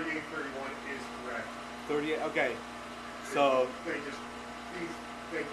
38-31 is correct. 38. Okay. So they can't.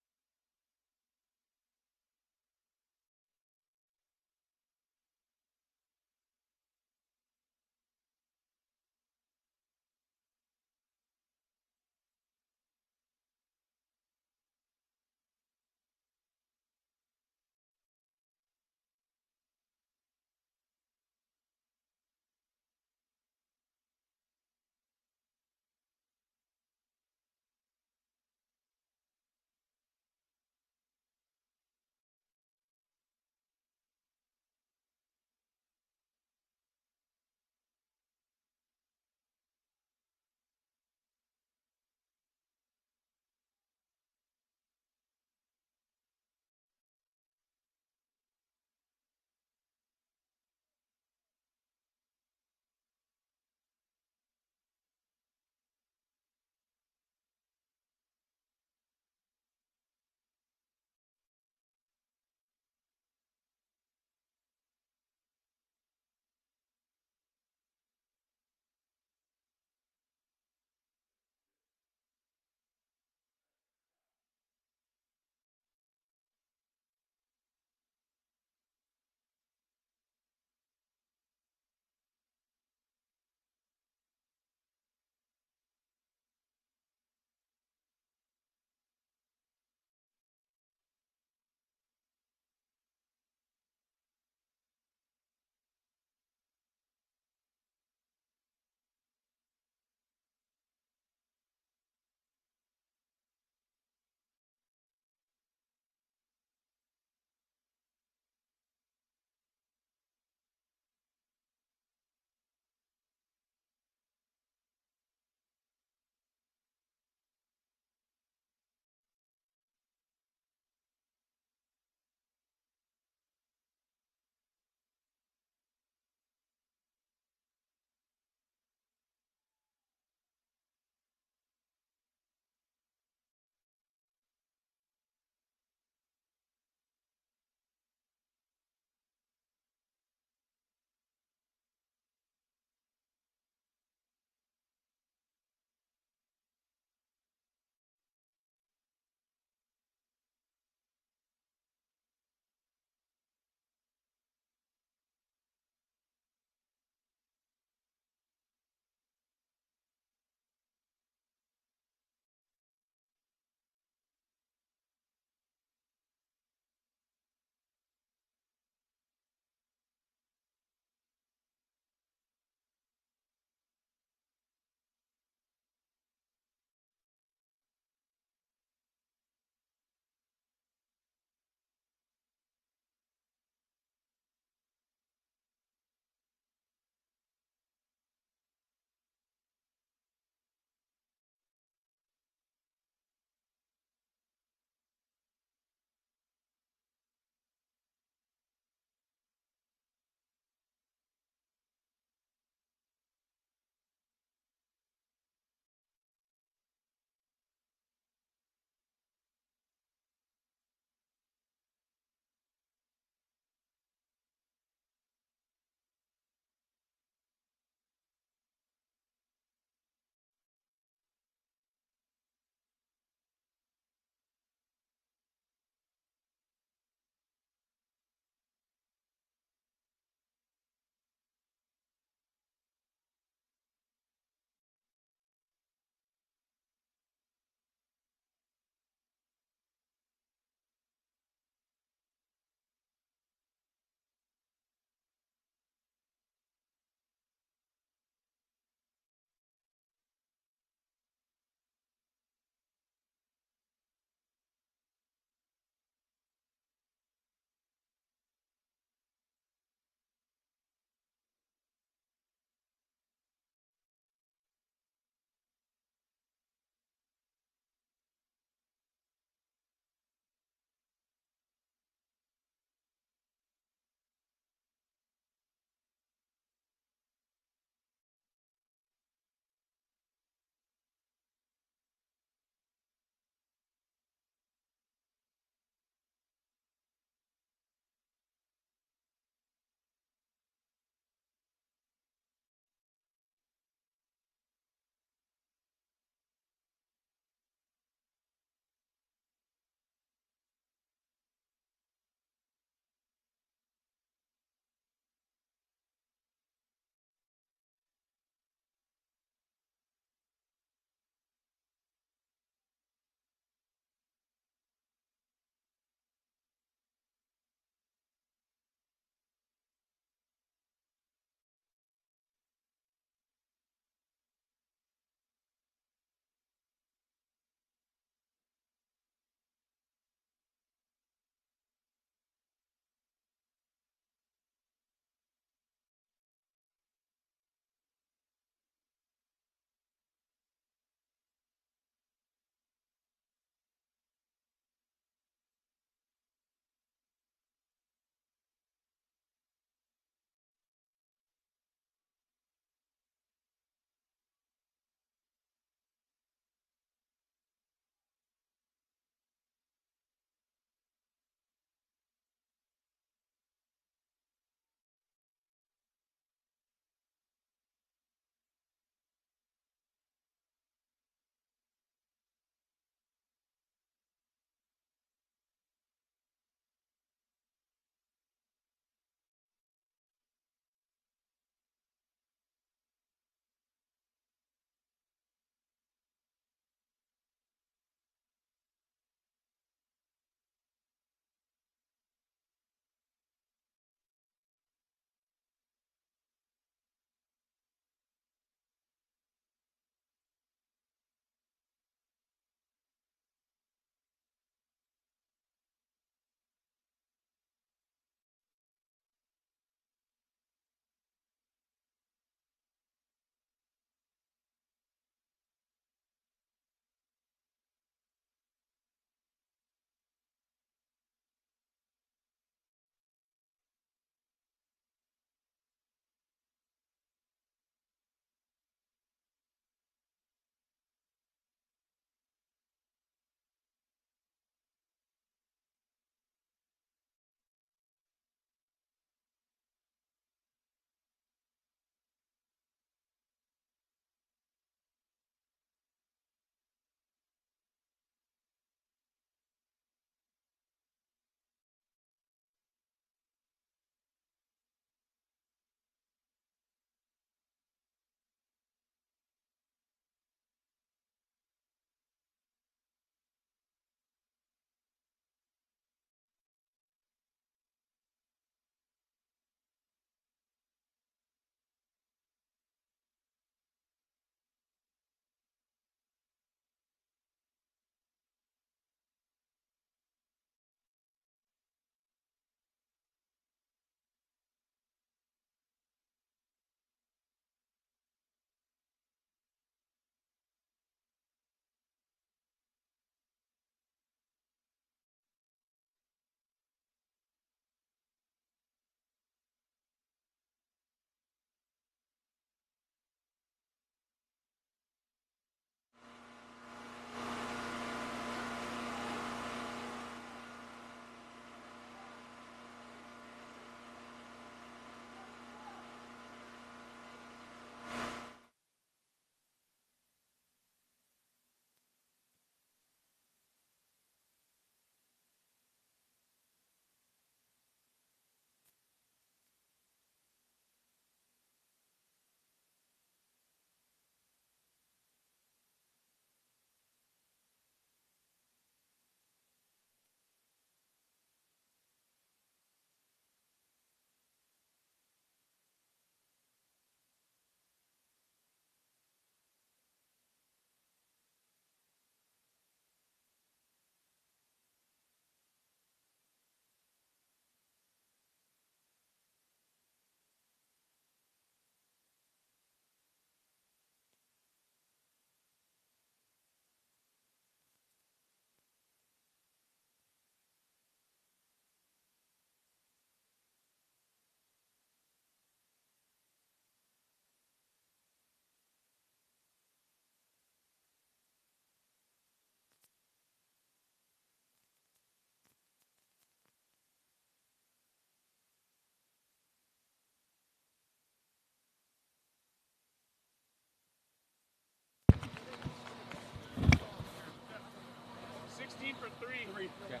16 for 3. Okay.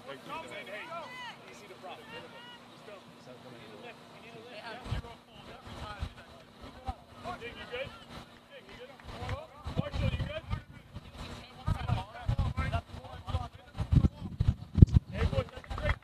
And hey, you see the problem. Let's go. We need a lift. We need a lift. Yeah. Dig, you good? Dig, you good? Marshall, you good? Hey, boys, that's great.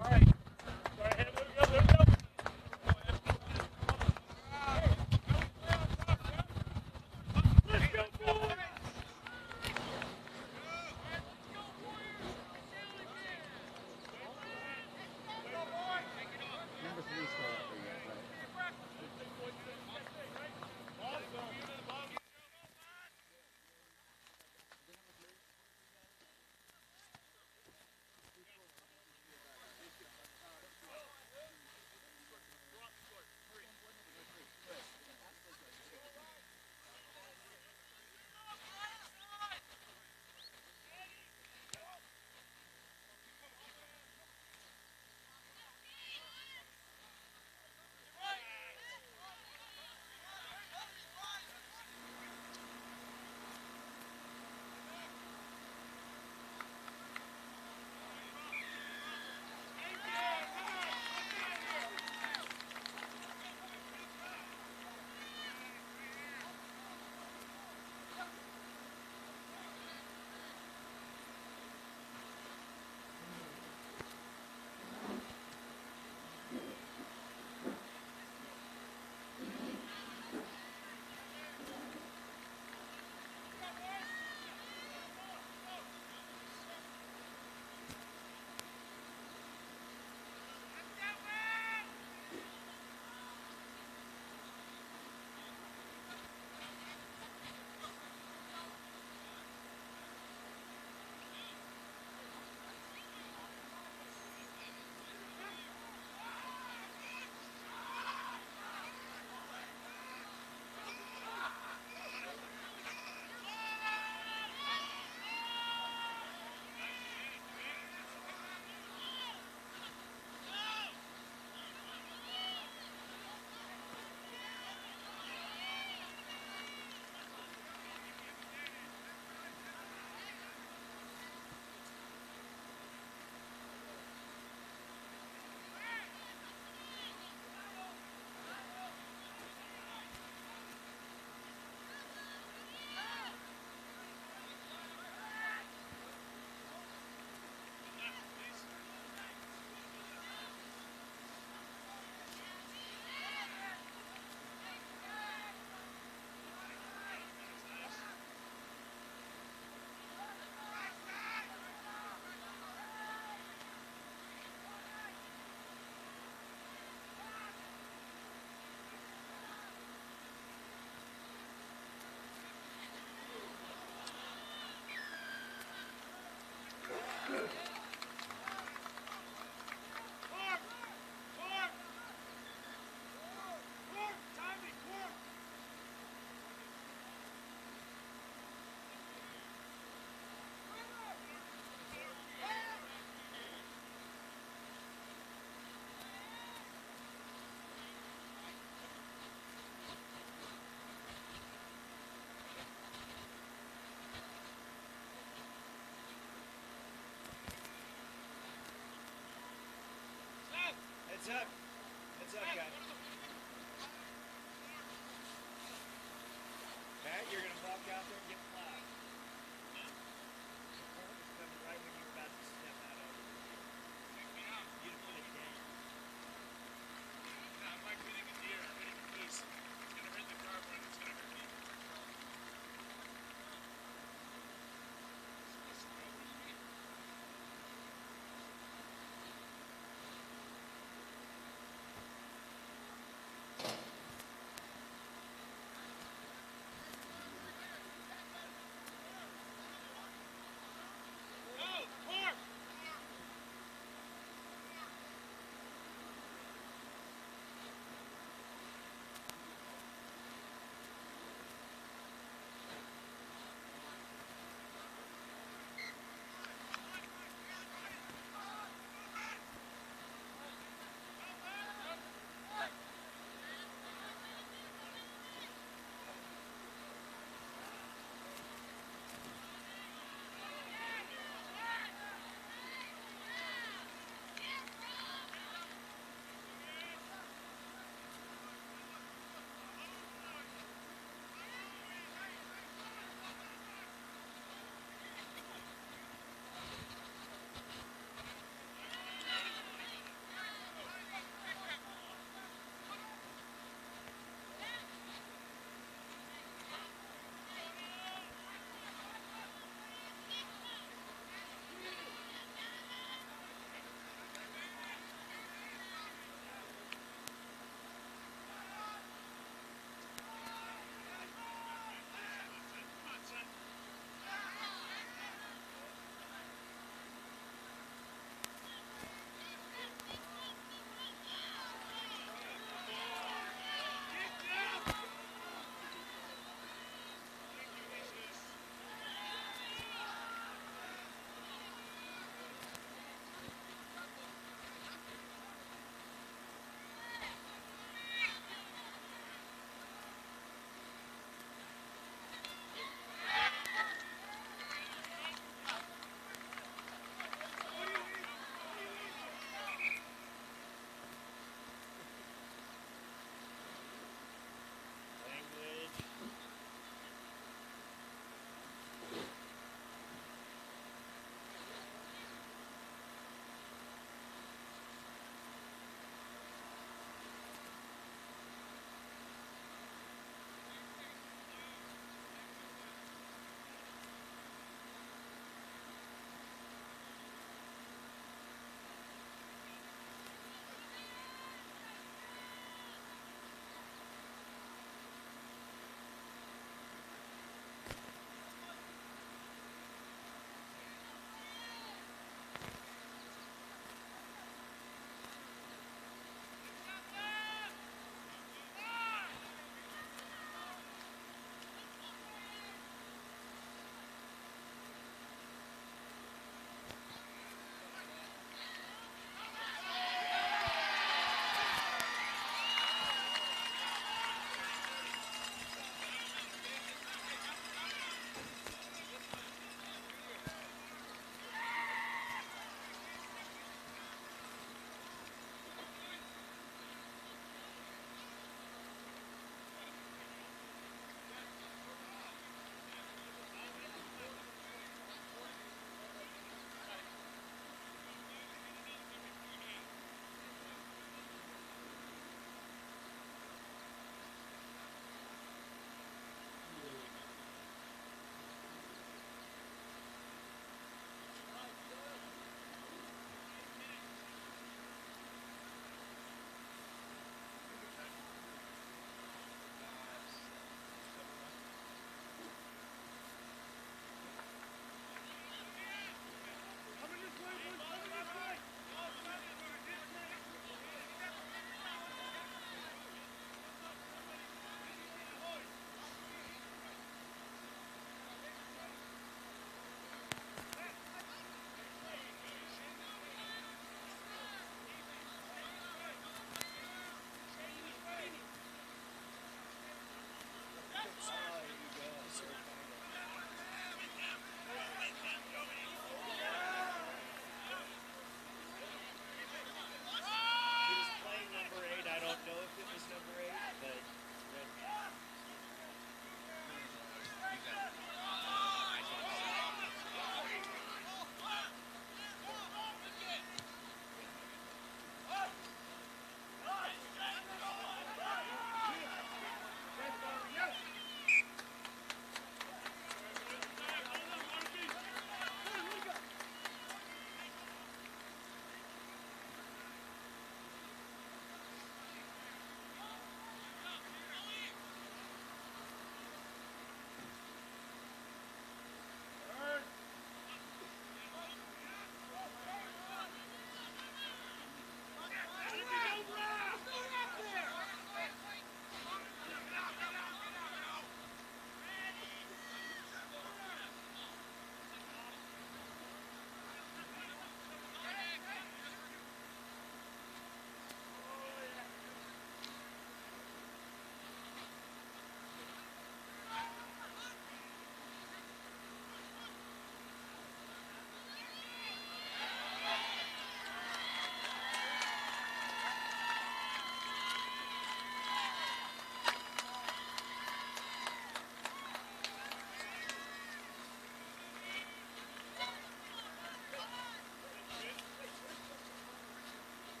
All right. Go ahead. There we go. There we go. Let's go, boys. Number 3 scored up for you guys, right?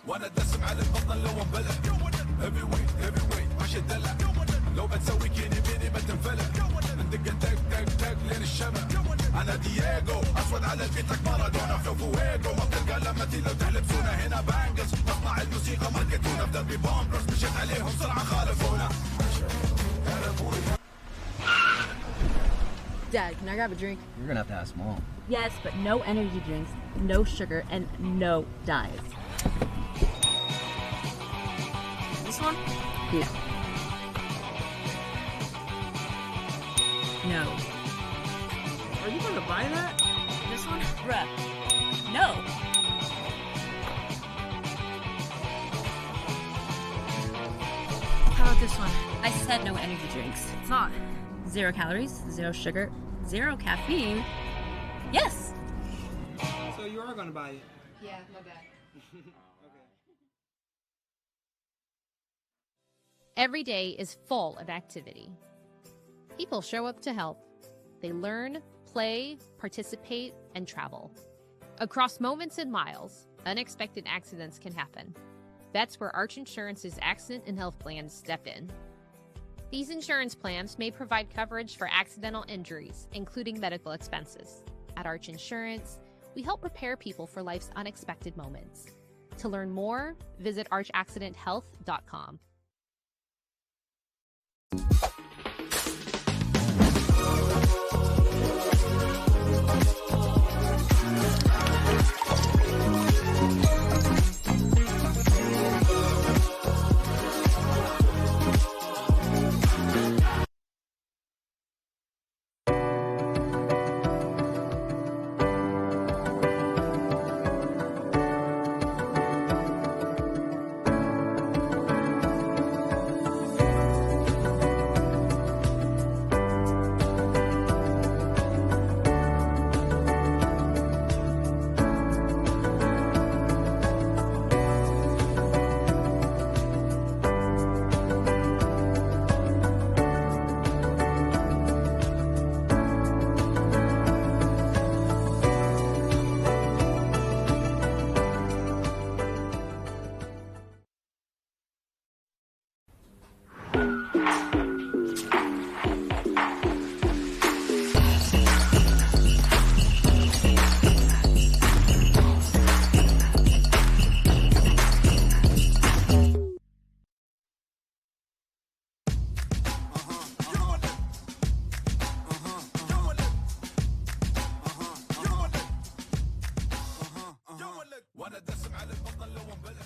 وانا دسم على البطن لو انبلع هيفي ويت ماشي الدلع لو بتسوي كيني بيني بتنفلع ندق دق دق دق لين الشمع انا دييغو اسود على البيتك مارادونا فلو فويجو ما بتلقى لما لو تحلبسونا هنا بانجز مصنع الموسيقى ماركتونا في دربي بومبرز مشيت عليهم سرعه خالفونا. Dad, can I grab a drink? You're gonna have to ask Mom. Yes, but no energy drinks, no sugar, and no dyes. This one? No. No. Are you gonna buy that? This one? Bruh. No. How about this one? I said no energy drinks. It's not. 0 calories, 0 sugar, 0 caffeine. Yes! So you are gonna buy it? Yeah, my bad. Okay. Every day is full of activity. People show up to help. They learn, play, participate, and travel. Across moments and miles, unexpected accidents can happen. That's where Arch Insurance's accident and health plans step in. These insurance plans may provide coverage for accidental injuries, including medical expenses. At Arch Insurance, we help prepare people for life's unexpected moments. To learn more, visit archaccidenthealth.com. وانا دسم على البطن لو انبلع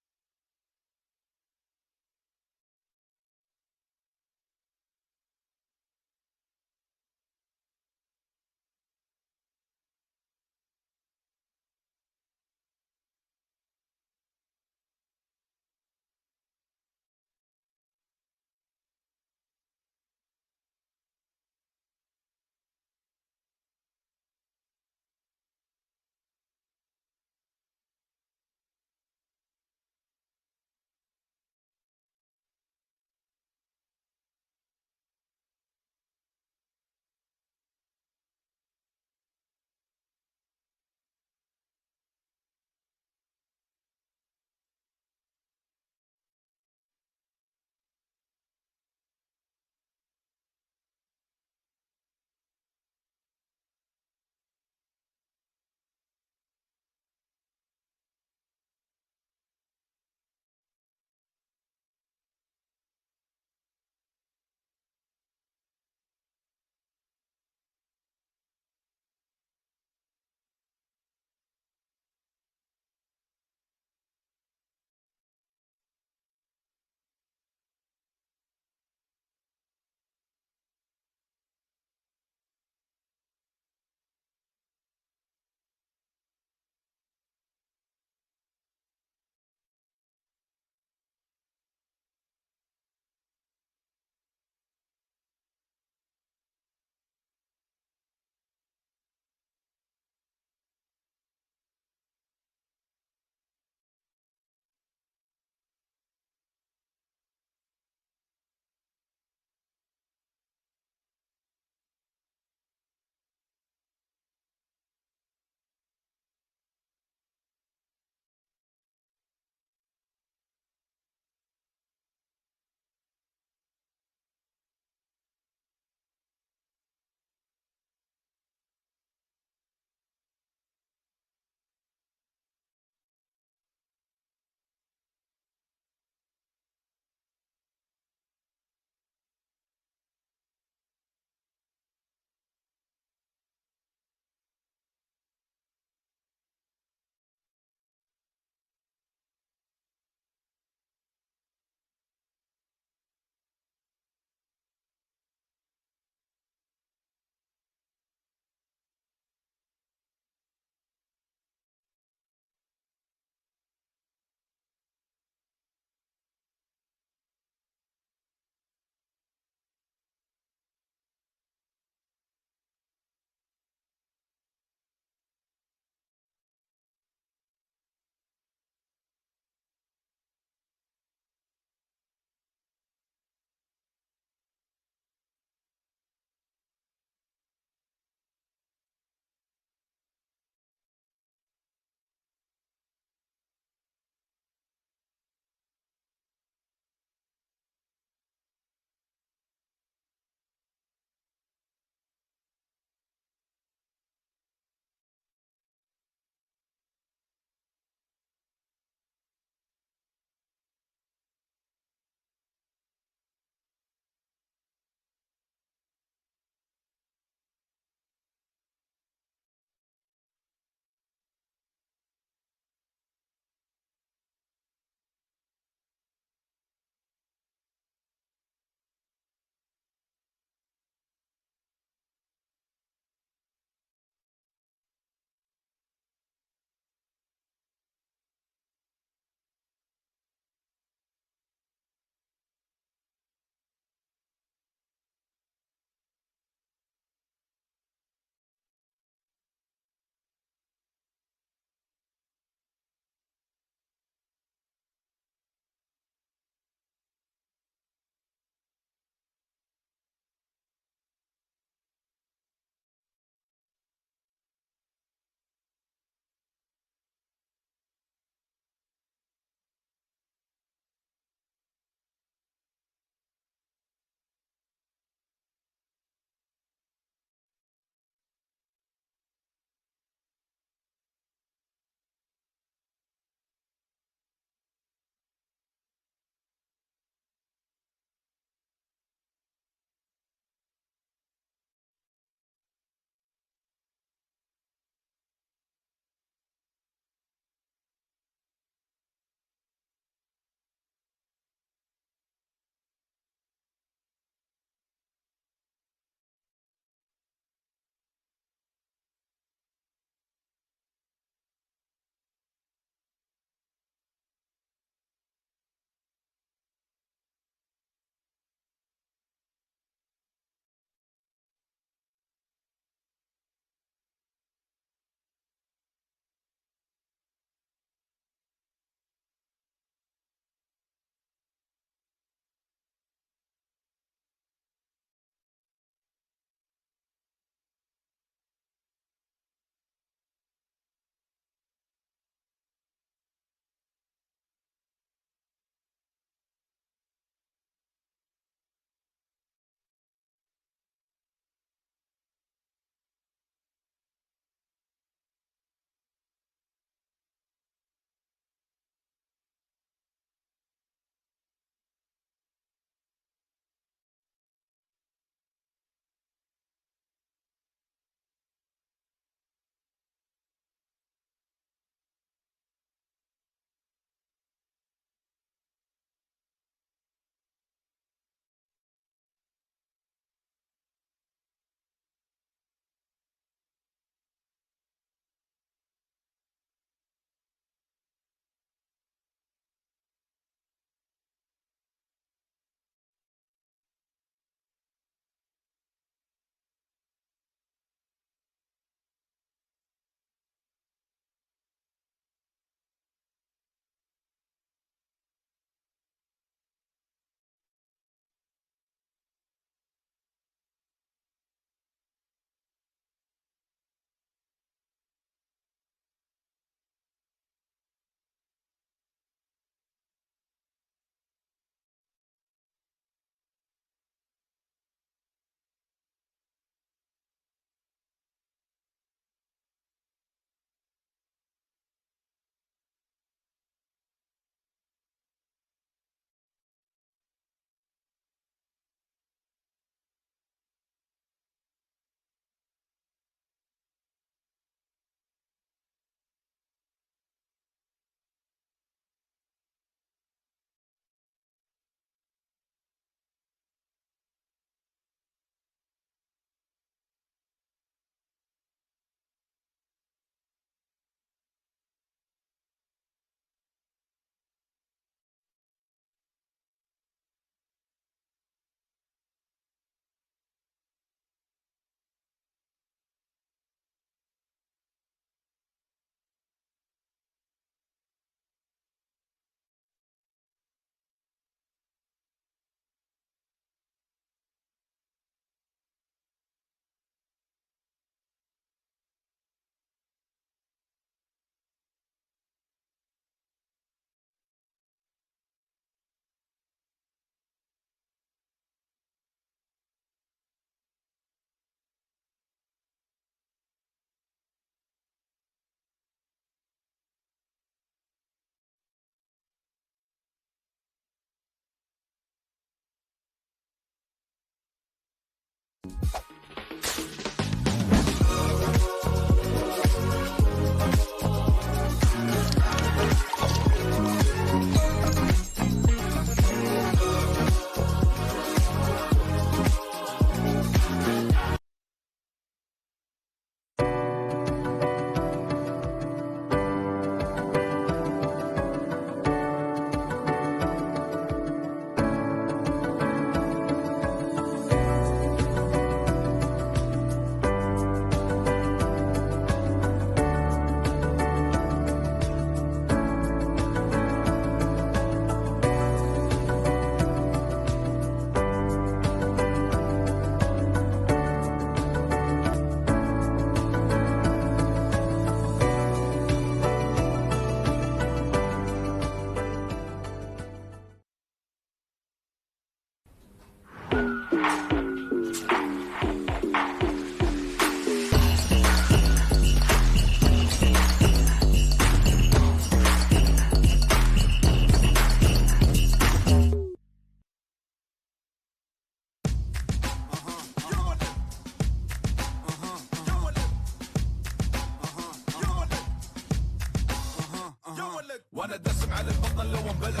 وانا دسم على البطن لو انبلع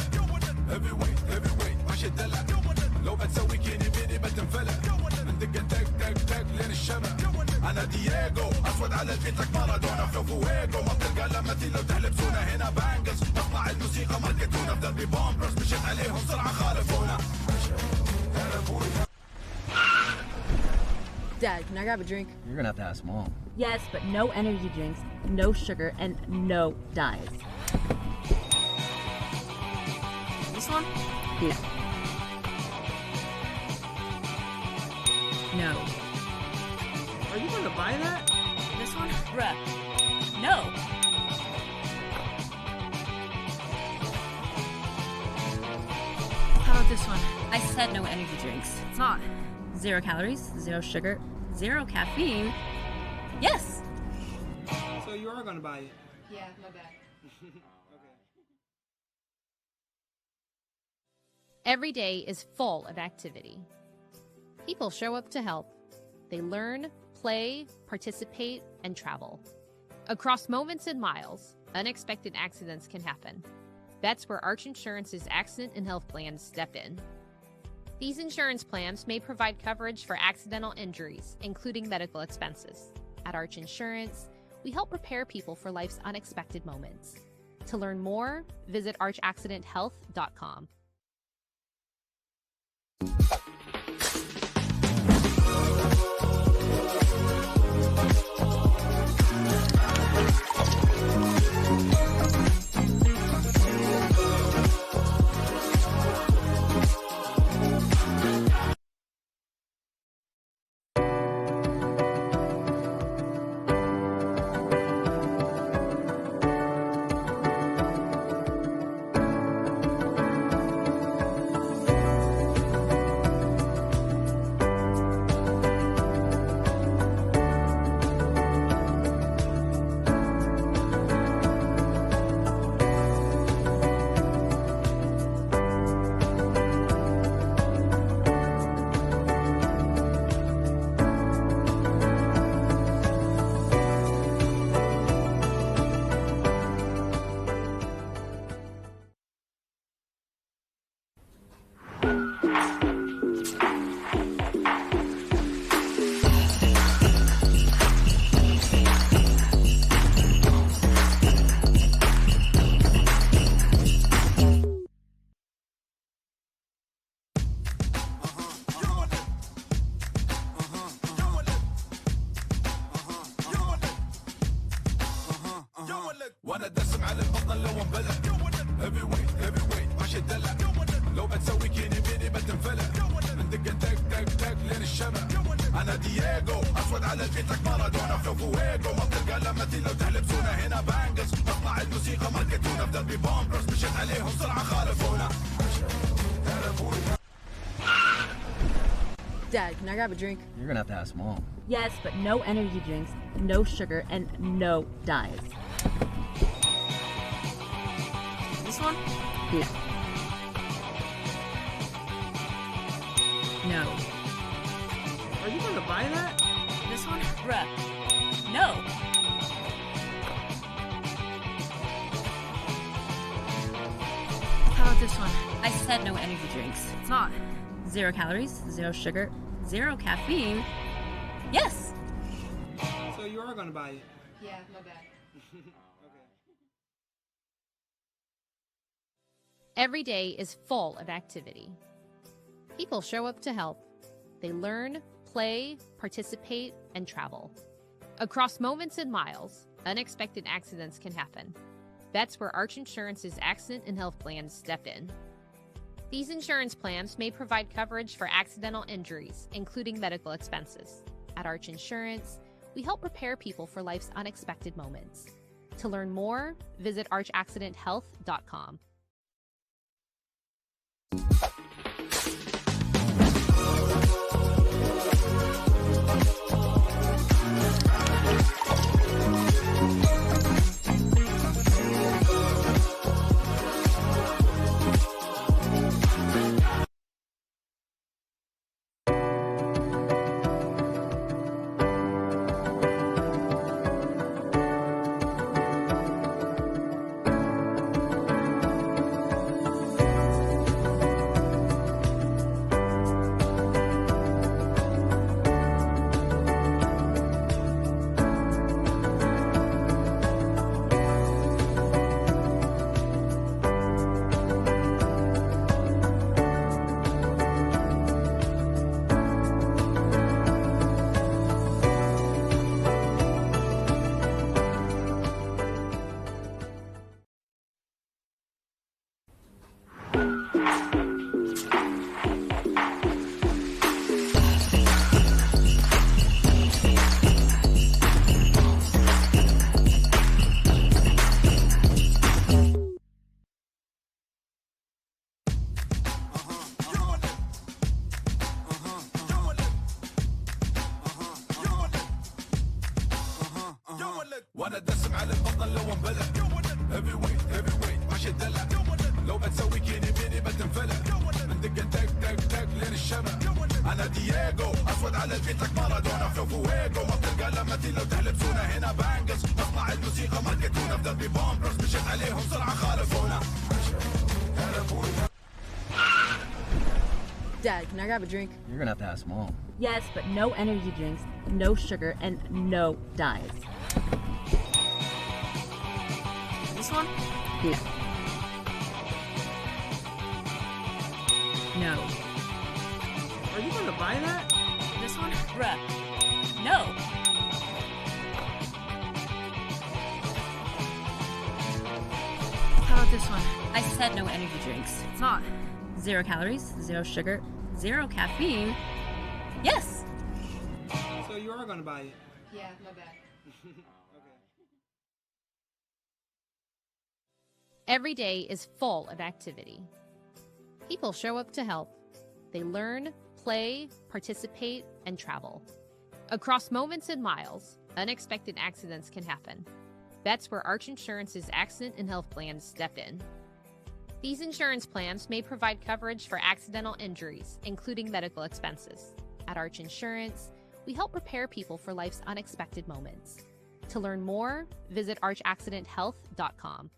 هيفي ويت ماشي الدلع لو بتسوي كيني بيني بتنفلع ندق تك تك تك لين الشمع انا دييغو اسود على البيتك مارادونا فلو فويجو ما بتلقى لمتي لو تحلبسونا هنا بانجز مصنع الموسيقى ماركتونا في دربي بومبرز مشيت عليهم سرعه خالفونا. Dad, can I grab a drink? You're gonna have to ask Mom. Yes, but no energy drinks, no sugar, and no dyes. This one? No. No. Are you gonna buy that? This one? Bruh. No. How about this one? I said no energy drinks. It's not. 0 calories, 0 sugar, 0 caffeine. Yes! So you are gonna buy it? Yeah, my bad. Okay. Every day is full of activity. People show up to help. They learn, play, participate, and travel. Across moments and miles, unexpected accidents can happen. That's where Arch Insurance's accident and health plans step in. These insurance plans may provide coverage for accidental injuries, including medical expenses. At Arch Insurance, we help prepare people for life's unexpected moments. To learn more, visit archaccidenthealth.com. وانا دسم على البطن لو انبلع هيفي ويت ماشي الدلع لو بتسوي كيني بيني بتنفلع ندق تك تك تك لين الشمع انا دييغو اسود على البيتك مارادونا فلو فويجو ما بتلقى لمتي لو تحلبسونا هنا بانجز مصنع الموسيقى ماركتونا في دربي بومبرز مشيت عليهم سرعه خالفونا. Dad, can I grab a drink? You're gonna have to ask Mom. Yes, but no energy drinks, no sugar, and no dyes. This one? No. No. Are you gonna buy that? This one? Bruh. No. How about this one? I said no energy drinks. It's not. 0 calories, 0 sugar, 0 caffeine. Yes. So you are gonna buy it? Yeah, my bad. Okay. Every day is full of activity. People show up to help. They learn, play, participate, and travel. Across moments and miles, unexpected accidents can happen. That's where Arch Insurance's accident and health plans step in. These insurance plans may provide coverage for accidental injuries, including medical expenses. At Arch Insurance, we help prepare people for life's unexpected moments. To learn more, visit archaccidenthealth.com. وانا دسم على البطل لو انبلع هيفي ويت ماشي الدلع لو بتسوي كيني بيني بتنفلع من دق تك تك تك لين الشمع انا دييغو اسود على البيت لك مارادونا في فويجو ما بتلقى لما لو تحلبسونا هنا بانجز مصنع الموسيقى ماركتونا في دربي بومبرز مشيت عليهم سرعه خالفونا. Dad, can I grab a drink? You're gonna have to ask Mom. Yes, but no energy drinks, no sugar, and no dyes. This one? No. No. Are you gonna buy that? This one? Bruh. No. How about this one? I said no energy drinks. It's not. 0 calories, 0 sugar, 0 caffeine. Yes. So you are gonna buy it? Yeah, my bad. Okay. Every day is full of activity. People show up to help. They learn, play, participate, and travel. Across moments and miles, unexpected accidents can happen. That's where Arch Insurance's accident and health plans step in. These insurance plans may provide coverage for accidental injuries, including medical expenses. At Arch Insurance, we help prepare people for life's unexpected moments. To learn more, visit archaccidenthealth.com.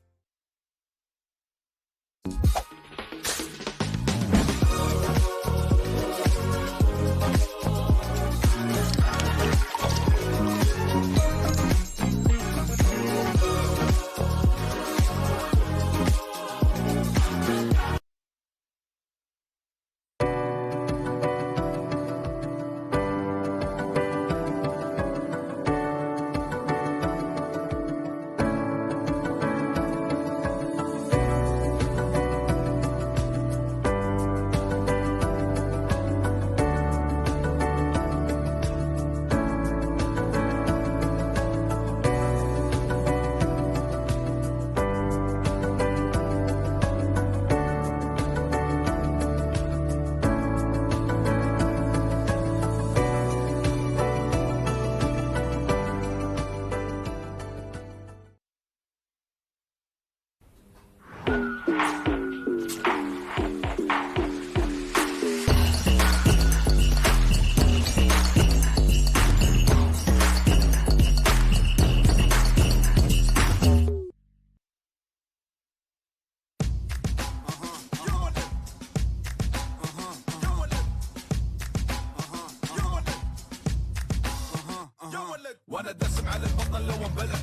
وانا دسم على البطل لو انبلع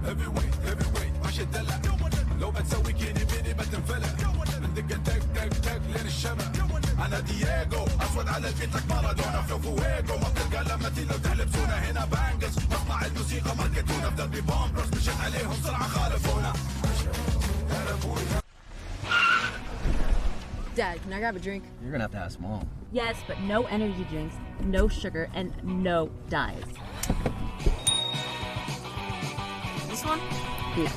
هيفي ويت هيفي ويت ماشي الدلع لو بتسوي كيني بيني بتنفلع ندق تك تك تك لين الشمع انا دييغو اسود على البيت لك مارادونا في فويجو ما بتلقى لما لو تحلبسونا هنا بانجز مصنع الموسيقى ماركتونا في دربي بومبرز مشيت عليهم سرعه خالفونا. Dad, can I grab a drink? You're gonna have to ask Mom. Yes, but no energy drinks, no sugar, and no dyes. This one? No.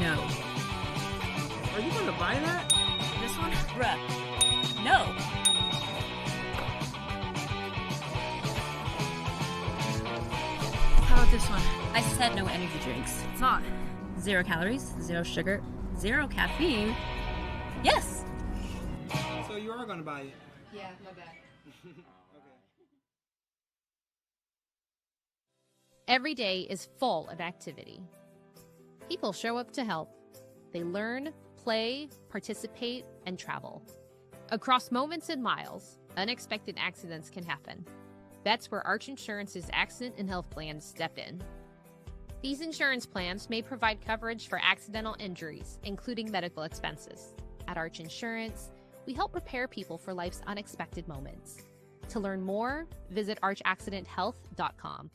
No. Are you gonna buy that? This one? Bruh. No. How about this one? I said no energy drinks. It's not. 0 calories, 0 sugar, 0 caffeine. Yes! So you are gonna buy it. Yeah, my bad. Okay. Every day is full of activity. People show up to help. They learn, play, participate, and travel. Across moments and miles, unexpected accidents can happen. That's where Arch Insurance's accident and health plans step in. These insurance plans may provide coverage for accidental injuries, including medical expenses. At Arch Insurance, we help prepare people for life's unexpected moments. To learn more, visit archaccidenthealth.com.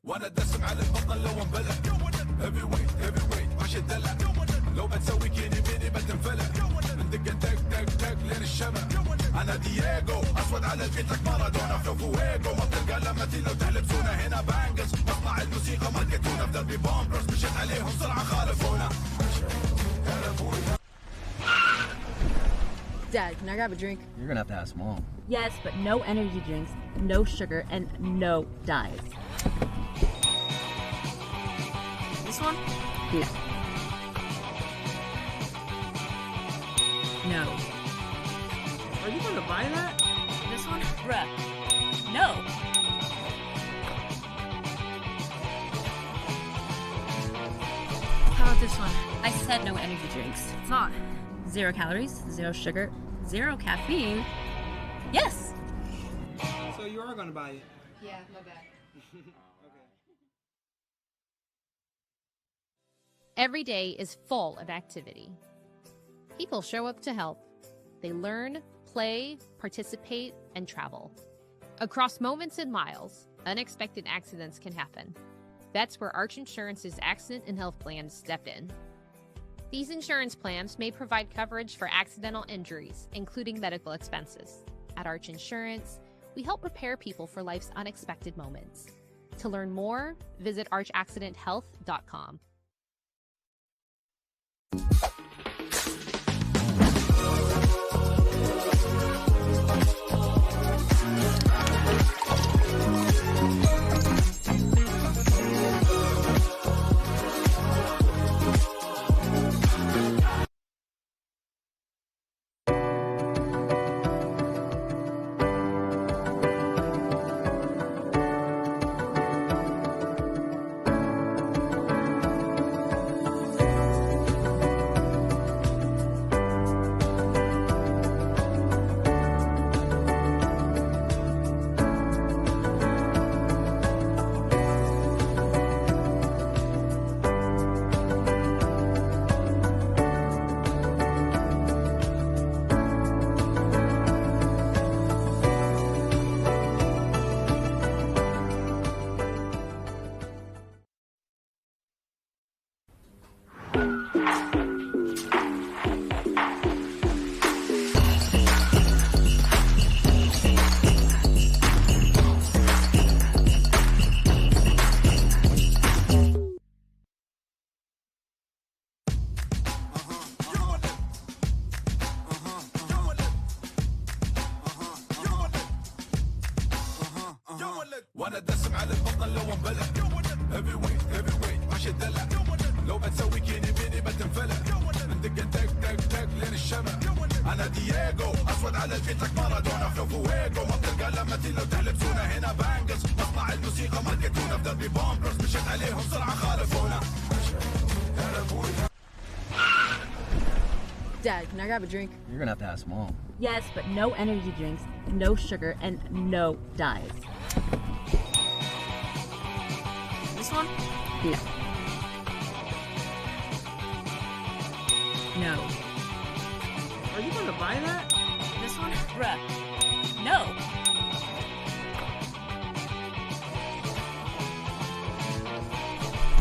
وانا دسم على البطل لو انبلع هيفي ويت هيفي ويت ماشي الدلع لو بتسوي كيني بيني بتنفلع ندق تك تك تك لين الشمع انا دييغو اسود على البيت لك مارادونا في فويجو ما بتلقى لما لو تحلبسونا هنا بانجز مصنع الموسيقى ماركتونا في دربي بومبرز مشيت عليهم سرعه خالفونا. Dad, can I grab a drink? You're gonna have to ask Mom. Yes, but no energy drinks, no sugar, and no dyes. This one? No. No. Are you gonna buy that? This one? Bruh. No. How about this one? I said no energy drinks. It's not. 0 calories, 0 sugar, 0 caffeine. Yes! So you are gonna buy it. Yeah, my bad. Okay. Every day is full of activity. People show up to help. They learn, play, participate, and travel. Across moments and miles, unexpected accidents can happen. That's where Arch Insurance's accident and health plans step in. These insurance plans may provide coverage for accidental injuries, including medical expenses. At Arch Insurance, we help prepare people for life's unexpected moments. To learn more, visit archaccidenthealth.com. ماشي الدلع لو بتسوي كيني بيني بتنفلع ندق دق دق دق لين الشمع انا دييغو اسود على جيتك مارادونا فلو فويجو ما بتلقى لما لو تحلبسونا هنا بانجز مصنع الموسيقى ماركتونا في دربي بومبرز مشيت عليهم سرعه خالفونا. Dad, can I grab a drink? You're gonna have to ask Mom. Yes, but no energy drinks, no sugar, and no dyes. This one? No. No. Are you gonna buy that? This one? Bruh. No.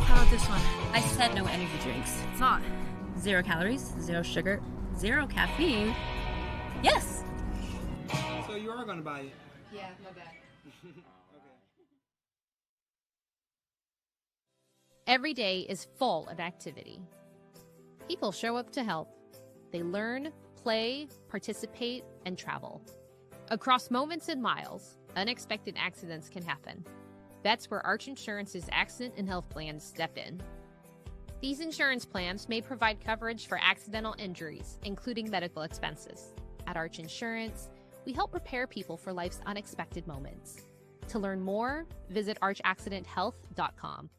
How about this one? I said no energy drinks. It's not. 0 calories, 0 sugar, 0 caffeine. Yes. So you are gonna buy it. Yeah, my bad. Okay. Every day is full of activity. People show up to help. They learn, play, participate, and travel. Across moments and miles, unexpected accidents can happen. That's where Arch Insurance's accident and health plans step in. These insurance plans may provide coverage for accidental injuries, including medical expenses. At Arch Insurance, we help prepare people for life's unexpected moments. To learn more, visit archaccidenthealth.com.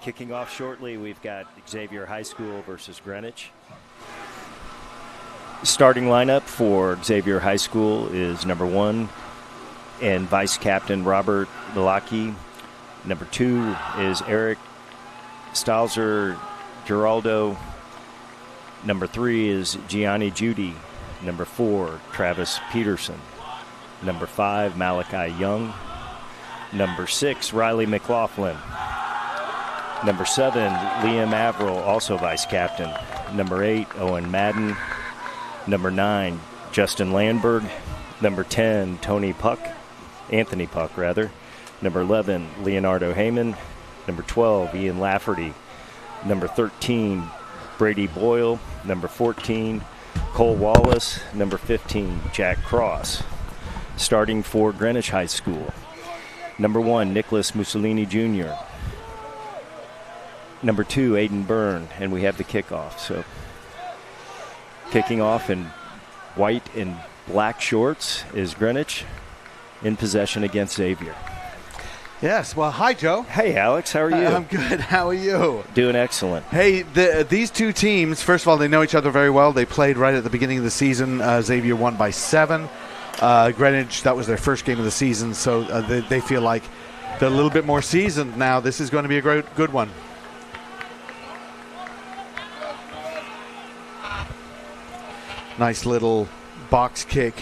Kicking off shortly, we've got Xavier High School versus Greenwich. Starting lineup for Xavier High School is number 1 and vice captain Robert Milaki. Number 2 is Eric Stalzer Geraldo. Number 3 is Gianni Judy. Number 4, Travis Peterson. Number 5, Malachi Young. Number 6, Riley McLaughlin. Number 7, Liam Averill, also vice captain. Number 8, Owen Madden. Number 9, Justin Landberg. Number 10, Anthony Puck. Number 11, Leonardo Heyman. Number 12, Ian Lafferty. Number 13, Brady Boyle. Number 14, Cole Wallace, number 15, Jack Cross. Starting for Greenwich High School, number 1, Nicholas Mussolini Jr. Number 2, Aiden Byrne, and we have the kickoff. So kicking off in white and black shorts is Greenwich in possession against Xavier. Yes, well, hi, Joe. Hey, Alex, how are you? I'm good. How are you? Doing excellent. Hey, these two teams, first of all, they know each other very well. They played right at the beginning of the season. Xavier won by 7. Greenwich, that was their first game of the season, so they feel like they're a little bit more seasoned now. This is going to be a good one. Nice little box kick,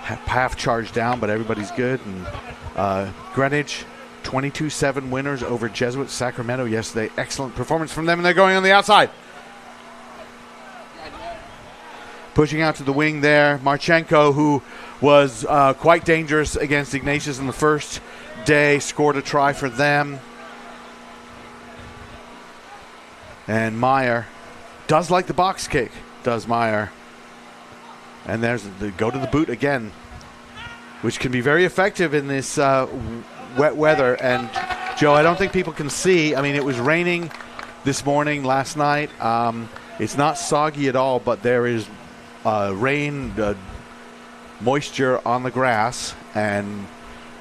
half charge down, but everybody's good. And Greenwich, 22-7 winners over Jesuit Sacramento yesterday. Excellent performance from them, and they're going on the outside. Pushing out to the wing there, Marchenko, who was quite dangerous against Ignatius in the first day, scored a try for them. And Meyer does like the box kick, does Meyer. And there's the go to the boot again, which can be very effective in this wet weather. And, Joe, I don't think people can see. I mean, it was raining this morning, last night. It's not soggy at all, but there is rain, moisture on the grass. And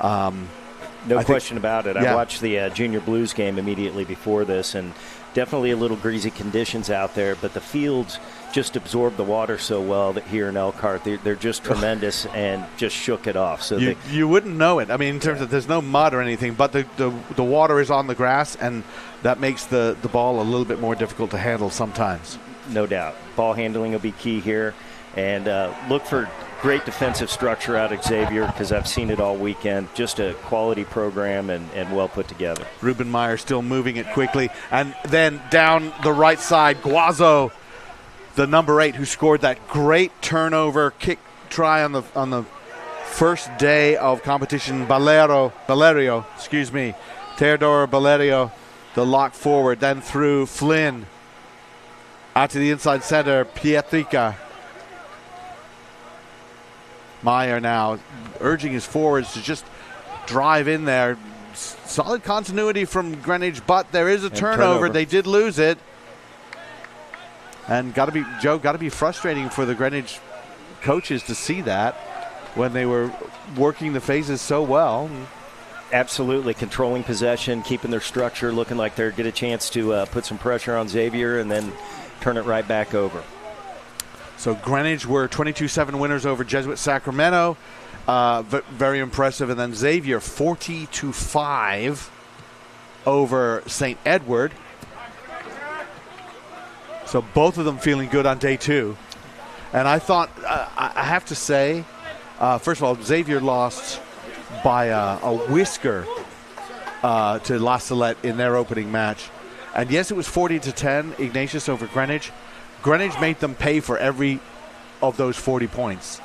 no question about it. Yeah. I watched the Junior Blues game immediately before this, and definitely a little greasy conditions out there, but the fields just absorb the water so well that here in Elkhart, they're just tremendous and just shook it off. So you wouldn't know it. I mean, in terms of there's no mud or anything, but the water is on the grass, and that makes the ball a little bit more difficult to handle sometimes. No doubt. Ball handling will be key here. And look for great defensive structure out of Xavier, because I've seen it all weekend. Just a quality program and well put together. Ruben Meyer still moving it quickly. And then down the right side, Guazo, the number 8, who scored that great turnover kick try on the first day of competition. Teodoro Valerio, the lock forward. Then through Flynn. Out to the inside center, Pietrica. Meyer now urging his forwards to just drive in there. Solid continuity from Greenwich, but there is a turnover. They did lose it. And got to be frustrating for the Greenwich coaches to see that when they were working the phases so well. Absolutely. Controlling possession, keeping their structure, looking like they're get a chance to put some pressure on Xavier and then turn it right back over. So Greenwich were 22-7 winners over Jesuit Sacramento. Very impressive. And then Xavier 40-5 over St. Edward. So both of them feeling good on day 2. And I thought, I have to say, first of all, Xavier lost by a whisker to La Salette in their opening match. And yes, it was 40-10, Ignatius over Greenwich. Greenwich made them pay for every of those 40 points.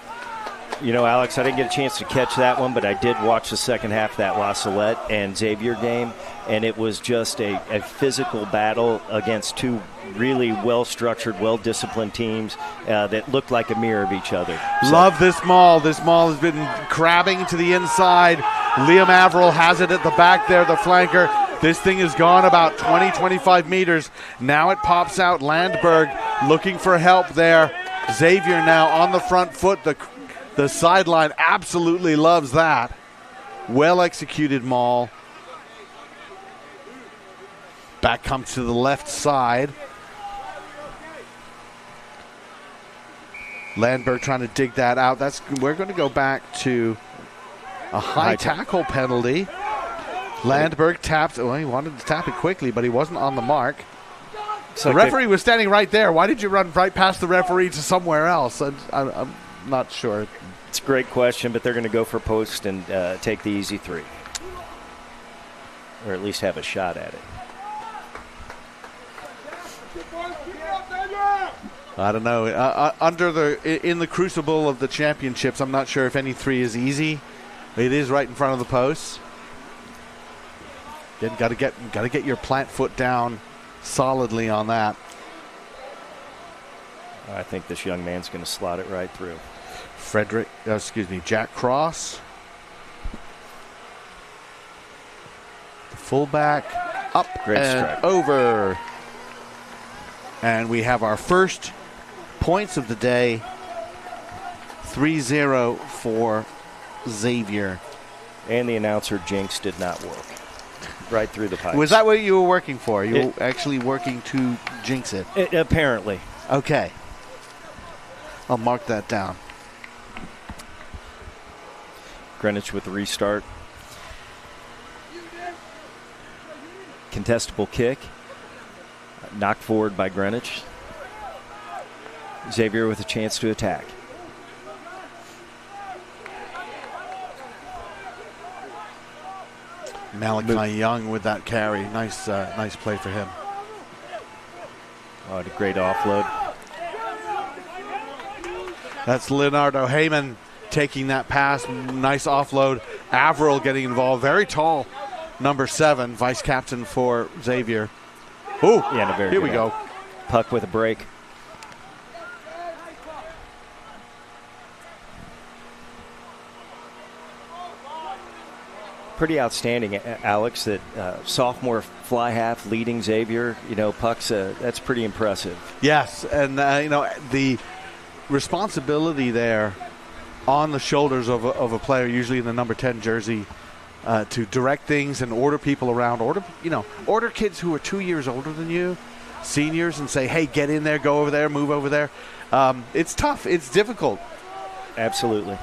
You know, Alex, I didn't get a chance to catch that one, but I did watch the second half of that La Salette and Xavier game, and it was just a physical battle against two really well-structured, well-disciplined teams that looked like a mirror of each other. So. Love this maul. This maul has been crabbing to the inside. Liam Averill has it at the back there, the flanker. This thing has gone about 20, 25 meters. Now it pops out. Landberg looking for help there. Xavier now on the front foot. The sideline absolutely loves that. Well-executed maul. Back comes to the left side. Landberg trying to dig that out. We're going to go back to a high tackle penalty. Landberg tapped. Well, he wanted to tap it quickly, but he wasn't on the mark. So the referee was standing right there. Why did you run right past the referee to somewhere else? I'm not sure. It's a great question, but they're going to go for post and take the easy 3. Or at least have a shot at it. I don't know. In the crucible of the championships, I'm not sure if any 3 is easy. It is right in front of the posts. Again, got to get your plant foot down solidly on that. I think this young man's going to slot it right through. Jack Cross. The fullback up Great and strike. over. And we have our first points of the day. 3-0 for Xavier. And the announcer jinx did not work. Right through the pipes. Was that what you were working for? You were actually working to jinx it? Apparently. Okay. I'll mark that down. Greenwich with the restart. Contestable kick. Knocked forward by Greenwich. Xavier with a chance to attack. Malachi Young with that carry. Nice play for him. Oh, a great offload. That's Leonardo Herriman taking that pass. Nice offload. Averill getting involved. Very tall. Number 7, vice captain for Xavier. Ooh, yeah, here we go. Puck with a break. Pretty outstanding, Alex, that sophomore fly half leading Xavier. Puck's that's pretty impressive. Yes, and the responsibility there on the shoulders of a player, usually in the number 10 jersey, to direct things and order people around. Order kids who are 2 years older than you, seniors, and say, hey, get in there, go over there, move over there. It's tough. It's difficult. Absolutely.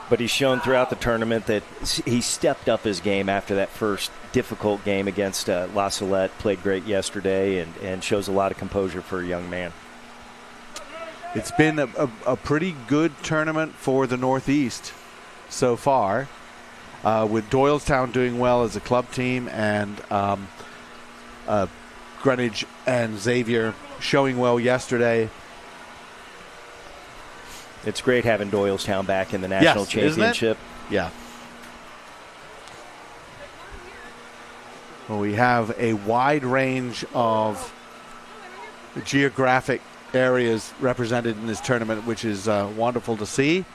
But he's shown throughout the tournament that he stepped up his game after that first difficult game against La Salette. Played great yesterday and shows a lot of composure for a young man. It's been a pretty good tournament for the Northeast so far, with Doylestown doing well as a club team and Greenwich and Xavier showing well yesterday. It's great having Doylestown back in the national championship. Isn't it? Yeah. Well, we have a wide range of geographic areas represented in this tournament, which is wonderful to see.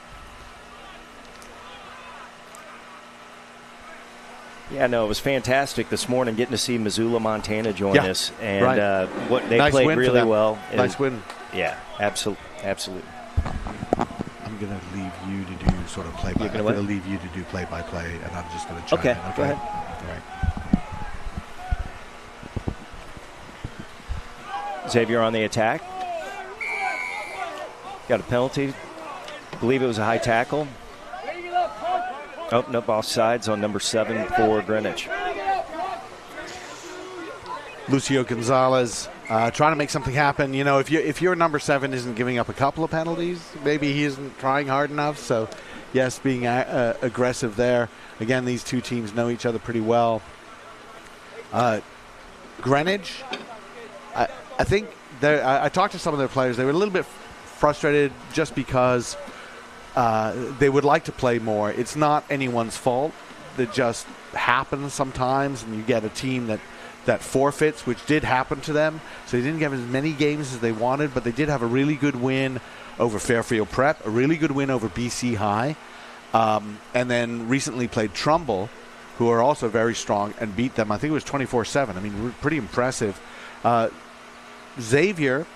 Yeah, no, it was fantastic this morning getting to see Missoula, Montana join us. And what they nice played really well. Nice win. Yeah, absolutely. I'm going to leave you to do sort of play-by-play. I'm going to leave you to do play-by-play, and I'm just going to chime in. Okay, go ahead. All right. Xavier on the attack. Got a penalty. I believe it was a high tackle. Oh, nope, offsides on number 7 for Greenwich. Lucio Gonzalez trying to make something happen. If your number 7 isn't giving up a couple of penalties, maybe he isn't trying hard enough. So, yes, being aggressive there. Again, these two teams know each other pretty well. Greenwich, I think I talked to some of their players. They were a little bit frustrated just because they would like to play more. It's not anyone's fault. It just happens sometimes, and you get a team that forfeits, which did happen to them. So they didn't get as many games as they wanted, but they did have a really good win over Fairfield Prep, a really good win over BC High, and then recently played Trumbull, who are also very strong, and beat them. I think it was 24-7. I mean, pretty impressive. Xavier,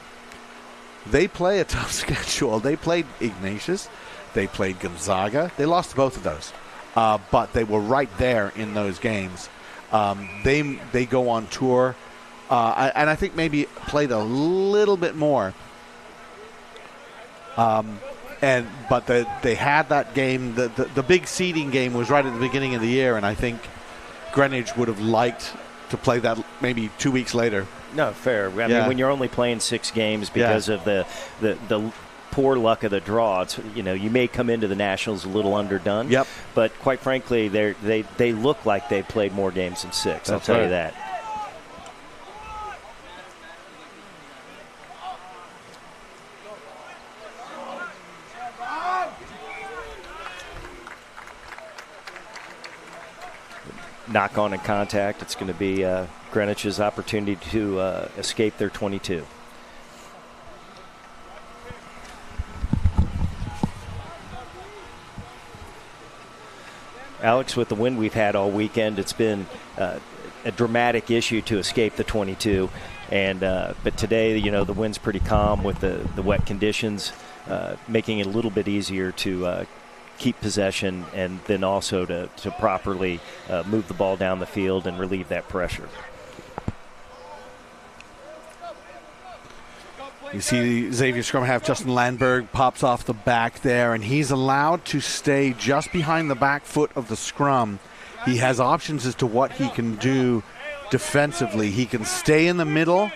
they play a tough schedule. They played Ignatius. They played Gonzaga. They lost both of those, but they were right there in those games. They go on tour, and I think maybe played a little bit more. But they had that game. The big seeding game was right at the beginning of the year, and I think Greenwich would have liked to play that maybe 2 weeks later. No, fair. I mean, when you're only playing 6 games because of the poor luck of the draw, you may come into the Nationals a little underdone. Yep. But quite frankly, they look like they played more games than 6. I'll tell you that. Knock on and contact. It's going to be Greenwich's opportunity to escape their 22. Alex, with the wind we've had all weekend, it's been a dramatic issue to escape the 22. And but today, the wind's pretty calm with the wet conditions, making it a little bit easier to keep possession and then also to properly move the ball down the field and relieve that pressure. You see Xavier scrum half Justin Landberg pops off the back there, and he's allowed to stay just behind the back foot of the scrum. He has options as to what he can do defensively. He can stay in the middle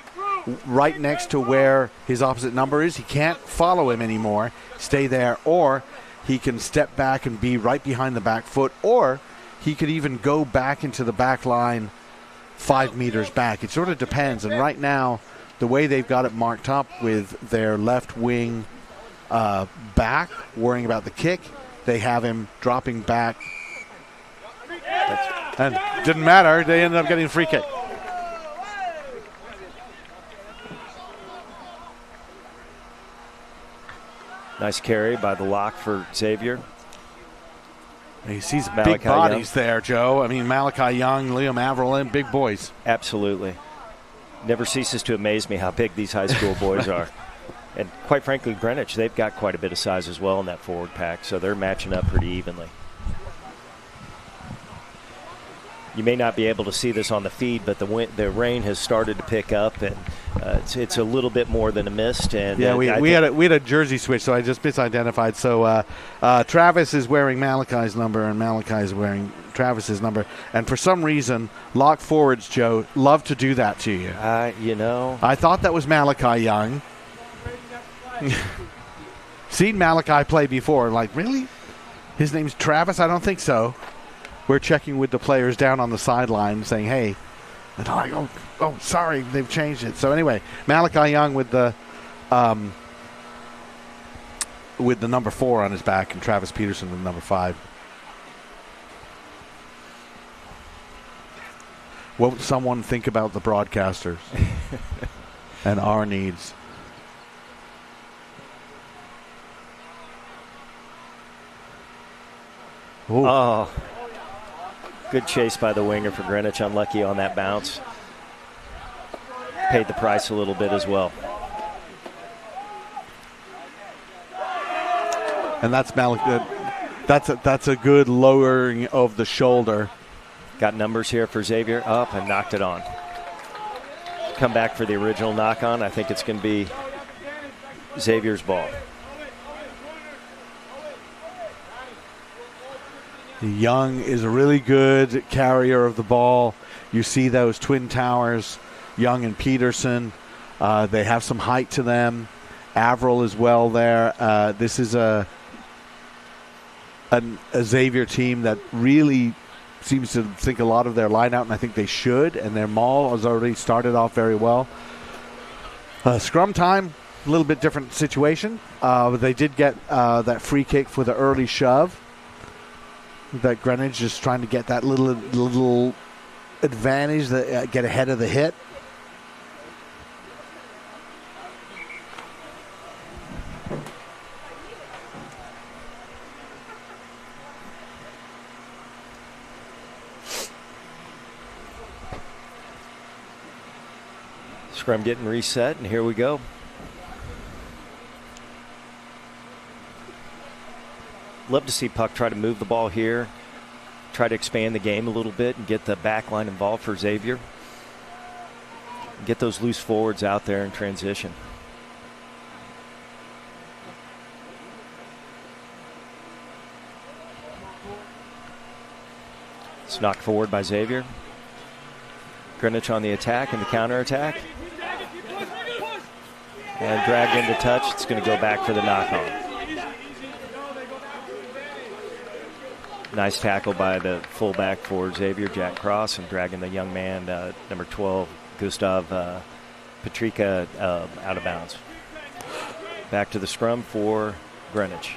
right next to where his opposite number is. He can't follow him anymore, stay there, or he can step back and be right behind the back foot, or he could even go back into the back line 5 meters back. It sort of depends, and right now the way they've got it marked up with their left wing back, worrying about the kick, they have him dropping back. And didn't matter. They ended up getting a free kick. Nice carry by the lock for Xavier. He sees Malachi big bodies Young. there, Joe. I mean, Malachi Young, Liam Averill, and big boys. Absolutely. Never ceases to amaze me how big these high school boys are. And quite frankly, Greenwich, they've got quite a bit of size as well in that forward pack, so they're matching up pretty evenly. You may not be able to see this on the feed, but the rain has started to pick up, and it's a little bit more than a mist. And yeah, we had a jersey switch, so I just misidentified. So Travis is wearing Malachi's number, and Malachi is wearing Travis's number. And for some reason, lock forwards, Joe, love to do that to you. I thought that was Malachi Young. Seen Malachi play before. Like, really? His name's Travis? I don't think so. We're checking with the players down on the sideline saying, hey. And they're like, oh, sorry, they've changed it. So anyway, Malachi Young with the number 4 on his back, and Travis Peterson with number 5. Won't someone think about the broadcasters and our needs? Ooh. Oh, good chase by the winger for Greenwich. Unlucky on that bounce. Paid the price a little bit as well. And that's that's a good lowering of the shoulder. Got numbers here for Xavier. Up and knocked it on. Come back for the original knock on. I think it's going to be Xavier's ball. Young is a really good carrier of the ball. You see those twin towers, Young and Peterson. They have some height to them. Averill as well there. This is a Xavier team that really seems to think a lot of their line out, and I think they should. And their maul has already started off very well. Scrum time, a little bit different situation. But they did get that free kick for the early shove. That Greenwich is trying to get that little advantage, that get ahead of the hit. Scrum getting reset, and here we go. Love to see Puck try to move the ball here, try to expand the game a little bit and get the back line involved for Xavier. Get those loose forwards out there in transition. It's knocked forward by Xavier. Greenwich on the attack and the counter attack. And dragged into touch. It's going to go back for the knock-on. Nice tackle by the fullback for Xavier, Jack Cross, and dragging the young man, number 12, Gustav Patrika, out of bounds. Back to the scrum for Greenwich.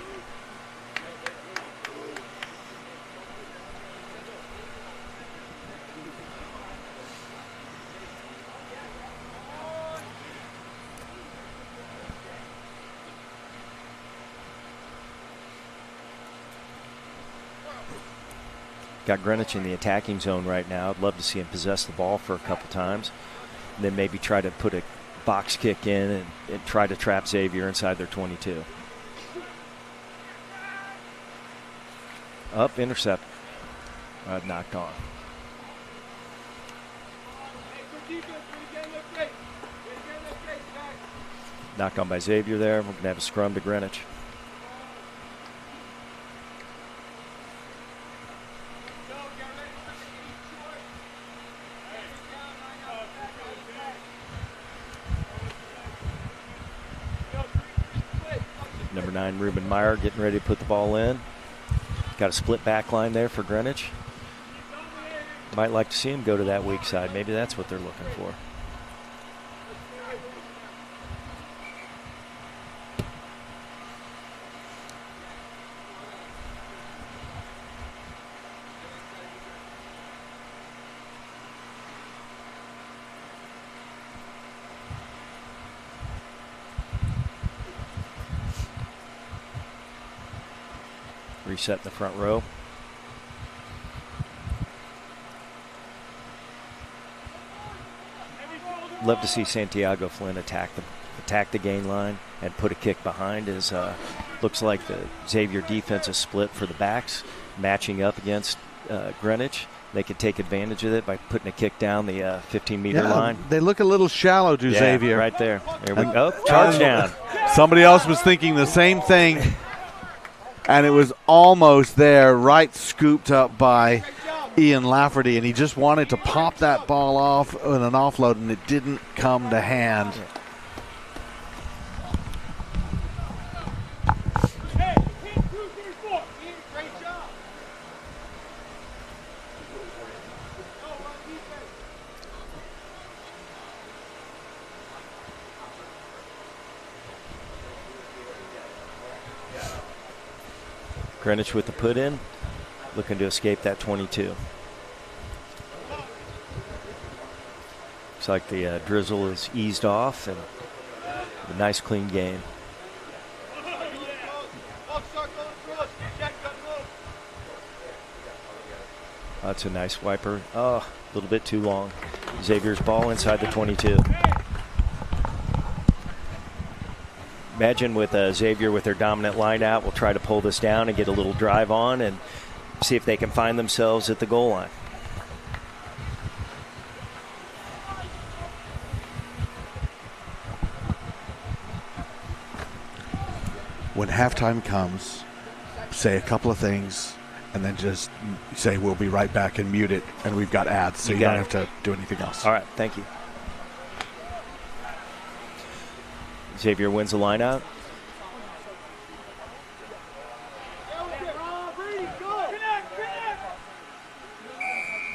Got Greenwich in the attacking zone right now. I'd love to see him possess the ball for a couple times. And then maybe try to put a box kick in and try to trap Xavier inside their 22. Up, intercept. Knocked on. Knocked on by Xavier there. We're going to have a scrum to Greenwich. Number 9, Ruben Meyer, getting ready to put the ball in. Got a split back line there for Greenwich. Might like to see him go to that weak side. Maybe that's what they're looking for. Reset in the front row. Love to see Santiago Flynn attack the gain line and put a kick behind. As looks like the Xavier defense is split for the backs, matching up against Greenwich. They could take advantage of it by putting a kick down the 15-meter line. They look a little shallow to Xavier. Right there. There we go. Charge down. Somebody else was thinking the same thing. And it was almost there, right scooped up by Ian Lafferty, and he just wanted to pop that ball off in an offload, and it didn't come to hand. Greenwich with the put in, looking to escape that 22. Looks like the drizzle is eased off and a nice clean game. That's a nice wiper. Oh, a little bit too long. Xavier's ball inside the 22. Imagine with Xavier with their dominant line out, we'll try to pull this down and get a little drive on and see if they can find themselves at the goal line. When halftime comes, say a couple of things, and then just say we'll be right back and mute it, and we've got ads, so you don't have to do anything else. All right, thank you. Xavier wins the line out.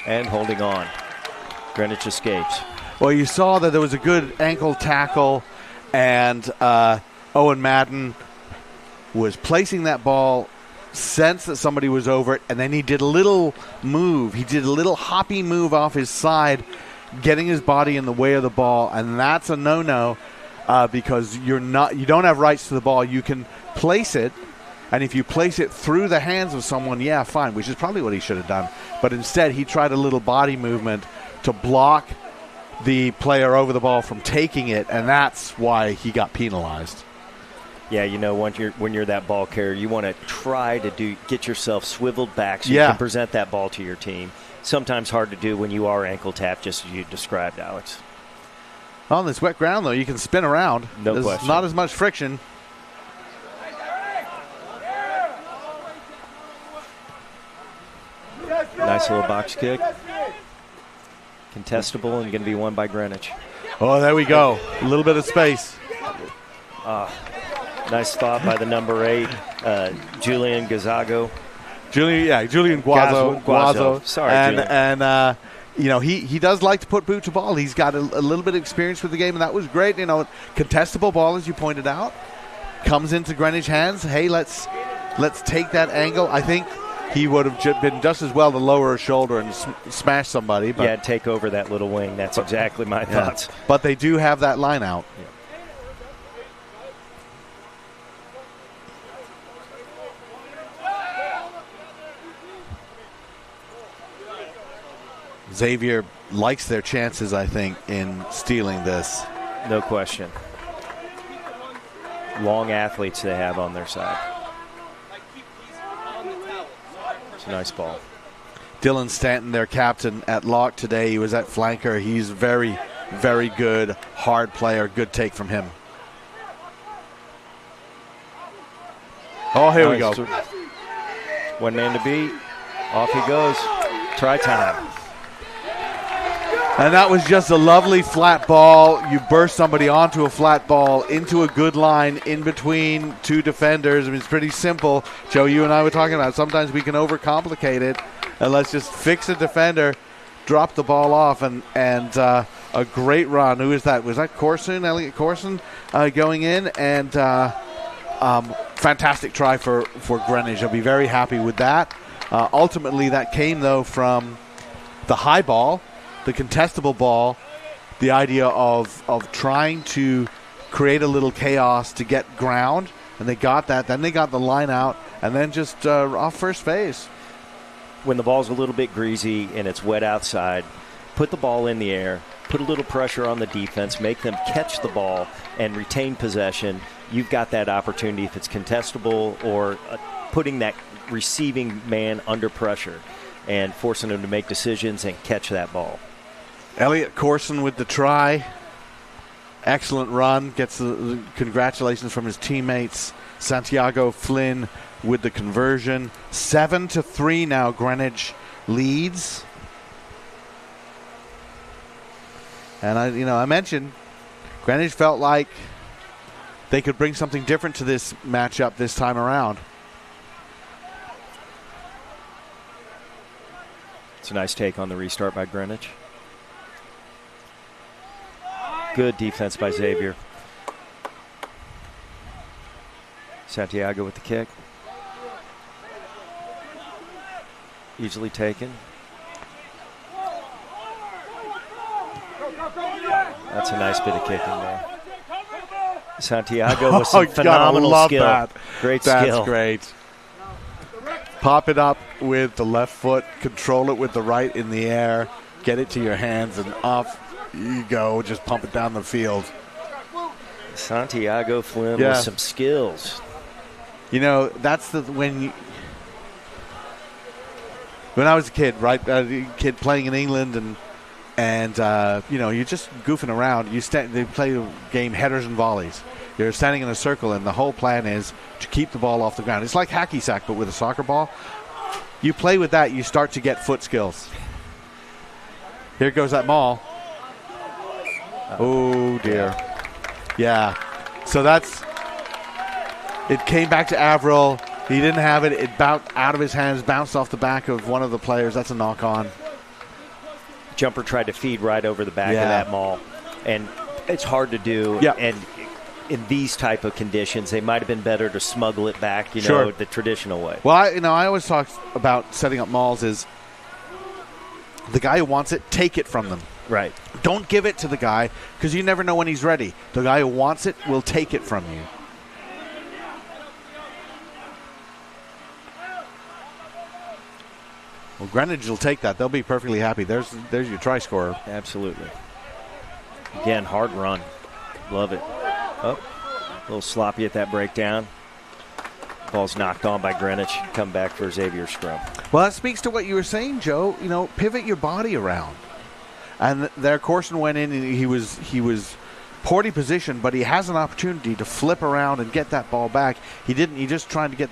And holding on. Greenwich escapes. Well, you saw that there was a good ankle tackle, and Owen Madden was placing that ball, sensed that somebody was over it, and then he did a little move. He did a little hoppy move off his side, getting his body in the way of the ball, and that's a no-no. Because you don't have rights to the ball. You can place it, and if you place it through the hands of someone, yeah, fine, which is probably what he should have done. But instead, he tried a little body movement to block the player over the ball from taking it, and that's why he got penalized. Yeah, you know, when you're that ball carrier, you want to try to get yourself swiveled back so you can present that ball to your team. Sometimes hard to do when you are ankle tapped, just as you described, Alex. On this wet ground, though, you can spin around. No question. Not as much friction. Nice little box kick. Contestable and going to be won by Greenwich. Oh, there we go. A little bit of space. Nice spot by the number 8, Julian Gazago. Julian Guazo. Sorry, Julian. And you know, he does like to put boot to ball. He's got a little bit of experience with the game, and that was great. You know, contestable ball, as you pointed out, comes into Greenwich hands. Hey, let's take that angle. I think he would have been just as well to lower his shoulder and smash somebody. But, take over that little wing. That's exactly my thoughts. But they do have that line out. Yeah. Xavier likes their chances, I think, in stealing this. No question. Long athletes they have on their side. It's a nice ball. Dylan Stanton, their captain at lock today, he was at flanker. He's very, very good, hard player. Good take from him. Oh, here we go. One man to beat. Off he goes. Try time. And that was just a lovely flat ball. You burst somebody onto a flat ball into a good line in between two defenders. I mean, it's pretty simple. Joe, you and I were talking about it. Sometimes we can overcomplicate it. And let's just fix a defender, drop the ball off, and a great run. Who is that? Was that Corson, Elliot Corson, going in? And fantastic try for Greenwich. I'll be very happy with that. Ultimately, that came, though, from the high ball, the contestable ball, the idea of trying to create a little chaos to get ground, and they got that. Then they got the line out, and then just off first phase. When the ball's a little bit greasy and it's wet outside, put the ball in the air, put a little pressure on the defense, make them catch the ball and retain possession. You've got that opportunity if it's contestable or putting that receiving man under pressure and forcing him to make decisions and catch that ball. Elliot Corson with the try. Excellent run. Gets the congratulations from his teammates. Santiago Flynn with the conversion. 7-3 now. Greenwich leads. And I mentioned Greenwich felt like they could bring something different to this matchup this time around. It's a nice take on the restart by Greenwich. Good defense by Xavier. Santiago with the kick. Easily taken. That's a nice bit of kicking there. Santiago with some phenomenal skill. That. Great That's skill. That's great. Pop it up with the left foot, control it with the right in the air, get it to your hands, and off you go. Just pump it down the field. Santiago Flynn with some skills. That's when I was a kid, right? Kid playing in England, and you're just goofing around. They play the game headers and volleys. You're standing in a circle, and the whole plan is to keep the ball off the ground. It's like hacky sack, but with a soccer ball. You play with that, you start to get foot skills. Here goes that maul. Oh, dear. Yeah. So it came back to Averill. He didn't have it. It bounced out of his hands, bounced off the back of one of the players. That's a knock-on. Jumper tried to feed right over the back of that maul. And it's hard to do. Yeah. And in these type of conditions, they might have been better to smuggle it back, Sure. the traditional way. Well, I always talk about setting up mauls is the guy who wants it, take it from them. Right. Don't give it to the guy because you never know when he's ready. The guy who wants it will take it from you. Well, Greenwich will take that. They'll be perfectly happy. There's your try scorer. Absolutely. Again, hard run. Love it. Oh, a little sloppy at that breakdown. Ball's knocked on by Greenwich. Come back for Xavier scrum. Well, that speaks to what you were saying, Joe. Pivot your body around. And there, Corson went in, and he was poorly positioned, but he has an opportunity to flip around and get that ball back. He didn't. He just tried to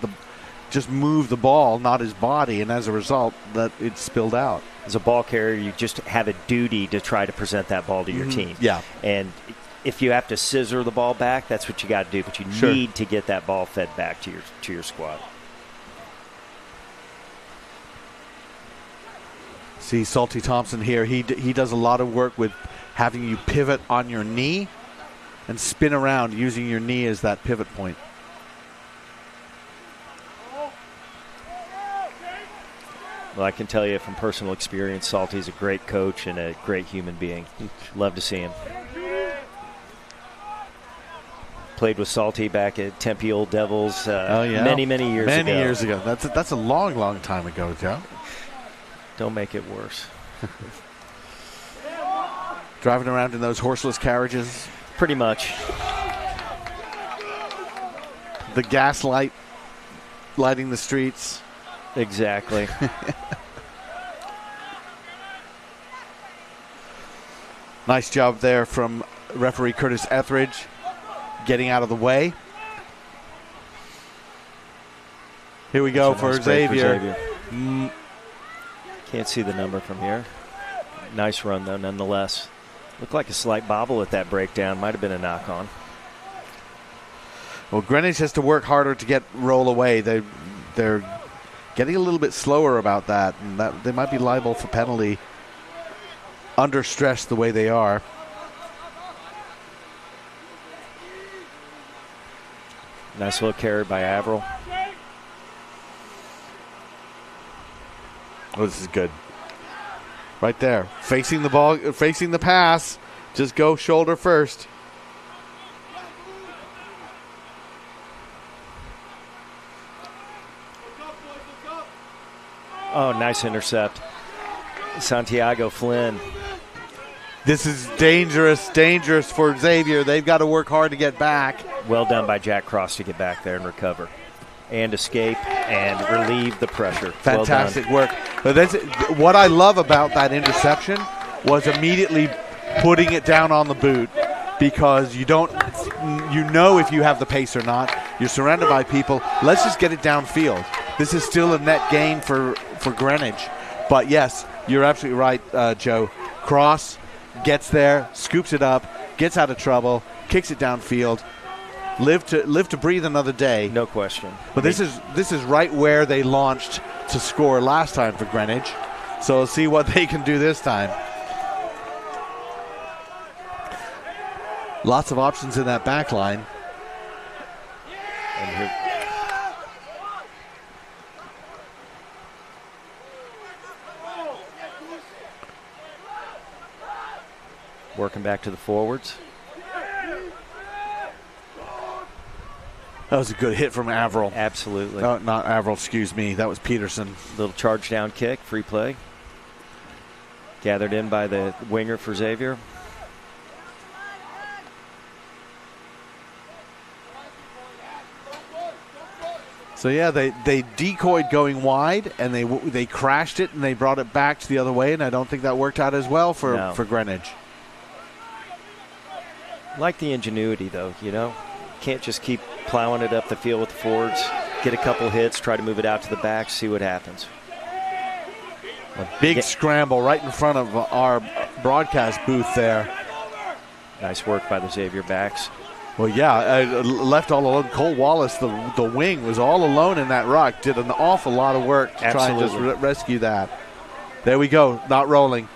just move the ball, not his body, and as a result, that it spilled out. As a ball carrier, you just have a duty to try to present that ball to your team. Yeah. And if you have to scissor the ball back, that's what you got to do. But you need to get that ball fed back to your squad. See Salty Thompson here. He does a lot of work with having you pivot on your knee and spin around using your knee as that pivot point. Well, I can tell you from personal experience, Salty's a great coach and a great human being. Love to see him. Played with Salty back at Tempe Old Devils many, many years ago. Many years ago. That's a long, long time ago, Joe. Don't make it worse. Driving around in those horseless carriages. Pretty much. The gaslight lighting the streets. Exactly. Nice job there from referee Curtis Etheridge getting out of the way. Here we go for Nice break Xavier. Can't see the number from here. Nice run, though, nonetheless. Looked like a slight bobble at that breakdown. Might have been a knock-on. Well, Greenwich has to work harder to get roll away. They're getting a little bit slower about that, and that they might be liable for penalty under stress the way they are. Nice little carry by Averill. Oh, this is good. Right there. Facing the ball, facing the pass. Just go shoulder first. Oh, nice intercept. Santiago Flynn. This is dangerous for Xavier. They've got to work hard to get back. Well done by Jack Cross to get back there and recover. And escape and relieve the pressure. Fantastic work. But that's what I love about that interception was immediately putting it down on the boot, because you know if you have the pace or not. You're surrounded by people. Let's just get it downfield. This is still a net gain for Greenwich. But yes, you're absolutely right, Joe. Cross gets there, scoops it up, gets out of trouble, kicks it downfield. Live to breathe another day. No question. But this is right where they launched to score last time for Greenwich. So we'll see what they can do this time. Lots of options in that back line. And here, working back to the forwards. That was a good hit from Averill. Absolutely. No, not Averill, excuse me. That was Peterson. Little charge down kick, free play. Gathered in by the winger for Xavier. So yeah, they decoyed going wide, and they crashed it, and they brought it back to the other way, and I don't think that worked out as well for Greenwich. Like the ingenuity, though, you know. Can't just keep plowing it up the field with the forwards. Get a couple hits, try to move it out to the back, see what happens. A big scramble right in front of our broadcast booth there. Nice work by the Xavier backs. Well, yeah, left all alone. Cole Wallace, the wing, was all alone in that ruck. Did an awful lot of work to try and just rescue that. There we go, not rolling.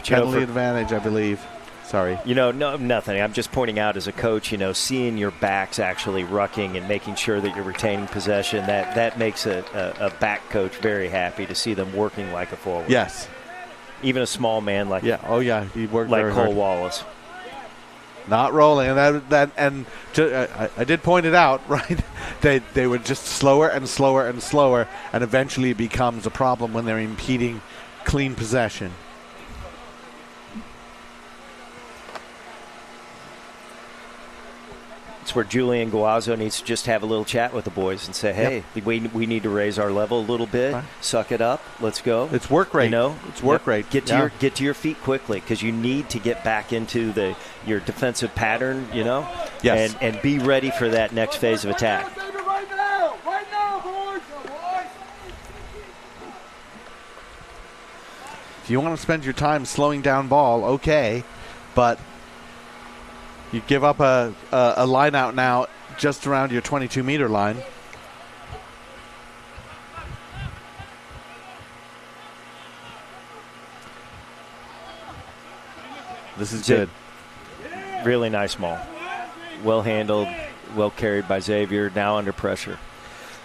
Penalty advantage, I believe. Sorry. You know, no, nothing. I'm just pointing out as a coach, you know, seeing your backs actually rucking and making sure that you're retaining possession, that makes a back coach very happy to see them working like a forward. Yes. Even a small man like he worked like very Cole hard. Wallace. Not rolling, and I did point it out, right? They were just slower and slower and slower, and eventually it becomes a problem when they're impeding clean possession. It's where Julian Guazzo needs to just have a little chat with the boys and say, hey, we need to raise our level a little bit. Right. Suck it up. Let's go. It's work rate. You know, it's work rate. Get to your feet quickly, because you need to get back into your defensive pattern, you know, and be ready for that next phase of attack. Right now, boys. If you want to spend your time slowing down ball, okay, but you give up a line out now just around your 22-meter line. This is good. Really nice maul. Well handled, well carried by Xavier, now under pressure.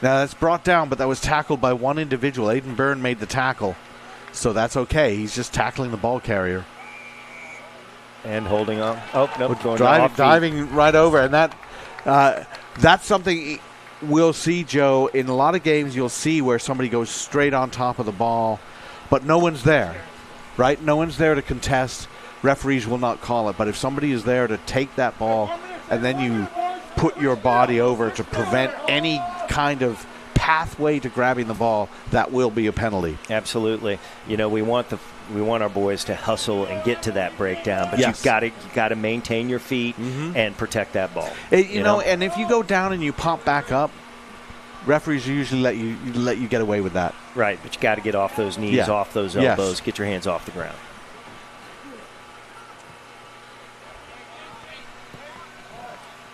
Now that's brought down, but that was tackled by one individual. Aiden Byrne made the tackle, so that's okay. He's just tackling the ball carrier. And holding on. Oh, no, going diving right over. And that's something we'll see, Joe. In a lot of games, you'll see where somebody goes straight on top of the ball. but no one's there, right? No one's there to contest. Referees will not call it. But if somebody is there to take that ball and then you put your body over to prevent any kind of pathway to grabbing the ball, that will be a penalty. Absolutely. You know, we want our boys to hustle and get to that breakdown, but Yes. you got to maintain your feet and protect that ball. You know, and if you go down and you pop back up, referees usually let you get away with that. Right, but you got to get off those knees, Yeah. off those Yes. elbows, get your hands off the ground.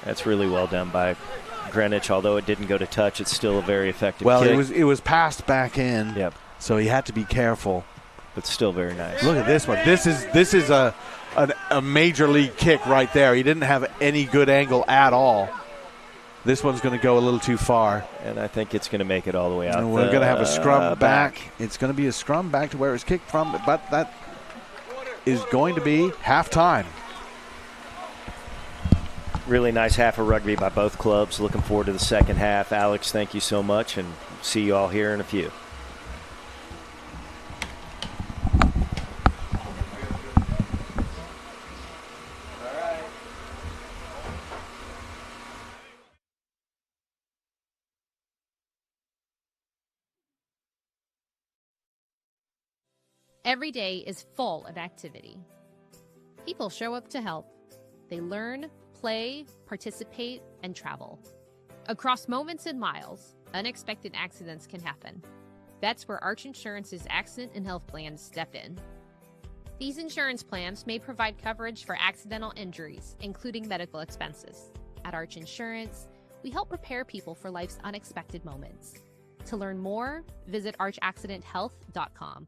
That's really well done by Greenwich. Although it didn't go to touch, it's still a very effective Well, kick. it was passed back in. Yep. So he had to be careful. But still very nice. Look at this one. This is a major league kick right there. He didn't have any good angle at all. This one's going to go a little too far. And I think it's going to make it all the way out. And we're going to have a scrum back. It's going to be a scrum back to where it's kicked from, but that is going to be halftime. Really nice half of rugby by both clubs. Looking forward to the second half. Alex, thank you so much, and see you all here in a few. Every day is full of activity. People show up to help. They learn, play, participate, and travel. Across moments and miles, unexpected accidents can happen. That's where Arch Insurance's accident and health plans step in. These insurance plans may provide coverage for accidental injuries, including medical expenses. At Arch Insurance, we help prepare people for life's unexpected moments. To learn more, visit archaccidenthealth.com.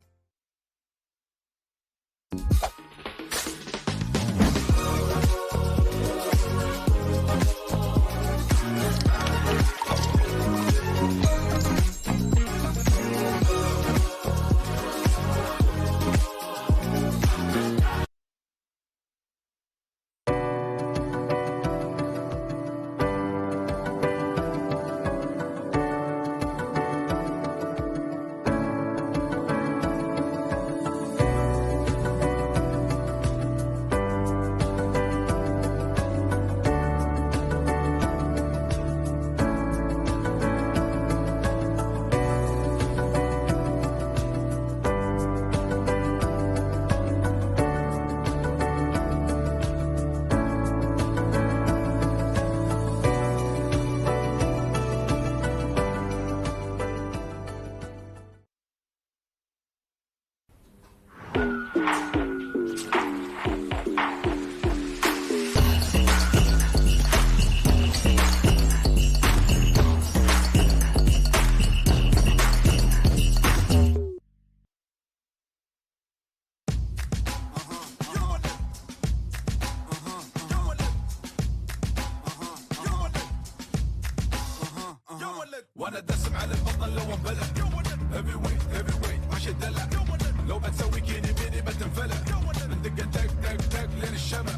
وانا دسم على البطن لو انبلع هيفي ويت عاش الدلع لو بتسوي كيني بيني بتنفلع ندق تك تك تك لين الشمع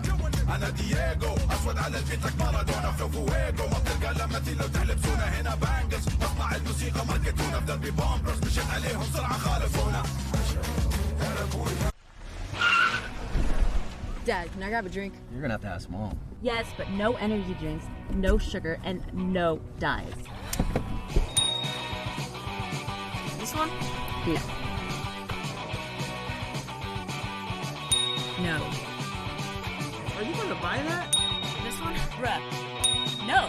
انا دييغو اسود على البيت لك مارادونا في فويجو مطر قلمتي لو تحلبسونا هنا بانجز مصنع الموسيقى ماركتونا في دربي بومبرز مشيت عليهم سرعه خالفونا. Dad, can I grab a drink? You're gonna have to ask Mom. Yes, but no energy drinks, no sugar, and no dyes. This one? No. No. Are you going to buy that? This one? Bruh. No.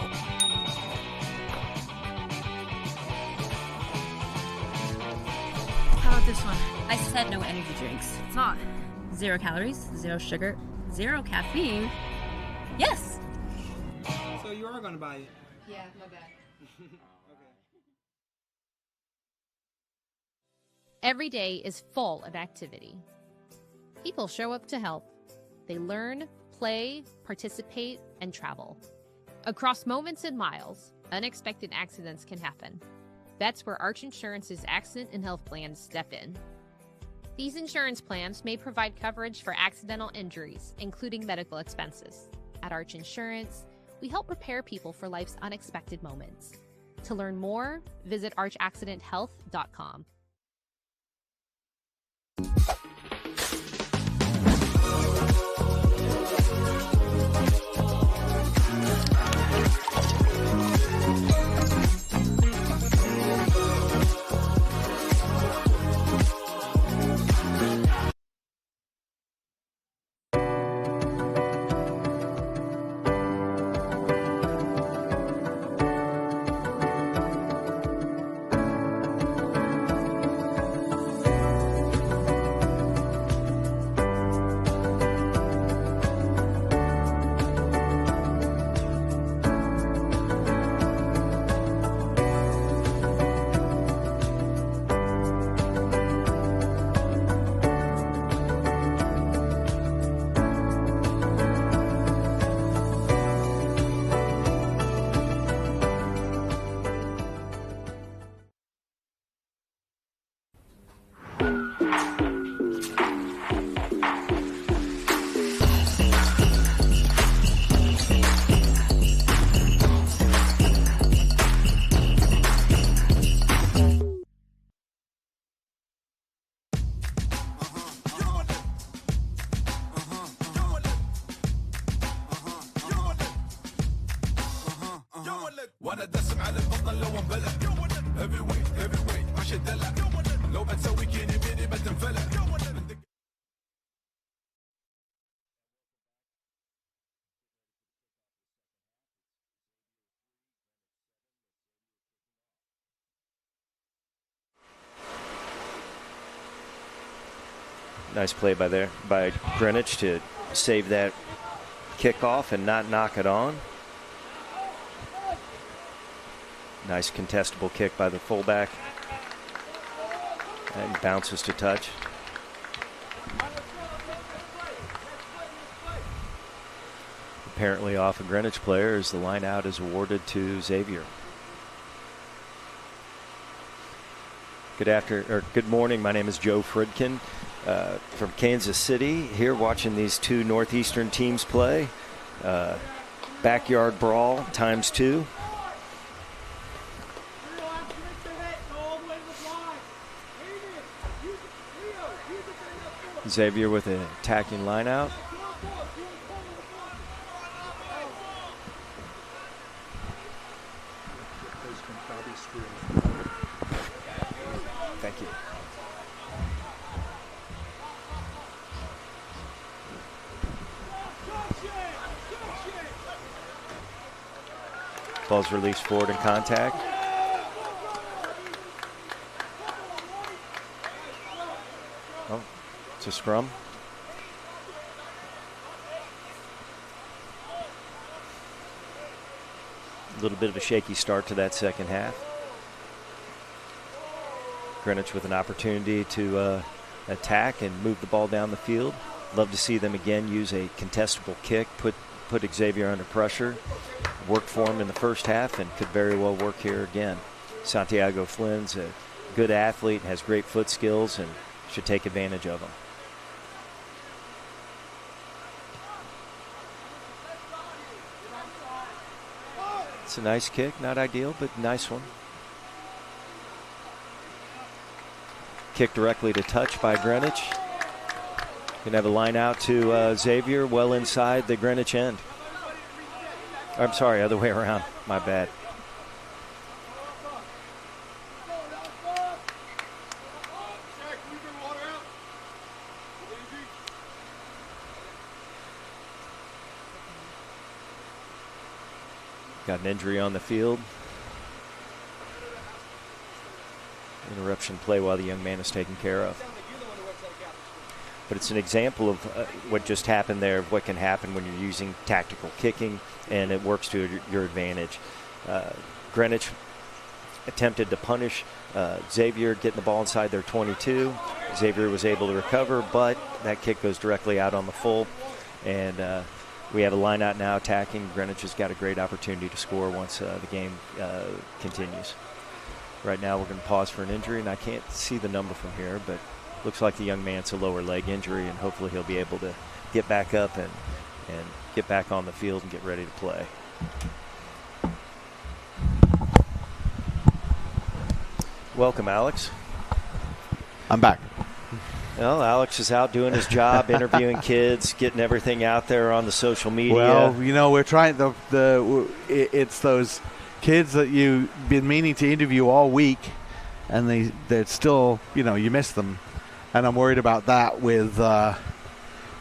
How about this one? I said no energy drinks. It's not. 0 calories, 0 sugar, 0 caffeine. Yes. So you are going to buy it? Yeah, my bad. Okay. Every day is full of activity. People show up to help. They learn, play, participate, and travel. Across moments and miles, unexpected accidents can happen. That's where Arch Insurance's accident and health plans step in. These insurance plans may provide coverage for accidental injuries, including medical expenses. At Arch Insurance, we help prepare people for life's unexpected moments. To learn more, visit archaccidenthealth.com. وانا دسم على البطل لو انبلع heavyweight عاش الدلع لو بتسوي كيني بيني بتنفلع. Nice play by Greenwich to save that kickoff and not knock it on. Nice contestable kick by the fullback. And bounces to touch. Apparently off a Greenwich player as the line out is awarded to Xavier. Good morning. My name is Joe Fridkin from Kansas City. Here watching these two Northeastern teams play. Backyard brawl ×2. Xavier with an attacking line out. Thank you. Ball's released forward in contact. Oh, it's a scrum. A little bit of a shaky start to that second half. Greenwich with an opportunity to attack and move the ball down the field. Love to see them again use a contestable kick, put Xavier under pressure. Worked for him in the first half and could very well work here again. Santiago Flynn's a good athlete, has great foot skills, and should take advantage of them. It's a nice kick, not ideal, but nice one. Kick directly to touch by Greenwich. Gonna have a line out to Xavier, well inside the Greenwich end. I'm sorry, other way around. My bad. Got an injury on the field. Interruption play while the young man is taken care of. But it's an example of what just happened there, of what can happen when you're using tactical kicking, and it works to your advantage. Greenwich attempted to punish Xavier, getting the ball inside their 22. Xavier was able to recover, but that kick goes directly out on the full. And we have a line out now attacking. Greenwich has got a great opportunity to score once the game continues. Right now we're going to pause for an injury, and I can't see the number from here, but looks like the young man's a lower leg injury, and hopefully he'll be able to get back up and get back on the field and get ready to play. Welcome, Alex. I'm back. Well, Alex is out doing his job, interviewing kids, getting everything out there on the social media. Well, you know, we're trying it's those kids that you've been meaning to interview all week, and they're still, you know, you miss them. And I'm worried about that with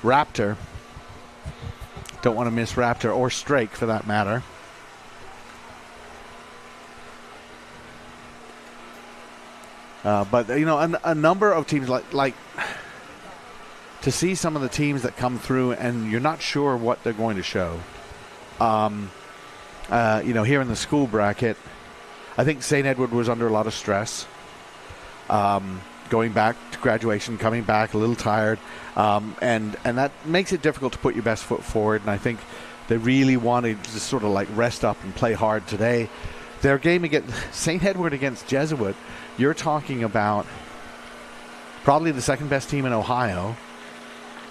Raptor. Don't want to miss Raptor or Strake for that matter. But, you know, a number of teams like to see some of the teams that come through and you're not sure what they're going to show. You know, here in the school bracket, I think St. Edward was under a lot of stress. Going back to graduation, coming back a little tired, and that makes it difficult to put your best foot forward. And I think they really wanted to sort of like rest up and play hard today. Their game against St. Edward against Jesuit, you're talking about probably the second best team in Ohio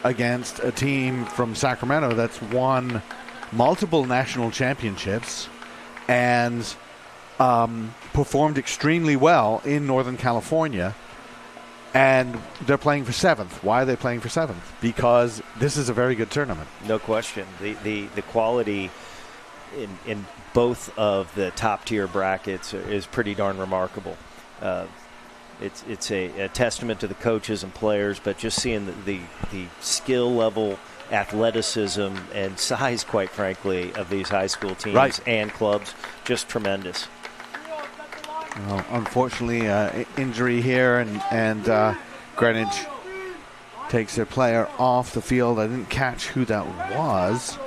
against a team from Sacramento that's won multiple national championships and performed extremely well in Northern California. And they're playing for 7th. Why are they playing for 7th? Because this is a very good tournament. No question. The quality in both of the top-tier brackets is pretty darn remarkable. It's a testament to the coaches and players, but just seeing the skill level, athleticism, and size, quite frankly, of these high school teams and clubs, just tremendous. Well, unfortunately, injury here, and Greenwich takes their player off the field. I didn't catch who that was.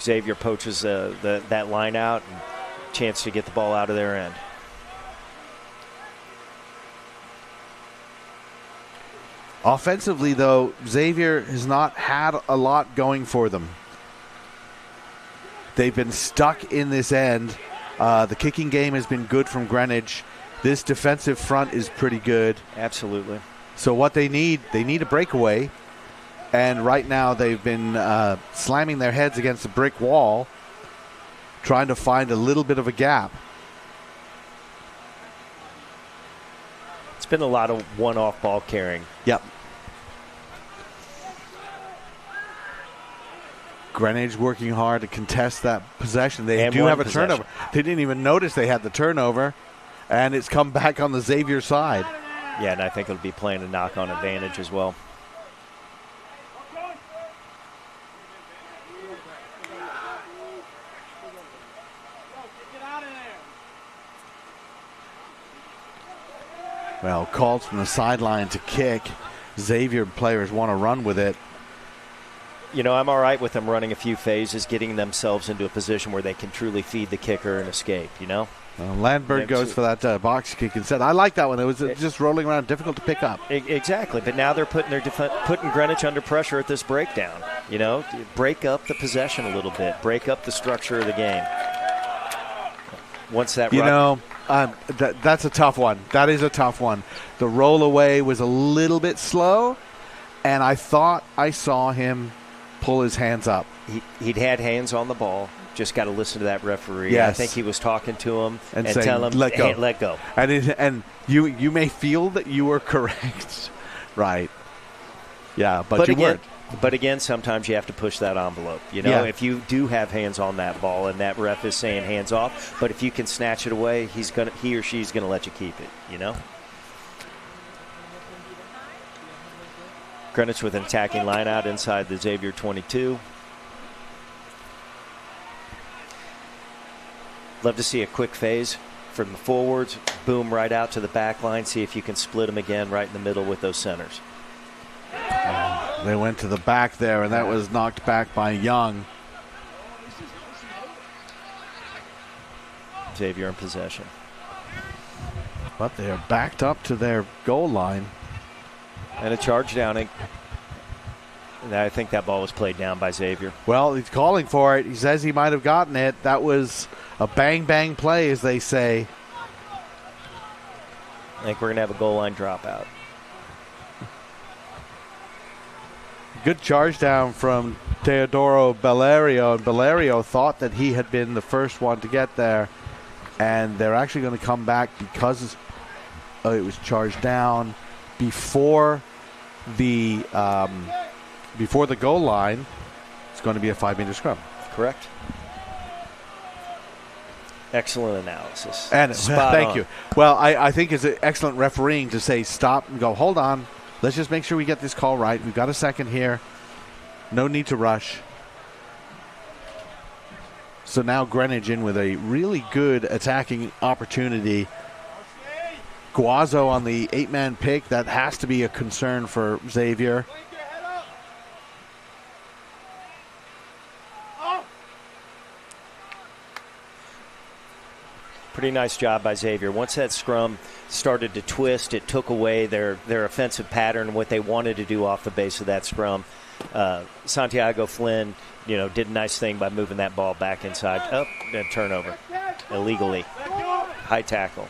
Xavier poaches that line out, and chance to get the ball out of their end. Offensively, though, Xavier has not had a lot going for them. They've been stuck in this end. The kicking game has been good from Greenwich. This defensive front is pretty good. Absolutely. So what they need a breakaway. And right now they've been slamming their heads against a brick wall, trying to find a little bit of a gap. It's been a lot of one-off ball carrying. Yep. Greenwich working hard to contest that possession. They do have a turnover. They didn't even notice they had the turnover, and it's come back on the Xavier side. Yeah, and I think it'll be playing a knock-on advantage as well. Well, called from the sideline to kick. Xavier players want to run with it. You know, I'm all right with them running a few phases, getting themselves into a position where they can truly feed the kicker and escape, you know? Landberg goes for that box kick instead. I like that one. It was just rolling around, difficult to pick up. Exactly, but now they're putting Greenwich under pressure at this breakdown. You know, break up the possession a little bit, break up the structure of the game. Once that that's a tough one. That is a tough one. The roll away was a little bit slow, and I thought I saw him pull his hands up. He'd had hands on the ball. Just got to listen to that referee. Yes. I think he was talking to him and saying, tell him, let go. Hey, let go. And you may feel that you were correct. Right. Yeah, but you weren't. But again, sometimes you have to push that envelope. You know, if you do have hands on that ball and that ref is saying hands off, but if you can snatch it away, he or she's going to let you keep it, you know? Greenwich with an attacking line out inside the Xavier 22. Love to see a quick phase from the forwards, boom right out to the back line, see if you can split them again right in the middle with those centers. They went to the back there, and that was knocked back by Young. Xavier in possession. But they are backed up to their goal line. And a charge down. And I think that ball was played down by Xavier. Well, he's calling for it. He says he might have gotten it. That was a bang-bang play, as they say. I think we're going to have a goal line dropout. Good charge down from Teodoro Bellerio. And Bellerio thought that he had been the first one to get there. And they're actually going to come back because it was charged down before the goal line. It's going to be a 5-meter scrum. Correct. Excellent analysis. And thank on. you. Well, I think it's an excellent refereeing to say stop and go, hold on. Let's just make sure we get this call right. We've got a second here. No need to rush. So now Greenwich in with a really good attacking opportunity. Guazzo on the 8-man pick. That has to be a concern for Xavier. Pretty nice job by Xavier. Once that scrum started to twist, it took away their offensive pattern, what they wanted to do off the base of that scrum. Santiago Flynn, did a nice thing by moving that ball back inside. And turnover. Illegally. High tackle.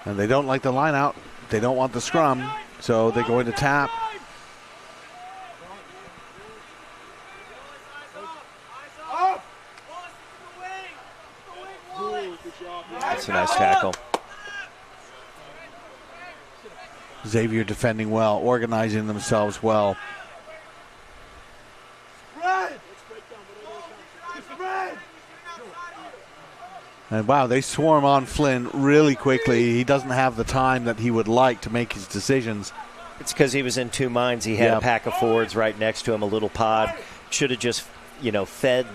And they don't like the line out. They don't want the scrum, so they're going to tap. That's a nice tackle. Xavier defending well, organizing themselves well. And wow, they swarm on Flynn really quickly. He doesn't have the time that he would like to make his decisions. It's because he was in two minds. He had a pack of forwards right next to him, a little pod. Should have just, fed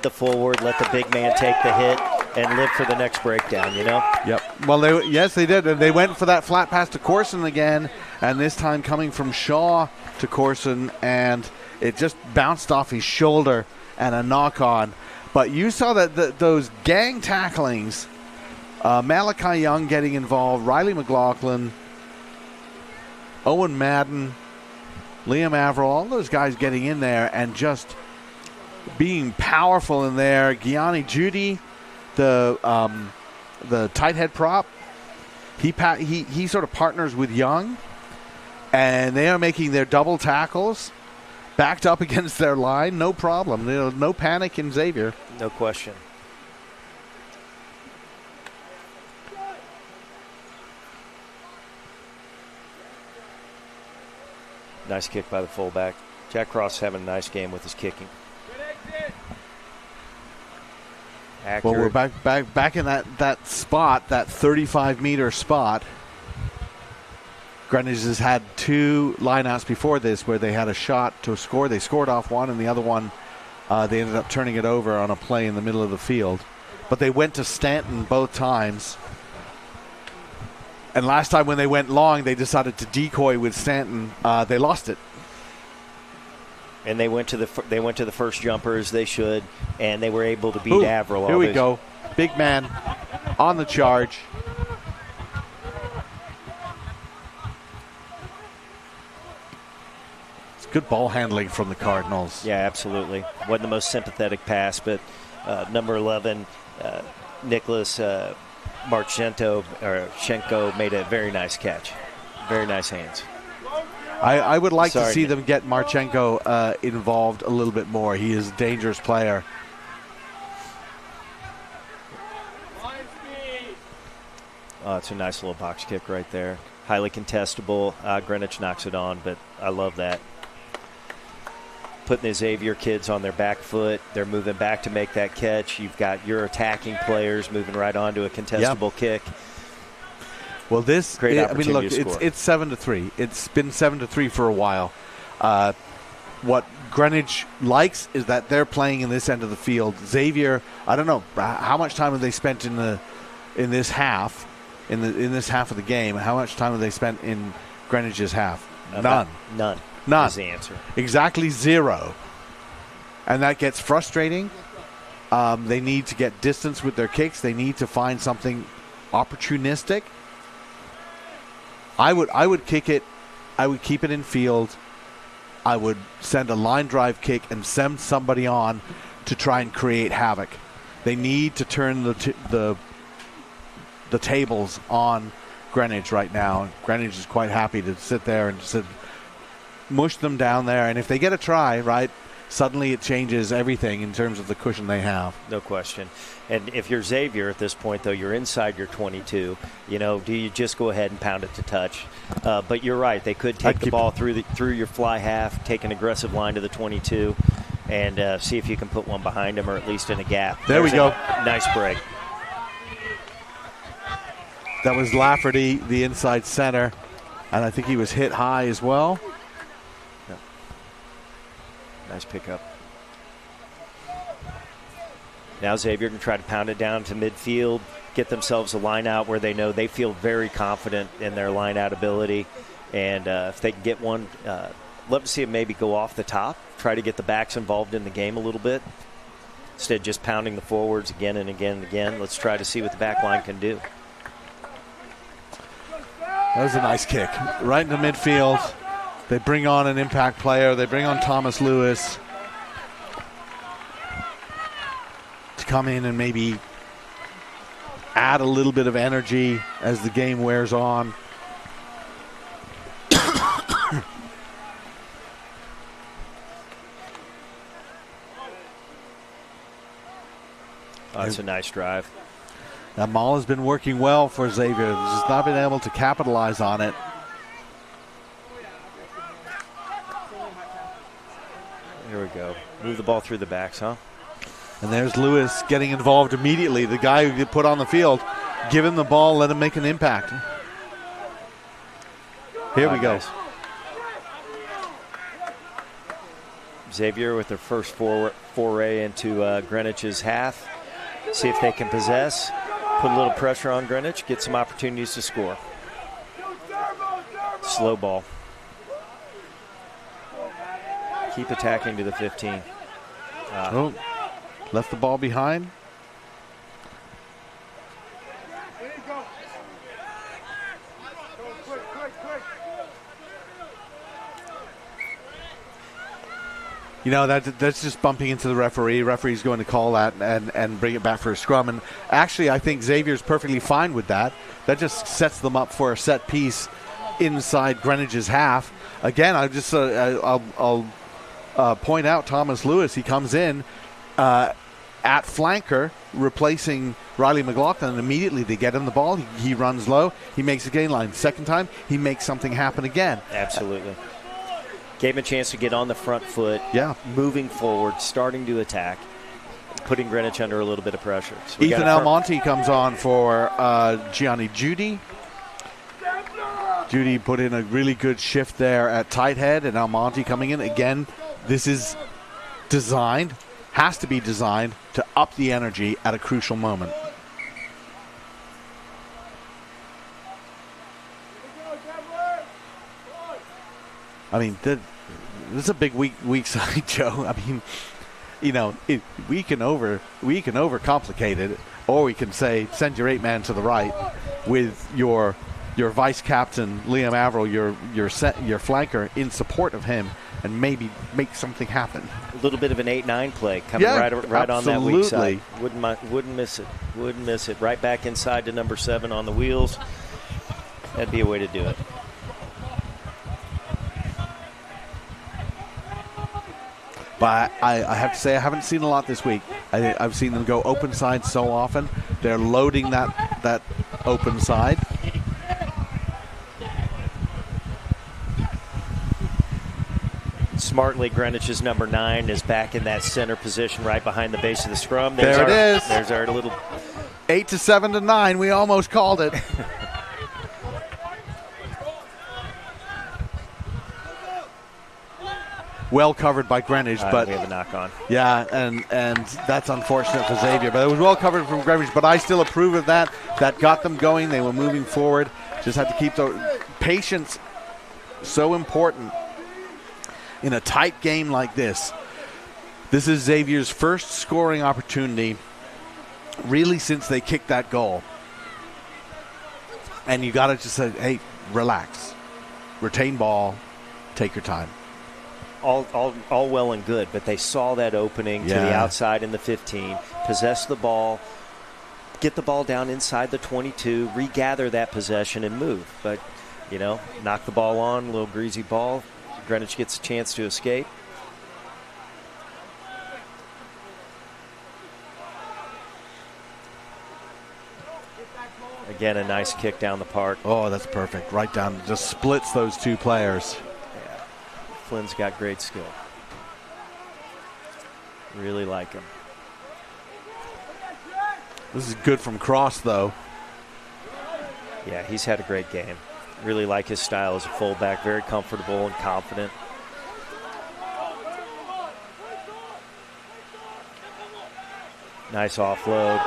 the forward, let the big man take the hit, and live for the next breakdown, Yep. Well, they did. And they went for that flat pass to Corson again, and this time coming from Shaw to Corson, and it just bounced off his shoulder and a knock-on. But you saw that those gang tacklings, Malachi Young getting involved, Riley McLaughlin, Owen Madden, Liam Averill, all those guys getting in there and just being powerful in there. Gianni Judy, the tight head prop, he sort of partners with Young, and they are making their double tackles. Backed up against their line, no problem. No panic in Xavier. No question. Nice kick by the fullback. Jack Cross having a nice game with his kicking. Accurate. Well, we're back in that spot, that 35-meter spot. Greenwich has had two lineouts before this where they had a shot to score. They scored off one, and the other one, they ended up turning it over on a play in the middle of the field. But they went to Stanton both times. And last time when they went long, they decided to decoy with Stanton. They lost it. And they went to the first jumpers. They should, and they were able to beat Averill. Here we go. Big man on the charge. Good ball handling from the Cardinals. Yeah, absolutely. Wasn't the most sympathetic pass, but number 11, Nicholas Marchenko made a very nice catch. Very nice hands. I would like to see them get Marchenko involved a little bit more. He is a dangerous player. Oh, it's a nice little box kick right there. Highly contestable. Greenwich knocks it on, but I love that. Putting the Xavier kids on their back foot. They're moving back to make that catch. You've got your attacking players moving right onto a contestable kick. Well, this, great opportunity look, to score. It's 7-3. It's been 7-3 for a while. What Greenwich likes is that they're playing in this end of the field. Xavier, I don't know how much time have they spent in this half of the game. How much time have they spent in Greenwich's half? None. Is the answer. Exactly 0. And that gets frustrating. They need to get distance with their kicks. They need to find something opportunistic. I would kick it. I would keep it in field. I would send a line drive kick and send somebody on to try and create havoc. They need to turn the tables on Greenwich right now. Greenwich is quite happy to sit there and just mush them down there, and if they get a try, right, suddenly it changes everything in terms of the cushion they have. No question. And if you're Xavier at this point, though, you're inside your 22. Do you just go ahead and pound it to touch? But you're right. They could take the ball through your fly half, take an aggressive line to the 22, and see if you can put one behind them or at least in a gap. There we go. Nice break. That was Lafferty, the inside center, and I think he was hit high as well. Nice pickup. Now Xavier can try to pound it down to midfield, get themselves a line out where they know they feel very confident in their line out ability. And if they can get one, love to see them maybe go off the top, try to get the backs involved in the game a little bit. Instead of just pounding the forwards again and again and again, let's try to see what the back line can do. That was a nice kick. Right into midfield. They bring on an impact player. They bring on Thomas Lewis to come in and maybe add a little bit of energy as the game wears on. That's a nice drive. That maul has been working well for Xavier. Just not been able to capitalize on it. Here we go. Move the ball through the backs, huh? And there's Lewis getting involved immediately. The guy who get put on the field. Give him the ball, let him make an impact. Here we go. Nice. Xavier with their first foray into Greenwich's half. See if they can possess. Put a little pressure on Greenwich. Get some opportunities to score. Slow ball. Keep attacking to the 15. Left the ball behind. You know, that's just bumping into the referee. Referee's going to call that and bring it back for a scrum. And actually, I think Xavier's perfectly fine with that. That just sets them up for a set piece inside Greenwich's half. Again, I'll point out Thomas Lewis. He comes in at flanker, replacing Riley McLaughlin, and immediately they get him the ball. He runs low. He makes a gain line. Second time, he makes something happen again. Absolutely. Gave him a chance to get on the front foot, moving forward, starting to attack, putting Greenwich under a little bit of pressure. So Ethan Almonte comes on for Gianni Judy. Judy put in a really good shift there at tight head, and Almonte coming in. Again, this is designed, has to be designed to up the energy at a crucial moment. I mean, this is a big weak side, Joe. I mean, you know, we can overcomplicate it, or we can say send your 8-man to the right with your vice captain Liam Averill, your flanker in support of him, and maybe make something happen. A little bit of an 8-9 play coming right on that weak side. Wouldn't miss it. Wouldn't miss it. Right back inside to number 7 on the wheels. That'd be a way to do it. But I have to say, I haven't seen a lot this week. I've seen them go open side so often. They're loading that open side. Smartly, Greenwich's number 9 is back in that center position right behind the base of the scrum. There it is. There's our little 8 to 7 to 9. We almost called it. Well covered by Greenwich, but we have a knock on. Yeah, and that's unfortunate for Xavier. But it was well covered from Greenwich. But I still approve of that. That got them going. They were moving forward. Just had to keep the patience. So important in a tight game like this. This is Xavier's first scoring opportunity, really, since they kicked that goal. And you got to just say, hey, relax, retain ball, take your time. All well and good, but they saw that opening to the outside in the 15, possess the ball, get the ball down inside the 22, regather that possession and move. But, you know, knock the ball on, a little greasy ball. Greenwich gets a chance to escape. Again, a nice kick down the park. Oh, that's perfect. Right down, just splits those two players. Flynn's got great skill. Really like him. This is good from Cross, though. Yeah, he's had a great game. Really like his style as a fullback. Very comfortable and confident. Nice offload.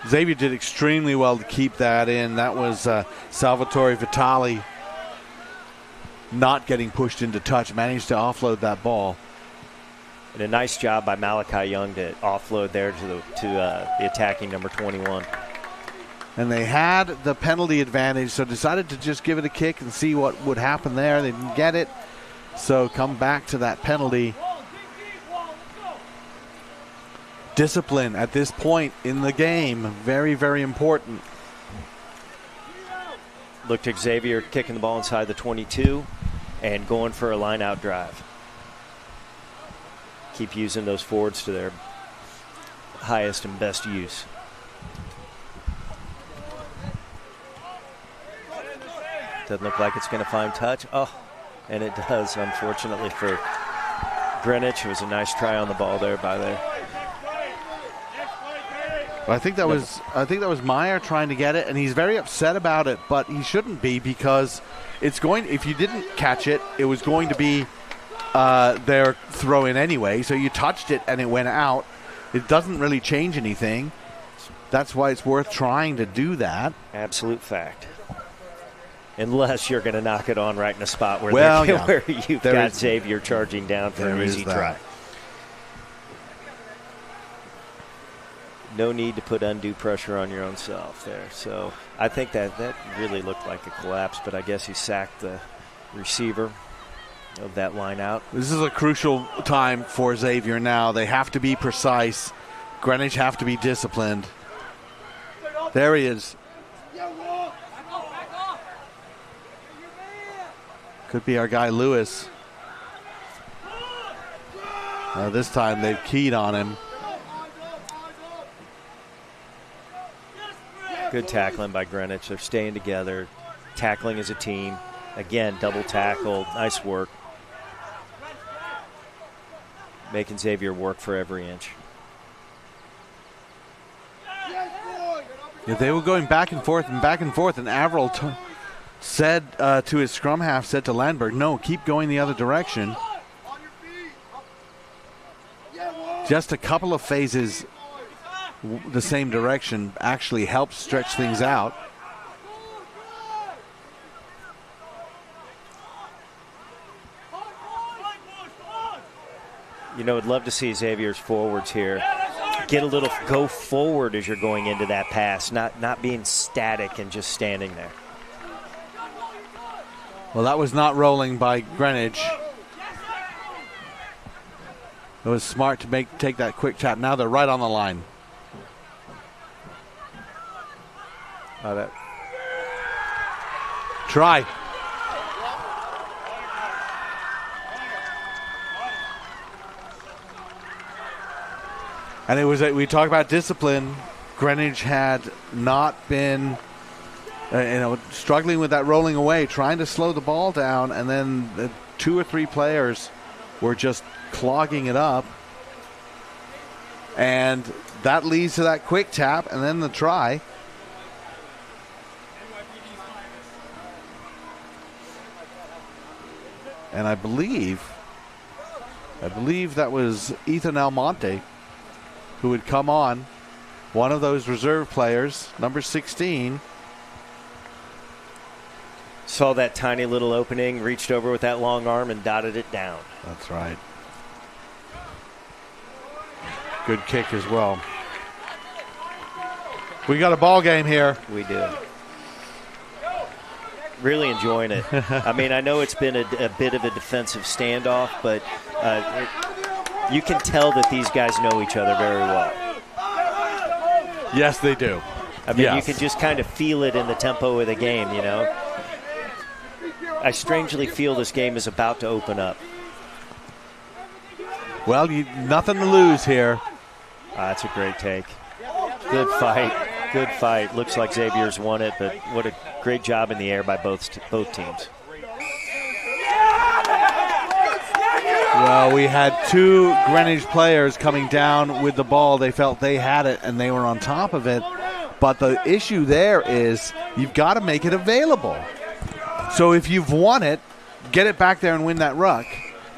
Xavier did extremely well to keep that in. That was Salvatore Vitali not getting pushed into touch, managed to offload that ball. And a nice job by Malachi Young to offload there to the attacking number 21. And they had the penalty advantage, so decided to just give it a kick and see what would happen there. They didn't get it, so come back to that penalty. Discipline at this point in the game, very, very important. Looked at Xavier kicking the ball inside the 22 and going for a line-out drive. Keep using those forwards to their highest and best use. Doesn't look like it's going to find touch. Oh, and it does, unfortunately for Greenwich. It was a nice try on the ball there by there. Well, I think that was Meyer trying to get it, and he's very upset about it, but he shouldn't be, because it's going. If you didn't catch it, it was going to be their throw in anyway. So you touched it and it went out. It doesn't really change anything. That's why it's worth trying to do that. Absolute fact. Unless you're going to knock it on right in a spot where, where you've got Xavier charging down for an easy try. No need to put undue pressure on your own self there. So I think that really looked like a collapse, but I guess he sacked the receiver of that line out. This is a crucial time for Xavier now. They have to be precise. Greenwich have to be disciplined. There he is. Could be our guy Lewis. This time they've keyed on him. Good tackling by Greenwich. They're staying together, tackling as a team. Again, double tackle. Nice work. Making Xavier work for every inch. Yeah, they were going back and forth, and Averill said to his scrum half, said to Landberg, no, keep going the other direction. Just a couple of phases the same direction actually helps stretch things out. You know, I'd love to see Xavier's forwards here get a little go forward as you're going into that pass, not being static and just standing there. Well, that was not rolling by Greenwich. It was smart to take that quick tap. Now they're right on the line. Try. And it was, we talk about discipline. Greenwich had not been, struggling with that rolling away, trying to slow the ball down, and then the 2 or 3 players were just clogging it up. And that leads to that quick tap and then the try. And I believe that was Ethan Almonte who would come on, one of those reserve players, number 16. Saw that tiny little opening, reached over with that long arm and dotted it down. That's right. Good kick as well. We got a ball game here. We do. Really enjoying it. I mean, I know it's been a bit of a defensive standoff, but you can tell that these guys know each other very well. Yes, they do. I mean, you can just kind of feel it in the tempo of the game, you know. I strangely feel this game is about to open up. Well, nothing to lose here. That's a great take. Good fight. Good fight. Looks like Xavier's won it, but what a great job in the air by both teams. Well, we had 2 Greenwich players coming down with the ball. They felt they had it, and they were on top of it. But the issue there is you've got to make it available. So if you've won it, get it back there and win that ruck.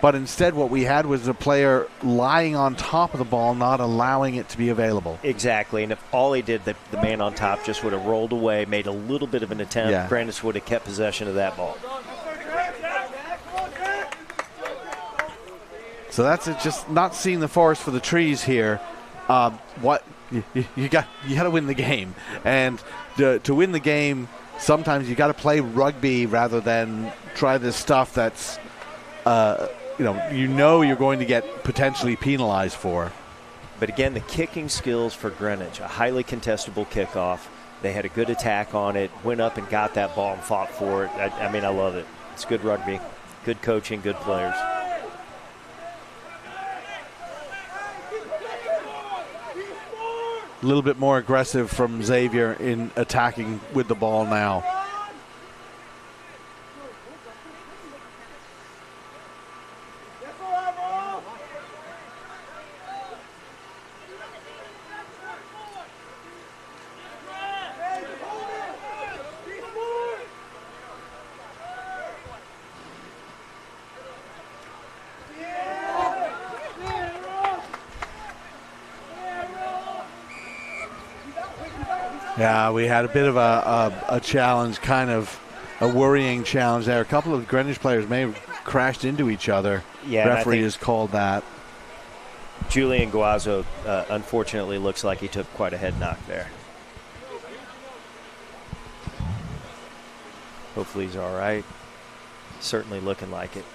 But instead what we had was a player lying on top of the ball, not allowing it to be available. Exactly, and if all he did, the man on top just would have rolled away, made a little bit of an attempt, Greenwich would have kept possession of that ball. So that's it, just not seeing the forest for the trees here. What you got to win the game, and to win the game, sometimes you got to play rugby rather than try this stuff that's you're going to get potentially penalized for. But again, the kicking skills for Greenwich, a highly contestable kickoff. They had a good attack on it, went up and got that ball and fought for it. I mean, I love it. It's good rugby, good coaching, good players. A little bit more aggressive from Xavier in attacking with the ball now. Yeah, we had a bit of a challenge, kind of a worrying challenge there. A couple of Greenwich players may have crashed into each other. Yeah, referee has called that. Julian Guazzo, unfortunately, looks like he took quite a head knock there. Hopefully he's all right. Certainly looking like it.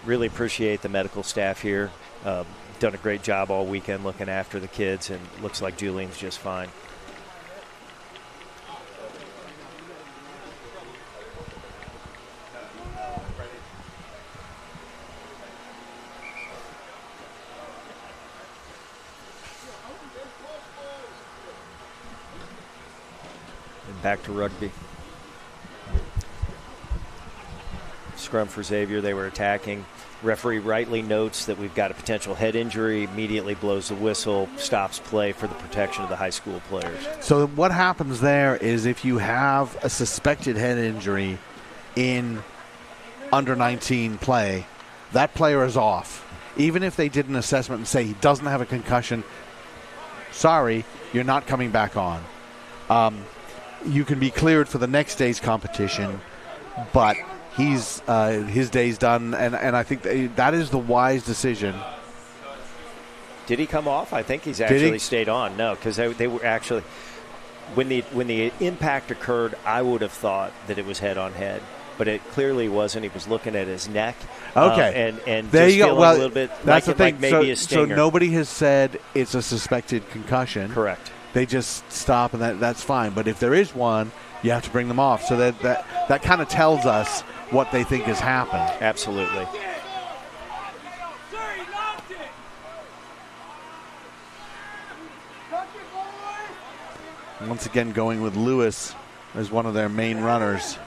Really appreciate the medical staff here. Done a great job all weekend looking after the kids, and looks like Julian's just fine. And back to rugby. Scrum for Xavier, they were attacking. Referee rightly notes that we've got a potential head injury, immediately blows the whistle, stops play for the protection of the high school players. So what happens there is if you have a suspected head injury in under 19 play, that player is off. Even if they did an assessment and say he doesn't have a concussion, sorry, you're not coming back on. You can be cleared for the next day's competition, but his day's done, and I think that is the wise decision. Did he come off? I think he's actually stayed on. No, because they were actually, when the impact occurred, I would have thought that it was head on head, but it clearly wasn't. He was looking at his neck. Okay, and there just you go. feeling Well, a little bit that's like the thing. Maybe a stinger. So nobody has said it's a suspected concussion. Correct. They just stop, and that's fine. But if there is one, you have to bring them off. So that kind of tells us what they think has happened. Absolutely. Once again, going with Lewis as one of their main runners.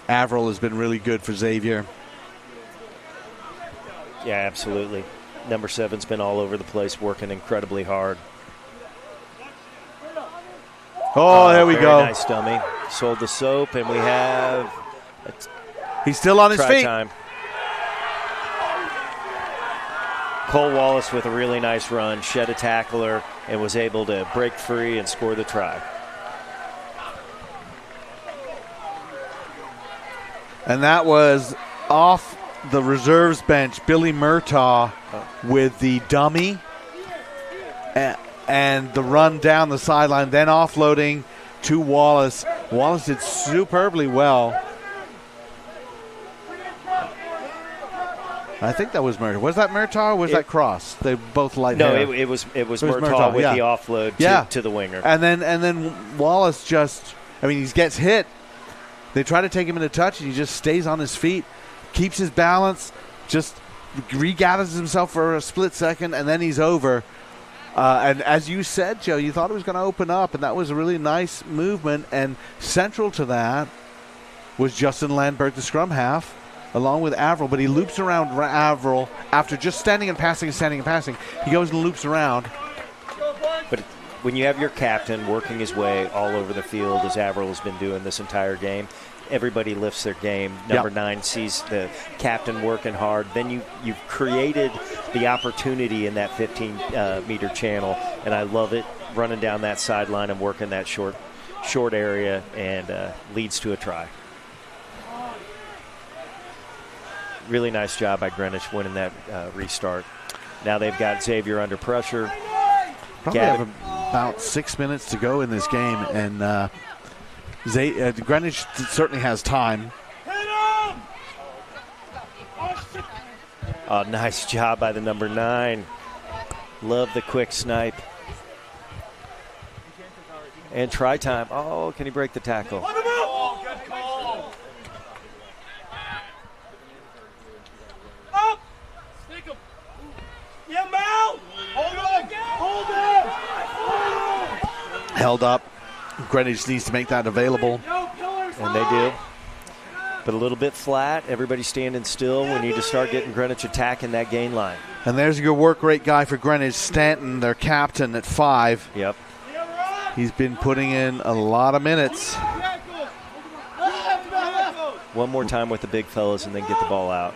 Averill has been really good for Xavier. Yeah, absolutely. Number 7's been all over the place, working incredibly hard. Oh, there we very go. Nice dummy. Sold the soap, and we have. He's still on his feet. Time. Cole Wallace with a really nice run, shed a tackler, and was able to break free and score the try. And that was off the reserves bench, Billy Murtaugh with the dummy and the run down the sideline, then offloading to Wallace. Wallace did superbly well. I think that was Murtaugh. Was that Murtaugh or was that Cross? They both light No, hair. it was Murtaugh with the offload to the winger. And then Wallace just, he gets hit. They try to take him into touch, and he just stays on his feet, keeps his balance, just regathers himself for a split second, and then he's over. And as you said, Joe, you thought it was going to open up, and that was a really nice movement. And central to that was Justin Landberg, the scrum half, along with Averill. But he loops around Averill after just standing and passing. He goes and loops around. But when you have your captain working his way all over the field, as Averill has been doing this entire game, everybody lifts their game. Number 9 sees the captain working hard. Then you've created the opportunity in that 15-meter channel, and I love it, running down that sideline and working that short area, and leads to a try. Really nice job by Greenwich winning that restart. Now they've got Xavier under pressure. Probably have about 6 minutes to go in this game, and Greenwich certainly has time. Oh, nice job by the number 9. Love the quick snipe. And try time. Oh, can he break the tackle? Held up. Greenwich needs to make that available. And they do. But a little bit flat. Everybody standing still. We need to start getting Greenwich attacking that gain line. And there's your work rate guy for Greenwich, Stanton, their captain at 5. Yep. He's been putting in a lot of minutes. One more time with the big fellas and then get the ball out.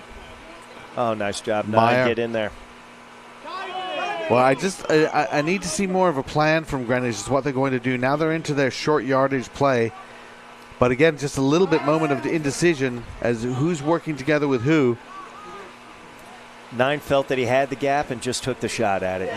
Oh, nice job. Meyer. Get in there. Well, I need to see more of a plan from Greenwich is what they're going to do. Now they're into their short yardage play. But again, just a little bit moment of indecision as who's working together with who. 9 felt that he had the gap and just took the shot at it.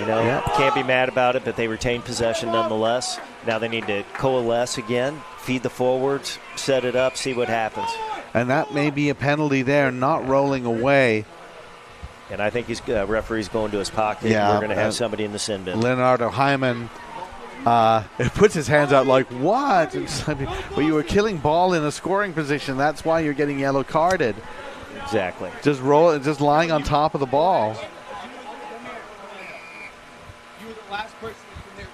Can't be mad about it, but they retained possession nonetheless. Now they need to coalesce again, feed the forwards, set it up, see what happens. And that may be a penalty there, not rolling away. And I think referee's going to his pocket. Yeah, We're going to have somebody in the sin bin. Leonardo Herriman puts his hands out like, what? Well, you were killing ball in a scoring position. That's why you're getting yellow carded. Exactly. Just lying on top of the ball. You were the last person in there.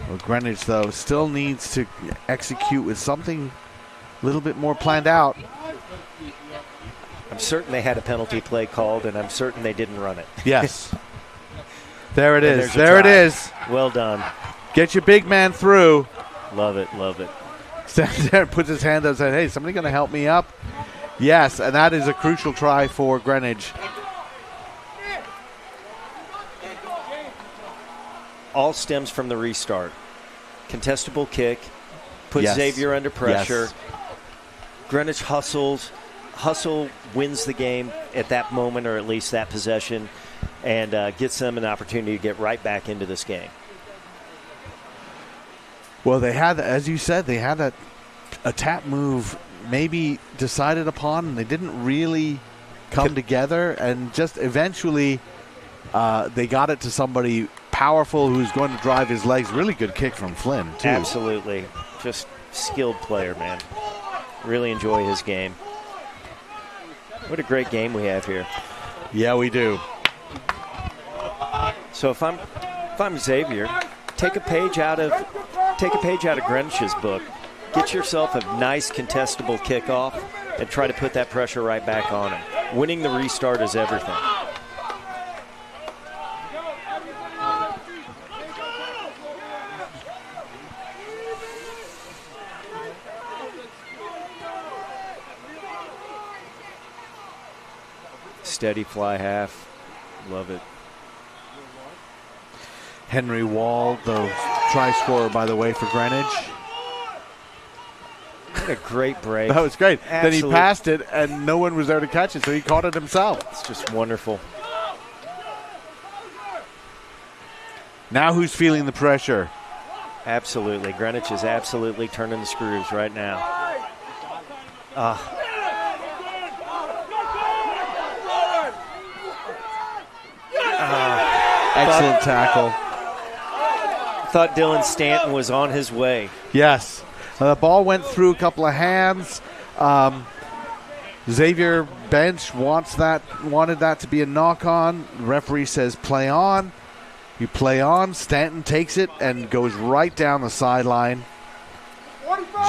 Well, Greenwich, though, still needs to execute with something a little bit more planned out. I'm certain they had a penalty play called, and I'm certain they didn't run it. Yes. There it is. There it is. Well done. Get your big man through. Love it, love it. Stands there and puts his hand up and says, hey, somebody going to help me up? Yes, and that is a crucial try for Greenwich. All stems from the restart. Contestable kick, puts Xavier under pressure. Yes. Greenwich hustle wins the game at that moment, or at least that possession, and gets them an opportunity to get right back into this game. Well, they had, as you said, they had a tap move maybe decided upon, and they didn't really come together, and just eventually they got it to somebody powerful who's going to drive his legs. Really good kick from Flynn, too. Absolutely. Just skilled player, man. Really enjoy his game. What a great game we have here. Yeah, we do. So if I'm Xavier, take a page out of Greenwich's book. Get yourself a nice contestable kickoff and try to put that pressure right back on him. Winning the restart is everything. Steady fly half. Love it. Henry Wall, the try scorer, by the way, for Greenwich. What a great break. That was great. Absolute. Then he passed it, and no one was there to catch it, so he caught it himself. It's just wonderful. Now who's feeling the pressure? Absolutely. Greenwich is absolutely turning the screws right now. Excellent tackle. Thought Dylan Stanton was on his way. Yes. The ball went through a couple of hands. Xavier bench wanted that to be a knock-on. The referee says play on. You play on. Stanton takes it and goes right down the sideline.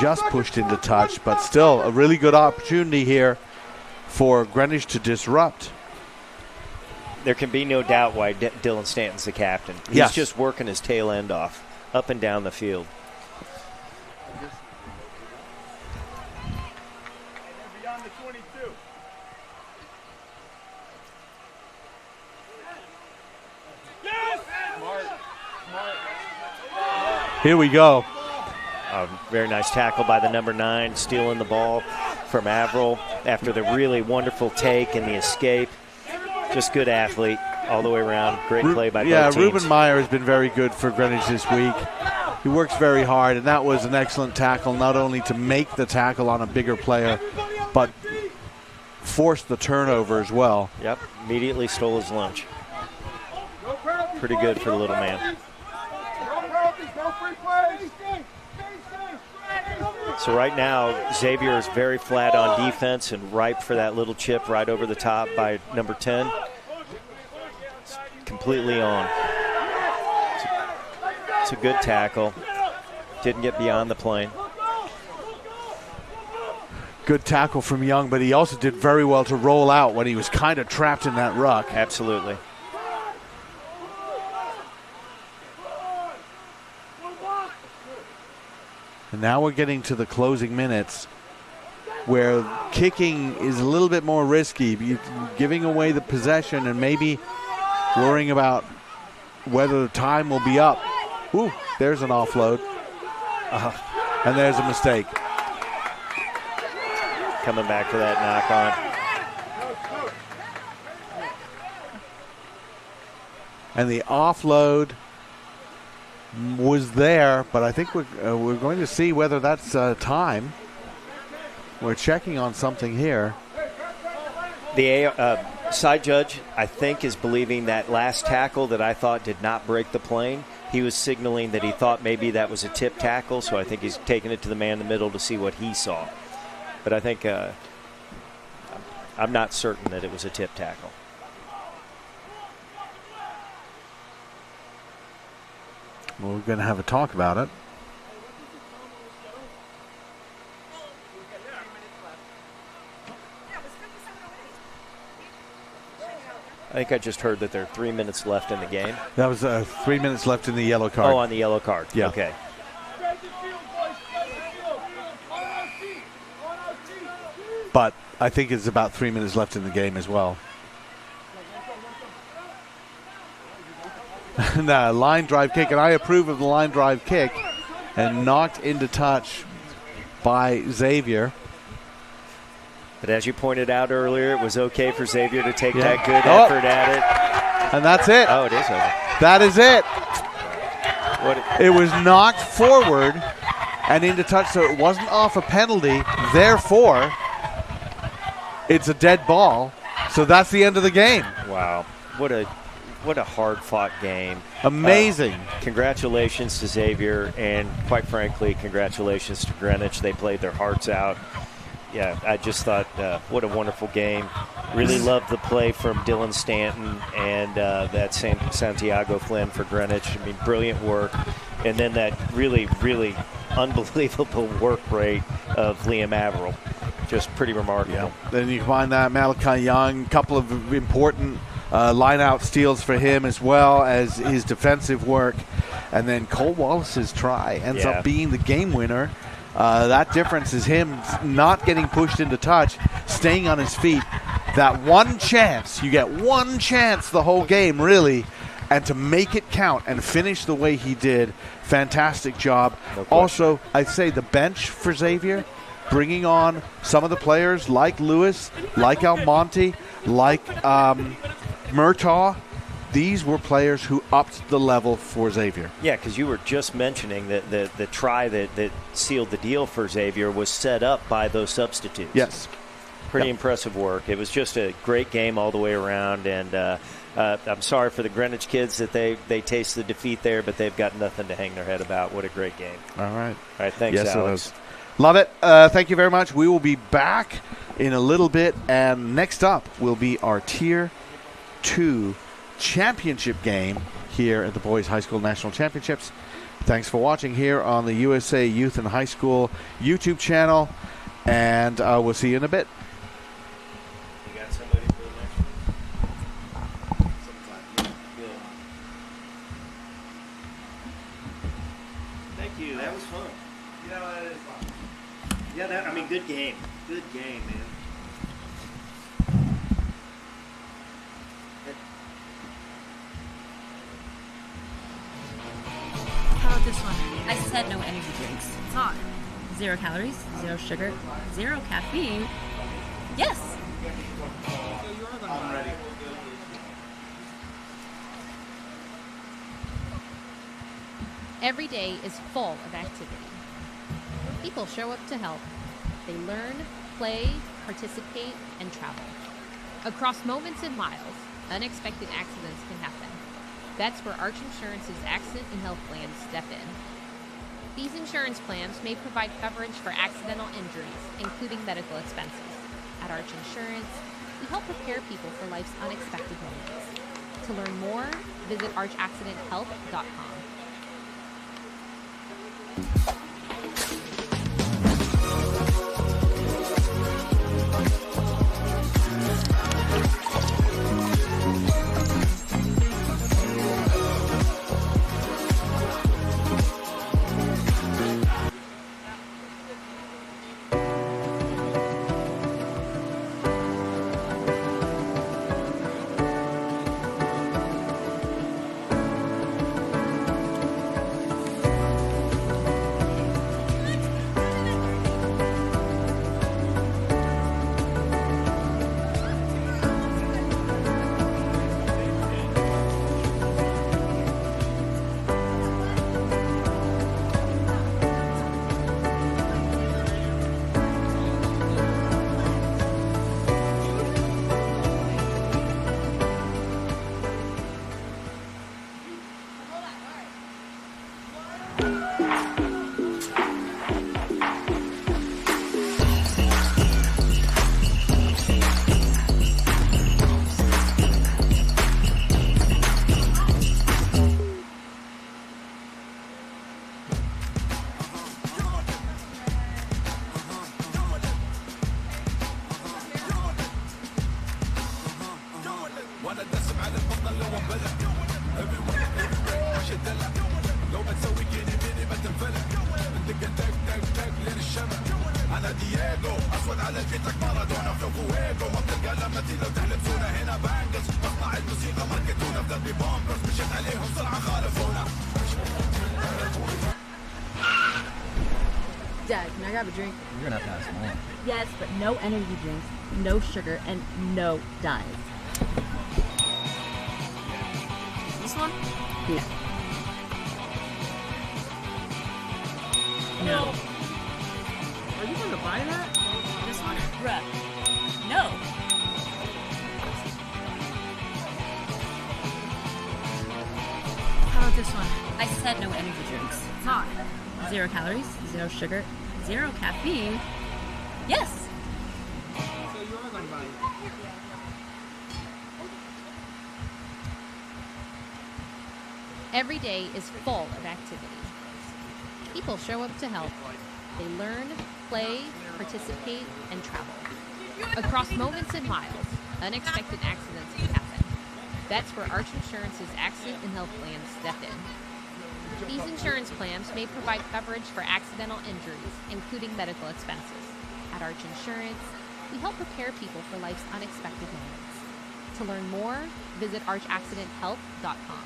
Just pushed into touch, but still a really good opportunity here for Greenwich to disrupt. There can be no doubt why Dylan Stanton's the captain. He's just working his tail end off, up and down the field. Beyond the 22. Yes! Here we go. Very nice tackle by the number 9, stealing the ball from Averill after the really wonderful take and the escape. Just good athlete all the way around. Great play by both teams. Ruben Meyer has been very good for Greenwich this week. He works very hard, and that was an excellent tackle, not only to make the tackle on a bigger player, but force the turnover as well. Yep, immediately stole his lunch. Pretty good for the little man. So right now, Xavier is very flat on defense and ripe for that little chip right over the top by number 10. It's completely on. It's a good tackle. Didn't get beyond the plane. Good tackle from Young, but he also did very well to roll out when he was kind of trapped in that ruck. Absolutely. And now we're getting to the closing minutes. where kicking is a little bit more risky. You're giving away the possession and maybe worrying about whether the time will be up. Ooh, there's an offload. And there's a mistake. Coming back for that knock on. And the offload was there, but I think we're going to see whether that's time. We're checking on something here. The side judge, I think, is believing that last tackle that I thought did not break the plane. He was signaling that he thought maybe that was a tip tackle, so I think he's taking it to the man in the middle to see what he saw. But I think I'm not certain that it was a tip tackle. Well, we're going to have a talk about it. I think I just heard that there are 3 minutes left in the game. That was 3 minutes left in the yellow card. Oh, on the yellow card. Yeah. Okay. But I think it's about 3 minutes left in the game as well. And line drive kick, and I approve of the line drive kick, and knocked into touch by Xavier. But as you pointed out earlier, it was okay for Xavier to take that good effort at it. And that's it. Oh, it is over. That is it. It was knocked forward and into touch, so it wasn't off a penalty. Therefore, it's a dead ball. So that's the end of the game. Wow. What a hard-fought game. Amazing. Congratulations to Xavier, and quite frankly, congratulations to Greenwich. They played their hearts out. Yeah, I just thought, what a wonderful game. Really loved the play from Dylan Stanton and that Santiago Flynn for Greenwich. I mean, brilliant work. And then that really, really unbelievable work rate of Liam Averill. Just pretty remarkable. Yeah. Then you find that Malachi Young, a couple of important line-out steals for him, as well as his defensive work. And then Cole Wallace's try ends up being the game winner. That difference is him not getting pushed into touch, staying on his feet. That one chance, you get one chance the whole game, really, and to make it count and finish the way he did, fantastic job. No Also, I'd say the bench for Xavier, bringing on some of the players like Lewis, like Almonte, like Murtaugh. These were players who upped the level for Xavier. Yeah, because you were just mentioning that the try that sealed the deal for Xavier was set up by those substitutes. Yes. Pretty impressive work. It was just a great game all the way around, and I'm sorry for the Greenwich kids that they taste the defeat there, but they've got nothing to hang their head about. What a great game. All right. All right, thanks, yes, Alex. It was. Love it. Thank you very much. We will be back in a little bit, and next up will be our Tier 2 championship game here at the Boys High School National Championships. Thanks for watching here on the USA Youth and High School YouTube channel, and we'll see you in a bit. You got somebody for the next one? Good. Thank you. That was fun. Yeah, that is fun. Yeah, I mean, good game. Good game, man. How about this one? I said no energy drinks. It's not. 0 calories, 0 sugar, 0 caffeine. Yes. Every day is full of activity. People show up to help. They learn, play, participate, and travel. Across moments and miles, unexpected accidents can happen. That's where Arch Insurance's accident and health plans step in. These insurance plans may provide coverage for accidental injuries, including medical expenses. At Arch Insurance, we help prepare people for life's unexpected moments. To learn more, visit archaccidenthealth.com. بلا heavyweight مش الدلع لو بتسوي كيني بيني ما تنفلع بدك تك تك تك لين الشمع انا دييغو اسود على جيتك مارادونا فلو فويجو ما بتلقى لما لو تحلبسونا هنا بانجز مصنع الموسيقى ماركتونا في دربي بومبرز مشيت عليهم سرعه خالفونا. Dad, can I grab a drink? You're gonna have to ask Mom. Yes, but no energy drinks, no sugar, and no dyes. This one? No. No. Are you going to buy that? This one? Bruh. No. How about this one? I said no energy drinks. Fine. 0 calories, 0 sugar, 0 caffeine. Yes. So you are going to buy it. Every day is full of activity. People show up to help. They learn, play, participate, and travel. Across moments and miles, unexpected accidents can happen. That's where Arch Insurance's Accident and Health plans step in. These insurance plans may provide coverage for accidental injuries, including medical expenses. At Arch Insurance, we help prepare people for life's unexpected moments. To learn more, visit archaccidenthealth.com.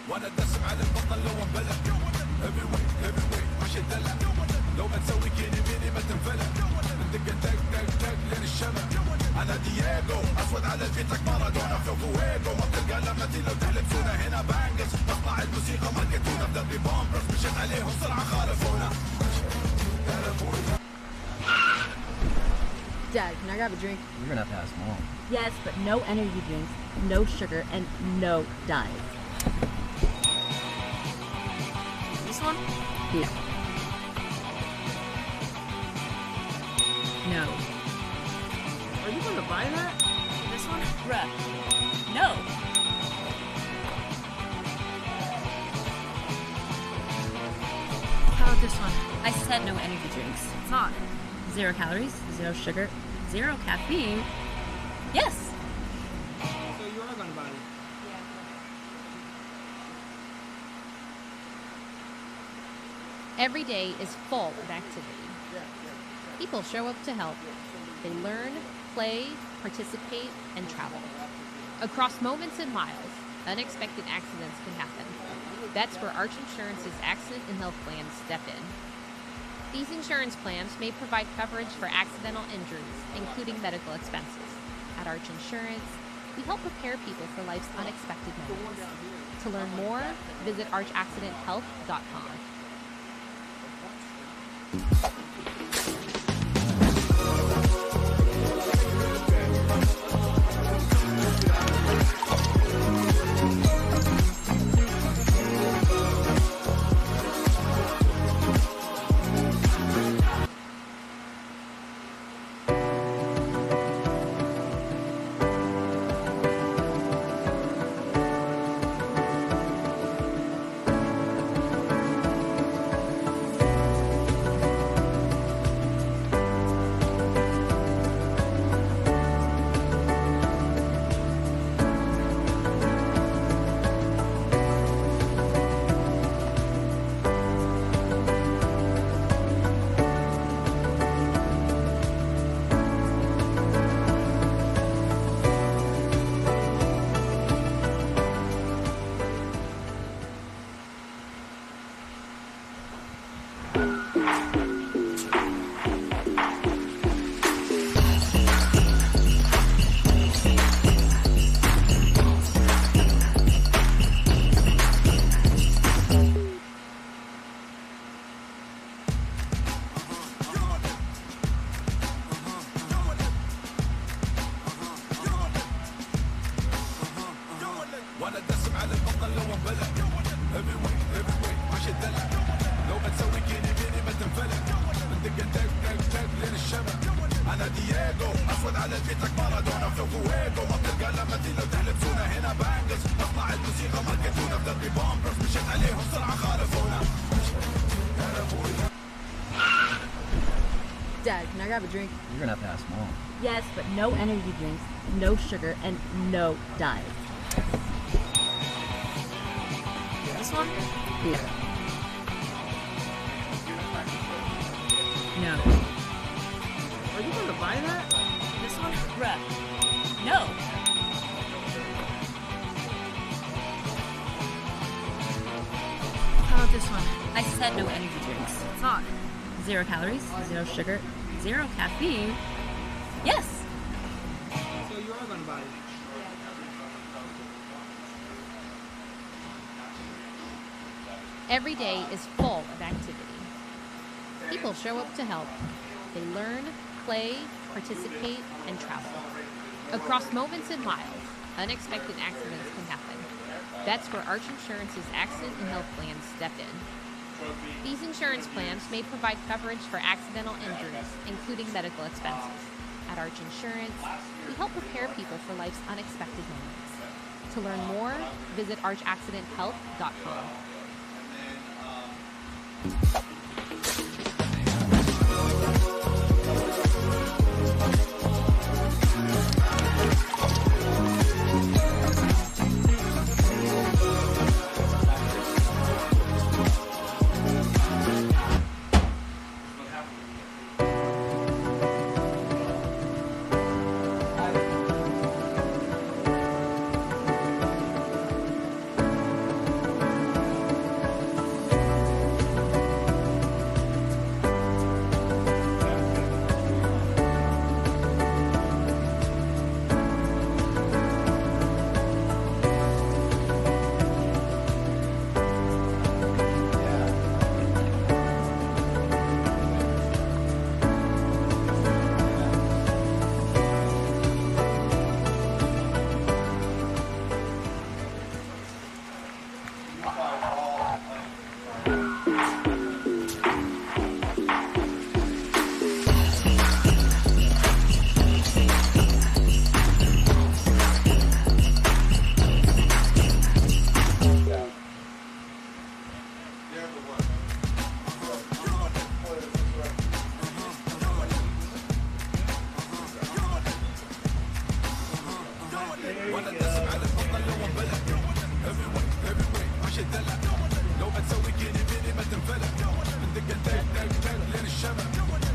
وانا دسم على البطل لو انبلع heavyweight مش الدلع لو بتسوي كيني بيني ما تنفلع بدك تك تك تك لين الشمع انا دييغو اسود على جيتك مارادونا فلو فويجو ما بتلقى لما لو تحلبسونا هنا بانجز مصنع الموسيقى ماركتونا في دربي بومبرز مشيت عليهم سرعه خالفونا. Dad, can I grab a drink? You're gonna have to ask Mom. Yes, but no energy drinks, no sugar, and no dyes. This one? No. No. Are you going to buy that? This one? Bruh. No. How about this one? I said no energy drinks. Fine. 0 calories, 0 sugar, 0 caffeine. Yes. So you are going to buy it. Every day is full of activity. People show up to help. They learn, play, participate, and travel. Across moments and miles, unexpected accidents can happen. That's where Arch Insurance's Accident and Health plans step in. These insurance plans may provide coverage for accidental injuries, including medical expenses. At Arch Insurance, we help prepare people for life's unexpected moments. To learn more, visit archaccidenthealth.com. وانا دسم على البطل لو انبلع هيفي ويت ماشي الدلع لو بتسوي كيني بيني ما تنفلع بدك تك تك تك لين الشمع انا دييغو اسود على البيتك مارادونا في فويجو ما بتلقى لما لو تحلبسونا هنا بانجز اطلع الموسيقى ماركتونا في دربي بامبرز مشيت عليهم سرعه خالفونا. Dad, can I grab a drink? You're gonna have to ask Mom. Yes, but no energy drinks, no sugar, and no diet. This one? Yeah. No. Are you gonna buy that? This one? Bruh. No. How about this one? I said no energy drinks. It's on. 0 calories, 0 sugar, 0 caffeine. Yes. So you are gonna buy it. Every day is full of activity. People show up to help. They learn, play, participate, and travel. Across moments and miles, unexpected accidents can happen. That's where Arch Insurance's accident and health plans step in. These insurance plans may provide coverage for accidental injuries, including medical expenses. At Arch Insurance, we help prepare people for life's unexpected moments. To learn more, visit archaccidenthealth.com.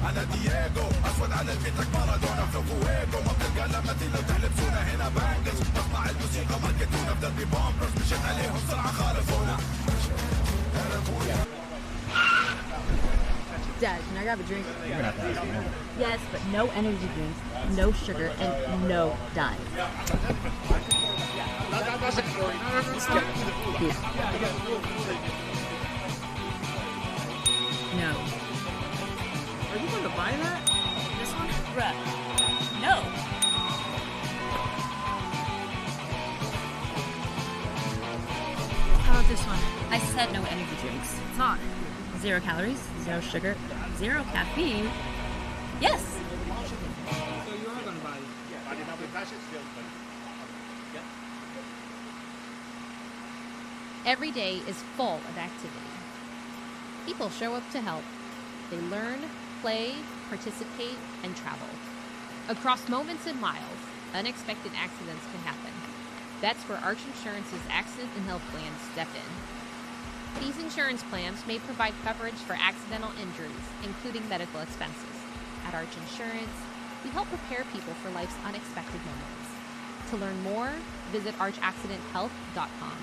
انا دييغو اسود على البيتك مارادونا في فويجو ما بتلقى لما لو تحلبسونا هنا بانجز اطلع الموسيقى ماركتونا في دربي بامبرز مشيت عليهم سرعه خالفونا. Dad, can I grab a drink? You're gonna have to ask Mom. Yes, but no energy drinks, no sugar, and no diet. No. Are you gonna buy that? This one? Bruh. No. How about this one? I said no energy drinks. It's on. 0 calories, 0 sugar, 0 caffeine. Yes. So you are gonna buy it. Every day is full of activity. People show up to help. They learn, play, participate, and travel. Across moments and miles, unexpected accidents can happen. That's where Arch Insurance's accident and health plans step in. These insurance plans may provide coverage for accidental injuries, including medical expenses. At Arch Insurance, we help prepare people for life's unexpected moments. To learn more, visit archaccidenthealth.com.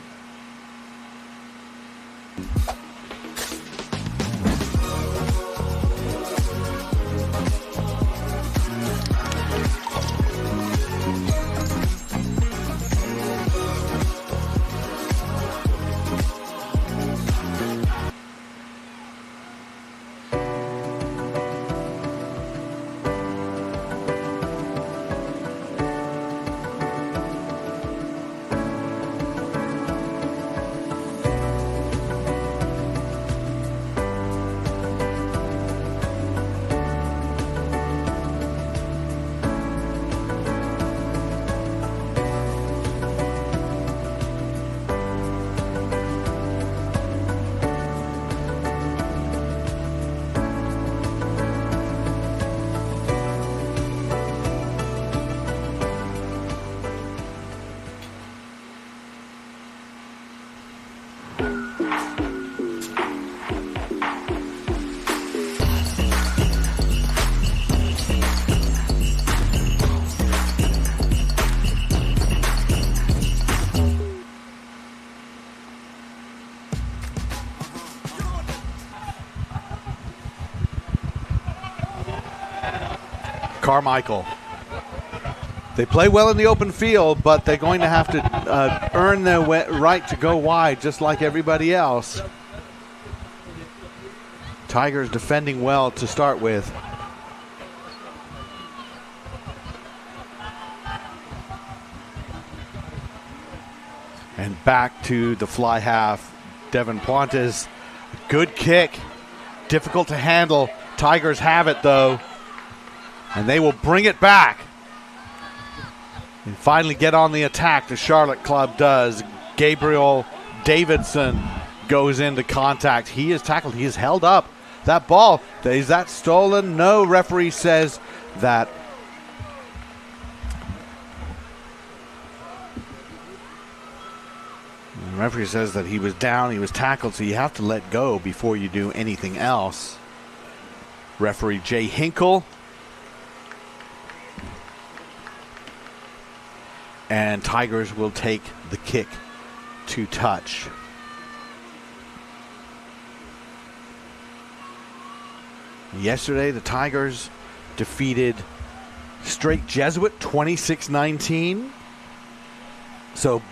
Carmichael. They play well in the open field, but they're going to have to earn their right to go wide just like everybody else. Tigers defending well to start with. And back to the fly half. Devin Pontes, good kick. Difficult to handle. Tigers have it though. And they will bring it back. And finally get on the attack. The Charlotte club does. Gabriel Davidson goes into contact. He is tackled. He is held up. That ball, is that stolen? No, referee says that. The referee says that he was down, he was tackled, so you have to let go before you do anything else. Referee Jay Hinkle. And Tigers will take the kick to touch. Yesterday, the Tigers defeated Straight Jesuit 26-19. So,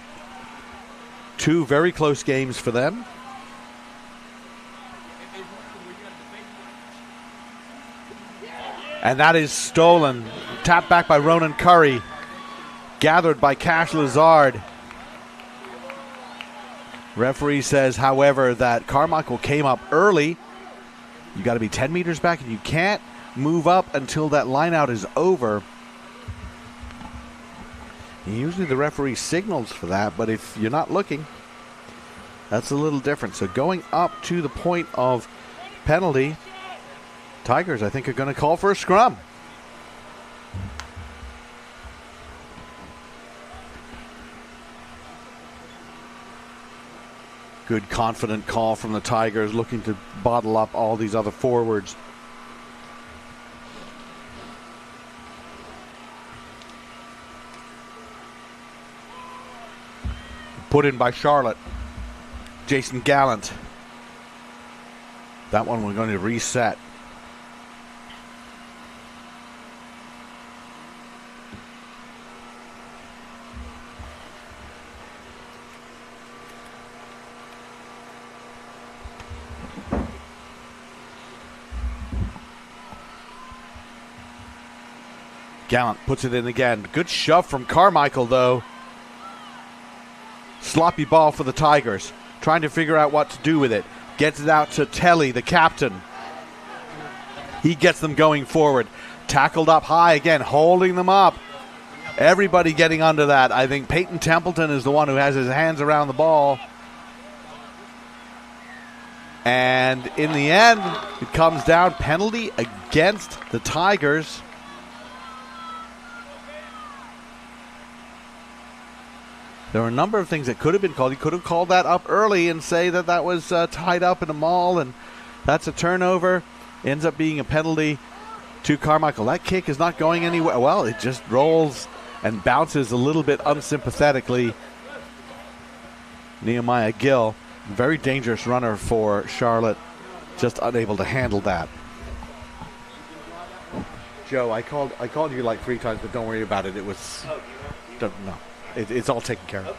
two very close games for them. And that is stolen. Tapped back by Ronan Curry. Gathered by Cash Lazard. Referee says, however, that Carmichael came up early. You got to be 10 meters back, and you can't move up until that line out is over. And usually the referee signals for that, but if you're not looking, that's a little different. So going up to the point of penalty, Tigers, I think, are going to call for a scrum. Good, confident call from the Tigers, looking to bottle up all these other forwards. Put in by Charlotte. Jason Gallant. That one we're going to reset. Gallant puts it in again. Good shove from Carmichael, though. Sloppy ball for the Tigers. Trying to figure out what to do with it. Gets it out to Telly, the captain. He gets them going forward. Tackled up high again, holding them up. Everybody getting under that. I think Peyton Templeton is the one who has his hands around the ball. And in the end, it comes down penalty against the Tigers. There were a number of things that could have been called. He could have called that up early and say that that was tied up in a maul, and that's a turnover. Ends up being a penalty to Carmichael. That kick is not going anywhere. Well, it just rolls and bounces a little bit unsympathetically. Nehemiah Gill, very dangerous runner for Charlotte, just unable to handle that. Joe, I called you like 3 times, but don't worry about it. It was no. It's all taken care of. Okay.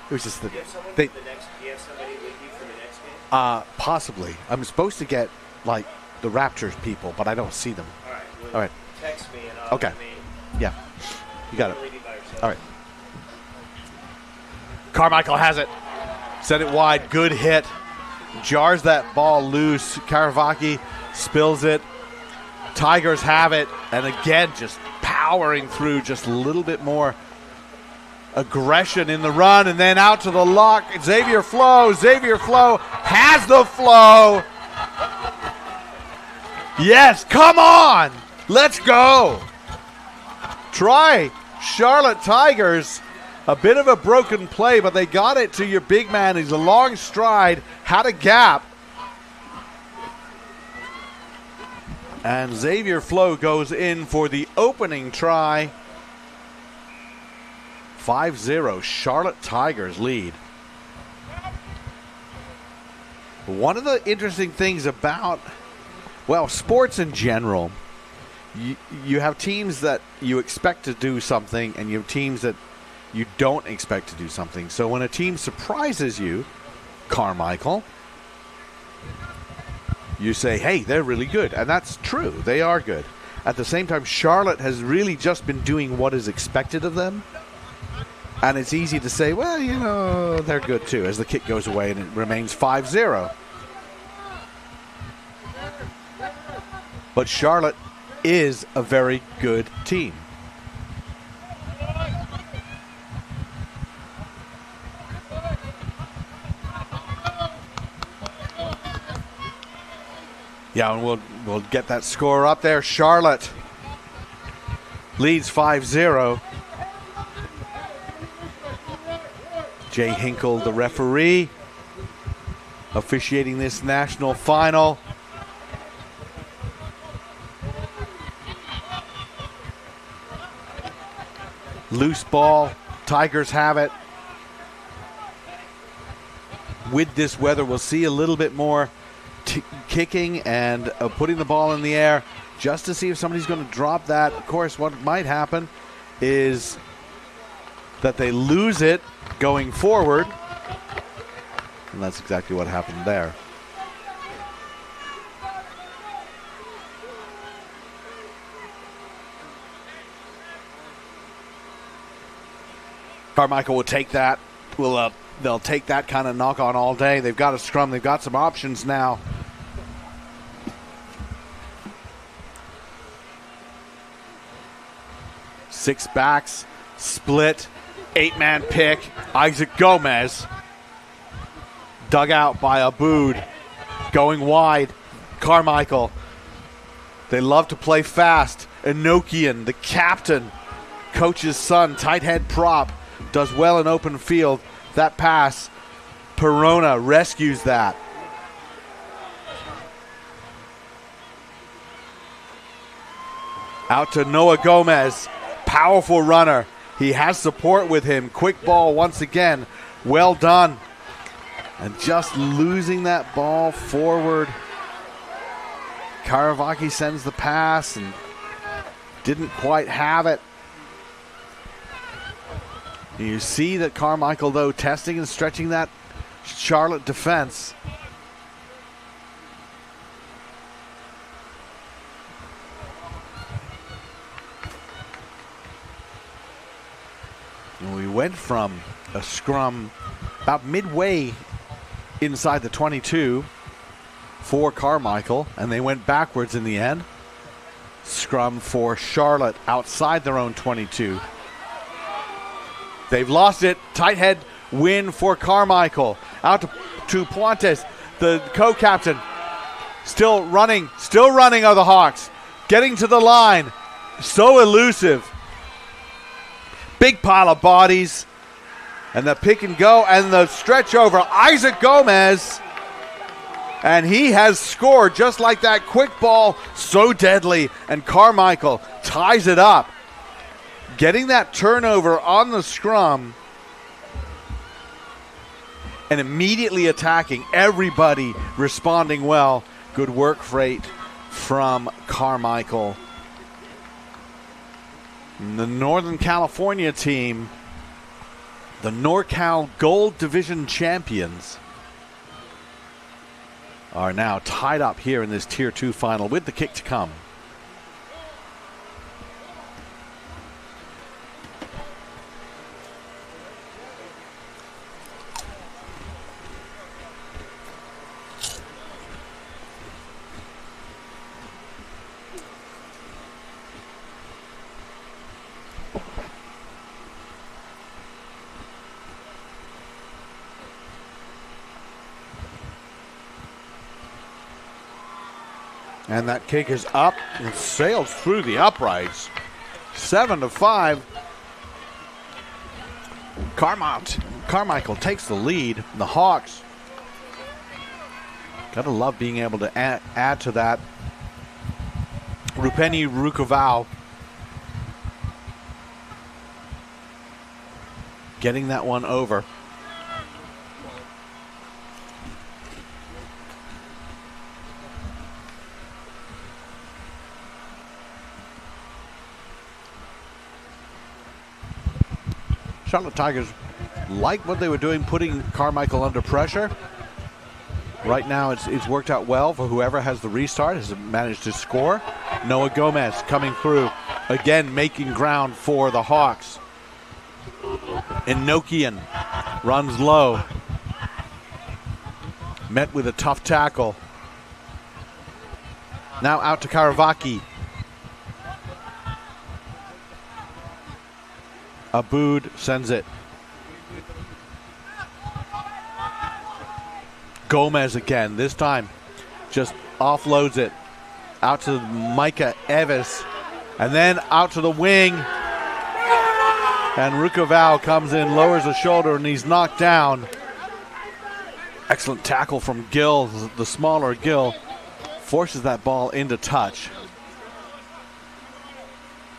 It was just that Do you have somebody with you for the next game? possibly. I'm supposed to get like the Raptors people, but I don't see them. All right. Well, All right. Text me and I'll. Okay. Yeah. You got it. Don't leave you by yourself. All right. Carmichael has it. Sent it wide. Good hit. Jars that ball loose. Karavaki spills it. Tigers have it. And again, just powering through, just a little bit more aggression in the run, and then out to the lock. Xavier Flo has the flow. Yes, come on, let's go. Try Charlotte Tigers. A bit of a broken play, but they got it to your big man. He's a long stride, had a gap. And Xavier Flo goes in for the opening try. 5-0, Charlotte Tigers lead. One of the interesting things about Well, sports in general, you have teams that you expect to do something, and you have teams that you don't expect to do something. So when a team surprises you, Carmichael, you say, hey, they're really good. And that's true. They are good. At the same time, Charlotte has really just been doing what is expected of them. And it's easy to say, well, you know, they're good too, as the kick goes away and it remains 5-0. But Charlotte is a very good team. Yeah, and we'll get that score up there. Charlotte leads 5-0. Jay Hinkle, the referee, officiating this national final. Loose ball. Tigers have it. With this weather, we'll see a little bit more kicking and putting the ball in the air just to see if somebody's going to drop that. Of course, what might happen is that they lose it going forward. And that's exactly what happened there. Carmichael will take that. They'll take that kind of knock on all day. They've got a scrum. They've got some options now. Six backs, split, 8-man pick. Isaac Gomez dug out by Aboud. Going wide, Carmichael. They love to play fast. Enochian, the captain, coach's son, tight head prop, does well in open field. That pass, Perona rescues that. Out to Noah Gomez. Powerful runner. He has support with him. Quick ball once again. Well done. And just losing that ball forward. Karavaki sends the pass and didn't quite have it. You see that Carmichael, though, testing and stretching that Charlotte defense. And we went from a scrum about midway inside the 22 for Carmichael, and they went backwards in the end. Scrum for Charlotte outside their own 22. They've lost it. Tight head win for Carmichael. Out to Puentes, the co-captain. Still running are the Hawks. Getting to the line. So elusive. Big pile of bodies. And the pick and go and the stretch over. Isaac Gomez. And he has scored just like that. Quick ball, so deadly. And Carmichael ties it up. Getting that turnover on the scrum and immediately attacking. Everybody responding well. Good work rate from Carmichael. And the Northern California team, the NorCal Gold Division champions, are now tied up here in this Tier 2 final with the kick to come. And that kick is up and sails through the uprights. 7-5. Carmichael takes the lead. The Hawks, gotta love being able to add to that. Rupeni Rukovau getting that one over. Charlotte Tigers like what they were doing, putting Carmichael under pressure. Right now it's worked out well for whoever has the restart, has managed to score. Noah Gomez coming through, again making ground for the Hawks. Enochian runs low. Met with a tough tackle. Now out to Karavaki. Aboud sends it. Gomez again, this time just offloads it out to Micah Evis, and then out to the wing. And Rukaval comes in, lowers the shoulder, and he's knocked down. Excellent tackle from Gill, the smaller Gill, forces that ball into touch.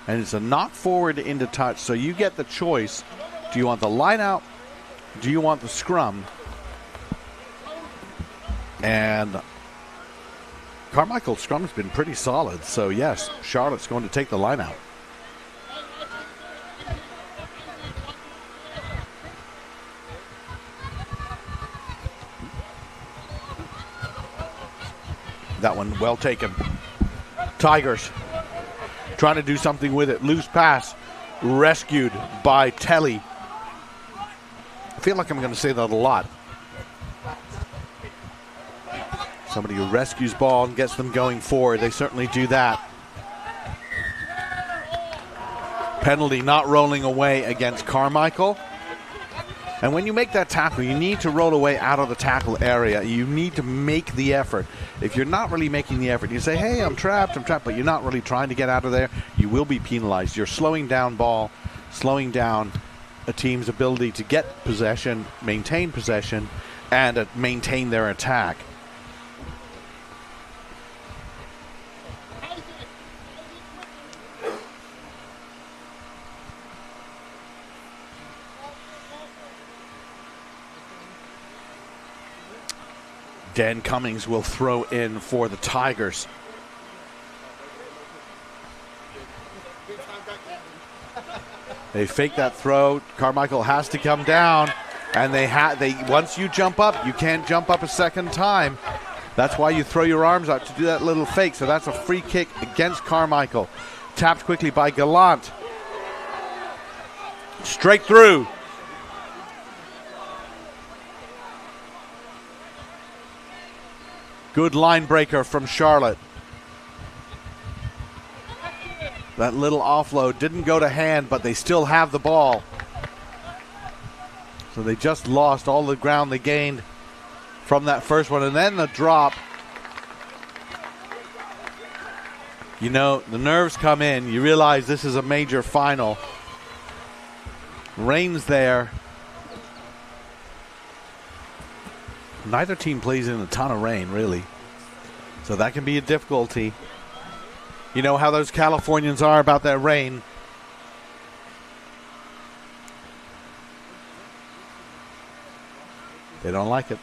And it's a knock forward into touch, so you get the choice. Do you want the line out? Do you want the scrum? And Carmichael's scrum has been pretty solid, so yes, Charlotte's going to take the line out. That one well taken. Tigers trying to do something with it. Loose pass rescued by Telly. I feel like I'm going to say that a lot. Somebody who rescues ball and gets them going forward. They certainly do that. Penalty not rolling away against Carmichael. And when you make that tackle, you need to roll away out of the tackle area. You need to make the effort. If you're not really making the effort, you say, hey, I'm trapped, but you're not really trying to get out of there, you will be penalized. You're slowing down ball, slowing down a team's ability to get possession, maintain possession, and maintain their attack. Dan Cummings will throw in for the Tigers. They fake that throw. Carmichael has to come down, and they once you jump up, you can't jump up a second time. That's why you throw your arms out to do that little fake. So that's a free kick against Carmichael. Tapped quickly by Gallant. Straight through. Good line breaker from Charlotte. That little offload didn't go to hand, but they still have the ball. So they just lost all the ground they gained from that first one. And then the drop. You know, the nerves come in. You realize this is a major final. Rain's there. Neither team plays in a ton of rain, really. So that can be a difficulty. You know how those Californians are about that rain. They don't like it.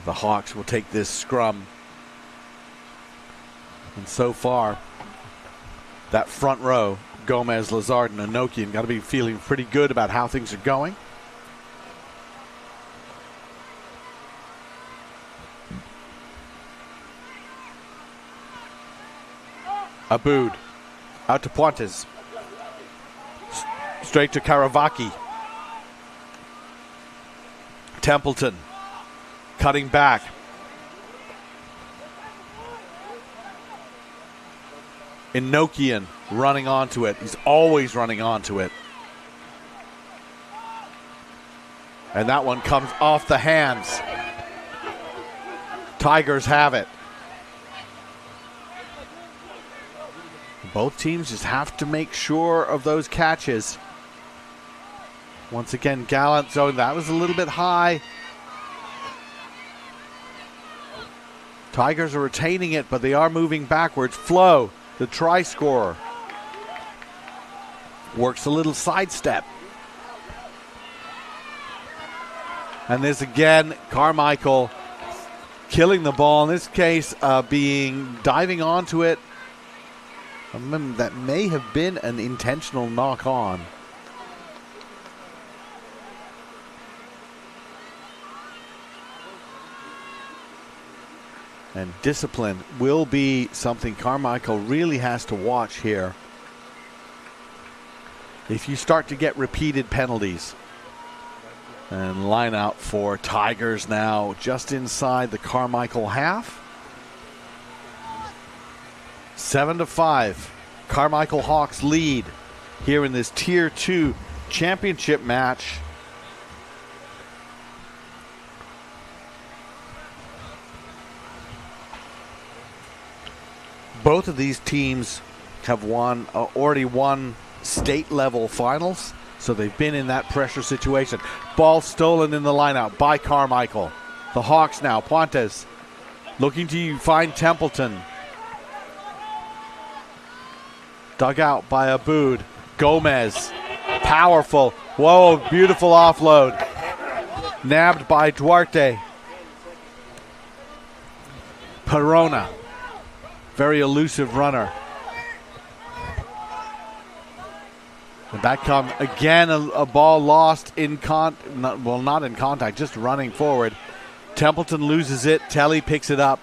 The Hawks will take this scrum. And so far, that front row, Gomez, Lazard, and Enochian, got to be feeling pretty good about how things are going. Aboud out to Puentes. Straight to Karavaki. Templeton cutting back. Enochian running onto it. He's always running onto it. And that one comes off the hands. Tigers have it. Both teams just have to make sure of those catches. Once again, Gallant zone. That was a little bit high. Tigers are retaining it, but they are moving backwards. Flo, the try scorer, works a little sidestep. And this again, Carmichael killing the ball. In this case, diving onto it. That may have been an intentional knock on. And discipline will be something Carmichael really has to watch here. If you start to get repeated penalties. And line out for Tigers now just inside the Carmichael half. 7-5. Carmichael Hawks lead here in this Tier 2 championship match. Both of these teams have already won state level finals, so they've been in that pressure situation. Ball stolen in the lineout by Carmichael. The Hawks now, Puentes looking to find Templeton. Dug out by Aboud. Gomez, powerful. Whoa, beautiful offload. Nabbed by Duarte. Perona, very elusive runner. And back come again, a ball lost in not in contact, just running forward. Templeton loses it. Telly picks it up.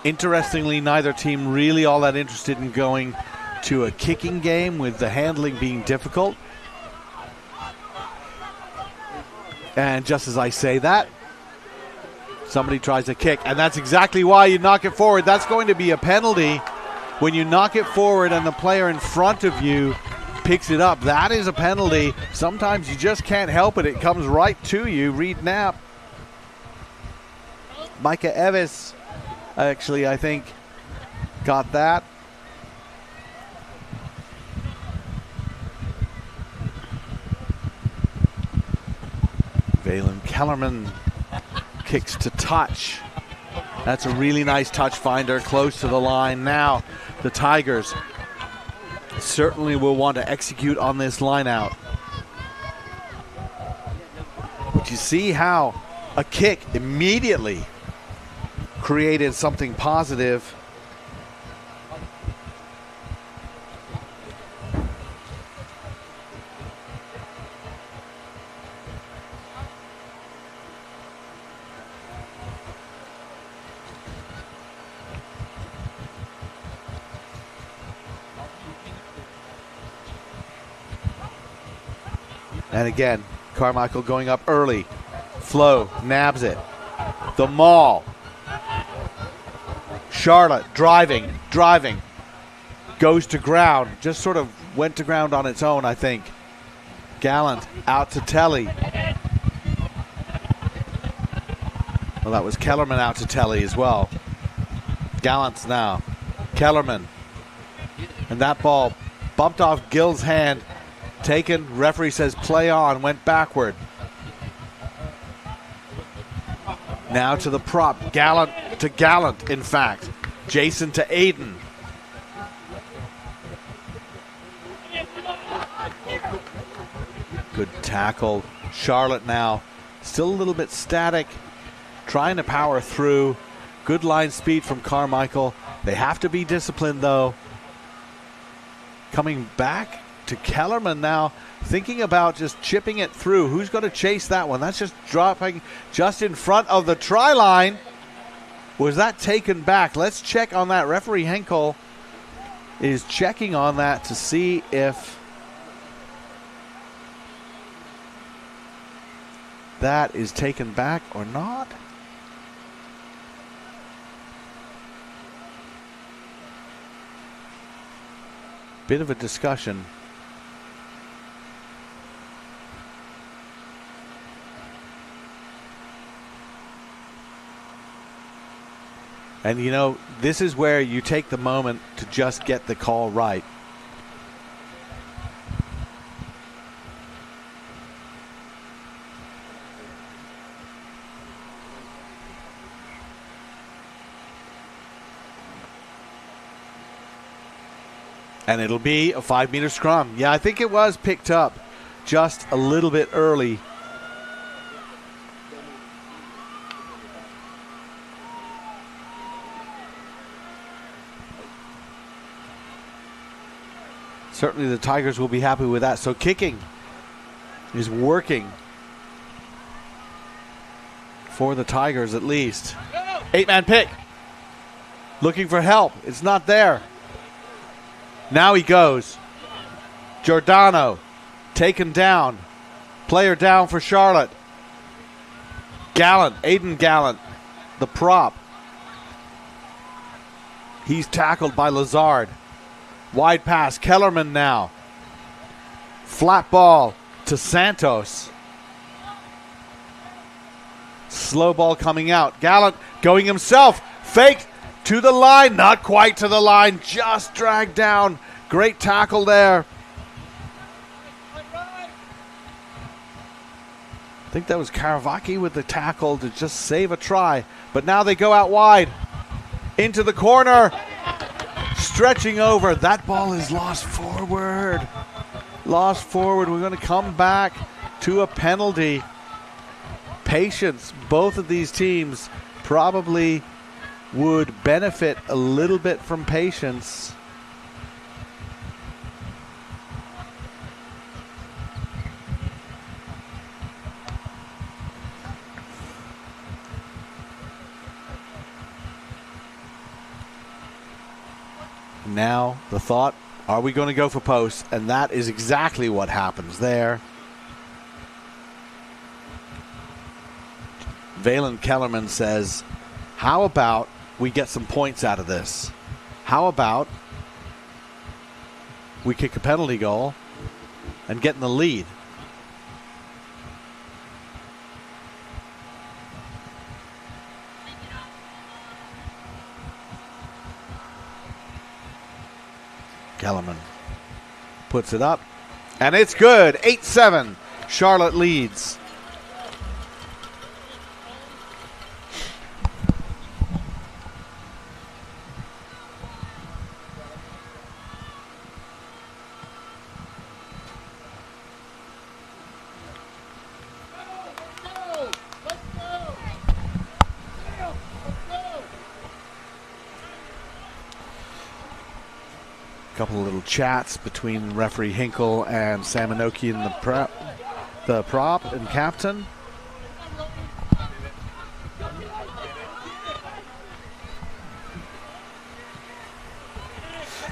Interestingly, neither team really all that interested in going to a kicking game, with the handling being difficult. And just as I say that, somebody tries a kick, and that's exactly why you knock it forward. That's going to be a penalty when you knock it forward and the player in front of you picks it up. That is a penalty. Sometimes you just can't help it. It comes right to you. Reed Knapp. Micah Evis, actually, I think, got that. Valen Kellerman kicks to touch. That's a really nice touch finder, close to the line. Now the Tigers certainly will want to execute on this line out. But you see how a kick immediately created something positive. And again, Carmichael going up early. Flo nabs it. The maul. Charlotte driving. Goes to ground. Just sort of went to ground on its own, I think. Gallant out to Telly. Well, that was Kellerman out to Telly as well. Gallant's now. Kellerman. And that ball bumped off Gill's hand. Taken, referee says play on, went backward. Now to the prop, Gallant to Gallant, in fact. Jason to Aiden. Good tackle. Charlotte now, still a little bit static, trying to power through. Good line speed from Carmichael. They have to be disciplined though. Coming back to Kellerman now, thinking about just chipping it through. Who's going to chase that one? That's just dropping just in front of the try line. Was that taken back? Let's check on that. Referee Henkel is checking on that to see if that is taken back or not. Bit of a discussion. And, you know, this is where you take the moment to just get the call right. And it'll be a 5-meter scrum. Yeah, I think it was picked up just a little bit early. Certainly the Tigers will be happy with that. So kicking is working for the Tigers at least. 8-man pick. Looking for help. It's not there. Now he goes. Giordano taken down. Player down for Charlotte. Gallant, Aiden Gallant, the prop. He's tackled by Lazard. Wide pass, Kellerman now. Flat ball to Santos. Slow ball coming out. Gallant going himself. Fake to the line. Not quite to the line. Just dragged down. Great tackle there. I think that was Karavaki with the tackle to just save a try. But now they go out wide. Into the corner. Stretching over. That ball is lost forward. Lost forward. We're going to come back to a penalty. Patience. Both of these teams probably would benefit a little bit from patience. Now the thought, are we going to go for posts? And that is exactly what happens there. Valen Kellerman says, how about we get some points out of this? How about we kick a penalty goal and get in the lead? Kellerman puts it up, and it's good. 8-7. Charlotte leads. Couple of little chats between referee Hinkle and Samanoki and the prop and captain.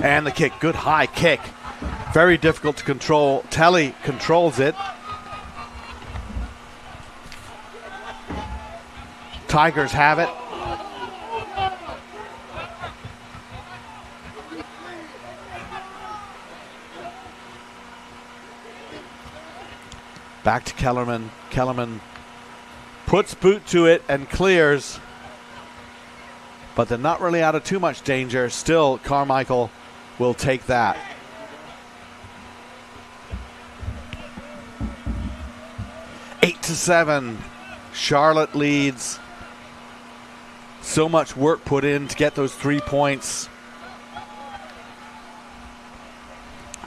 And the kick, good high kick. Very difficult to control. Telly controls it. Tigers have it. Back to Kellerman. Kellerman puts boot to it and clears. But they're not really out of too much danger. Still, Carmichael will take that. Eight to 7. Charlotte leads. So much work put in to get those 3 points.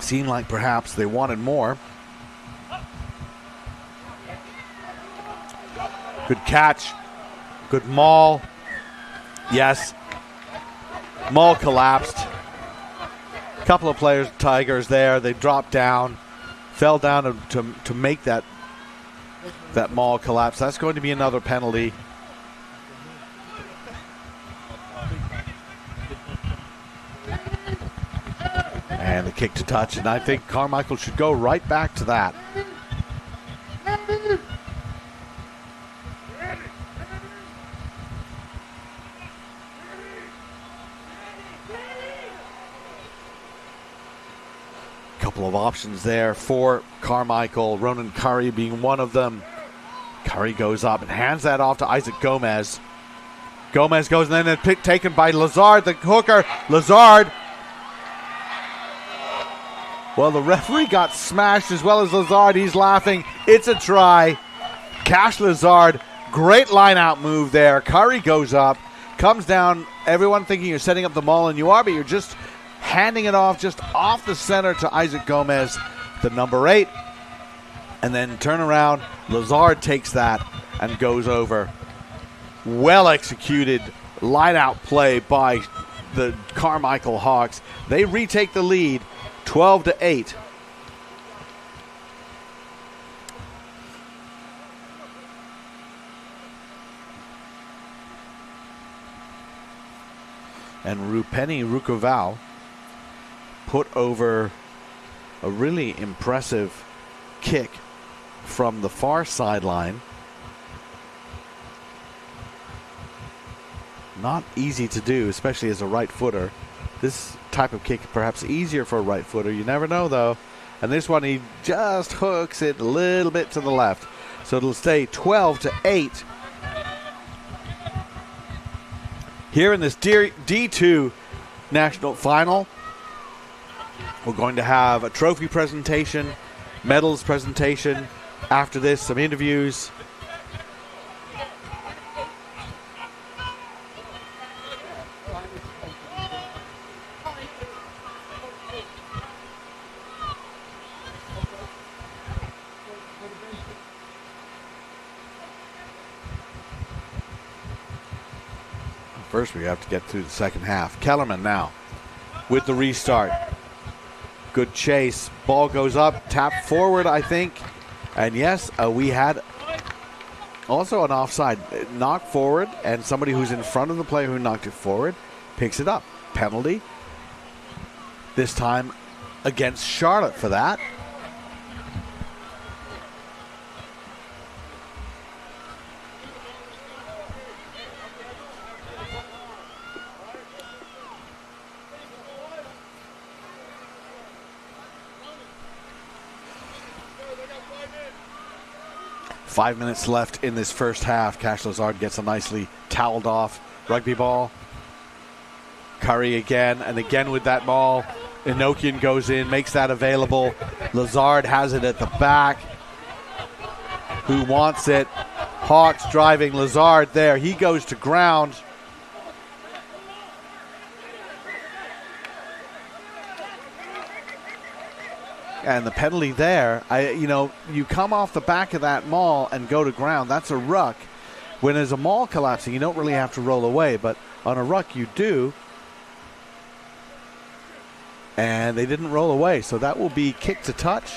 Seemed like perhaps they wanted more. Good catch. Good maul. Yes. Maul collapsed. Couple of players, Tigers there. They dropped down. Fell down to make that maul collapse. That's going to be another penalty. And the kick to touch. And I think Carmichael should go right back to that. Couple of options there for Carmichael. Ronan Curry being one of them. Curry goes up and hands that off to Isaac Gomez. Gomez goes and then taken by Lazard, the hooker. Lazard. Well, the referee got smashed as well as Lazard. He's laughing. It's a try. Cash Lazard. Great line-out move there. Curry goes up, comes down. Everyone thinking you're setting up the maul, and you are, but you're just handing it off just off the center to Isaac Gomez, the number 8. And then turn around. Lazard takes that and goes over. Well executed line out play by the Carmichael Hawks. They retake the lead 12-8. And Rupeni Rukoval put over a really impressive kick from the far sideline. Not easy to do, especially as a right footer. This type of kick perhaps easier for a right footer. You never know, though. And this one, he just hooks it a little bit to the left. So it'll stay 12-8. Here in this D2 national final, we're going to have a trophy presentation, medals presentation. After this, some interviews. First, we have to get through the second half. Kellerman now with the restart. Good chase. Ball goes up. Tap forward, I think. And yes, we had also an offside knock forward, and somebody who's in front of the player who knocked it forward picks it up. Penalty. This time against Charlotte for that. Five minutes left in this first half. Cash Lazard gets a nicely toweled off rugby ball. Curry again, and again with that ball. Enochian goes in, makes that available. Lazard has it at the back. Who wants it? Hawks driving Lazard there. He goes to ground. And the penalty there, you come off the back of that maul and go to ground. That's a ruck. When there's a maul collapsing, you don't really have to roll away, but on a ruck you do. And they didn't roll away, so that will be kick to touch.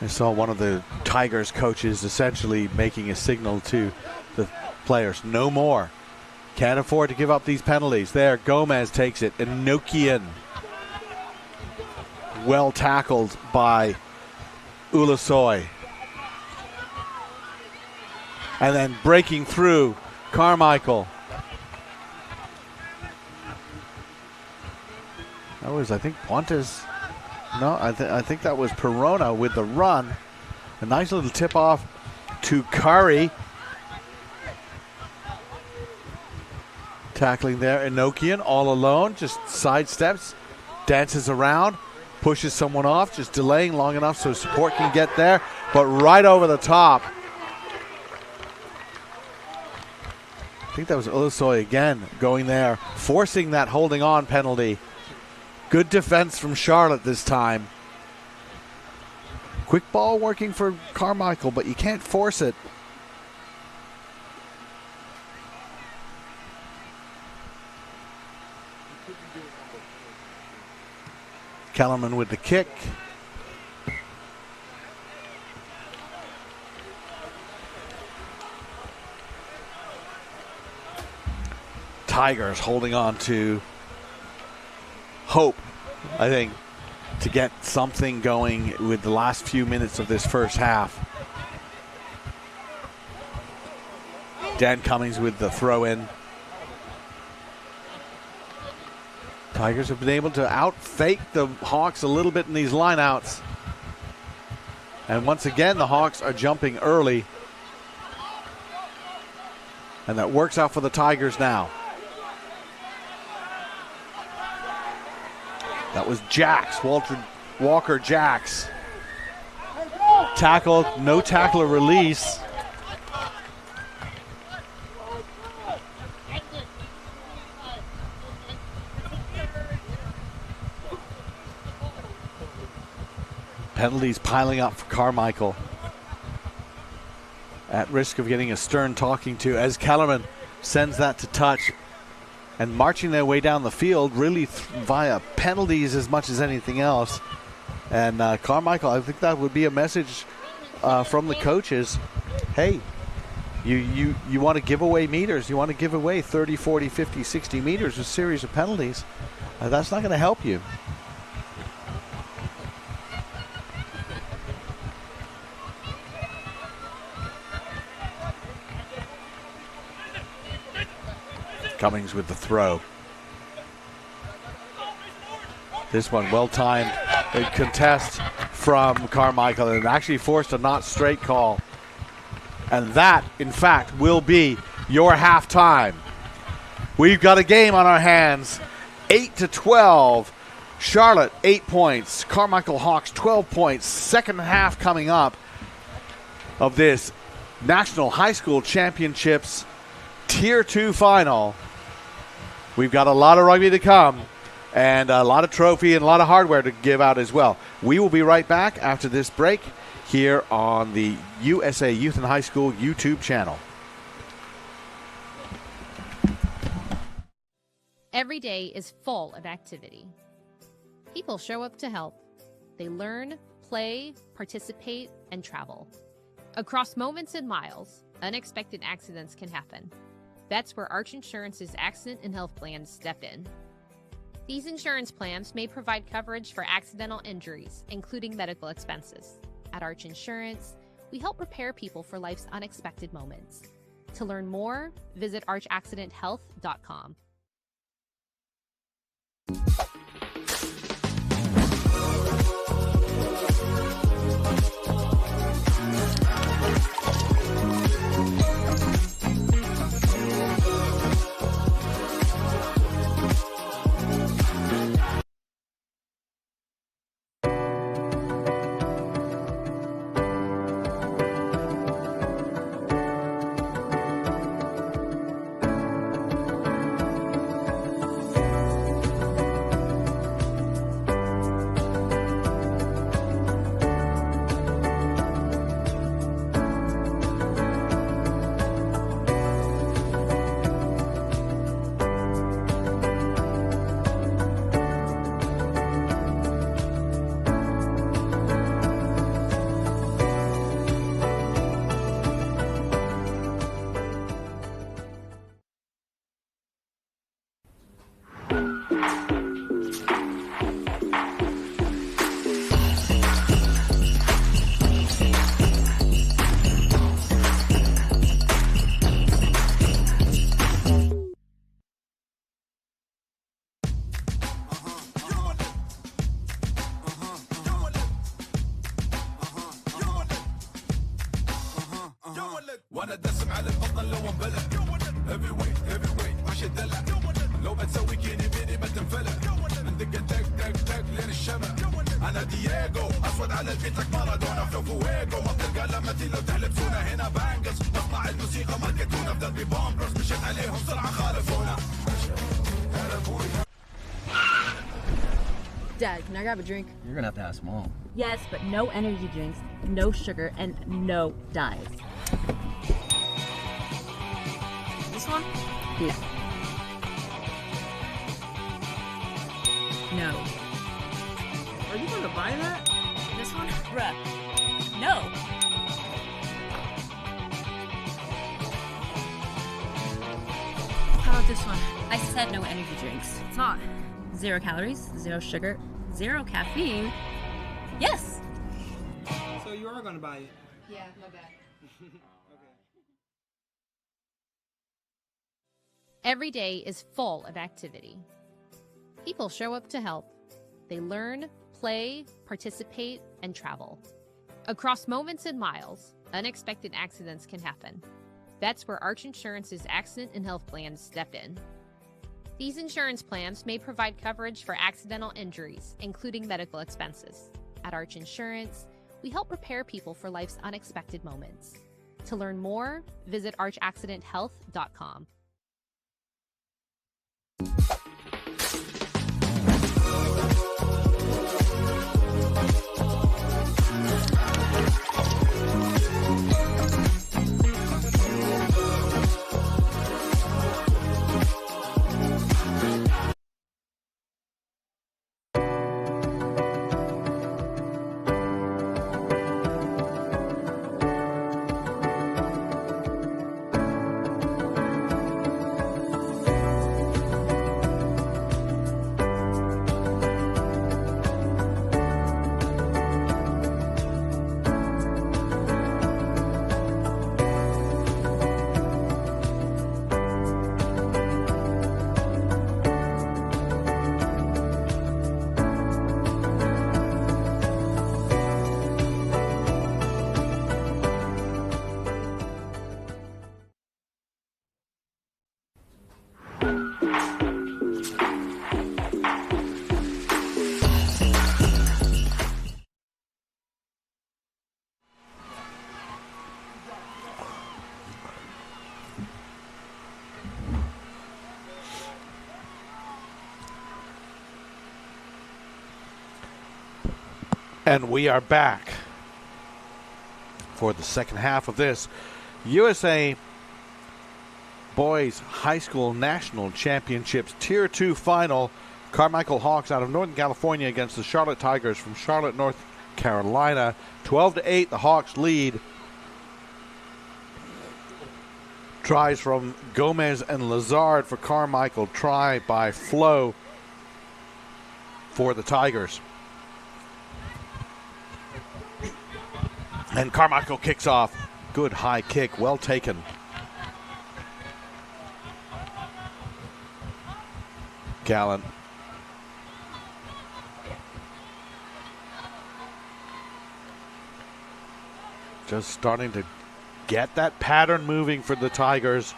I saw one of the Tigers coaches essentially making a signal to the players. No more. Can't afford to give up these penalties. There, Gomez takes it. Enochian. Well tackled by Ulusoy. And then breaking through, Carmichael. That was, I think, Pontes. No, I think that was Perona with the run. A nice little tip off to Curry. Tackling there, Enochian all alone, just sidesteps, dances around, pushes someone off, just delaying long enough so support can get there, but right over the top. I think that was Ulusoy again going there, forcing that holding on penalty. Good defense from Charlotte this time. Quick ball working for Carmichael, but you can't force it. Kellerman with the kick. Tigers holding on to hope, I think, to get something going with the last few minutes of this first half. Dan Cummings with the throw in. Tigers have been able to out-fake the Hawks a little bit in these lineouts. And once again, the Hawks are jumping early. And that works out for the Tigers now. That was Jacks, Walker Jacks. Tackle, no tackler release. Penalties piling up for Carmichael. At risk of getting a stern talking to as Kellerman sends that to touch. And marching their way down the field really via penalties as much as anything else. And Carmichael, I think that would be a message from the coaches. Hey, you want to give away meters. You want to give away 30, 40, 50, 60 meters with a series of penalties. That's not going to help you. Cummings with the throw. This one well-timed contest from Carmichael and actually forced a not straight call. And that, in fact, will be your halftime. We've got a game on our hands. 8-12. Charlotte, 8 points. Carmichael Hawks, 12 points. Second half coming up of this National High School Championships Tier 2 final. We've got a lot of rugby to come and a lot of trophy and a lot of hardware to give out as well. We will be right back after this break here on the USA Youth and High School YouTube channel. Every day is full of activity. People show up to help. They learn, play, participate, and travel. Across moments and miles, unexpected accidents can happen. That's where Arch Insurance's accident and health plans step in. These insurance plans may provide coverage for accidental injuries, including medical expenses. At Arch Insurance, we help prepare people for life's unexpected moments. To learn more, visit archaccidenthealth.com. وانا دسم على البطل لو انبلع هيفي ويت ماشي الدلع لو بتسوي كيني بيني ما تنفلع ندق تك تك تك لين الشمع انا دييغو اسود على البيتك مارادونا في فويجو ما بتلقى لما لو تحلبسونا هنا بانجز مصنع الموسيقى ماركتونا في دربي بومبرز مشيت عليهم سرعه خالفونا. Dad, can I grab a drink? You're gonna have to ask Mom. Yes, but no energy drinks, no sugar, and no dyes. This one? No. No. Are you gonna buy that? This one? Bruh. No. How about this one? I said no energy drinks. It's not. 0 calories, 0 sugar, 0 caffeine. Yes! So you are gonna buy it? Yeah, my bad. Okay. Every day is full of activity. People show up to help. They learn, play, participate, and travel. Across moments and miles, unexpected accidents can happen. That's where Arch Insurance's accident and health plans step in. These insurance plans may provide coverage for accidental injuries, including medical expenses. At Arch Insurance, we help prepare people for life's unexpected moments. To learn more, visit archaccidenthealth.com. And we are back for the second half of this USA Boys High School National Championships Tier 2 final. Carmichael Hawks out of Northern California against the Charlotte Tigers from Charlotte, North Carolina. 12-8, the Hawks lead. Tries from Gomez and Lazard for Carmichael. Try by Flo for the Tigers. And Carmichael kicks off. Good high kick, well taken. Gallant. Just starting to get that pattern moving for the Tigers.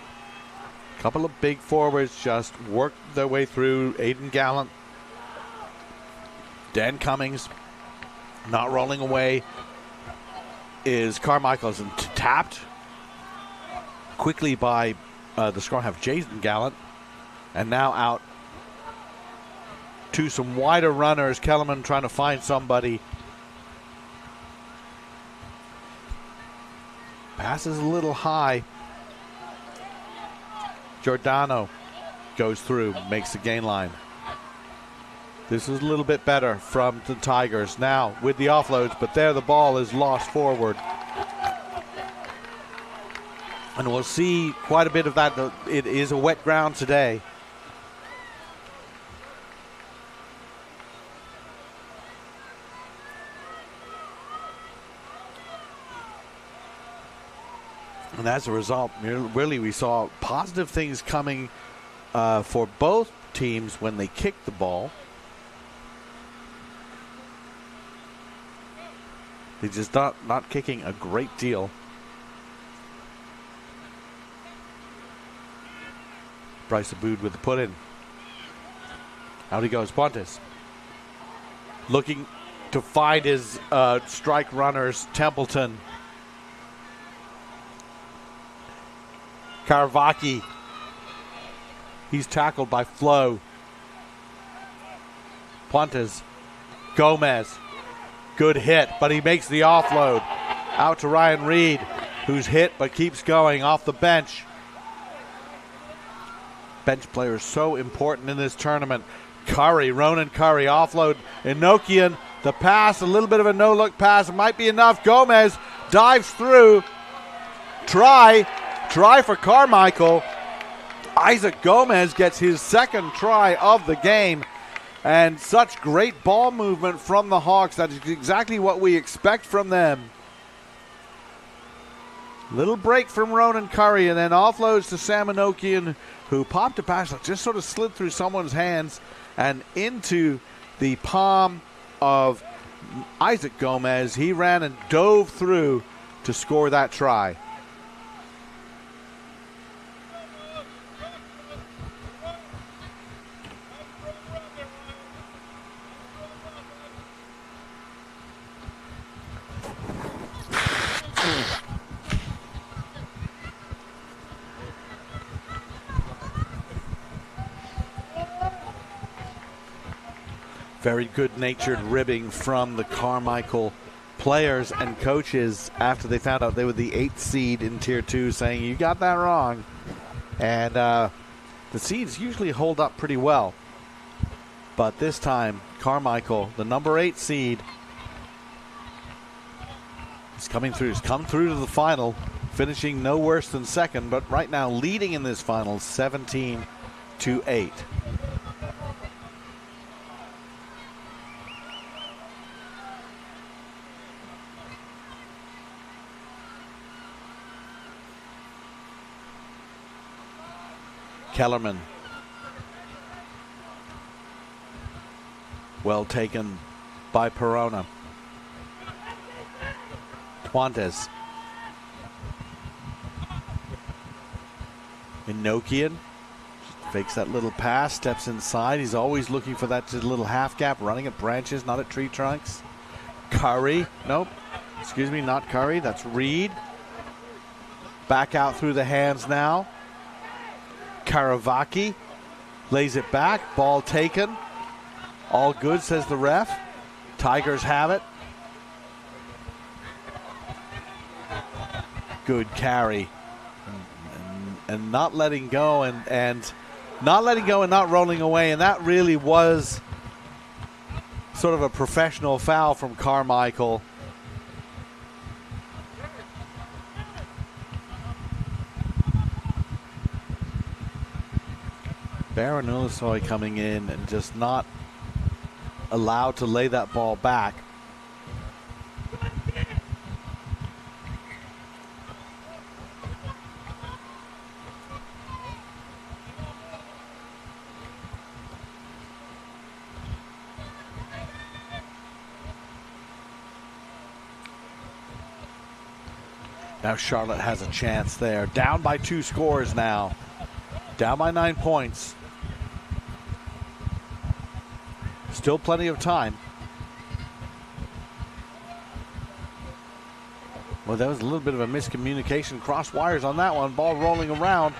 A couple of big forwards just work their way through. Aiden Gallant. Dan Cummings not rolling away. Is Carmichael's tapped quickly by the scrum half Jason Gallant. And now out to some wider runners. Kellerman trying to find somebody. Passes a little high. Giordano goes through, makes the gain line. This is a little bit better from the Tigers now with the offloads, but there the ball is lost forward. And we'll see quite a bit of that. It is a wet ground today. And as a result, really we saw positive things coming for both teams when they kicked the ball. They're just not kicking a great deal. Bryce Abood with the put in. Out he goes, Pontes. Looking to find his strike runners, Templeton. Karavaki. He's tackled by Flo. Pontes. Gomez. Good hit, but he makes the offload. Out to Ryan Reed, who's hit but keeps going off the bench. Bench players so important in this tournament. Curry, Ronan Curry, offload. Enochian, the pass, a little bit of a no-look pass. It might be enough. Gomez dives through. Try for Carmichael. Isaac Gomez gets his second try of the game. And such great ball movement from the Hawks. That is exactly what we expect from them. Little break from Ronan Curry and then offloads to Sam Enochian, who popped a pass that just sort of slid through someone's hands and into the palm of Isaac Gomez. He ran and dove through to score that try. Very good-natured ribbing from the Carmichael players and coaches after they found out they were the 8th seed in Tier 2, saying, you got that wrong. And the seeds usually hold up pretty well. But this time, Carmichael, the number 8 seed, is coming through. He's come through to the final, finishing no worse than second, but right now leading in this final 17-8. Kellerman. Well taken by Perona. Pontes. Enochian fakes that little pass, steps inside. He's always looking for that little half gap, running at branches, not at tree trunks. Curry. Nope. Excuse me, not Curry. That's Reed. Back out through the hands now. Karavaki lays it back. Ball taken. All good, says the ref. Tigers have it. good carry. And not letting go and not letting go and not rolling away. And that really was sort of a professional foul from Carmichael. Baron Ulusoy coming in and just not allowed to lay that ball back. Now Charlotte has a chance there. Down by 2 scores now. Down by 9 points. Still plenty of time. Well, that was a little bit of a miscommunication. Cross wires on that one. Ball rolling around.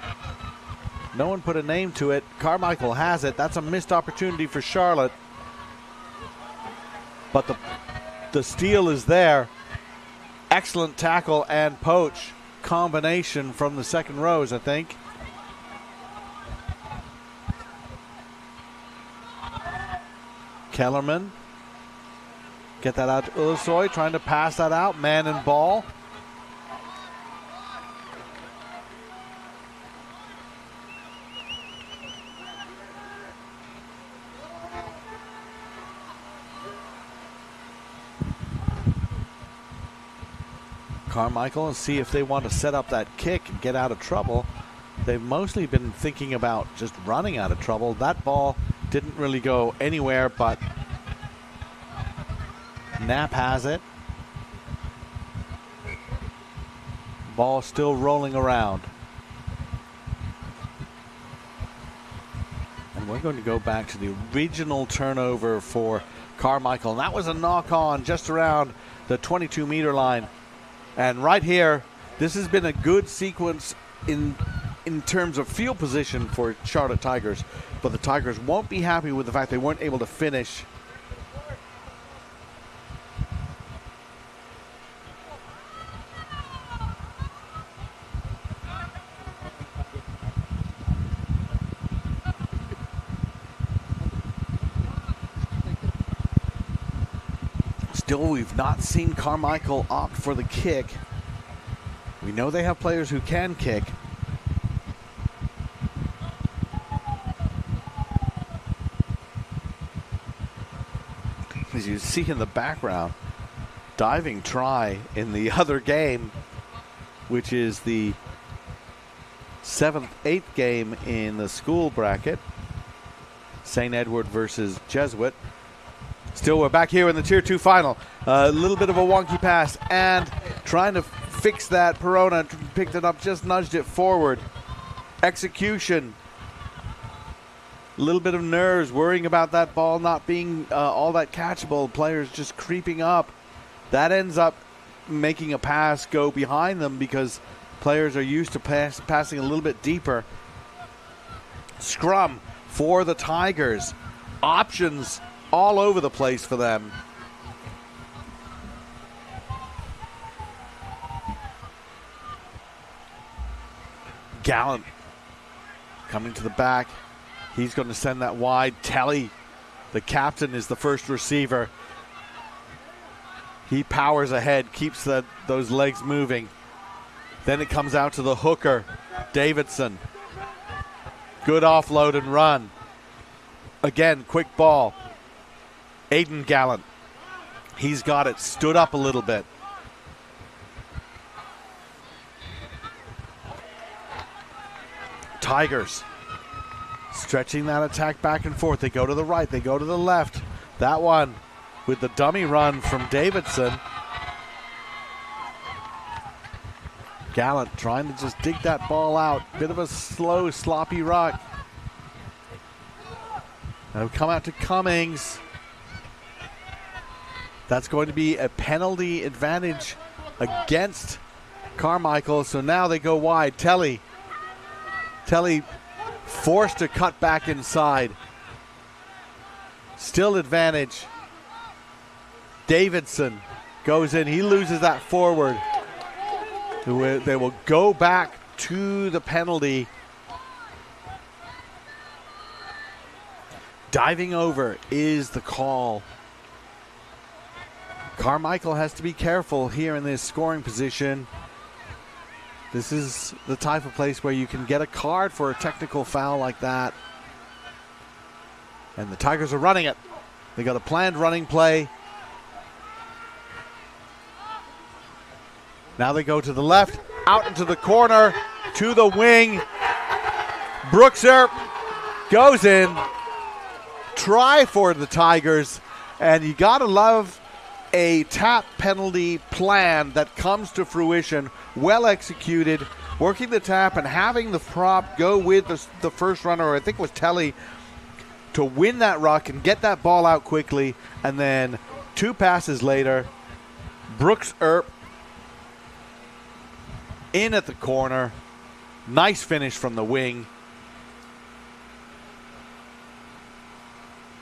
No one put a name to it. Carmichael has it. That's a missed opportunity for Charlotte. But the steal is there. Excellent tackle and poach combination from the second rows, I think. Kellerman. Get that out to Ulusoy, trying to pass that out. Man and ball. Carmichael and see if they want to set up that kick and get out of trouble. They've mostly been thinking about just running out of trouble. That ball didn't really go anywhere, but Knapp has it. Ball still rolling around. And we're going to go back to the original turnover for Carmichael. And that was a knock on just around the 22-meter line. And right here, this has been a good sequence in terms of field position for Charlotte Tigers. But the Tigers won't be happy with the fact they weren't able to finish. Still, we've not seen Carmichael opt for the kick. We know they have players who can kick. As you see in the background, diving try in the other game, which is the 7th, 8th game in the school bracket. St. Edward versus Jesuit. Still, we're back here in the Tier 2 final. A little bit of a wonky pass and trying to fix that. Perona picked it up, just nudged it forward. Execution. A little bit of nerves, worrying about that ball not being all that catchable. Players just creeping up. That ends up making a pass go behind them because players are used to passing a little bit deeper. Scrum for the Tigers. Options all over the place for them. Gallant coming to the back. He's going to send that wide. Telly, the captain, is the first receiver. He powers ahead, keeps those legs moving. Then it comes out to the hooker, Davidson. Good offload and run. Again, quick ball. Aiden Gallant. He's got it, stood up a little bit. Tigers stretching that attack back and forth. They go to the right, they go to the left. That one with the dummy run from Davidson. Gallant trying to just dig that ball out. Bit of a slow, sloppy rock. Now come out to Cummings. That's going to be a penalty advantage against Carmichael. So now they go wide. Telly forced to cut back inside. Still advantage. Davidson goes in. He loses that forward. They will go back to the penalty. Diving over is the call. Carmichael has to be careful here in this scoring position. This is the type of place where you can get a card for a technical foul like that. And the Tigers are running it. They got a planned running play. Now they go to the left, out into the corner, to the wing. Brooks Earp goes in. Try for the Tigers. And you got to love a tap penalty plan that comes to fruition, well executed, working the tap and having the prop go with the first runner, or I think it was Telly, to win that ruck and get that ball out quickly. And then 2 passes later, Brooks Earp in at the corner. Nice finish from the wing.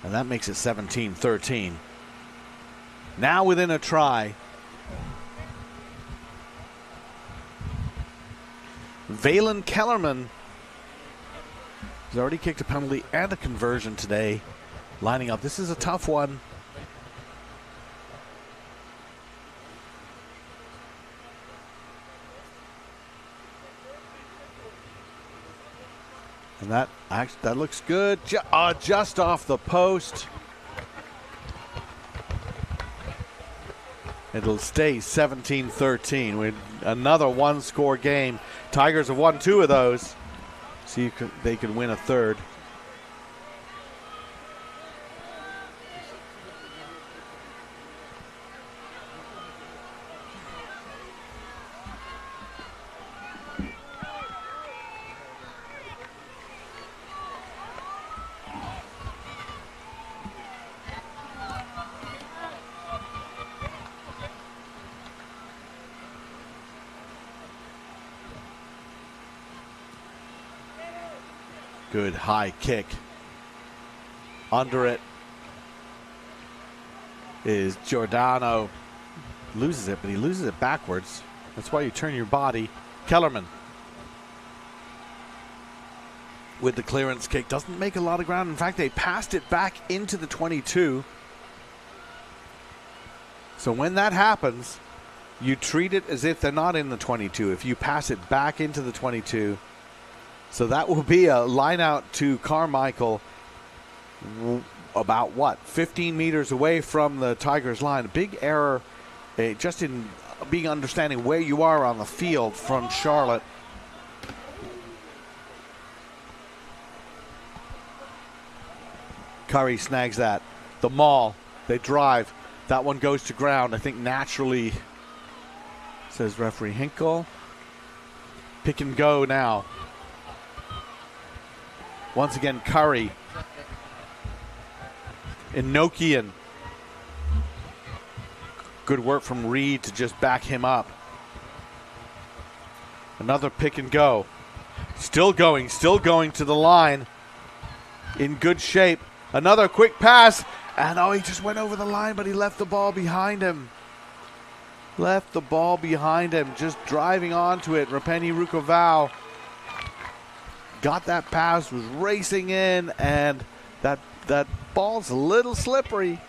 And that makes it 17-13. Now within a try. Valen Kellerman has already kicked a penalty and a conversion today. Lining up. This is a tough one. And that looks good. Just off the post. It'll stay 17-13 with another one-score game. Tigers have won 2 of those. See if they can win a third. Good high kick. Under it is Giordano. Loses it, but he loses it backwards. That's why you turn your body. Kellerman with the clearance kick. Doesn't make a lot of ground. In fact, they passed it back into the 22. So when that happens, you treat it as if they're not in the 22. If you pass it back into the 22. So that will be a line out to Carmichael about, 15 meters away from the Tigers line. A big error just in being understanding where you are on the field from Charlotte. Curry snags that. The maul. They drive. That one goes to ground. I think naturally, says referee Hinkle. Pick and go now. Once again, Curry. Enochian. Good work from Reed to just back him up. Another pick and go. Still going to the line. In good shape. Another quick pass. And he just went over the line, but he left the ball behind him. Just driving onto it. Rapeni Rukovau got that pass, was racing in, and that ball's a little slippery.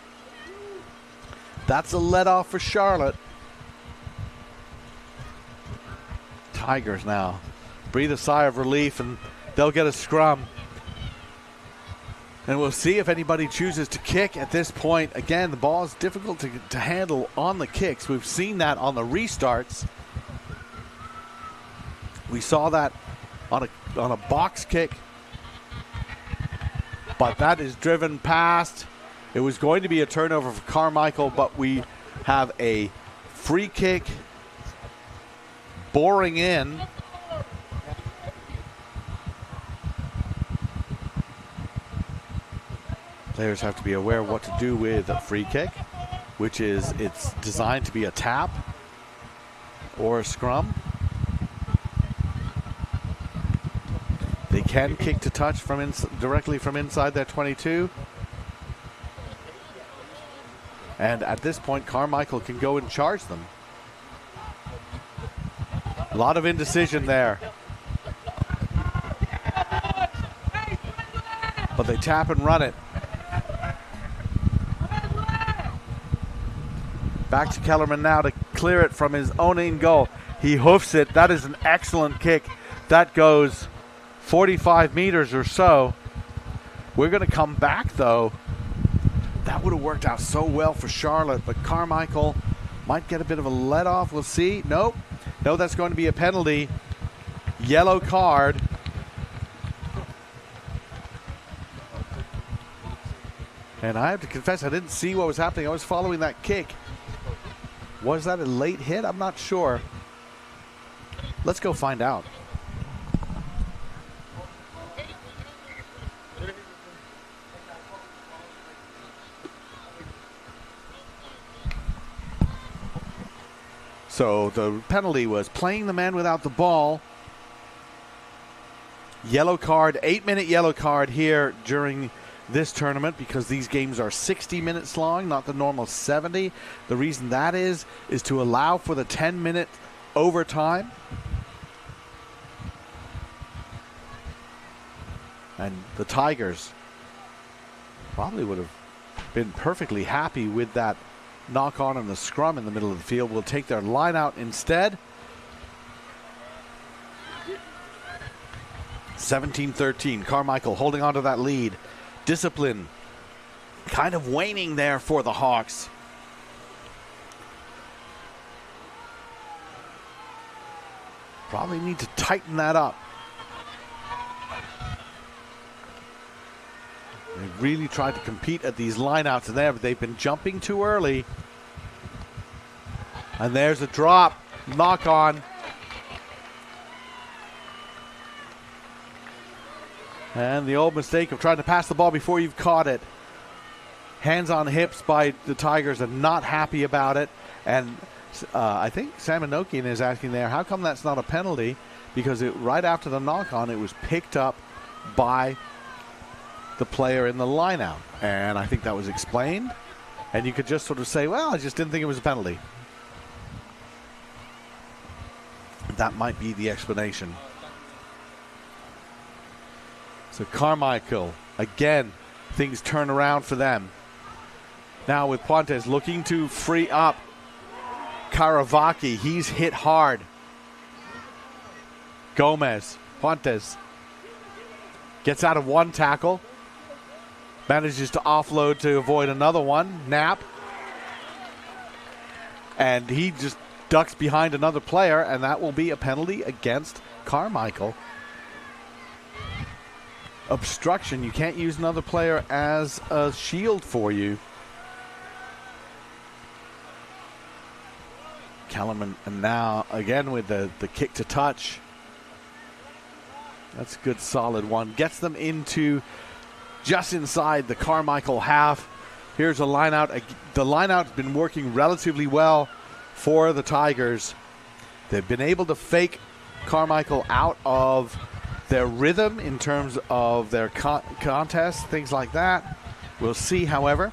That's a let-off for Charlotte. Tigers now breathe a sigh of relief, and they'll get a scrum. And we'll see if anybody chooses to kick at this point. Again, the ball is difficult to handle on the kicks. We've seen that on the restarts. We saw that on a box kick, but that is driven past. It was going to be a turnover for Carmichael, but we have a free kick boring in. Players have to be aware what to do with a free kick, which is it's designed to be a tap or a scrum. They can kick to touch from directly from inside their 22. And at this point, Carmichael can go and charge them. lot of indecision there. But they tap and run it. Back to Kellerman now to clear it from his own in goal. He hoofs it. That is an excellent kick. That goes 45 meters or so. We're going to come back, though. That would have worked out so well for Charlotte, but Carmichael might get a bit of a let-off. We'll see. Nope. No, that's going to be a penalty. Yellow card. And I have to confess, I didn't see what was happening. I was following that kick. Was that a late hit? I'm not sure. Let's go find out. So the penalty was playing the man without the ball. Yellow card, 8-minute yellow card here during this tournament because these games are 60 minutes long, not the normal 70. The reason that is to allow for the 10-minute overtime. And the Tigers probably would have been perfectly happy with that knock on and the scrum in the middle of the field. Will take their line out instead. 17-13. Carmichael holding on to that lead. Discipline kind of waning there for the Hawks. Probably need to tighten that up. They really tried to compete at these lineouts and there, but they've been jumping too early. And there's a drop. Knock on. And the old mistake of trying to pass the ball before you've caught it. Hands on hips by the Tigers, are not happy about it. And I think Samanokian is asking there, how come that's not a penalty? Because right after the knock on, it was picked up by the player in the lineout. And I think that was explained. And you could just sort of say, well, I just didn't think it was a penalty. That might be the explanation. So Carmichael, again, things turn around for them. Now with Puentes looking to free up Karavaki. He's hit hard. Gomez, Puentes gets out of one tackle. Manages to offload to avoid another one. Knapp. And he just ducks behind another player, and that will be a penalty against Carmichael. Obstruction. You can't use another player as a shield for you. Kellerman, and now again with the kick to touch. That's a good solid one. Gets them into just inside the Carmichael half. Here's a line out. The line out's been working relatively well for the Tigers. They've been able to fake Carmichael out of their rhythm in terms of their contests, things like that. We'll see, however,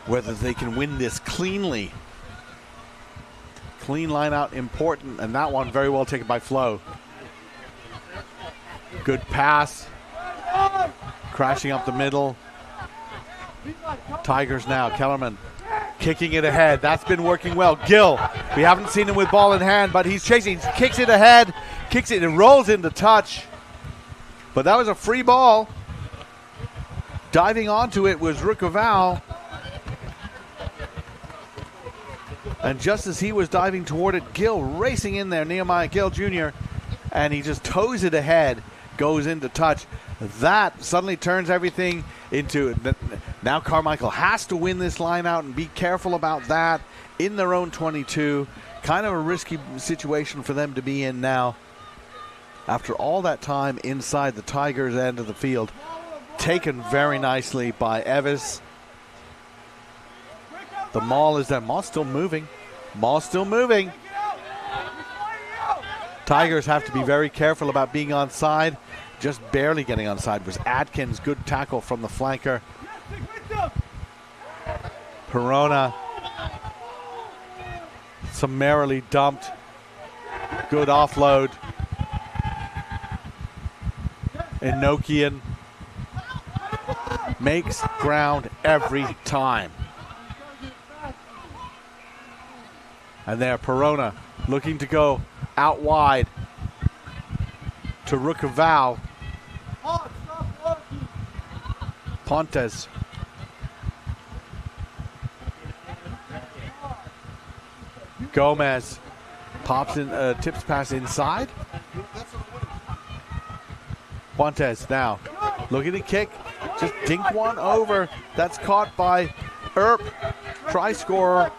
whether they can win this cleanly. Clean line out important, and that one very well taken by Flo. Good pass. Crashing up the middle. Tigers now. Kellerman kicking it ahead. That's been working well. Gill, we haven't seen him with ball in hand, but he's chasing. Kicks it ahead. Kicks it and rolls into touch. But that was a free ball. Diving onto it was Rukaval. And just as he was diving toward it, Gill racing in there, Nehemiah Gill Jr., and he just toes it ahead, goes into touch. That suddenly turns everything into, now Carmichael has to win this line out and be careful about that in their own 22. Kind of a risky situation for them to be in now. After all that time inside the Tigers' end of the field. Taken very nicely by Evis. The maul is there. Maul's still moving. Maul's still moving. Tigers have to be very careful about being onside. Just barely getting onside was Atkins. Good tackle from the flanker. summarily dumped. Good offload. Enochian makes ground every time. And there, Perona looking to go out wide to Rukaval. Pontes. Gomez pops in, tips pass inside. Pontes now looking to kick. Just dink one over. That's caught by Earp. Try scorer.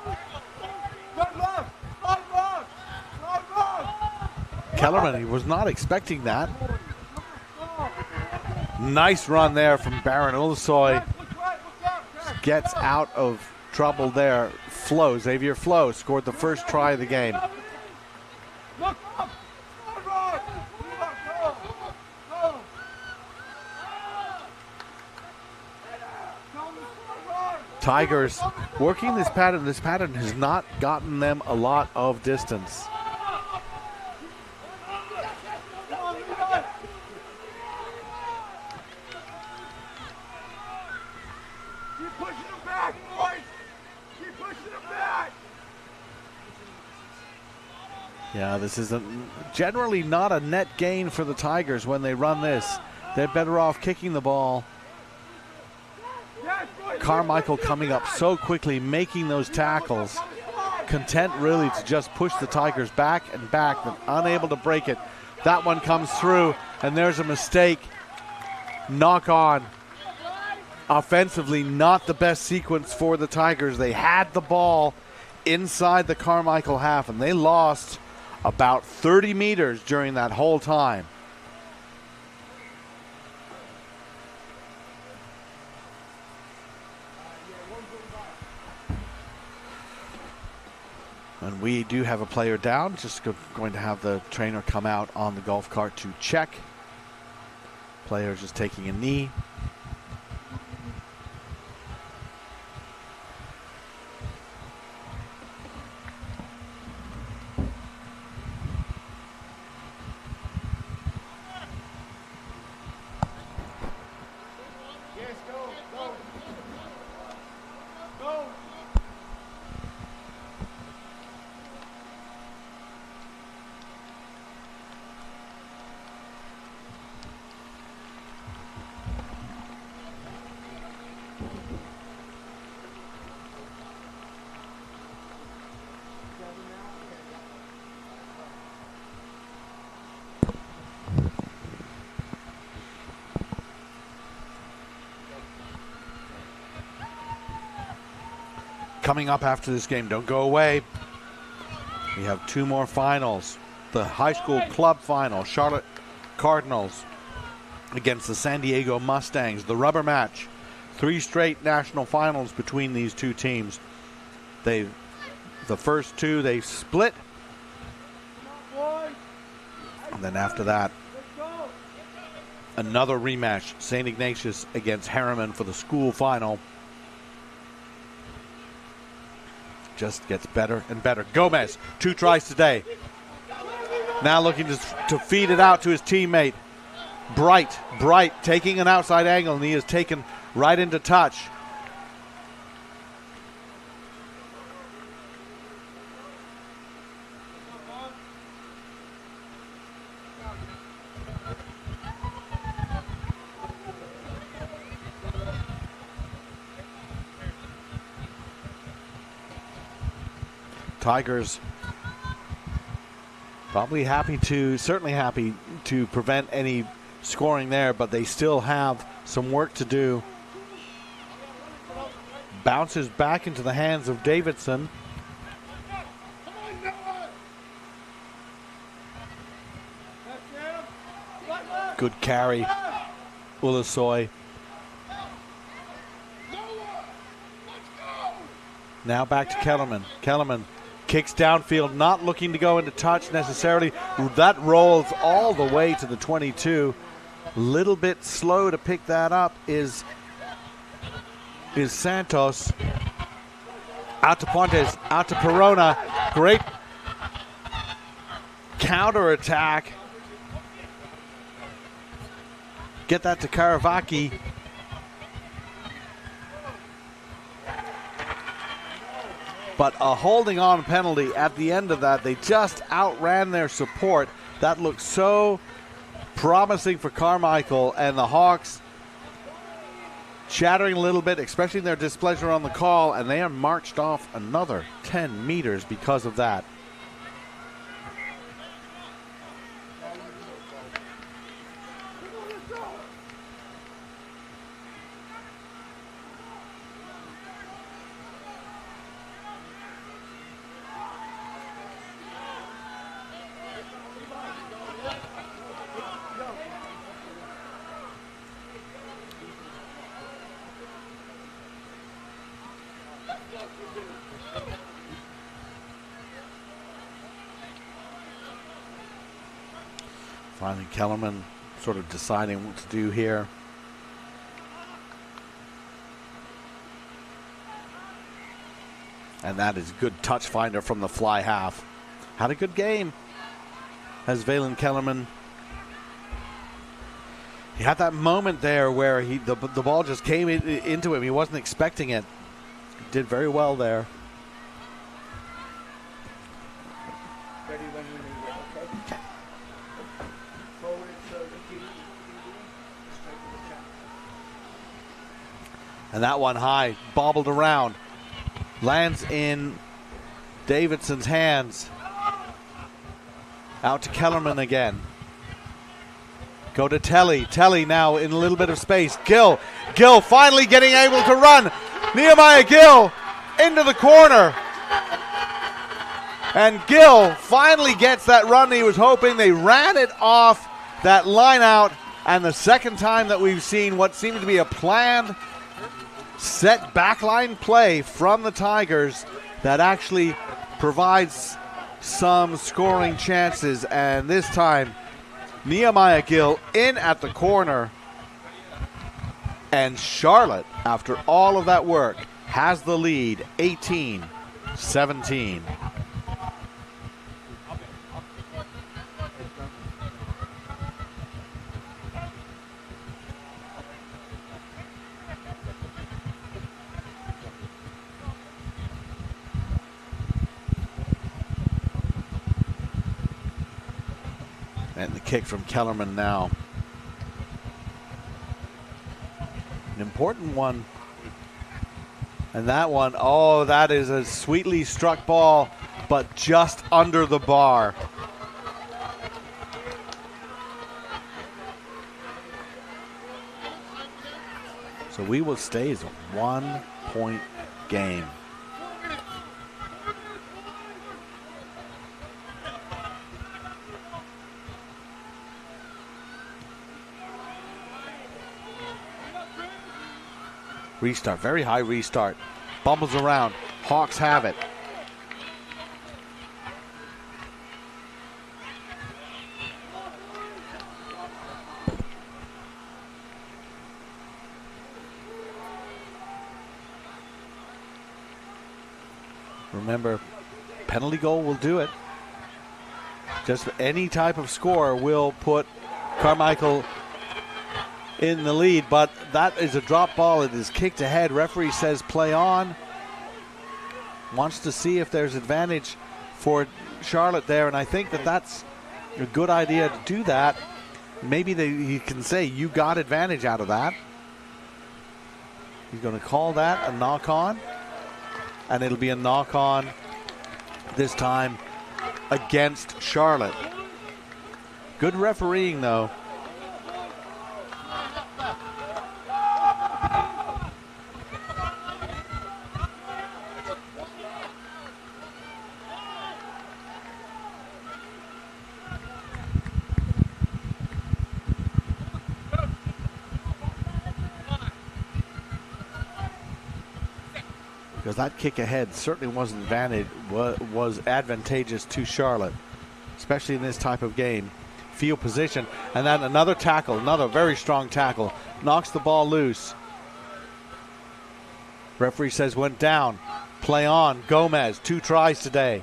Kellerman, he was not expecting that. Nice run there from Baron Ulusoy. Gets out of trouble there. Flo, Xavier Flo scored the first try of the game. Tigers working this pattern. This pattern has not gotten them a lot of distance. Yeah, this is generally not a net gain for the Tigers when they run this. They're better off kicking the ball. Carmichael coming up so quickly, making those tackles. Content really to just push the Tigers back and back, but unable to break it. That one comes through, and there's a mistake. Knock on. Offensively, not the best sequence for the Tigers. They had the ball inside the Carmichael half, and they lost about 30 meters during that whole time. And we do have a player down. Just going to have the trainer come out on the golf cart to check. Player just taking a knee. Coming up after this game, don't go away. We have two more finals. The high school club final, Charlotte Cardinals against the San Diego Mustangs. The rubber match. 3 straight national finals between these two teams. The first two they split. And then after that, another rematch. St Ignatius against Herriman for the school final. Just gets better and better. Gomez, 2 tries today. Now looking to feed it out to his teammate. Bright taking an outside angle, and he is taken right into touch. Tigers probably certainly happy to prevent any scoring there, but they still have some work to do. Bounces back into the hands of Davidson. Good carry, Ulusoy. Now back to Kellerman. Kellerman kicks downfield, not looking to go into touch necessarily. That rolls all the way to the 22. Little bit slow to pick that up is Santos. Out to Pontes, out to Perona. Great counterattack. Get that to Karavaki. But a holding on penalty at the end of that. They just outran their support. That looked so promising for Carmichael, and the Hawks chattering a little bit, expressing their displeasure on the call, and they are marched off another 10 meters because of that. Finally, Kellerman sort of deciding what to do here. And that is good touch finder from the fly half. Had a good game as Valen Kellerman. He had that moment there where the ball just came into him. He wasn't expecting it. He did very well there. Ready when you need it, okay? Forward so that you straight to the trap. And that one high, bobbled around. Lands in Davidson's hands. Out to Kellerman again. Go to Telly. Telly now in a little bit of space. Gill finally getting able to run. Nehemiah Gill into the corner. And Gill finally gets that run he was hoping. They ran it off that line out. And the second time that we've seen what seemed to be a planned set backline play from the Tigers that actually provides some scoring chances. And this time, Nehemiah Gill in at the corner. And Charlotte, after all of that work, has the lead 18-17. And the kick from Kellerman now. An important one. And that one, oh, that is a sweetly struck ball, but just under the bar. So we will stay as a 1-point game. Restart, very high restart. Bumbles around. Hawks have it. Remember, penalty goal will do it. Just any type of score will put Carmichael in the lead, but that is a drop ball. It is kicked ahead. Referee says play on. Wants to see if there's advantage for Charlotte there, and I think that that's a good idea to do that. Maybe he can say you got advantage out of that. He's going to call that a knock on, and it'll be a knock on this time against Charlotte. Good refereeing though. Because that kick ahead certainly was advantageous to Charlotte, especially in this type of game. Field position, and then another tackle, another very strong tackle, knocks the ball loose. Referee says went down. Play on. Gomez, 2 tries today.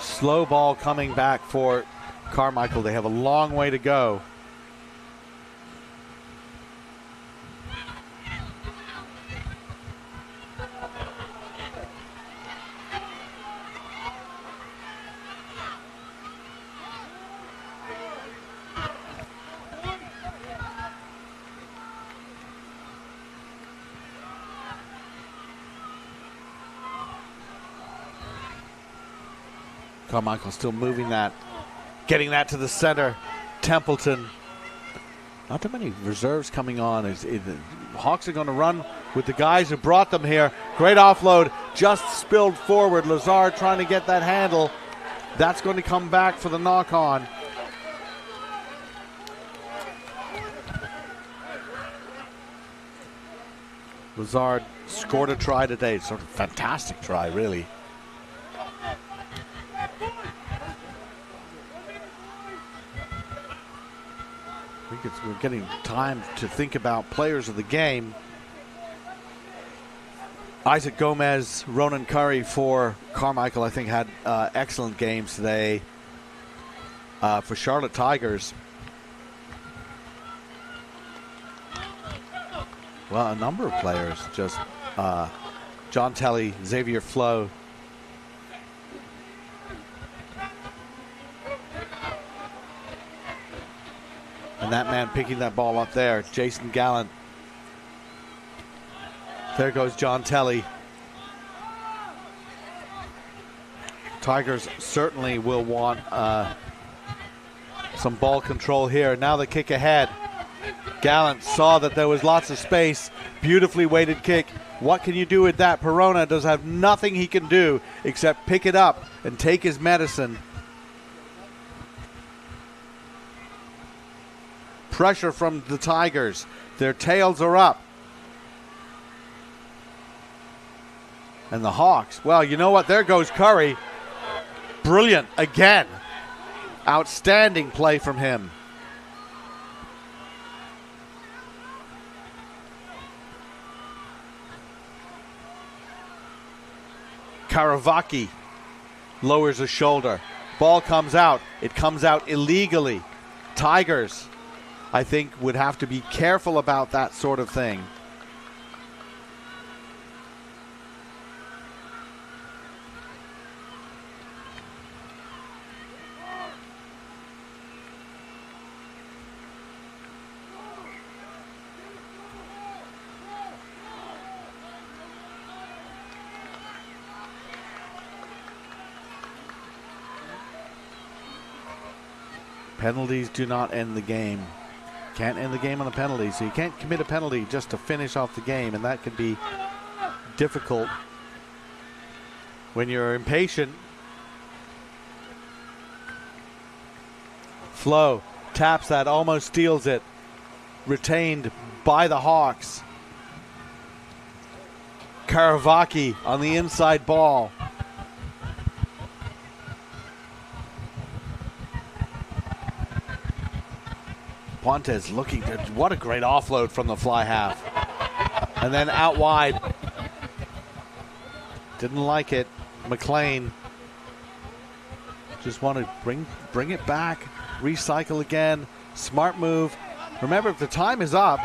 Slow ball coming back for Carmichael. They have a long way to go. Carmichael still moving that, getting that to the center. Templeton. Not too many reserves coming on. The Hawks are going to run with the guys who brought them here. Great offload, just spilled forward. Lazard trying to get that handle. That's going to come back for the knock-on. Lazard scored a try today. Sort of fantastic try, really. We're getting time to think about players of the game. Isaac Gomez, Ronan Curry for Carmichael, I think, had excellent games today. For Charlotte Tigers, well, a number of players. Just John Telly, Xavier Flo. And that man picking that ball up there, Jason Gallant. There goes John Telly. Tigers certainly will want some ball control here. Now the kick ahead. Gallant saw that there was lots of space. Beautifully weighted kick. What can you do with that? Perona does have nothing he can do except pick it up and take his medicine. Pressure from the Tigers. Their tails are up. And the Hawks, well, you know what? There goes Curry. Brilliant again. Outstanding play from him. Karavaki lowers a shoulder. Ball comes out. It comes out illegally. Tigers, I think, would have to be careful about that sort of thing. Penalties do not end the game. Can't end the game on a penalty, so you can't commit a penalty just to finish off the game, and that can be difficult when you're impatient. Flo taps that, almost steals it. Retained by the Hawks. Karavaki on the inside ball. Pontes looking good. What a great offload from the fly half. And then out wide. Didn't like it. McLean just want to bring it back. Recycle again. Smart move. Remember, if the time is up,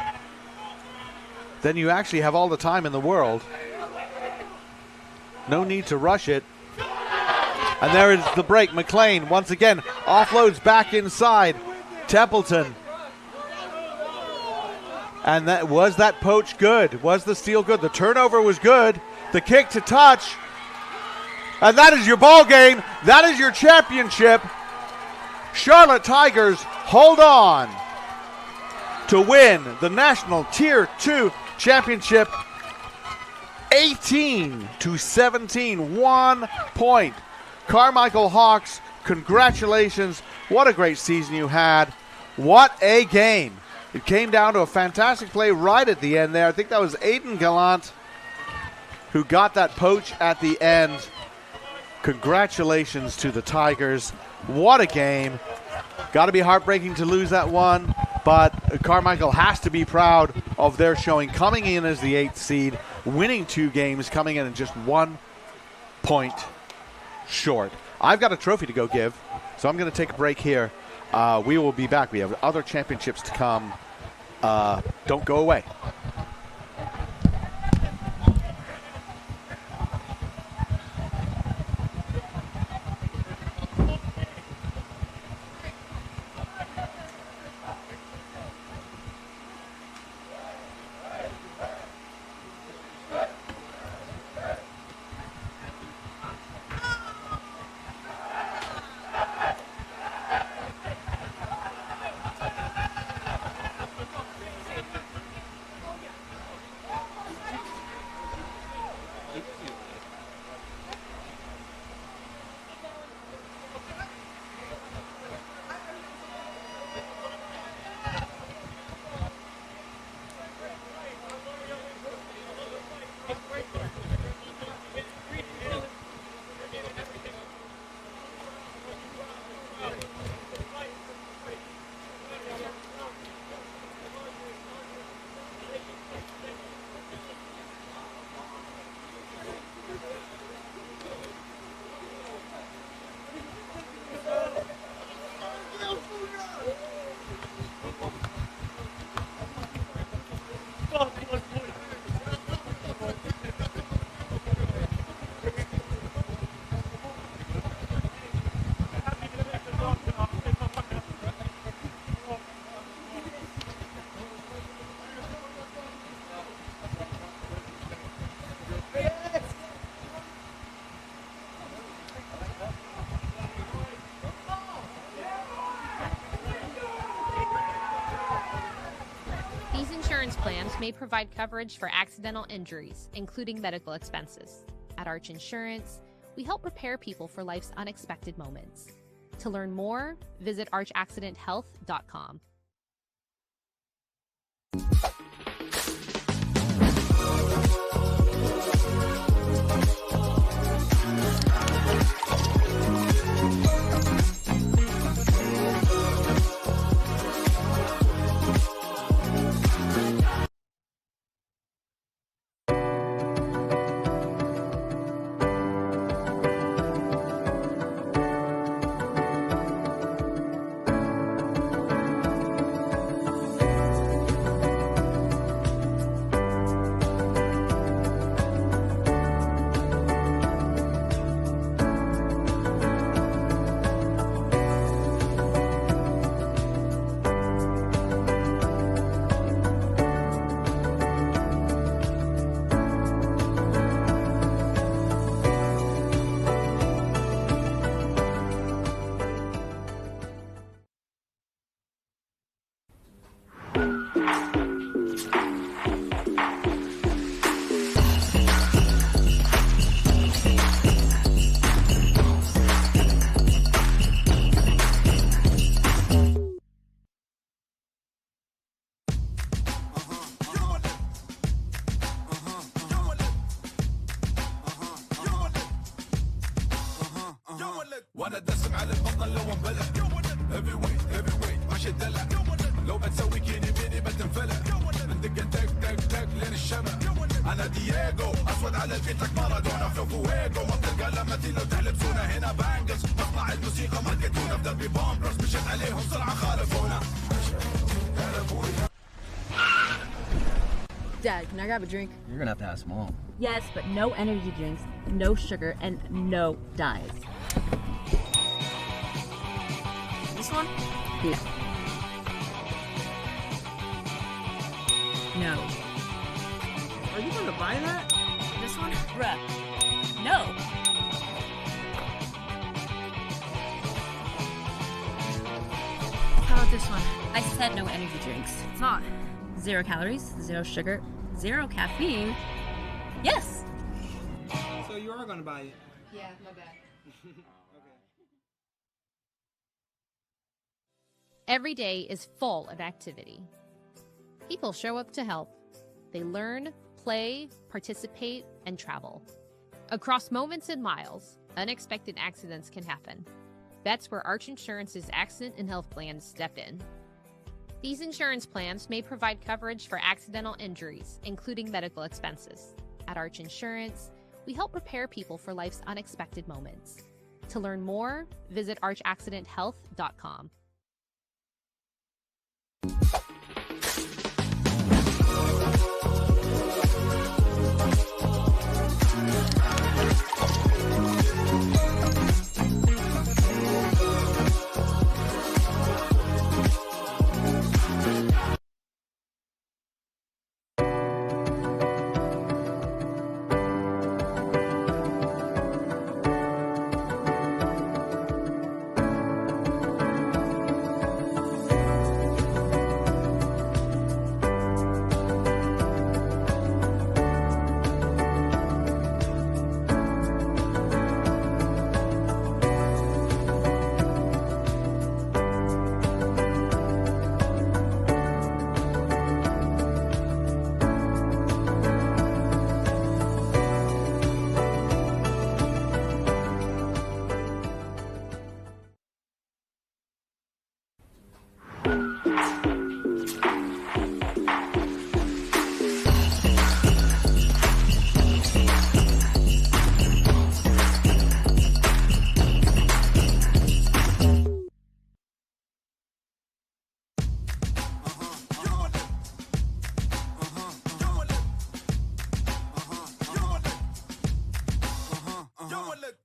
then you actually have all the time in the world. No need to rush it. And there is the break. McLean once again offloads back inside. Templeton. And was that poach good? Was the steal good? The turnover was good. The kick to touch. And that is your ball game. That is your championship. Charlotte Tigers hold on to win the National Tier 2 Championship 18-17. 1 point. Carmichael Hawks, congratulations. What a great season you had. What a game. It came down to a fantastic play right at the end there. I think that was Aiden Gallant who got that poach at the end. Congratulations to the Tigers. What a game. Got to be heartbreaking to lose that one, but Carmichael has to be proud of their showing, coming in as the 8th seed, winning 2 games, coming in at just 1 point short. I've got a trophy to go give, so I'm going to take a break here. We will be back. We have other championships to come. Don't go away. Insurance plans may provide coverage for accidental injuries, including medical expenses. At Arch Insurance, we help prepare people for life's unexpected moments. To learn more, visit archaccidenthealth.com. وانا دسم على البطل لو انبلع هيفي ويت ماشي الدلع لو بتسوي كيني بيني بتنفلع ندق تك تك تك لين الشمع انا دييغو اسود على البيتك مارادونا فلو فويجو منطقه لمتي لو تحلبسونا هنا بانجز مصنع الموسيقى ماركتونا في دربي بومبرز مشيت عليهم سرعه خالفونا. Dad, can I grab a drink? You're gonna have to ask Mom. Yes, but no energy drinks, no sugar, and no dyes. This one? No. No. Are you gonna buy that? This one? Bruh. No. How about this one? I said no energy drinks. It's not. 0 calories, 0 sugar, 0 caffeine. Yes. So you are gonna buy it? Yeah, my bad. Every day is full of activity. People show up to help. They learn, play, participate, and travel. Across moments and miles, unexpected accidents can happen. That's where Arch Insurance's accident and health plans step in. These insurance plans may provide coverage for accidental injuries, including medical expenses. At Arch Insurance, we help prepare people for life's unexpected moments. To learn more, visit archaccidenthealth.com.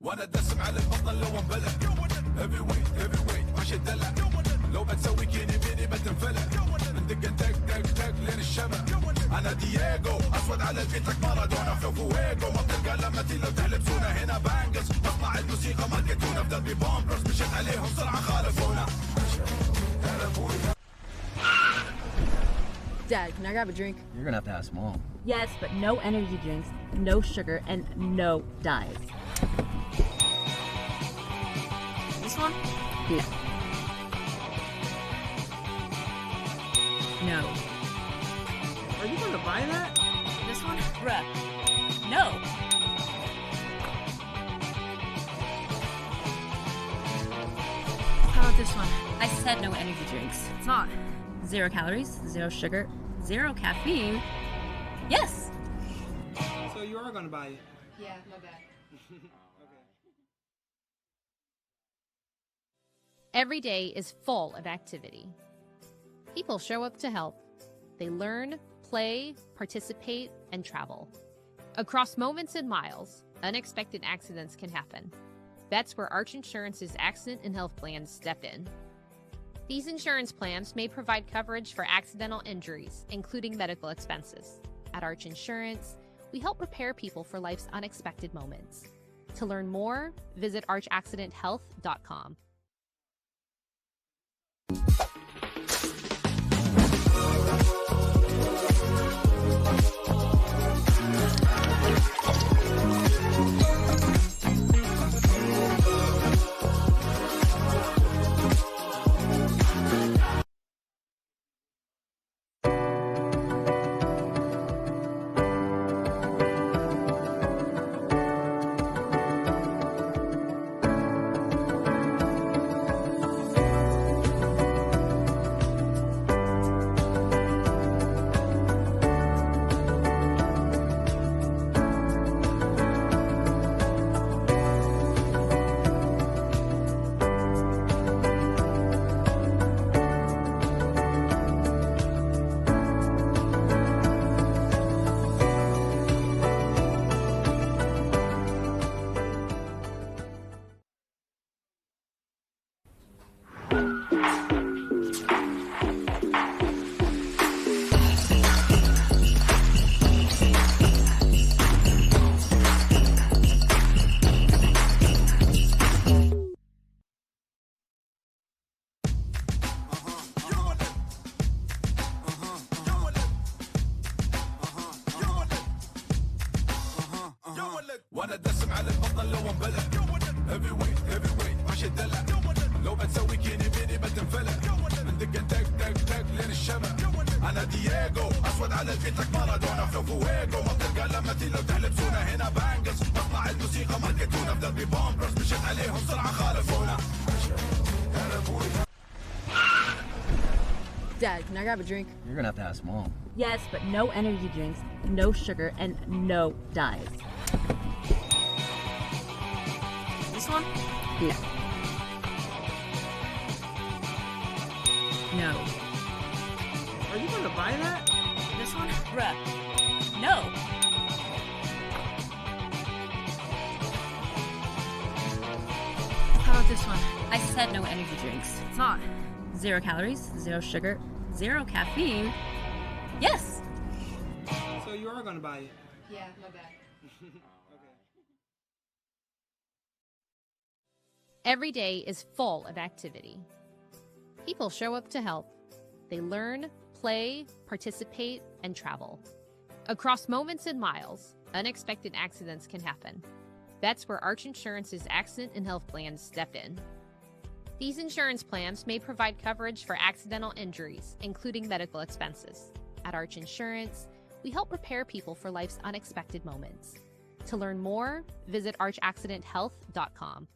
وانا دسم على البطل لو انبلع هيفي ويت ماشي الدلع لو بتسوي كيني بيني بتنفلع ندق دق دق دق لين الشمع انا دييغو اسود على البيتك مارادونا في فويجو ما تلقى لما لو تحلبسونا هنا بانجز مصنع الموسيقى ماركتونا في دربي بومبرز مشيت عليهم سرعه خالفونا. Dad, can I grab a drink? You're gonna have to ask Mom. Yes, but no energy drinks, no sugar, and no dyes. This one? No. No. Are you gonna buy that? This one? Bruh. No. How about this one? I said no energy drinks. It's not. 0 calories, 0 sugar, 0 caffeine. Yes. So you are gonna buy it? Yeah, my bad. Every day is full of activity. People show up to help. They learn, play, participate, and travel. Across moments and miles, unexpected accidents can happen. That's where Arch Insurance's accident and health plans step in. These insurance plans may provide coverage for accidental injuries, including medical expenses. At Arch Insurance, we help prepare people for life's unexpected moments. To learn more, visit archaccidenthealth.com. وانا دسم على البطل لو انبلع هيفي ويت ماشي الدلع لو بتسوي كيني بيني بتنفلع ندق دق دق دق لين الشمع انا دييغو اسود على البيتك مارادونا في فويجو ما تلقى لما لو تحلبسونا هنا بانجز مصنع الموسيقى ماركتونا في دربي بومبرز مشيت عليهم سرعه خالفونا. Dad, can I grab a drink? You're gonna have to ask Mom. Yes, but no energy drinks, no sugar, and no dyes. This one? No. No. Are you gonna buy that? This one? Bruh. No. How about this one? I said no energy drinks. It's not. 0 calories, 0 sugar, 0 caffeine. Yes. So you are gonna buy it? Yeah, my bad. Every day is full of activity. People show up to help. They learn, play, participate, and travel. Across moments and miles, unexpected accidents can happen. That's where Arch Insurance's accident and health plans step in. These insurance plans may provide coverage for accidental injuries, including medical expenses. At Arch Insurance, we help prepare people for life's unexpected moments. To learn more, visit archaccidenthealth.com.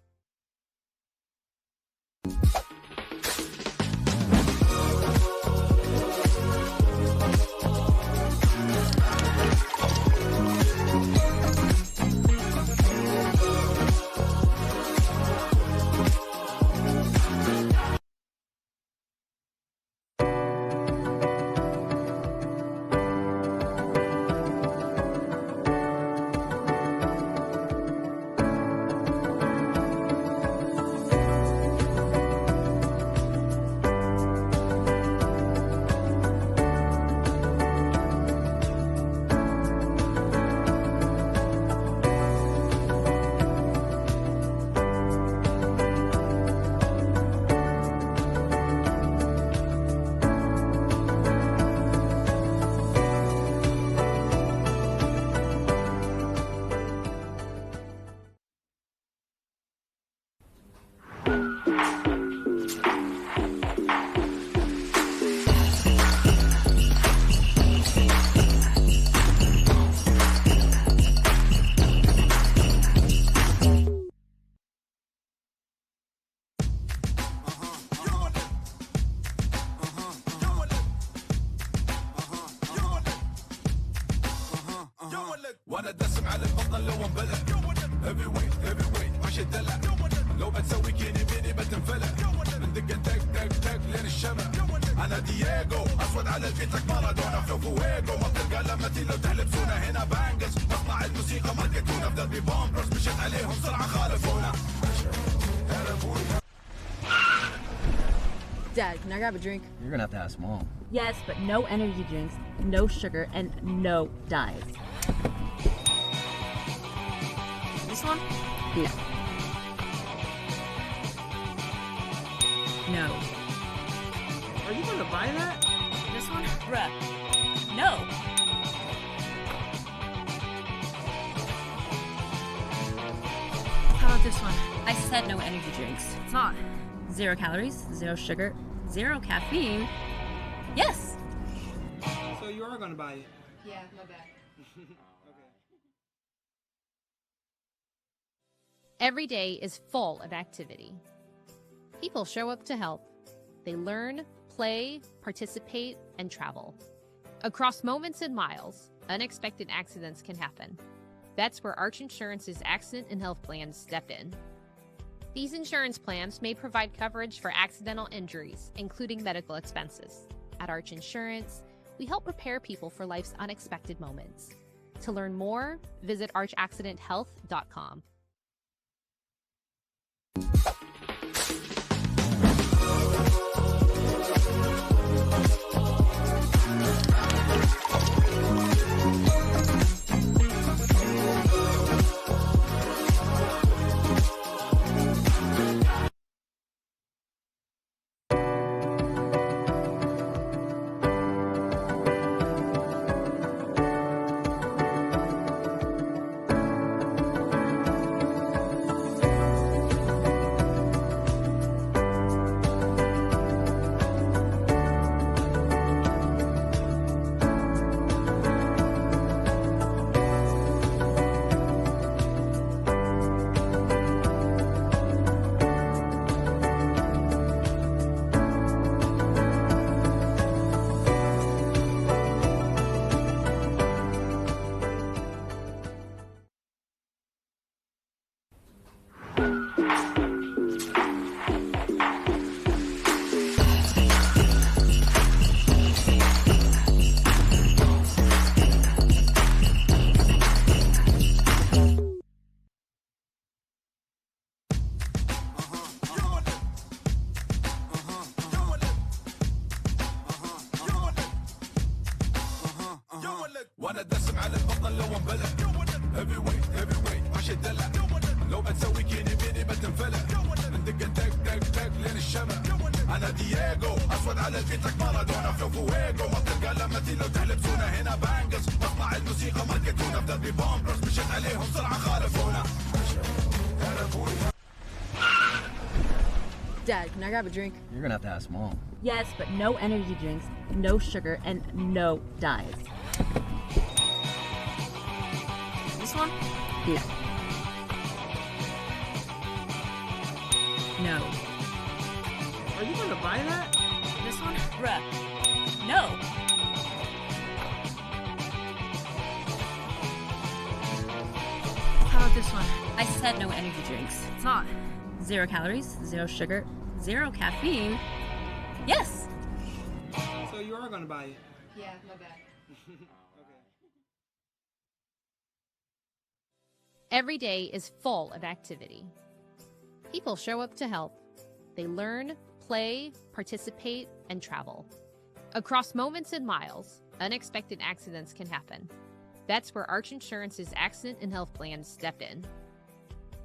وانا دسم على البطن لو انبلع heavy weight ماشي الدلع لو بتسوي كيني بيني بتنفلع من دقة تك تك تك لين الشمع انا دييغو اسود على البيتك مارادونا في فويجو ما تلقى لما لو تحلبسونا هنا بانجز مصنع الموسيقى ما لقيتونا في دربي بومبرز مشيت عليهم سرعة خالفونا. Dad, can I grab a drink? You're gonna have to ask Mom. Yes, but no energy drinks, no sugar, and no dyes. This one? No. No. Are you gonna buy that? This one? Bruh. No. How about this one? I said no energy drinks. It's not. 0 calories, 0 sugar, 0 caffeine. Yes. So you are gonna buy it? Yeah, my bad. Every day is full of activity. People show up to help. They learn, play, participate, and travel. Across moments and miles, unexpected accidents can happen. That's where Arch Insurance's accident and health plans step in. These insurance plans may provide coverage for accidental injuries, including medical expenses. At Arch Insurance, we help prepare people for life's unexpected moments. To learn more, visit archaccidenthealth.com. دسم على البطن لو انبلع heavyweight heavyweight ماشي الدلع لو بتسوي كيني بيني بتنفلع ندق تك تك تك لين الشمع انا دييغو اسود على البيتك مارادونا في فويجو ما تلقى لما لو تحلبسونا هنا بانجز مصنع الموسيقى ماركتونا في دربي بومبرز مشيت عليهم سرعه خالفونا. Dad, can I grab a drink? You're gonna have to ask Mom. Yes, but no energy drinks, no sugar, and no dyes. This one? Yeah. No. Are you gonna buy that? This one? Bruh. No. How about this one? I said no energy drinks. It's not. 0 calories, 0 sugar, 0 caffeine. Yes. So you are gonna buy it? Yeah, my bad. Okay. Every day is full of activity. People show up to help. They learn, play, participate, and travel. Across moments and miles, unexpected accidents can happen. That's where Arch Insurance's Accident and Health Plans step in.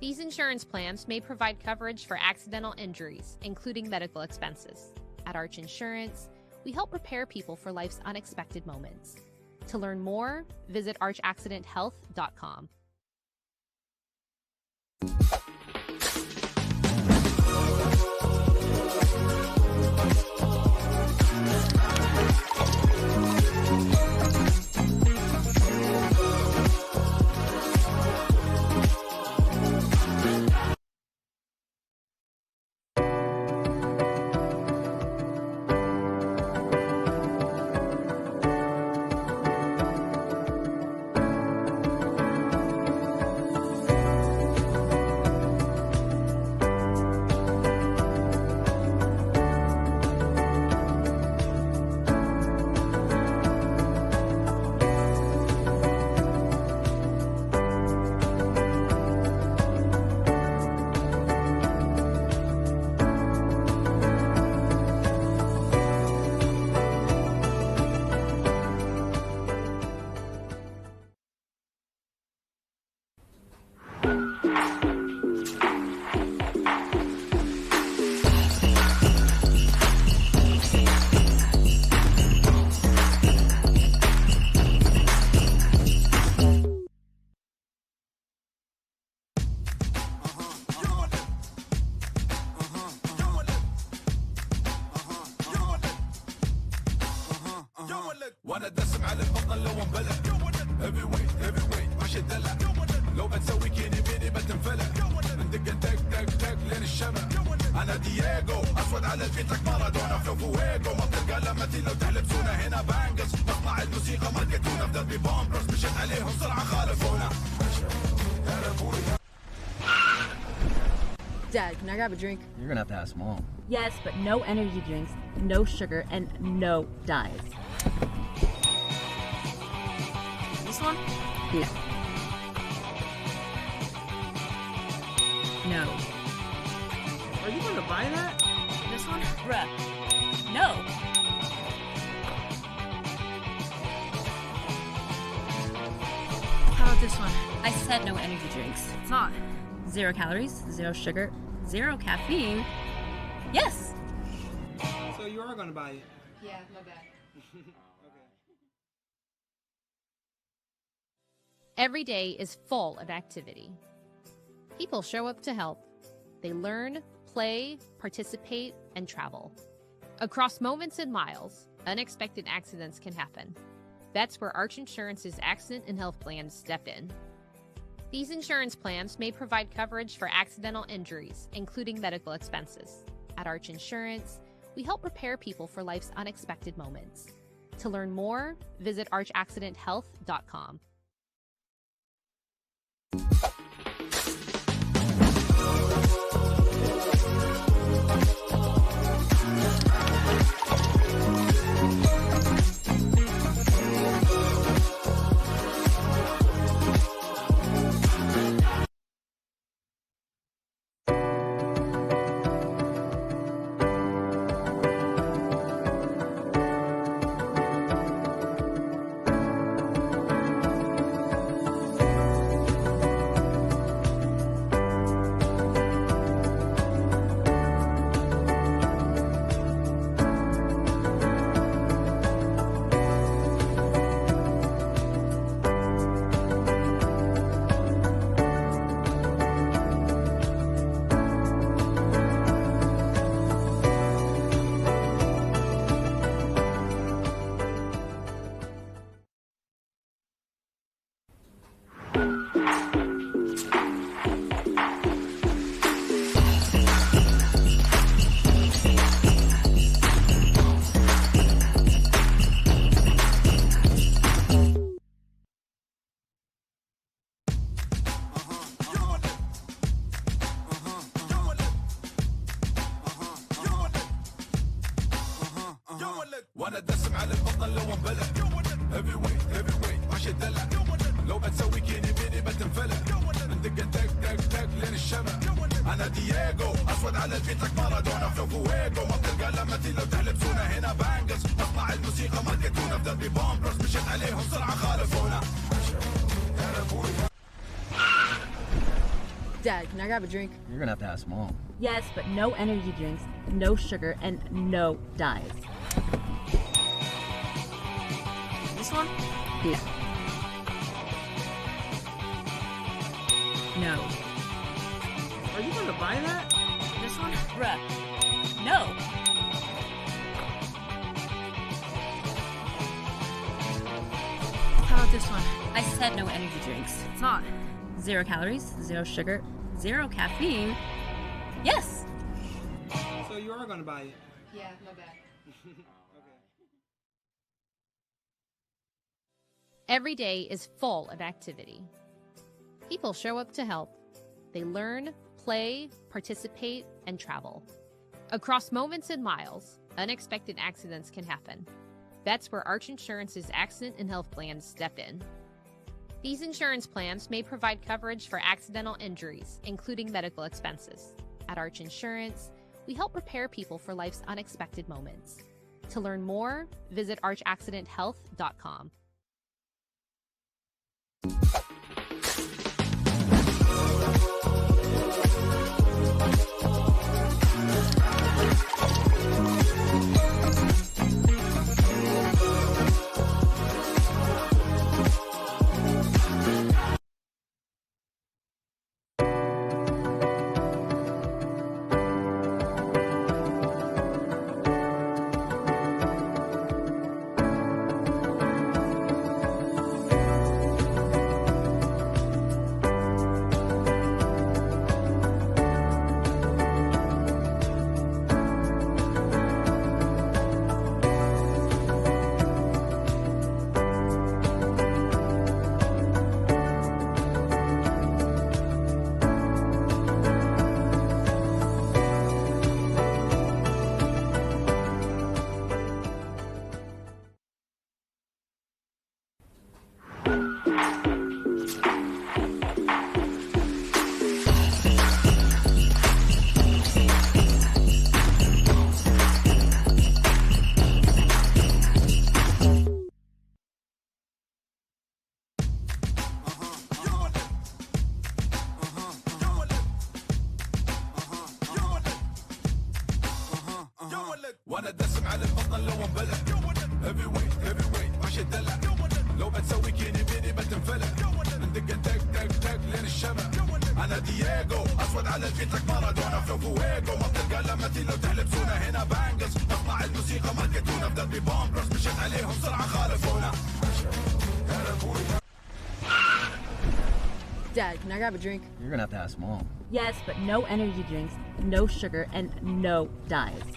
These insurance plans may provide coverage for accidental injuries, including medical expenses. At Arch Insurance, we help prepare people for life's unexpected moments. To learn more, visit archaccidenthealth.com. وانا دسم على البطن لو انبلع heavyweight heavyweight ماشي الدلع لو بتسوي كيني بيني بتنفلع ندق تك تك تك لين الشمع انا دييغو اسود على البيتك مارادونا في فويجو ما تلقى لما لو تحلبسونا هنا بانجز مصنع الموسيقى ماركتونا في دربي بومبرز مشيت عليهم سرعه خالفونا. Dad, can I grab a drink? You're gonna have to ask Mom. Yes, but no energy drinks, no sugar, and no dyes. This one? Yeah. No. Are you gonna buy that? This one? Bruh. No. How about this one? I said no energy drinks. It's not. 0 calories, 0 sugar, 0 caffeine. Yes. So you are gonna buy it? Yeah, my bad. Okay. Every day is full of activity. People show up to help. They learn, play, participate, and travel. Across moments and miles, unexpected accidents can happen. That's where Arch Insurance's Accident and Health Plans step in. These insurance plans may provide coverage for accidental injuries, including medical expenses. At Arch Insurance, we help prepare people for life's unexpected moments. To learn more, visit archaccidenthealth.com. وانا دسم على البطن لو انبلع هيفي ويت هيفي ويت ماشي الدلع لو بتسوي كيني بيني بتنفلع ندق تك تك تك لين الشمع انا دييغو اسود على بيتك مارادونا فلو فويجو ما بتلقى لمتي لو تحلبسونا هنا بانجز مصنع الموسيقى ماركتونا في دربي بومبرز مشيت عليهم سرعه خالفونا. Dad, can I grab a drink? You're gonna have to ask Mom. Yes, but no energy drinks, no sugar, and no dyes. This one? No. No. Are you gonna buy that? This one? Bruh. No. How about this one? I said no energy drinks. It's not. 0 calories, 0 sugar, 0 caffeine. Yes. So you are gonna buy it? Yeah, my bad. Okay. Every day is full of activity. People show up to help. They learn, play, participate, and travel. Across moments and miles, unexpected accidents can happen. That's where Arch Insurance's accident and health plans step in. These insurance plans may provide coverage for accidental injuries, including medical expenses. At Arch Insurance, we help prepare people for life's unexpected moments. To learn more, visit archaccidenthealth.com. وانا دسم على البطن لو انبلع هيفي ويت هيفي ويت ماشي الدلع لو بتسوي كيني بيني بتنفلع ندق تك تك تك لين الشمع انا دييغو اسود على بيتك مارادونا فلو فويجو ما بتلقى لمتي لو تحلبسونا هنا بانجز مصنع الموسيقى ماركتونا في دربي بومبرز مشيت عليهم سرعه خالفونا. Dad, can I grab a drink? You're gonna have to ask Mom. Yes, but no energy drinks, no sugar, and no dyes.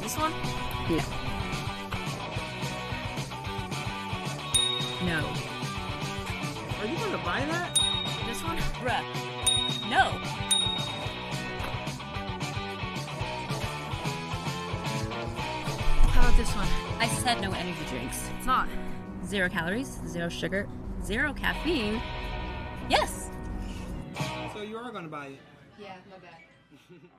This one? No. No. Are you gonna buy that? This one? Bruh. No. How about this one? I said no energy drinks. It's not. 0 calories, 0 sugar, 0 caffeine. Yes. So you are gonna buy it? Yeah, my bad. Okay.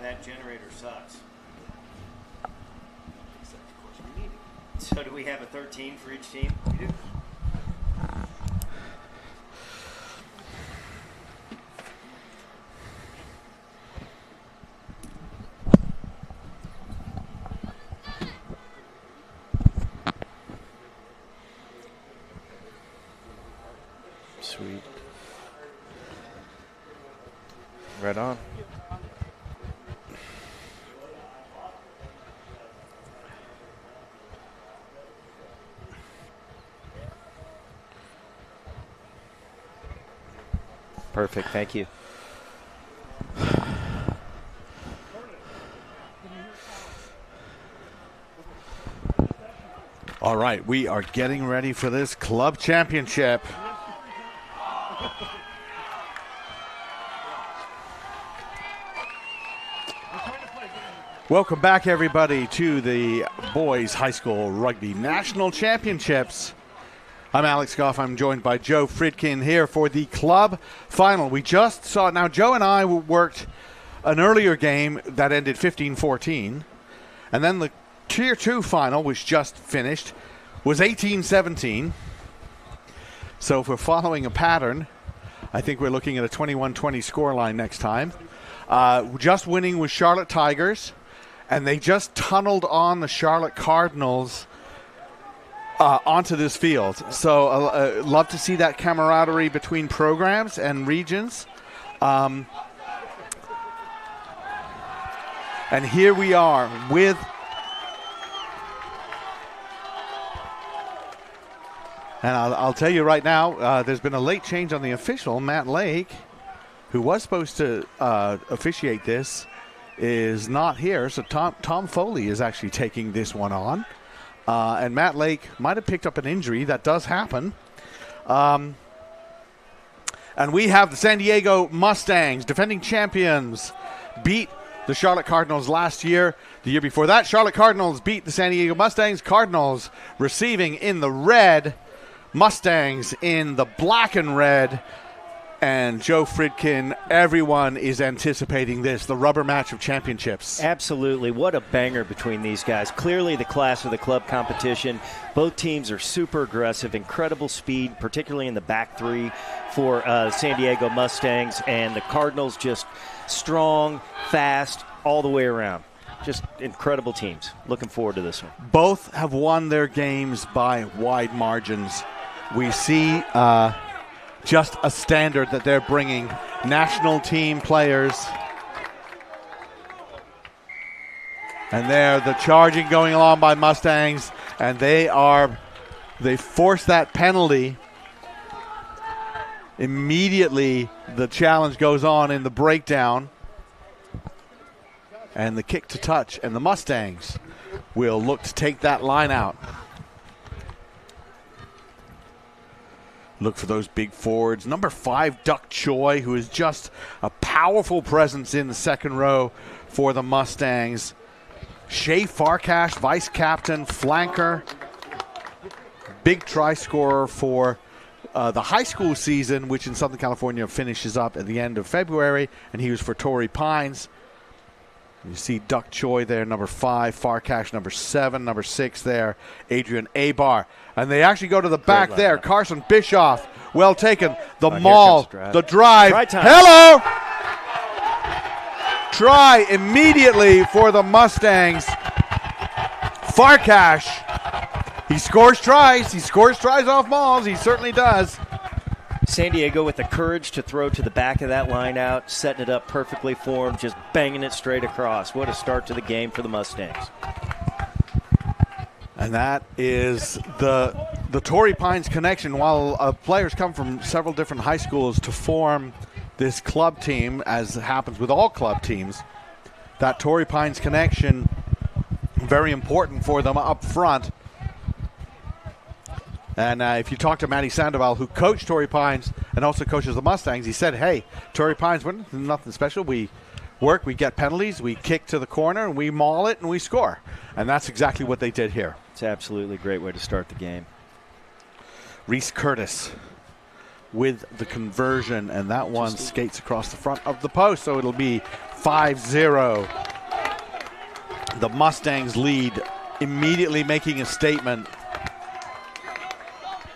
that generator sucks. So do we have a 13 for each team? We do. Sweet. Right on. Perfect. Thank you. All right, we are getting ready for this club championship. Welcome back, everybody, to the Boys High School Rugby National Championships. I'm Alex Goff. I'm joined by Joe Fridkin here for the club final. We just saw it. Now, Joe and I worked an earlier game that ended 15-14, and then the Tier 2 final, which just finished, was 18-17. So if we're following a pattern, I think we're looking at a 21-20 scoreline next time. Just winning was Charlotte Tigers, and they just tunneled on the Charlotte Cardinals onto this field. So love to see that camaraderie between programs and regions. And here we are with and I'll tell you right now, there's been a late change on the official. Matt Lake, who was supposed to officiate this, is not here. So Tom Foley is actually taking this one on. And Matt Lake might have picked up an injury. That does happen. And we have the San Diego Mustangs, defending champions, beat the Charlotte Cardinals last year. The year before that, Charlotte Cardinals beat the San Diego Mustangs. Cardinals receiving in the red, Mustangs in the black and red. And Joe Fridkin, everyone is anticipating this, the rubber match of championships. Absolutely. What a banger between these guys. Clearly the class of the club competition. Both teams are super aggressive, incredible speed, particularly in the back three for San Diego Mustangs. And the Cardinals just strong, fast, all the way around. Just incredible teams. Looking forward to this one. Both have won their games by wide margins. We see just a standard that they're bringing. National team players. And there, the charging going along by Mustangs. And they force that penalty. Immediately, the challenge goes on in the breakdown. And the kick to touch. And the Mustangs will look to take that line out. Look for those big forwards. Number 5, Duck Choi, who is just a powerful presence in the second row for the Mustangs. Shea Farkash, vice captain, flanker. Big try scorer for the high school season, which in Southern California finishes up at the end of February, and he was for Torrey Pines. You see Duck Choi there, number 5, Farkash, number 7, number 6 there, Adrian Abar. And they actually go to the back there. Carson Bischoff, well taken. The maul, the drive. Hello! Try immediately for the Mustangs. Farkash, he scores tries. He scores tries off mauls. He certainly does. San Diego with the courage to throw to the back of that line out, setting it up perfectly for him, just banging it straight across. What a start to the game for the Mustangs. And that is the Torrey Pines connection. While players come from several different high schools to form this club team, as happens with all club teams, that Torrey Pines connection, very important for them up front. And if you talk to Matty Sandoval, who coached Torrey Pines and also coaches the Mustangs, he said, hey, Torrey Pines, we're nothing special. We work, we get penalties, we kick to the corner, and we maul it, and we score. And that's exactly what they did here. It's absolutely a great way to start the game. Reese Curtis with the conversion, and that one skates across the front of the post. So it'll be 5-0. The Mustangs lead, immediately making a statement.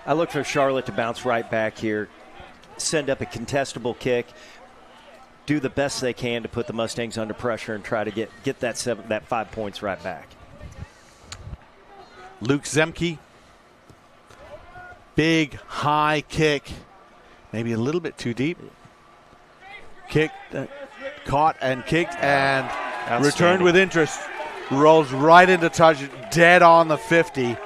I look for Charlotte to bounce right back here, send up a contestable kick, do the best they can to put the Mustangs under pressure and try to get that 5 points right back. Luke Zemke, big high kick, maybe a little bit too deep. Kicked, caught and kicked and returned with interest. Rolls right into touch, dead on the 50.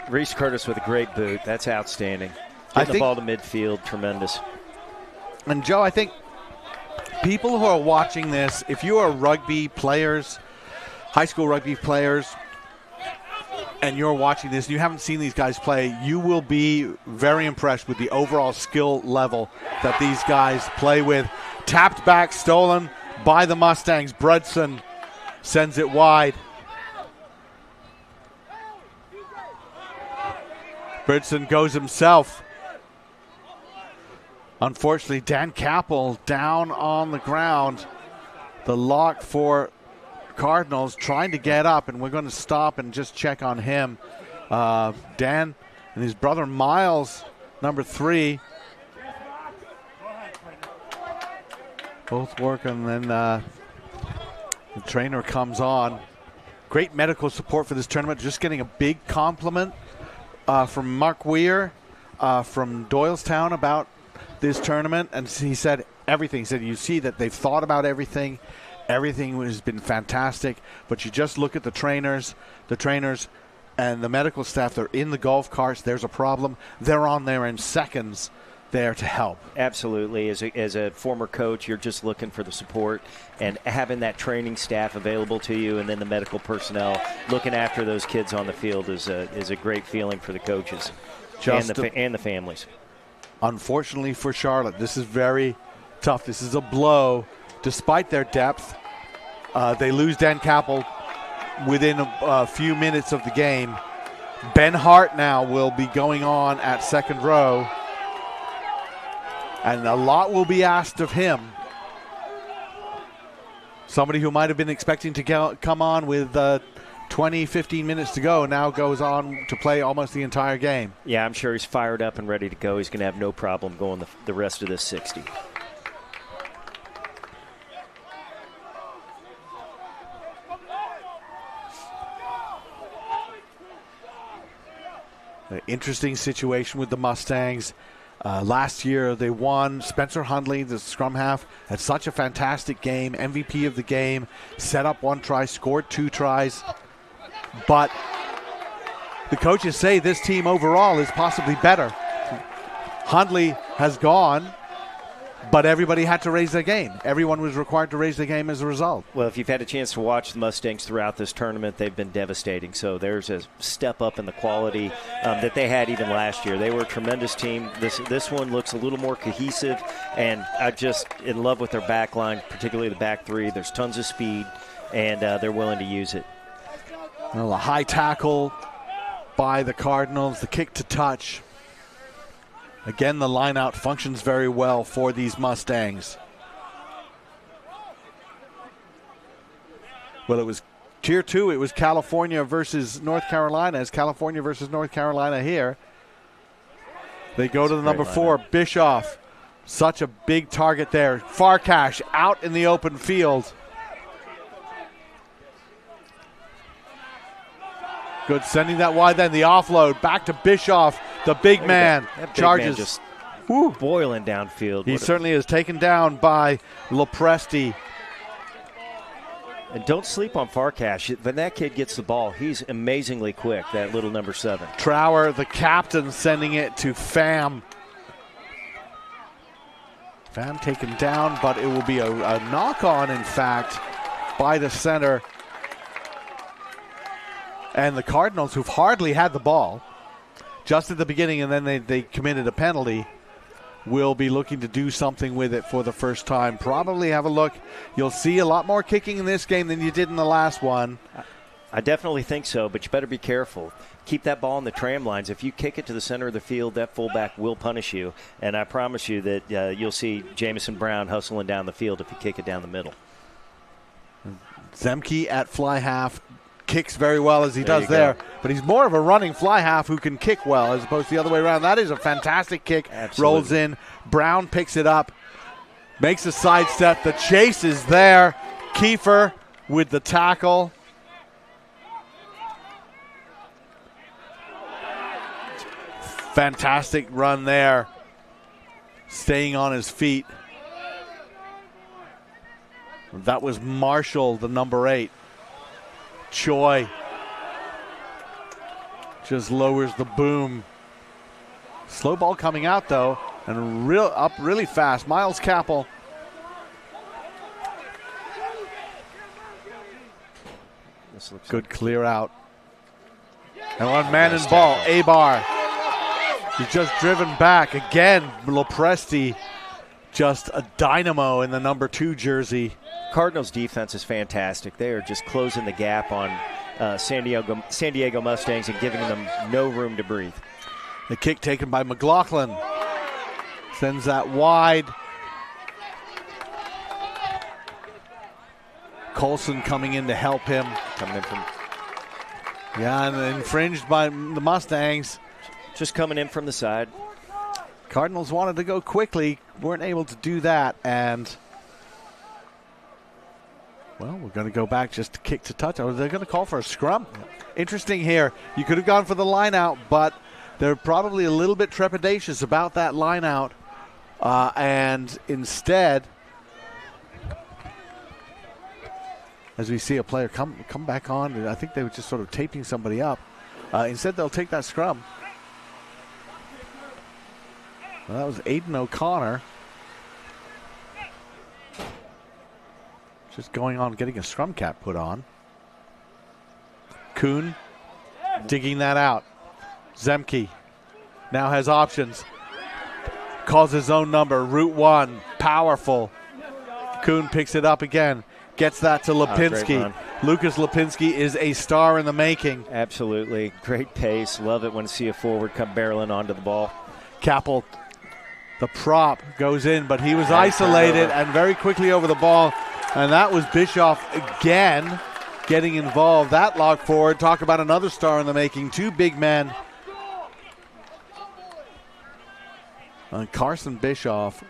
Reese Curtis with a great boot. That's outstanding. Getting the ball to midfield, tremendous. And Joe, I think people who are watching this, if you are rugby players, high school rugby players, and you're watching this, and you haven't seen these guys play, you will be very impressed with the overall skill level that these guys play with. Tapped back, stolen by the Mustangs. Brudson sends it wide. Brudson goes himself. Unfortunately, Dan Capel down on the ground. The lock for Cardinals trying to get up, and we're going to stop and just check on him. Dan and his brother Miles, number 3. Both work, and then the trainer comes on. Great medical support for this tournament. Just getting a big compliment from Mark Weir from Doylestown about this tournament, and he said everything. He said, you see that they've thought about everything. Everything has been fantastic, but you just look at the trainers and the medical staff. They're in the golf carts. There's a problem. They're on there in seconds there to help. Absolutely. As a former coach, you're just looking for the support, and having that training staff available to you, and then the medical personnel looking after those kids on the field is a great feeling for the coaches and the families. Unfortunately for Charlotte, this is very tough. This is a blow. Despite their depth, they lose Dan Capel within a few minutes of the game. Ben Hart now will be going on at second row, and a lot will be asked of him. Somebody who might have been expecting to come on with 20, 15 minutes to go now goes on to play almost the entire game. Yeah, I'm sure he's fired up and ready to go. He's going to have no problem going the rest of this 60. An interesting situation with the Mustangs. Last year they won. Spencer Hundley, the scrum half, had such a fantastic game. MVP of the game, set up 1 try, scored 2 tries. But the coaches say this team overall is possibly better. Hundley has gone, but everybody had to raise their game. Everyone was required to raise their game as a result. Well, if you've had a chance to watch the Mustangs throughout this tournament, they've been devastating. So there's a step up in the quality that they had even last year. They were a tremendous team. This one looks a little more cohesive, and I'm just in love with their back line, particularly the back 3. There's tons of speed, and they're willing to use it. Well, a high tackle by the Cardinals, the kick to touch. Again, the line-out functions very well for these Mustangs. Well, it was Tier 2. It was California versus North Carolina. It's California versus North Carolina here. They go to the number 4, Bischoff. Such a big target there. Farkash out in the open field. Good, sending that wide then. The offload back to Bischoff, the big man. That big charges. man just boiling downfield. He certainly is taken down by Lopresti. And don't sleep on Farkash. When that kid gets the ball, he's amazingly quick, that little number 7. Trower, the captain, sending it to Pham. Pham taken down, but it will be a knock-on, in fact, by the center. And the Cardinals, who've hardly had the ball, just at the beginning, and then they committed a penalty, will be looking to do something with it for the first time. Probably have a look. You'll see a lot more kicking in this game than you did in the last one. I definitely think so, but you better be careful. Keep that ball on the tram lines. If you kick it to the center of the field, that fullback will punish you. And I promise you that you'll see Jamison Brown hustling down the field if you kick it down the middle. Zemke at fly half kicks very well as he does there. But he's more of a running fly half who can kick well as opposed to the other way around. That is a fantastic kick. Absolutely. Rolls in. Brown picks it up. Makes a sidestep. The chase is there. Kiefer with the tackle. Fantastic run there. Staying on his feet. That was Marshall, the number 8. Choi just lowers the boom. Slow ball coming out, though, and up really fast. Miles Capel. This looks good clear out. And one man in ball, A-Bar. He's just driven back. Again, Lopresti, just a dynamo in the number 2 jersey. Cardinals defense is fantastic. They are just closing the gap on San Diego Mustangs and giving them no room to breathe. The kick taken by McLaughlin. Sends that wide. Colson coming in to help him. Coming in from... Yeah, and infringed by the Mustangs. Just coming in from the side. Cardinals wanted to go quickly. Weren't able to do that. And, well, we're going to go back just to kick to touch. Oh, they're going to call for a scrum. Interesting here. You could have gone for the line out, but they're probably a little bit trepidatious about that line out. And instead, as we see a player come back on, I think they were just sort of taping somebody up. Instead, they'll take that scrum. Well, that was Aiden O'Connor. Just going on, getting a scrum cap put on. Kuhn digging that out. Zemke now has options. Calls his own number. Route 1. Powerful. Kuhn picks it up again. Gets that to Lipinski. Lucas Lipinski is a star in the making. Absolutely. Great pace. Love it when you see a forward come barreling onto the ball. Capel, the prop, goes in, but he was isolated and very quickly over the ball. And that was Bischoff again getting involved. That lock forward. Talk about another star in the making. 2 big men. Carson Bischoff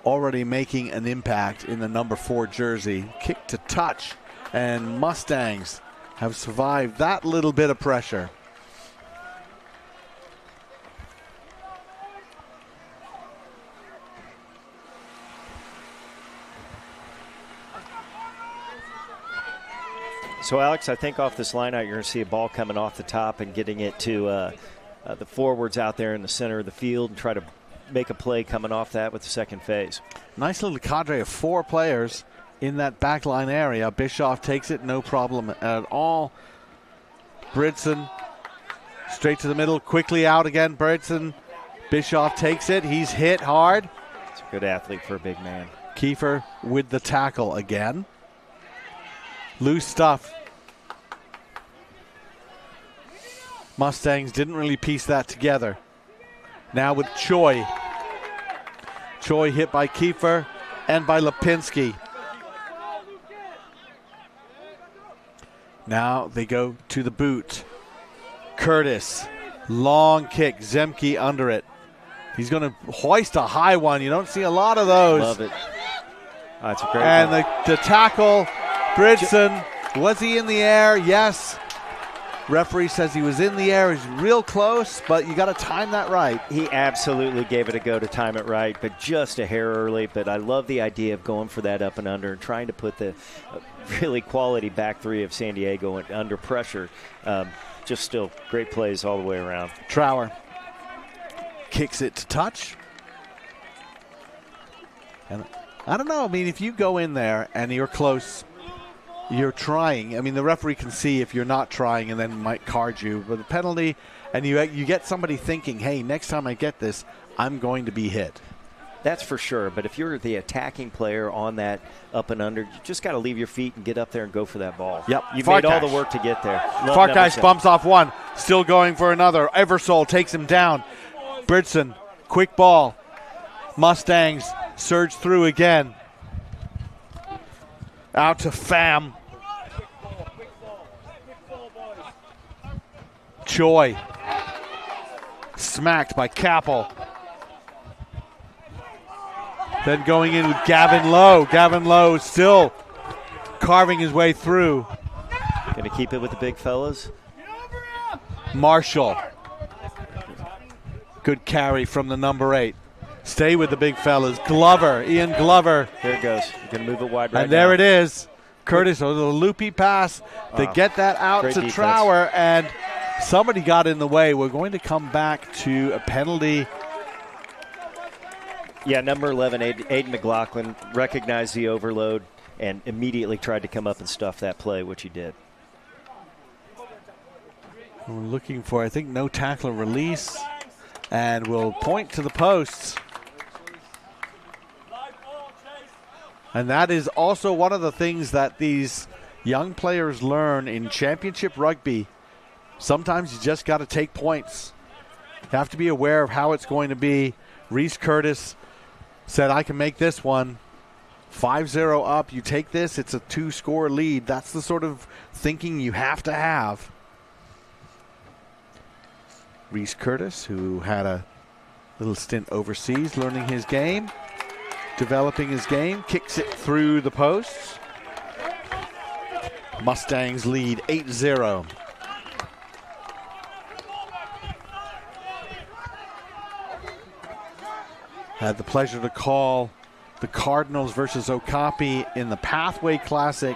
already making an impact in the number 4 jersey. Kick to touch. And Mustangs have survived that little bit of pressure. So, Alex, I think off this line out, you're going to see a ball coming off the top and getting it to the forwards out there in the center of the field and try to make a play coming off that with the second phase. Nice little cadre of 4 players in that backline area. Bischoff takes it, no problem at all. Bridson straight to the middle, quickly out again. Bridson, Bischoff takes it. He's hit hard. It's a good athlete for a big man. Kiefer with the tackle again. Loose stuff. Mustangs didn't really piece that together. Now with Choi. Choi hit by Kiefer and by Lipinski. Now they go to the boot. Curtis. Long kick. Zemke under it. He's going to hoist a high one. You don't see a lot of those. Love it. Oh, that's a great and one. the tackle. Bridson, was he in the air? Yes. Referee says he was in the air. He's real close, but you got to time that right. He absolutely gave it a go to time it right, but just a hair early. But I love the idea of going for that up and under and trying to put the really quality back 3 of San Diego under pressure. Just still great plays all the way around. Trower kicks it to touch. And I don't know. I mean, if you go in there and you're close, you're trying. I mean, the referee can see if you're not trying and then might card you. But the penalty, and you get somebody thinking, hey, next time I get this, I'm going to be hit. That's for sure. But if you're the attacking player on that up and under, you just got to leave your feet and get up there and go for that ball. Yep. You've made all the work to get there. Farkash bumps off one. Still going for another. Eversole takes him down. Bridson, quick ball. Mustangs surge through again. Out to Pham. Choi. Smacked by Capel. Then going in with Gavin Lowe. Gavin Lowe still carving his way through. Going to keep it with the big fellas. Marshall. Good carry from the number 8. Stay with the big fellas. Glover, Ian Glover. Here it goes. You're going to move it wide right And there now. it is. Curtis, a little loopy pass to get that out to defense. Trower, and somebody got in the way. We're going to come back to a penalty. Yeah, number 11, Aiden McLaughlin, recognized the overload and immediately tried to come up and stuff that play, which he did. We're looking for, I think, no tackler release, and we'll point to the posts. And that is also one of the things that these young players learn in championship rugby. Sometimes you just got to take points. You have to be aware of how it's going to be. Reese Curtis said, I can make this one. 5-0 up, you take this, it's a 2-score lead. That's the sort of thinking you have to have. Reese Curtis, who had a little stint overseas learning his game, developing his game, kicks it through the posts. Mustangs lead 8-0. Had the pleasure to call the Cardinals versus Okapi in the Pathway Classic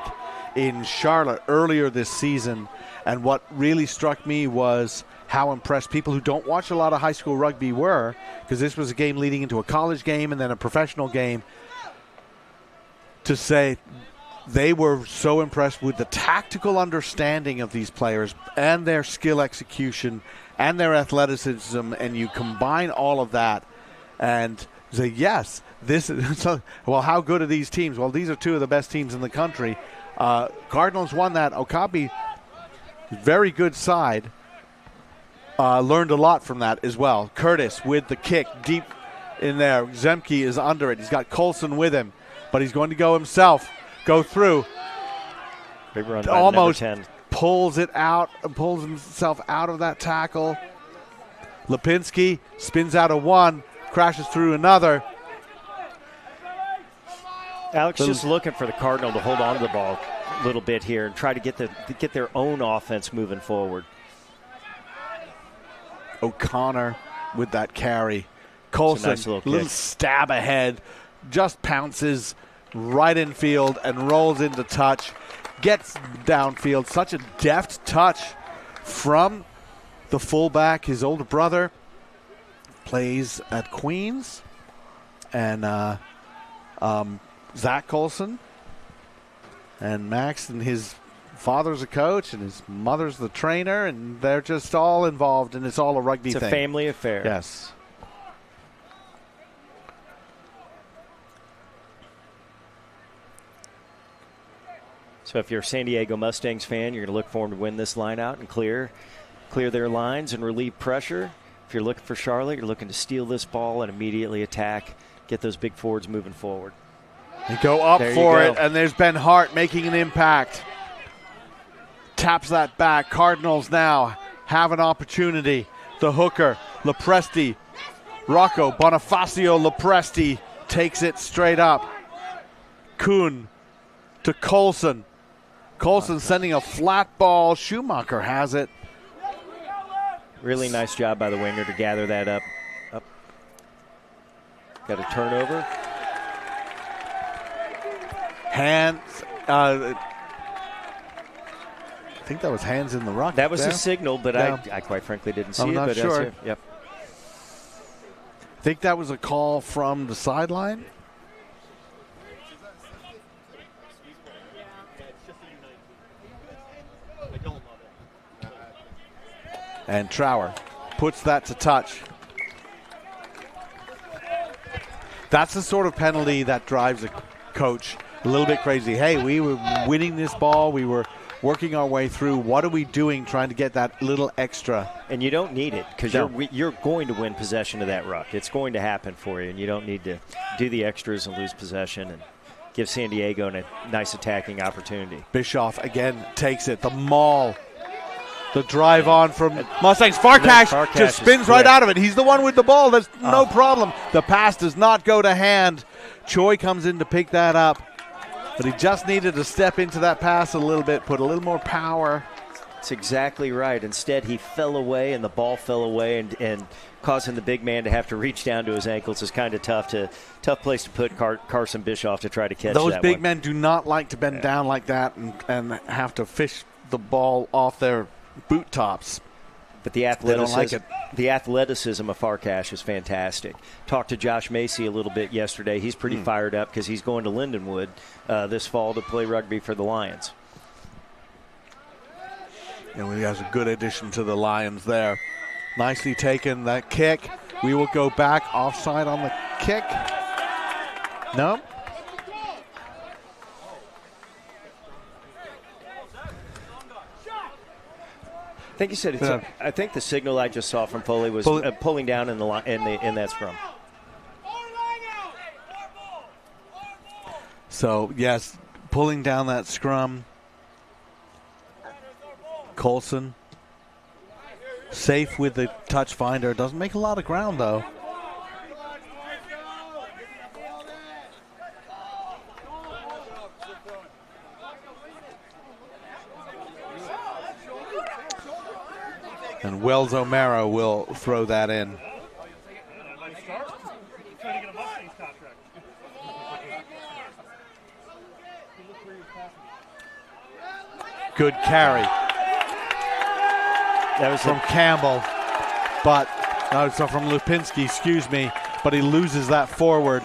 in Charlotte earlier this season. And what really struck me was how impressed people who don't watch a lot of high school rugby were, because this was a game leading into a college game and then a professional game, to say they were so impressed with the tactical understanding of these players and their skill execution and their athleticism, and you combine all of that and say, yes, this is, well, how good are these teams? Well, these are two of the best teams in the country. Cardinals won that. Okapi, very good side, learned a lot from that as well. Curtis with the kick deep in there. Zemke is under it. He's got Colson with him, but he's going to go himself, go through. Big run by almost number 10. Pulls it out, pulls himself out of that tackle. Lipinski spins out of one, crashes through another. Alex just looking for the Cardinal to hold on to the ball a little bit here and try to get their own offense moving forward. O'Connor with that carry. Colson, nice little stab ahead, just pounces right in field and rolls into touch. Gets downfield. Such a deft touch from the fullback. His older brother plays at Queens. And Zach Colson and Max, and his father's a coach and his mother's the trainer, and they're just all involved, and it's all a rugby thing. It's a family affair. Yes. So if you're a San Diego Mustangs fan, you're going to look for them to win this line out and clear their lines and relieve pressure. If you're looking for Charlotte, you're looking to steal this ball and immediately attack, get those big forwards moving forward. They go up for it, and there's Ben Hart making an impact. Taps that back. Cardinals now have an opportunity. The hooker, Lepresti, Rocco Bonifacio Lepresti takes it straight up. Kuhn to Colson. Colson sending a flat ball. Schumacher has it. Really nice job by the winger to gather that up. Got a turnover. Hands. I think that was hands in the ruck. That was a signal, but yeah. I quite frankly didn't see I'm it. not but sure. Yep. I think that was a call from the sideline. And Trower puts that to touch. That's the sort of penalty that drives a coach a little bit crazy. Hey, we were winning this ball. We were working our way through. What are we doing trying to get that little extra? And you don't need it because you're going to win possession of that ruck. It's going to happen for you, and you don't need to do the extras and lose possession and give San Diego a nice attacking opportunity. Bischoff again takes it. The maul. The drive on from Mustangs. Farkash just spins right out of it. He's the one with the ball. That's no problem. The pass does not go to hand. Choi comes in to pick that up. But he just needed to step into that pass a little bit, put a little more power. That's exactly right. Instead, he fell away, and the ball fell away, and causing the big man to have to reach down to his ankles is kind of tough place to put Carson Bischoff to try to catch Those that big one. men do not like to bend down like that and have to fish the ball off their boot tops. But the athleticism, like it. the athleticism of Farkash is fantastic. Talked to Josh Macy a little bit yesterday. He's pretty fired up because he's going to Lindenwood this fall to play rugby for the Lions. And we got a good addition to the Lions there. Nicely taken, that kick. We will go back offside on the kick. No? I think you said it's. I think the signal I just saw from Foley was pulling down in that scrum. So yes, pulling down that scrum. Colson safe with the touch finder. Doesn't make a lot of ground though. And Wells O'Mara will throw that in. Good carry. That was from Campbell, but so from Lipinski, excuse me, but he loses that forward.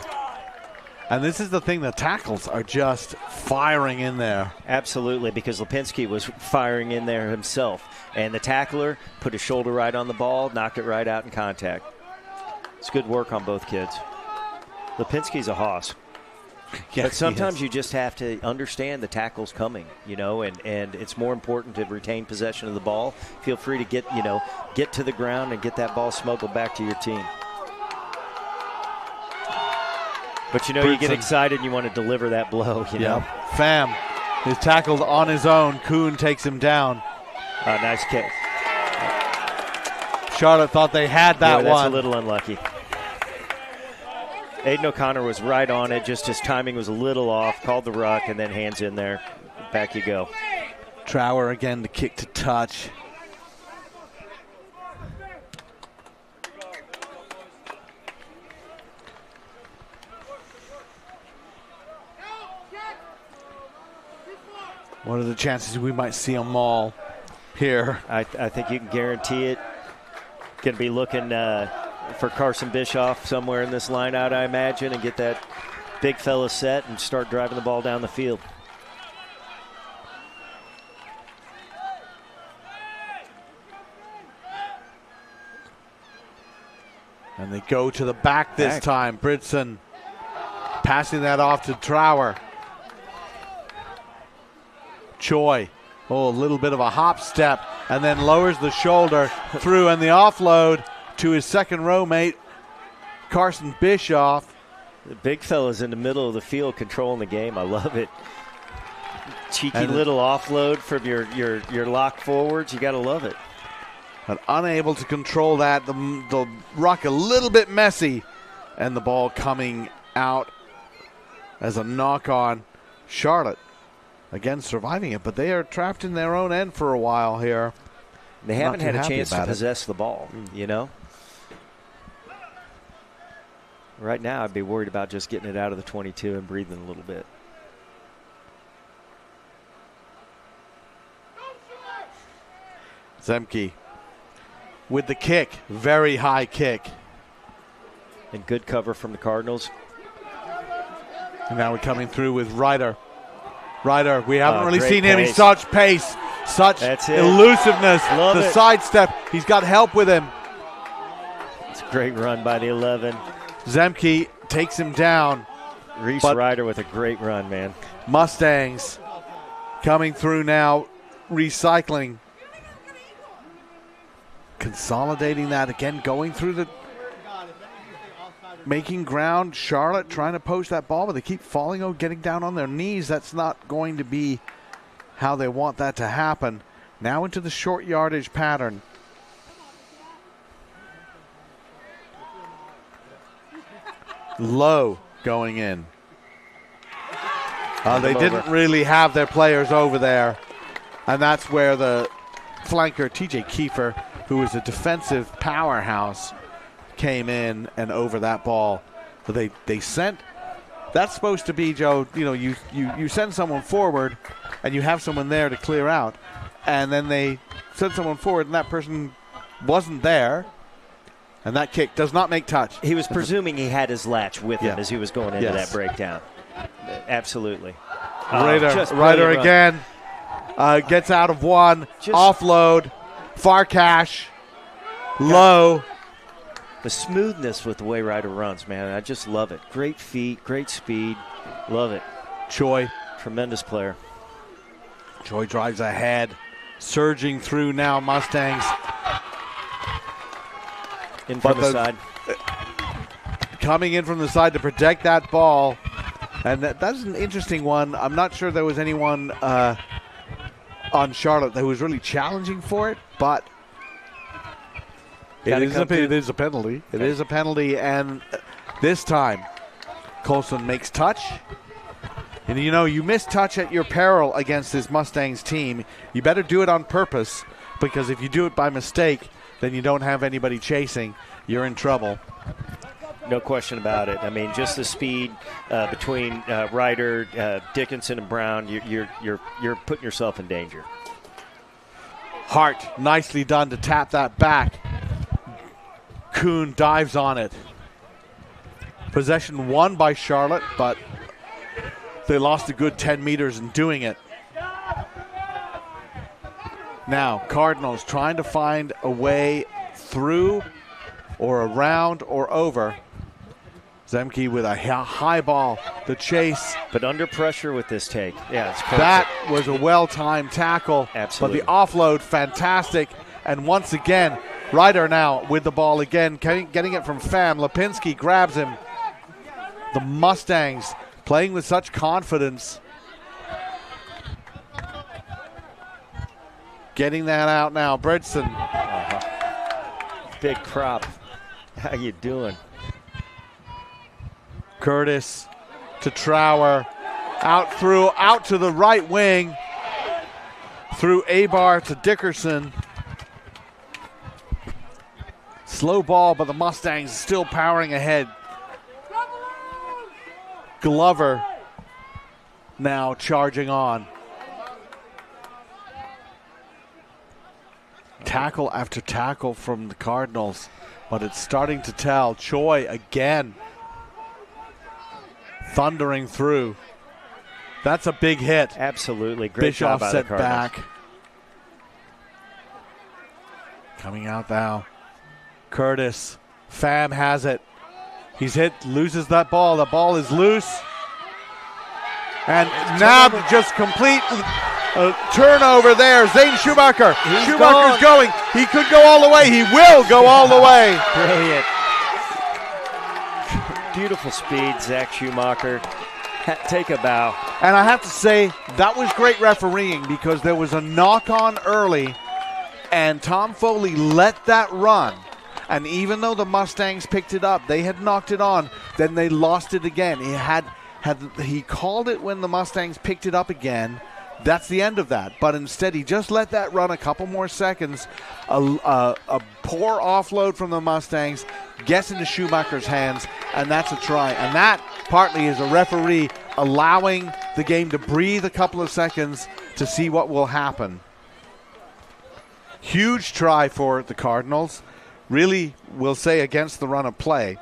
And this is the thing, the tackles are just firing in there. Absolutely, because Lipinski was firing in there himself. And the tackler put his shoulder right on the ball, knocked it right out in contact. It's good work on both kids. Lipinski's a hoss. Yes, but sometimes you just have to understand the tackle's coming, and it's more important to retain possession of the ball. Feel free to get to the ground and get that ball smuggled back to your team. But you get excited and you want to deliver that blow, know. Pham is tackled on his own. Kuhn takes him down. Nice kick. Charlotte thought they had that one. That's a little unlucky. Aiden O'Connor was right on it, just his timing was a little off, called the ruck, and then hands in there. Back you go. Trower again, the kick to touch. What are the chances we might see a maul here? I think you can guarantee it. Going to be looking for Carson Bischoff somewhere in this line out, I imagine, and get that big fella set and start driving the ball down the field. And they go to the back this time. Bridson passing that off to Trower. Choi, a little bit of a hop step, and then lowers the shoulder through, and the offload to his second row mate, Carson Bischoff. The big fella's in the middle of the field controlling the game. I love it. Cheeky little offload from your lock forwards. You got to love it. But unable to control that. The ruck a little bit messy, and the ball coming out as a knock on. Charlotte again surviving it, but they are trapped in their own end for a while here. They haven't had a chance to possess the ball, Right now, I'd be worried about just getting it out of the 22 and breathing a little bit. Zemke with the kick, very high kick. And good cover from the Cardinals. And now we're coming through with Ryder. Ryder, we haven't really seen him. Pace. He's such pace, such elusiveness. Love the it. sidestep, he's got help with him. It's a great run by the 11. Zemke takes him down. Reese Ryder with a great run, man. Mustangs coming through now, recycling. Consolidating that again, going through the, making ground. Charlotte trying to poach that ball, but they keep falling, getting down on their knees. That's not going to be how they want that to happen. Now into the short yardage pattern. Low going in. They didn't really have their players over there. And that's where the flanker, TJ Kiefer, who is a defensive powerhouse, came in and over that ball. So they sent, that's supposed to be, Joe, you send someone forward and you have someone there to clear out. And then they send someone forward and that person wasn't there. And that kick does not make touch. He was presuming he had his latch with him as he was going into that breakdown. Absolutely. Ryder again gets out of one. Offload. Far cash. Low. The smoothness with the way Ryder runs, man. I just love it. Great feet, great speed. Love it. Choi. Tremendous player. Choi drives ahead. Surging through now, Mustangs. In from the side. Coming in from the side to protect that ball. And that's an interesting one. I'm not sure there was anyone on Charlotte that was really challenging for it, but it is a penalty. It is a penalty, and this time Colson makes touch. And you miss touch at your peril against this Mustangs team. You better do it on purpose, because if you do it by mistake, then you don't have anybody chasing. You're in trouble. No question about it. I mean, just the speed between Ryder, Dickinson, and Brown. You're putting yourself in danger. Hart, nicely done to tap that back. Kuhn dives on it. Possession won by Charlotte, but they lost a good 10 meters in doing it. Now, Cardinals trying to find a way through or around or over. Zemke with a high ball, the chase. But under pressure with this take. Yeah, it's perfect. That was a well-timed tackle. Absolutely. But the offload, fantastic. And once again, Ryder now with the ball again, getting it from Pham. Lipinski grabs him. The Mustangs playing with such confidence. Getting that out now. Bredson. Big crop. How you doing? Curtis to Trower. Out to the right wing. Through Abar to Dickerson. Slow ball, but the Mustangs still powering ahead. Glover now charging on. Tackle after tackle from the Cardinals, but it's starting to tell. Choi again thundering through. That's a big hit. Absolutely. Great job Bischoff by the set back. Coming out now. Curtis. Pham has it. He's hit, loses that ball. The ball is loose. And now just complete turnover there. Zane Schumacher. Schumacher's going. He could go all the way. He will go all the way. Brilliant. Beautiful speed, Zach Schumacher. Take a bow. And I have to say, that was great refereeing, because there was a knock on early, and Tom Foley let that run. And even though the Mustangs picked it up, they had knocked it on, then they lost it again. He called it when the Mustangs picked it up again. That's the end of that. But instead, he just let that run a couple more seconds. A poor offload from the Mustangs gets into Schumacher's hands, and that's a try. And that partly is a referee allowing the game to breathe a couple of seconds to see what will happen. Huge try for the Cardinals. Really, we'll say, against the run of play.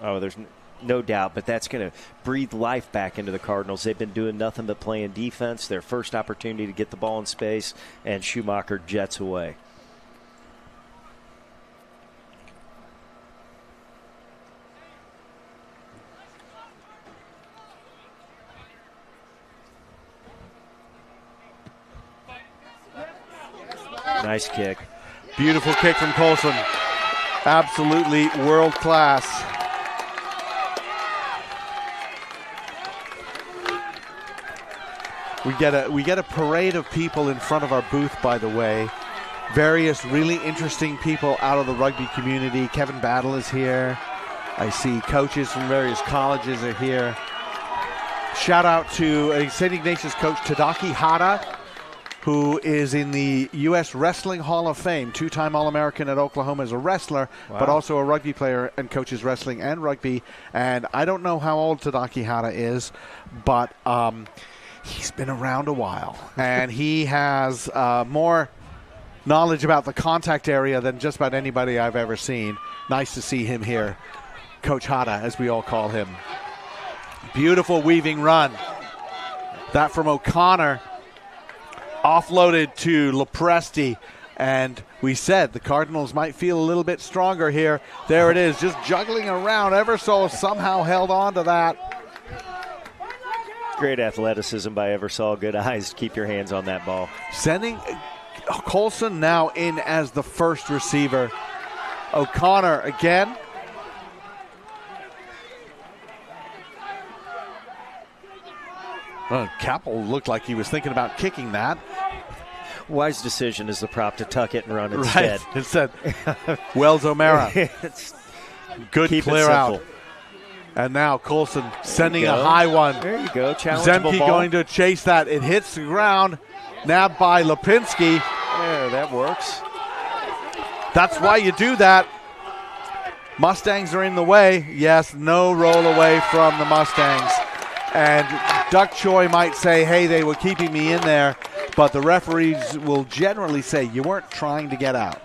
Oh, there's no doubt, but that's going to breathe life back into the Cardinals. They've been doing nothing but playing defense. Their first opportunity to get the ball in space, and Schumacher jets away. Nice kick. Beautiful kick from Colson. Absolutely world class. We get a parade of people in front of our booth, by the way. Various really interesting people out of the rugby community. Kevin Battle is here. I see coaches from various colleges are here. Shout out to St Ignatius coach Tadaki Hara, who is in the U.S. Wrestling Hall of Fame, two-time All-American at Oklahoma as a wrestler, but also a rugby player and coaches wrestling and rugby. And I don't know how old Tadaki Hara is, but he's been around a while. And he has more knowledge about the contact area than just about anybody I've ever seen. Nice to see him here. Coach Hara, as we all call him. Beautiful weaving run. That from O'Connor. Offloaded to Lopresti. And we said the Cardinals might feel a little bit stronger here. There it is, just juggling around. Eversole somehow held on to that. Great athleticism by Eversole. Good eyes to keep your hands on that ball. Sending Colson now in as the first receiver. O'Connor again. Capel looked like he was thinking about kicking that. Wise decision as the prop to tuck it and run instead. Right, instead. Wells O'Mara. Good clear out. And now Colson sending a high one. There you go. Challengeable Zemke ball. going to chase that. It hits the ground. Nabbed by Lipinski. There, that works. That's why you do that. Mustangs are in the way. Yes, no roll away from the Mustangs. And Duck Choi might say, hey, they were keeping me in there. But the referees will generally say, you weren't trying to get out.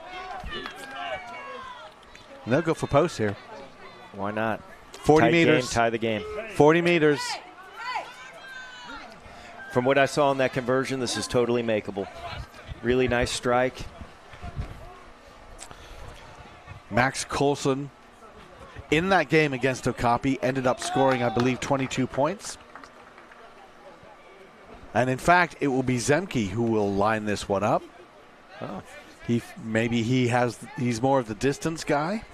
And they'll go for posts here. Why not? 40 Tight meters. Game, tie the game. 40 meters. From what I saw in that conversion, this is totally makeable. Really nice strike. Max Colson in that game against Okapi ended up scoring, I believe, 22 points. And in fact, it will be Zemke who will line this one up. Oh. He's more of the distance guy.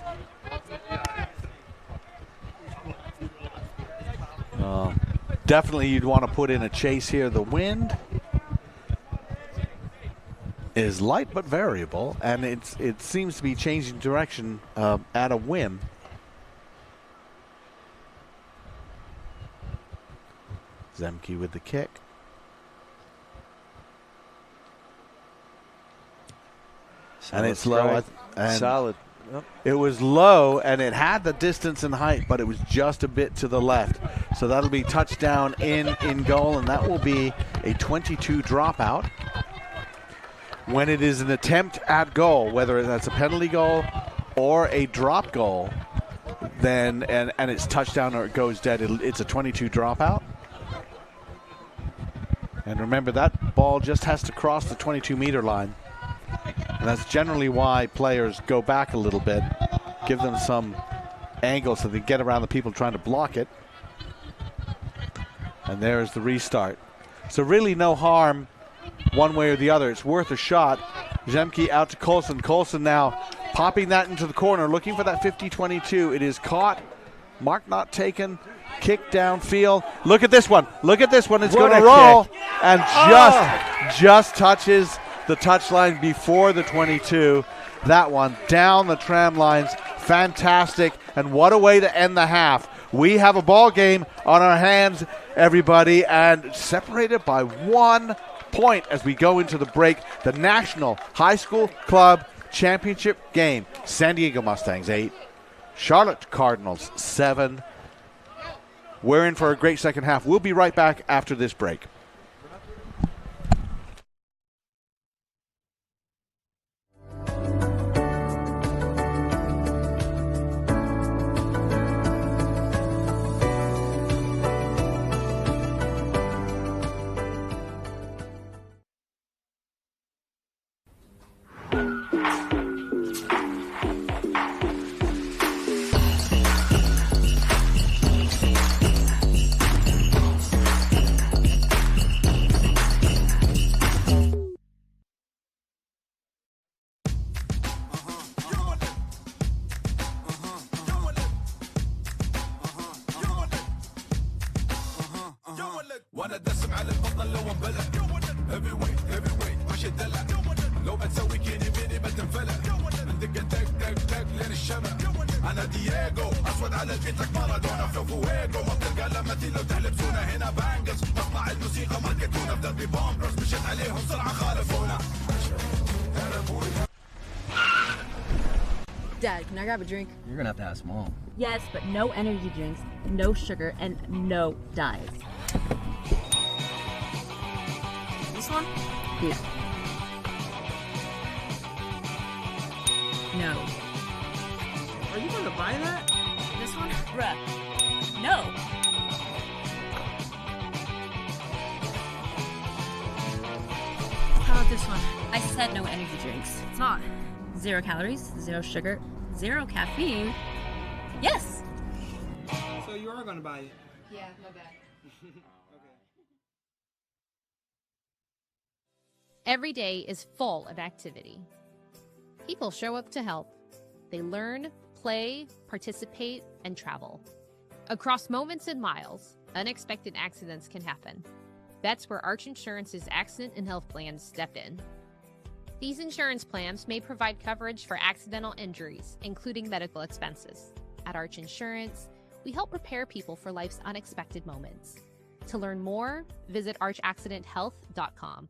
Definitely you'd want to put in a chase here. The wind is light but variable, and it seems to be changing direction at a whim. Zemke with the kick. Solid and it's low. Solid. Yep. It was low, and it had the distance and height, but it was just a bit to the left. So that'll be touchdown in goal, and that will be a 22 dropout. When it is an attempt at goal, whether that's a penalty goal or a drop goal, then and it's touchdown or it goes dead, it's a 22 dropout. And remember, that ball just has to cross the 22-meter line. And that's generally why players go back a little bit, give them some angle so they get around the people trying to block it. And there's the restart. So really no harm one way or the other. It's worth a shot. Zemke out to Colson. Colson now popping that into the corner, looking for that 50-22. It is caught. Mark not taken. Kick downfield. Look at this one. Look at this one. It's going to roll. Kick. And just touches the touchline before the 22. That one down the tram lines. Fantastic. And what a way to end the half. We have a ball game on our hands, everybody, and separated by 1 point as we go into the break. The National High School Club Championship game. San Diego Mustangs 8, Charlotte Cardinals 7. We're in for a great second half. We'll be right back after this break. وانا دسم على البطل لو انبلع هيفي ويت ماشي الدلع لو بتسوي كيني بيني بتنفلع عندك تك تك تك لين الشمع انا دييغو اسود على البيتك مارادونا في فويجو ما بتلقى لما لو تحلبسونا هنا بانجز مصنع الموسيقى ماركتونا في دربي بومبرز مشيت عليهم سرعه خالفونا. Dad, can I grab a drink? You're gonna have to ask Mom. Yes, but no energy drinks, no sugar, and no dyes. This one? No. No. Are you gonna buy that? This one? Bruh. No. How about this one? I said no energy drinks. It's not. 0 calories, 0 sugar, 0 caffeine. Yes. So you are gonna buy it? Yeah, my bad. Okay. Every day is full of activity. People show up to help. They learn, play, participate, and travel. Across moments and miles, unexpected accidents can happen. That's where Arch Insurance's accident and health plans step in. These insurance plans may provide coverage for accidental injuries, including medical expenses. At Arch Insurance, we help prepare people for life's unexpected moments. To learn more, visit archaccidenthealth.com.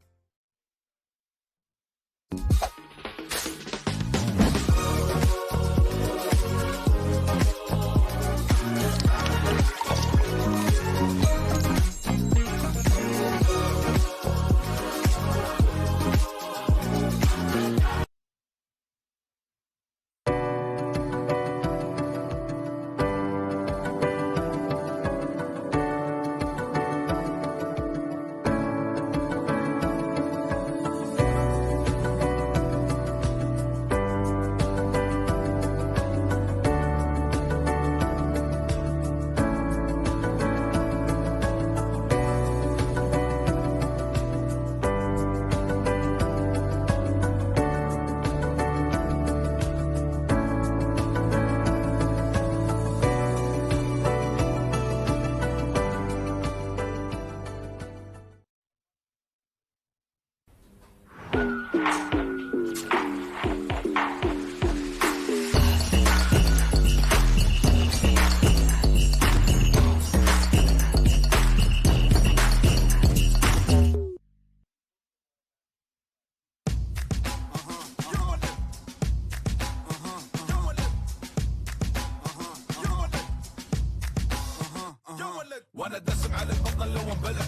وانا دسم على البطل لو انبلع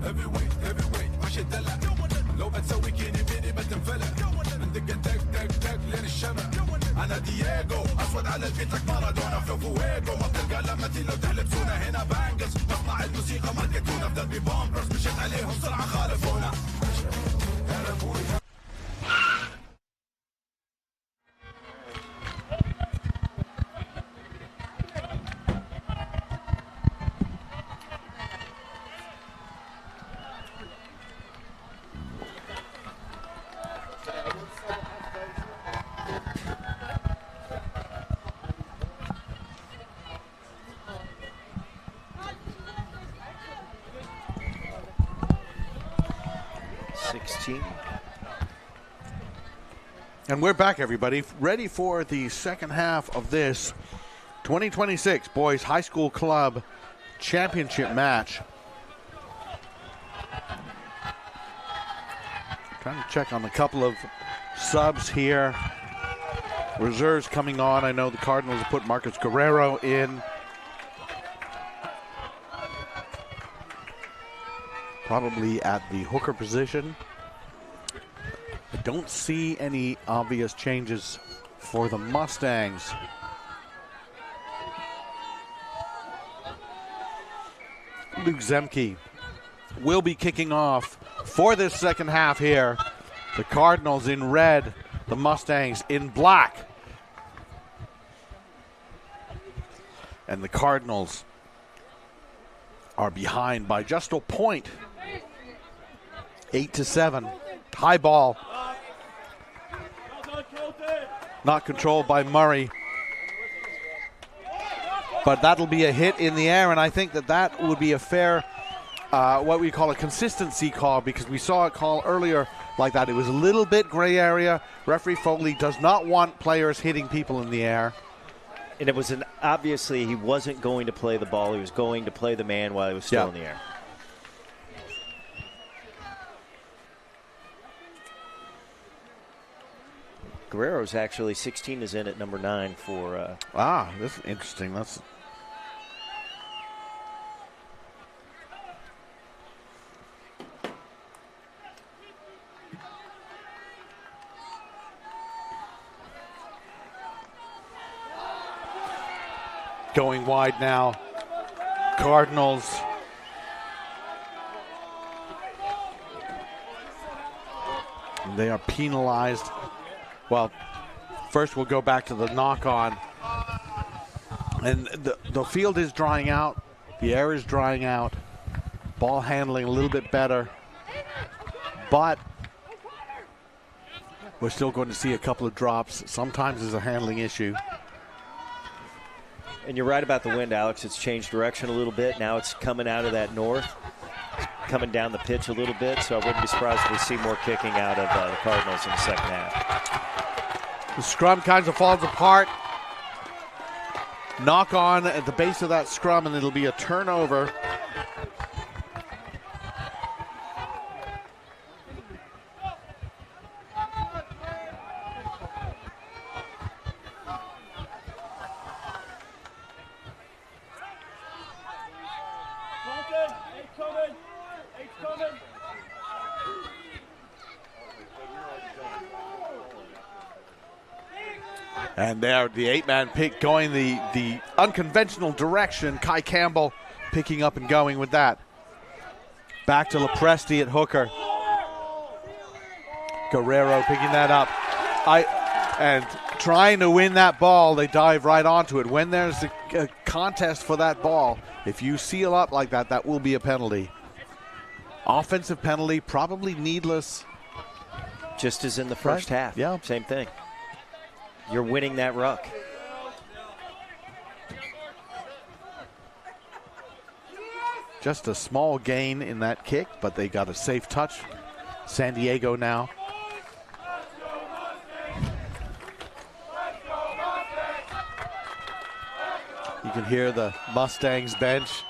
هيفي ويت ماشي الدلع لو بتسوي كيني بيني بتنفلع عندك تك تك تك لين الشمع انا دييغو اسود على البيتك مارادونا في فويجو ما بتلقى لما لو تحلبسونا هنا بانجز مصنع الموسيقى ماركتونا في دربي بومبرز مشيت عليهم سرعه خالفونا. And we're back, everybody, ready for the second half of this 2026 Boys High School Club Championship match. Trying to check on a couple of subs here. Reserves coming on. I know the Cardinals have put Marcus Guerrero in. Probably at the hooker position. I don't see any obvious changes for the Mustangs. Luke Zemke will be kicking off for this second half here. The Cardinals in red, the Mustangs in black. And the Cardinals are behind by just a point. 8-7. High ball. Not controlled by Murray. But that'll be a hit in the air, and I think that that would be a fair what we call a consistency call, because we saw a call earlier like that. It was a little bit gray area. Referee Foley does not want players hitting people in the air. And it was obviously he wasn't going to play the ball. He was going to play the man while he was still in the air. Guerrero's actually 16 is in at number 9 for. This is interesting. That's. Going wide now. Cardinals. They are penalized. Well, first we'll go back to the knock-on. And the field is drying out. The air is drying out. Ball handling a little bit better. But we're still going to see a couple of drops. Sometimes there's a handling issue. And you're right about the wind, Alex. It's changed direction a little bit. Now it's coming out of that north, coming down the pitch a little bit. So I wouldn't be surprised if we see more kicking out of the Cardinals in the second half. The scrum kind of falls apart. Knock on at the base of that scrum, and it'll be a turnover. And there, the 8-man pick going the unconventional direction. Kai Campbell picking up and going with that. Back to Lepresti at hooker. Guerrero picking that up. And trying to win that ball, they dive right onto it. When there's a contest for that ball, if you seal up like that, that will be a penalty. Offensive penalty, probably needless. Just as in the first half. Yeah. Same thing. You're winning that ruck. Just a small gain in that kick, but they got a safe touch. San Diego now. You can hear the Mustangs bench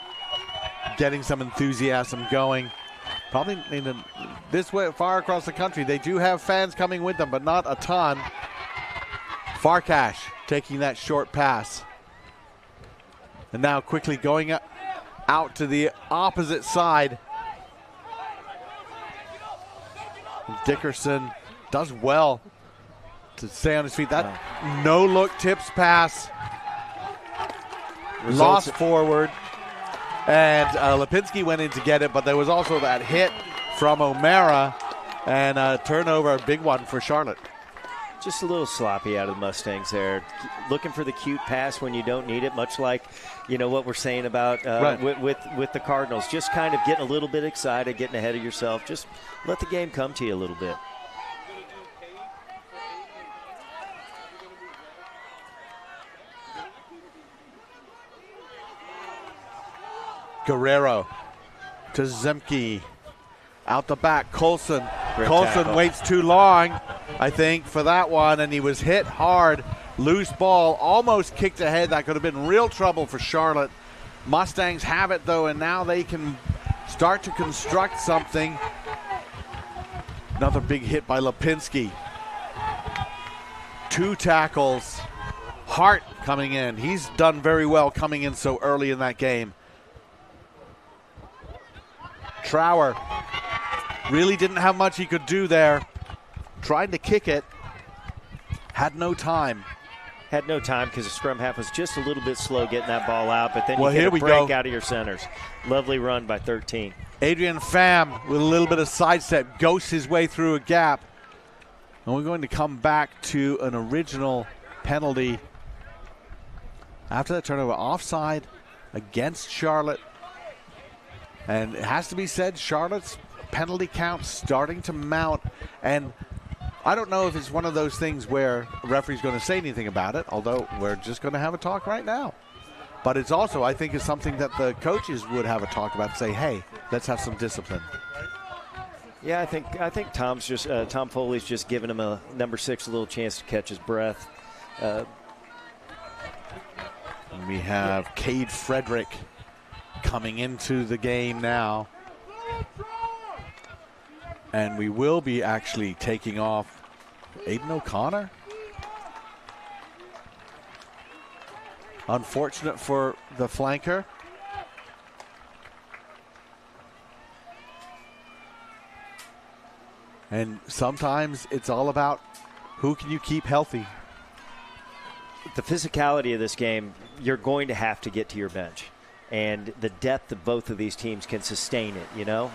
getting some enthusiasm going. Probably this way, far across the country, they do have fans coming with them, but not a ton. Farkash taking that short pass. And now quickly going out to the opposite side. Dickerson does well to stay on his feet. That no-look tips pass. Lost forward. And Lipinski went in to get it, but there was also that hit from O'Mara. And a turnover, a big one for Charlotte. Just a little sloppy out of the Mustangs there. Looking for the cute pass when you don't need it, much like, what we're saying about with the Cardinals. Just kind of getting a little bit excited, getting ahead of yourself. Just let the game come to you a little bit. Guerrero to Zemke. Out the back, Colson. Great Colson tackle. waits too long, I think, for that one, and he was hit hard. Loose ball, almost kicked ahead. That could have been real trouble for Charlotte. Mustangs have it, though, and now they can start to construct something. Another big hit by Lipinski. 2 tackles. Hart coming in. He's done very well coming in so early in that game. Trower really didn't have much he could do there. Tried to kick it. Had no time. Had no time because the scrum half was just a little bit slow getting that ball out, but then you here get a we break go. out of your centers. Lovely run by 13. Adrian Pham with a little bit of sidestep ghosts his way through a gap. And we're going to come back to an original penalty. After that turnover, offside against Charlotte. And it has to be said, Charlotte's penalty count starting to mount. And I don't know if it's one of those things where a referee's going to say anything about it, although we're just going to have a talk right now. But it's also, I think, is something that the coaches would have a talk about. Say, hey, let's have some discipline. Yeah, I think Tom's just Tom Foley's just giving him a number 6 a little chance to catch his breath. We have Cade Frederick coming into the game now. And we will be actually taking off Aiden O'Connor. Unfortunate for the flanker. And sometimes it's all about who can you keep healthy. The physicality of this game, you're going to have to get to your bench. And the depth of both of these teams can sustain it, you know?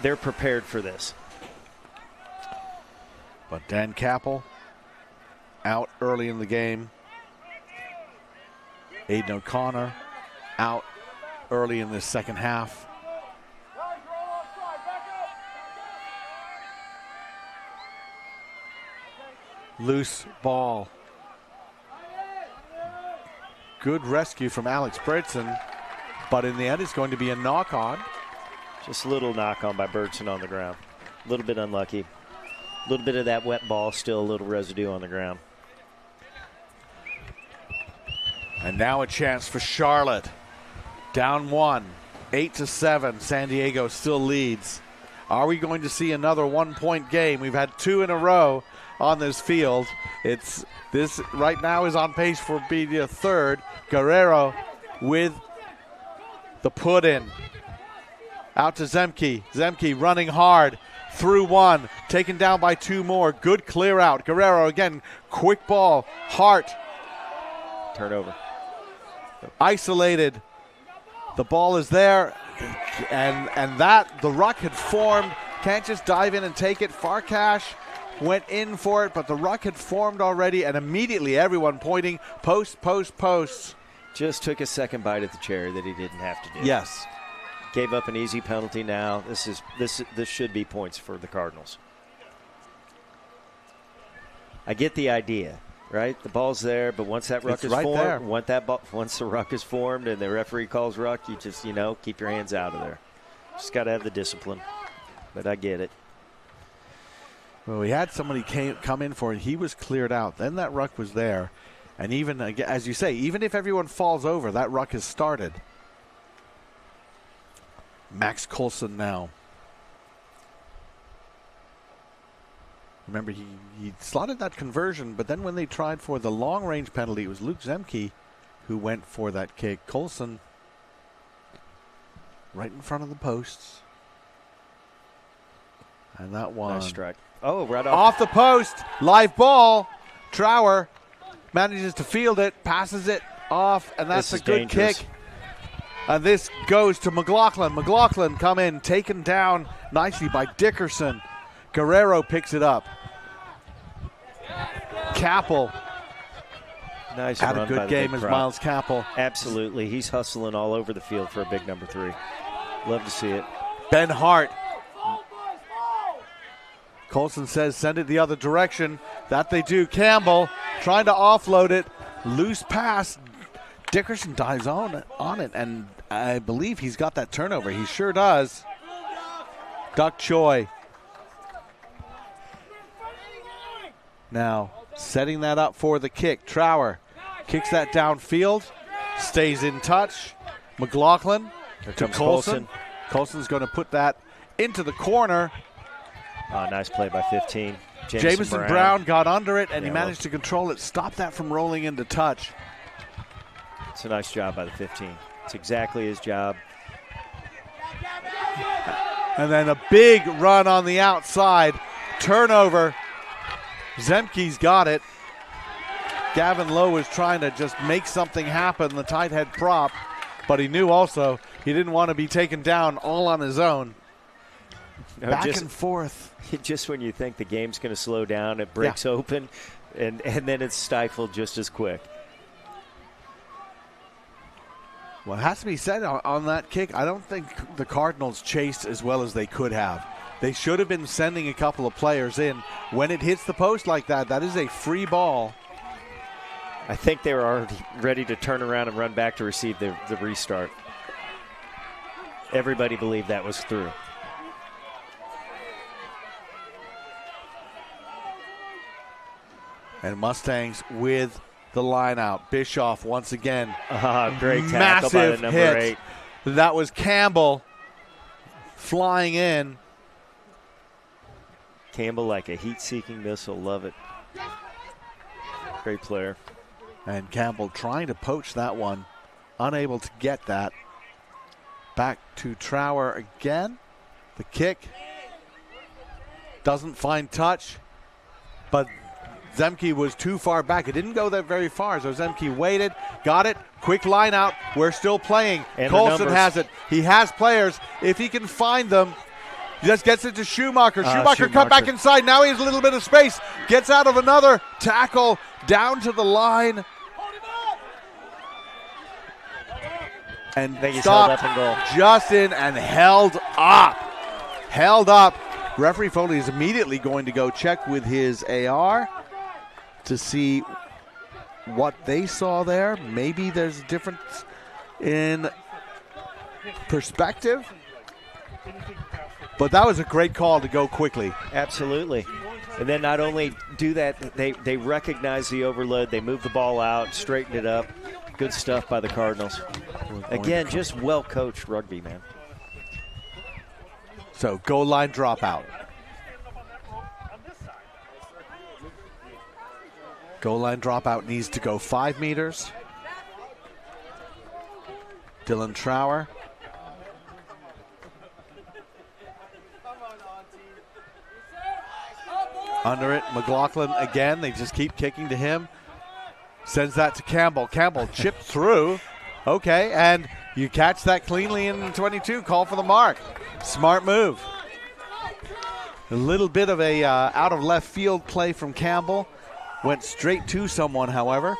They're prepared for this. But Dan Capel out early in the game. Aiden O'Connor out early in the second half. Loose ball. Good rescue from Alex Bridson, but in the end it's going to be a knock-on. Just a little knock-on by Birdson on the ground. A little bit unlucky. A little bit of that wet ball, still a little residue on the ground. And now a chance for Charlotte. Down 1, 8-7. San Diego still leads. Are we going to see another 1-point game? We've had 2 in a row on this field. This right now is on pace for being a third. Guerrero with the put in. Out to Zemke. Zemke running hard. Through 1. Taken down by 2 more. Good clear out. Guerrero again. Quick ball. Hart. Turnover. Isolated. The ball is there. And that, the ruck had formed. Can't just dive in and take it. Farkash went in for it, but the ruck had formed already, and immediately everyone pointing post, post, post. Just took a second bite at the cherry that he didn't have to do. Yes. Gave up an easy penalty now. This should be points for the Cardinals. I get the idea, right? The ball's there, but once that ruck is right formed, there. Once the ruck is formed and the referee calls ruck, you just, keep your hands out of there. Just got to have the discipline. But I get it. Well, we had somebody come in for it. He was cleared out. Then that ruck was there. And even, as you say, even if everyone falls over, that ruck has started. Max Coulson now. Remember, he slotted that conversion, but then when they tried for the long-range penalty, it was Luke Zemke who went for that kick. Coulson right in front of the posts. And that one. Nice strike. Oh, right off the post. Live ball. Trower manages to field it, passes it off, and that's a good dangerous kick. And this goes to McLaughlin. McLaughlin come in, taken down nicely by Dickerson. Guerrero picks it up. Capel. Nice had run a good by the game big as prop. Miles Capel. Absolutely. He's hustling all over the field for a big number 3. Love to see it. Ben Hart. Coulson says send it the other direction. That they do. Campbell trying to offload it. Loose pass. Dickerson dives on it, and I believe he's got that turnover. He sure does. Duck Choi. Now setting that up for the kick. Trower kicks that downfield. Stays in touch. McLaughlin to Coulson. Coulson's going to put that into the corner. Oh, nice play by 15. Jameson Brown got under it, and he managed to control it. Stop that from rolling into touch. It's a nice job by the 15. It's exactly his job. And then a big run on the outside. Turnover. Zemke's got it. Gavin Lowe was trying to just make something happen, the tight head prop, but he knew also he didn't want to be taken down all on his own. No, Back and forth. Just when you think the game's going to slow down, it breaks open, and then it's stifled just as quick. Well, it has to be said on that kick, I don't think the Cardinals chased as well as they could have. They should have been sending a couple of players in. When it hits the post like that, that is a free ball. I think they were already ready to turn around and run back to receive the restart. Everybody believed that was through. And Mustangs with the line out. Bischoff once again. Great tackle by the number 8. That was Campbell flying in. Campbell like a heat-seeking missile. Love it. Great player. And Campbell trying to poach that one. Unable to get that. Back to Trower again. The kick. Doesn't find touch. But Zemke was too far back. It didn't go that very far. So Zemke waited. Got it. Quick line out. We're still playing. And Colson has it. He has players. If he can find them. He just gets it to Schumacher. Schumacher cut back inside. Now he has a little bit of space. Gets out of another tackle. Down to the line. And stopped just in and held up. Held up. Referee Foley is immediately going to go check with his AR to see what they saw there. Maybe there's a difference in perspective. But that was a great call to go quickly. Absolutely. And then not only do that, they recognize the overload. They move the ball out, straighten it up. Good stuff by the Cardinals. Again, just well-coached rugby, man. So goal line dropout. Goal line dropout needs to go 5 meters. Dylan Trower. Under it, McLaughlin again. They just keep kicking to him. Sends that to Campbell. Campbell chipped through. Okay, and you catch that cleanly in 22. Call for the mark. Smart move. A little bit of a out of left field play from Campbell. Went straight to someone, however.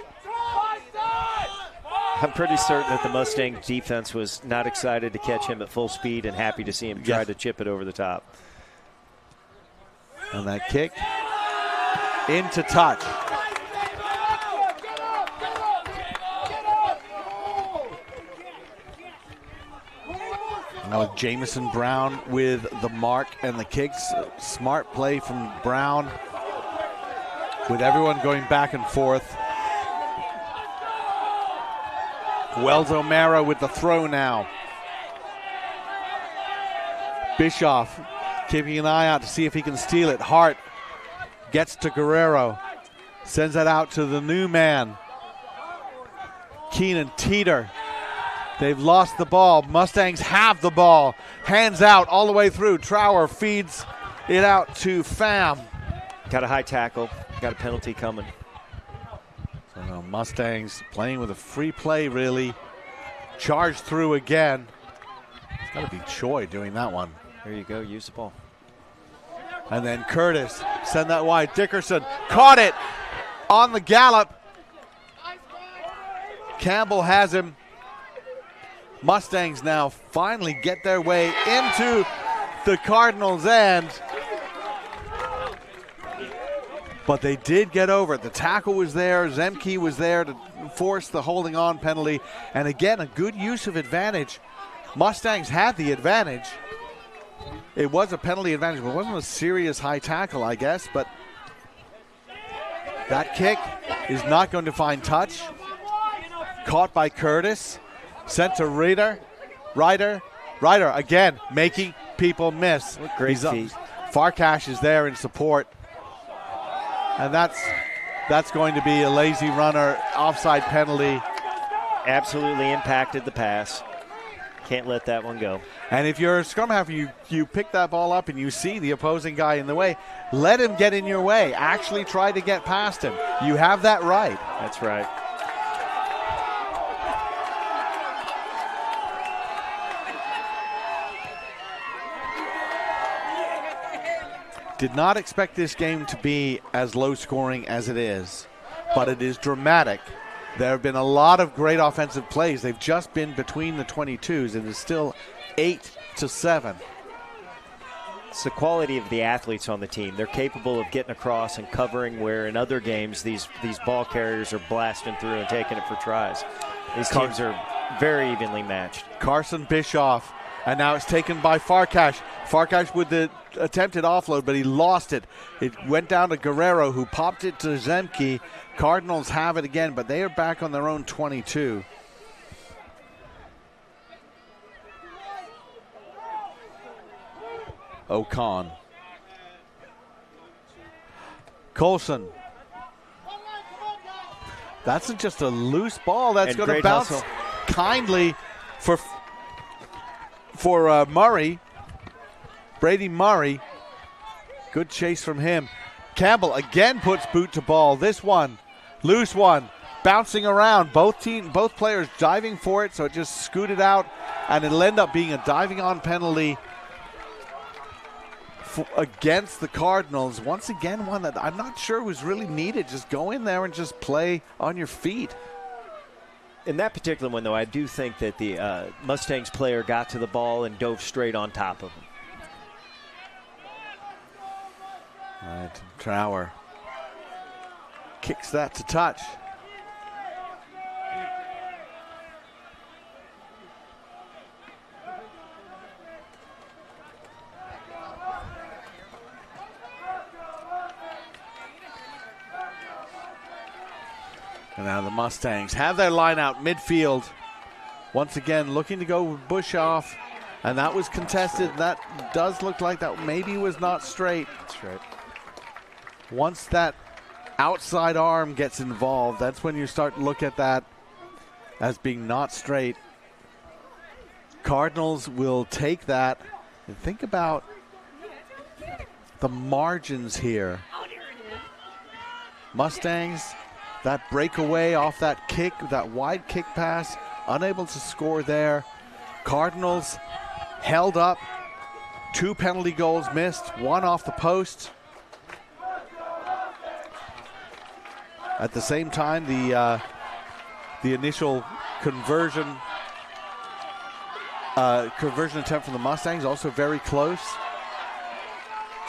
I'm pretty certain that the Mustang defense was not excited to catch him at full speed and happy to see him try to chip it over the top. And that kick into touch. Now with Jamison Brown with the mark and the kicks. Smart play from Brown with everyone going back and forth. Wells O'Mara with the throw now. Bischoff keeping an eye out to see if he can steal it. Hart gets to Guerrero. Sends that out to the new man. Keenan Teeter. They've lost the ball. Mustangs have the ball. Hands out all the way through. Trower feeds it out to Pham. Got a high tackle. Got a penalty coming. So now Mustangs playing with a free play, really. Charged through again. It's got to be Choi doing that one. There you go. Use the ball. And then Curtis. Send that wide. Dickerson caught it on the gallop. Campbell has him. Mustangs now finally get their way into the Cardinals' end. But they did get over it. The tackle was there. Zemke was there to force the holding on penalty. And again, a good use of advantage. Mustangs had the advantage. It was a penalty advantage, but it wasn't a serious high tackle, I guess. But that kick is not going to find touch. Caught by Curtis. Sent to Ryder again, making people miss. Great feet. Farkash is there in support. And that's going to be a lazy runner offside penalty. Absolutely impacted the pass. Can't let that one go. And if you're a scrum half, you pick that ball up and you see the opposing guy in the way, let him get in your way. Actually try to get past him. You have that right. That's right. Did not expect this game to be as low scoring as it is, but it is dramatic. There have been a lot of great offensive plays. They've just been between the 22s, and it's still 8-7. It's the quality of the athletes on the team. They're capable of getting across and covering where in other games these ball carriers are blasting through and taking it for tries. These teams are very evenly matched. Carson Bischoff, and now it's taken by Farkash. Farkash with the attempted offload, but he lost it. It went down to Guerrero, who popped it to Zemke. Cardinals have it again, but they are back on their own 22. O'Con. Colson. That's just a loose ball. That's going to bounce kindly for Murray. Brady Murray. Good chase from him. Campbell again puts boot to ball. This one, loose one, bouncing around. Both players diving for it, so it just scooted out, and it'll end up being a diving on penalty against the Cardinals. Once again, one that I'm not sure was really needed. Just go in there and just play on your feet. In that particular one, though, I do think that the Mustangs player got to the ball and dove straight on top of him. All right, Trower kicks that to touch. And now the Mustangs have their line out midfield. Once again, looking to go Bush off. And that was contested. That does look like that maybe was not straight. That's right. Once that outside arm gets involved, that's when you start to look at that as being not straight. Cardinals will take that. And think about the margins here. Mustangs, that breakaway off that kick, that wide kick pass, unable to score there. Cardinals held up, 2 penalty goals missed, 1 off the post. At the same time, the initial conversion attempt from the Mustangs also very close.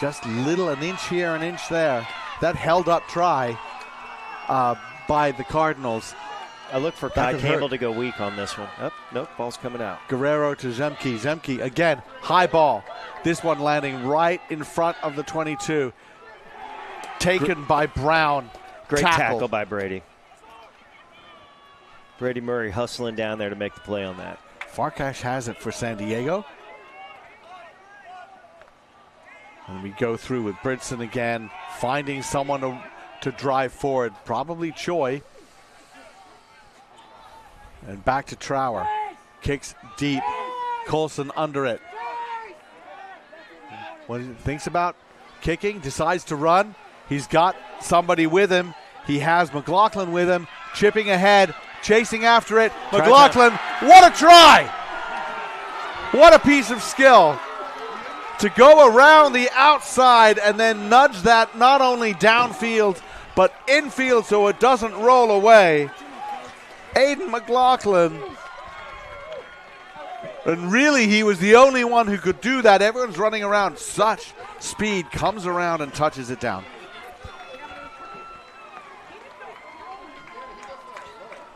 Just an inch here, an inch there. That held up try by the Cardinals. I look for Kai Campbell to go weak on this one. Oh, nope, ball's coming out. Guerrero to Zemke. Zemke again, high ball. This one landing right in front of the 22. Taken by Brown. Great tackle by Brady. Brady Murray hustling down there to make the play on that. Farkash has it for San Diego. And we go through with Bridson again, finding someone to drive forward. Probably Choi. And back to Trower. Kicks deep. Colson under it. What he thinks about kicking, decides to run. He's got somebody with him. He has McLaughlin with him. Chipping ahead, chasing after it. McLaughlin, what a try! What a piece of skill. To go around the outside and then nudge that not only downfield, but infield so it doesn't roll away. Aiden McLaughlin. And really, he was the only one who could do that. Everyone's running around. Such speed, comes around and touches it down.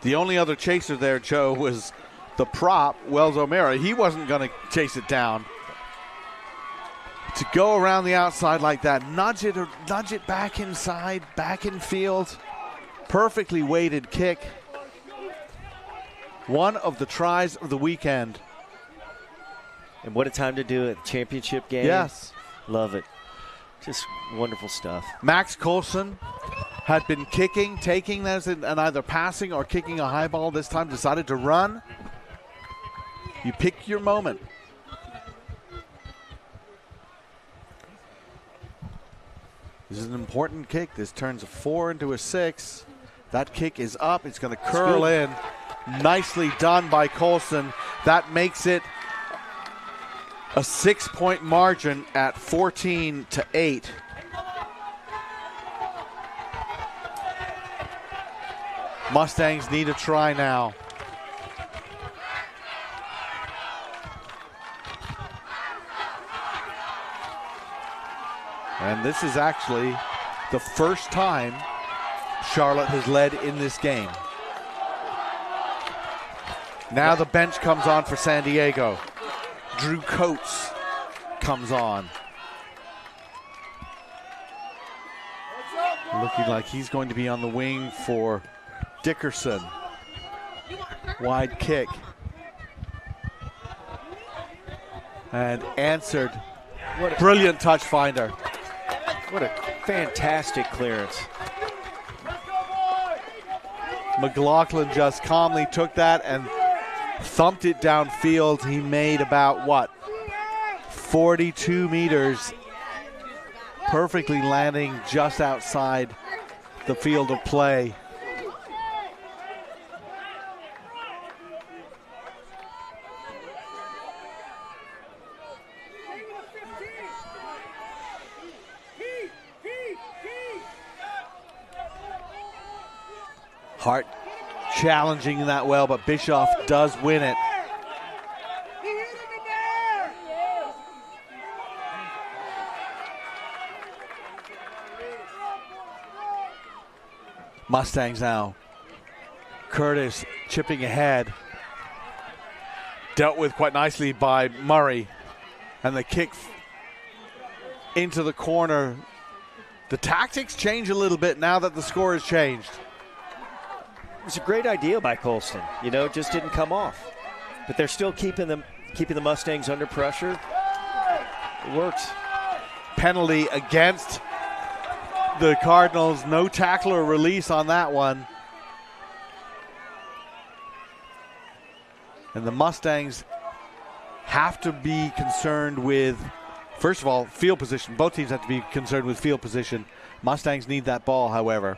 The only other chaser there, Joe, was the prop, Wells O'Mara. He wasn't going to chase it down. To go around the outside like that, nudge it back inside, back in field. Perfectly weighted kick. One of the tries of the weekend. And what a time to do it. Championship game. Yes. Love it. Just wonderful stuff. Max Colson had been kicking, taking those and either passing or kicking a high ball. This time decided to run. You pick your moment. This is an important kick. This turns a 4 into a 6. That kick is up. It's going to curl in. Nicely done by Colson. That makes it a 6-point margin at 14-8. Mustangs need a try now. And this is actually the first time Charlotte has led in this game. Now the bench comes on for San Diego. Drew Coates comes on. Looking like he's going to be on the wing for Dickerson. Wide kick. And answered. What a brilliant touch finder. What a fantastic clearance. McLaughlin just calmly took that and thumped it downfield. He made about, what, 42 meters, perfectly landing just outside the field of play. Hart challenging that well, but Bischoff does win it. Mustangs now. Curtis chipping ahead. Dealt with quite nicely by Murray. And the kick into the corner. The tactics change a little bit now that the score has changed. It was a great idea by Colston. You know, it just didn't come off. But they're still keeping the Mustangs under pressure. It works. Penalty against the Cardinals. No tackle or release on that one. And the Mustangs have to be concerned with, first of all, field position. Both teams have to be concerned with field position. Mustangs need that ball, however.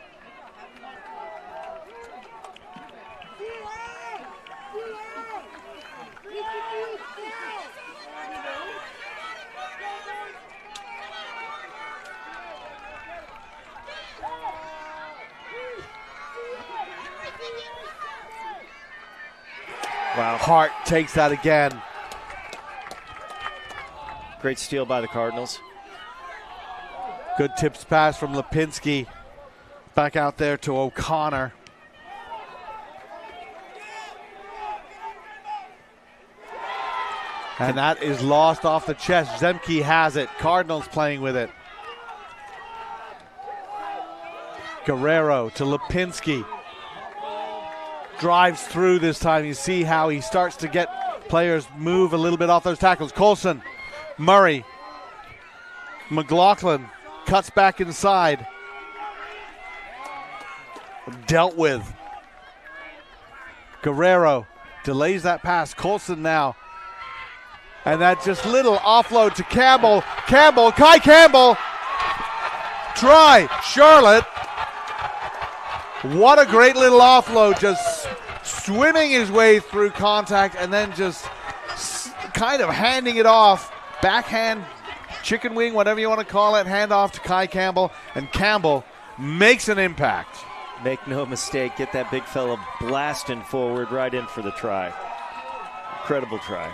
Wow. Hart takes that again. Great steal by the Cardinals. Good tips pass from Lipinski. Back out there to O'Connor. And that is lost off the chest. Zemke has it. Cardinals playing with it. Guerrero to Lipinski. Drives through this time. You see how he starts to get players move a little bit off those tackles. Colson, Murray, McLaughlin cuts back inside. Dealt with. Guerrero delays that pass. Colson now. And that just little offload to Campbell. Kai Campbell. Try. Charlotte. What a great little offload, just swimming his way through contact and then just kind of handing it off. Backhand, chicken wing, whatever you want to call it, hand off to Kai Campbell, and Campbell makes an impact. Make no mistake, get that big fella blasting forward right in for the try. Incredible try.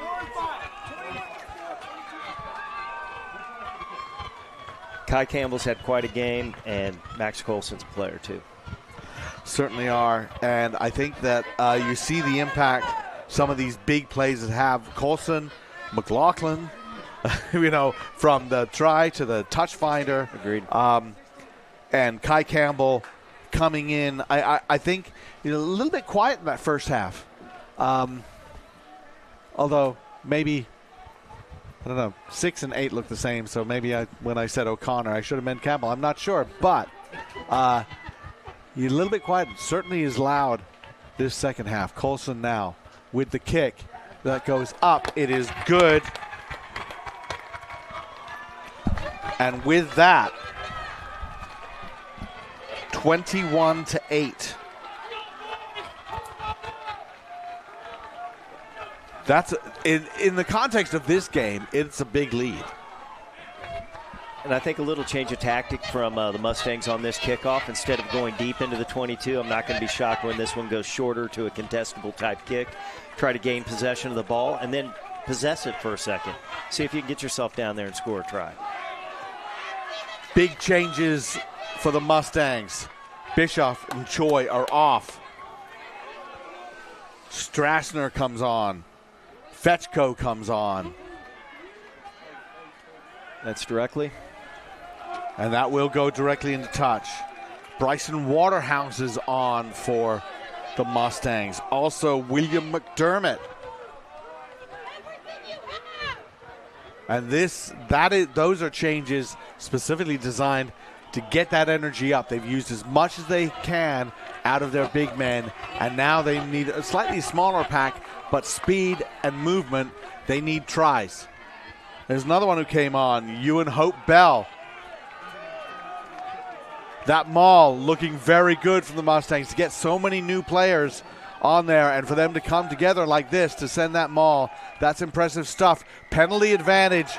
Kai Campbell's had quite a game, and Max Colson's a player too. Certainly are, and I think that you see the impact some of these big plays that have. Colson, McLaughlin, from the try to the touch finder. Agreed. And Kai Campbell coming in. I think a little bit quiet in that first half. Although maybe, I don't know, 6 and 8 look the same, so maybe when I said O'Connor, I should have meant Campbell. I'm not sure, but you're a little bit quiet. Certainly is loud this second half. Colson now with the kick that goes up. It is good. And with that, 21-8. That's in the context of this game, it's a big lead. And I think a little change of tactic from the Mustangs on this kickoff. Instead of going deep into the 22, I'm not going to be shocked when this one goes shorter to a contestable type kick. Try to gain possession of the ball and then possess it for a second. See if you can get yourself down there and score a try. Big changes for the Mustangs. Bischoff and Choi are off. Strassner comes on. Fetchko comes on. That's directly. And that will go directly into touch. Bryson Waterhouse is on for the Mustangs. Also, William McDermott. And those are changes specifically designed to get that energy up. They've used as much as they can out of their big men, and now they need a slightly smaller pack, but speed and movement, they need tries. There's another one who came on, Ewan Hope Bell. That maul looking very good from the Mustangs to get so many new players on there, and for them to come together like this to send that maul, that's impressive stuff. Penalty advantage,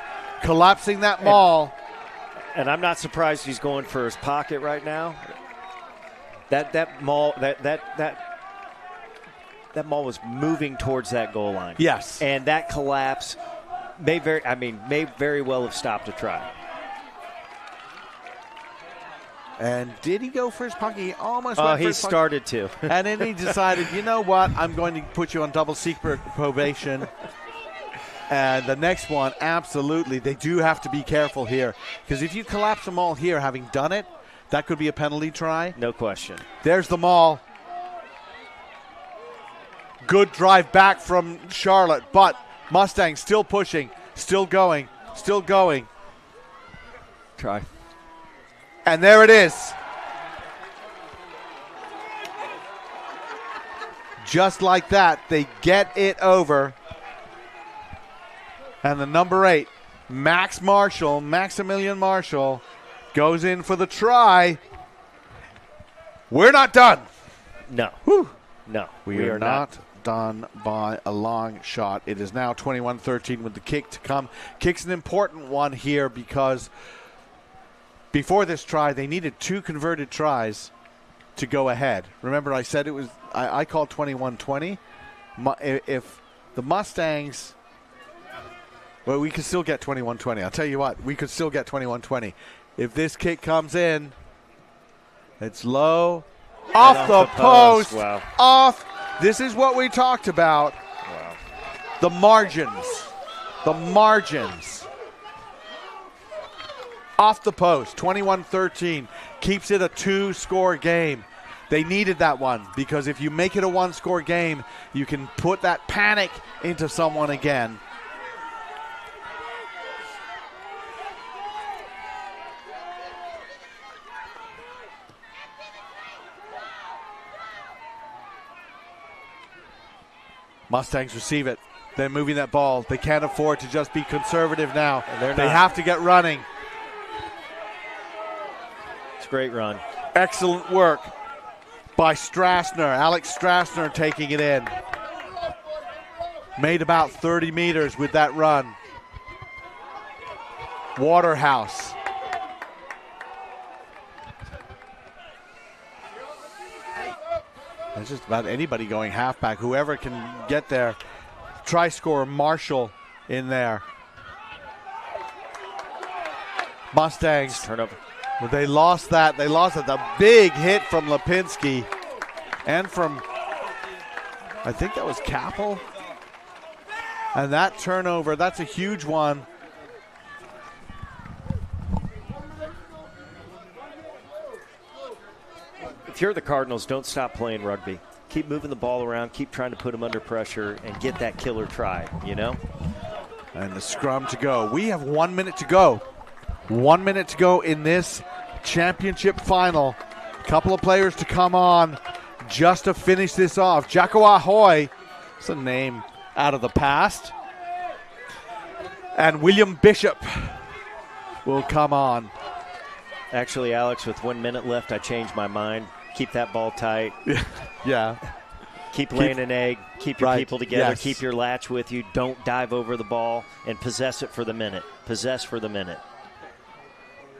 collapsing that maul. And I'm not surprised he's going for his pocket right now. That maul was moving towards that goal line. Yes. And that collapse may very well have stopped a try. And did he go for his pocket? He almost went for his pocket. He started to. And then he decided, you know what, I'm going to put you on double secret probation. And the next one, absolutely, they do have to be careful here. Because if you collapse them all here, having done it, that could be a penalty try. No question. There's the maul. Good drive back from Charlotte, but Mustang still pushing, still going. Try. And there it is. Just like that, they get it over. And the number 8, Maximilian Marshall, goes in for the try. We're not done. No. Whew. No. We are not done by a long shot. It is now 21-13 with the kick to come. Kick's an important one here because before this try, they needed 2 converted tries to go ahead. Remember, I said it was, I called 21-20. If the Mustangs, well, we could still get 21-20. I'll tell you what, we could still get 21-20. If this kick comes in, it's low, off the post, wow. Off. This is what we talked about. Wow. The margins. Off the post, 21-13, keeps it a 2-score game. They needed that one because if you make it a 1-score game, you can put that panic into someone again. Mustangs receive it. They're moving that ball. They can't afford to just be conservative now. They have to get running. It's a great run. Excellent work by Strassner. Alex Strassner taking it in. Made about 30 meters with that run. Waterhouse. There's just about anybody going halfback. Whoever can get there. Try scorer Marshall in there. Mustangs. Turnover. Well, they lost that. The big hit from Lipinski and from, I think that was Capel. And that turnover, that's a huge one. If you're the Cardinals, don't stop playing rugby. Keep moving the ball around. Keep trying to put them under pressure and get that killer try, you know? And the scrum to go. We have 1 minute to go. 1 minute to go in this championship final. A couple of players to come on just to finish this off. Jacko Ahoy, it's a name out of the past. And William Bishop will come on. Actually, Alex, with 1 minute left, I changed my mind. Keep that ball tight. Yeah. Keep laying an egg. Keep your people together. Yes. Keep your latch with you. Don't dive over the ball and possess it for the minute. Possess for the minute.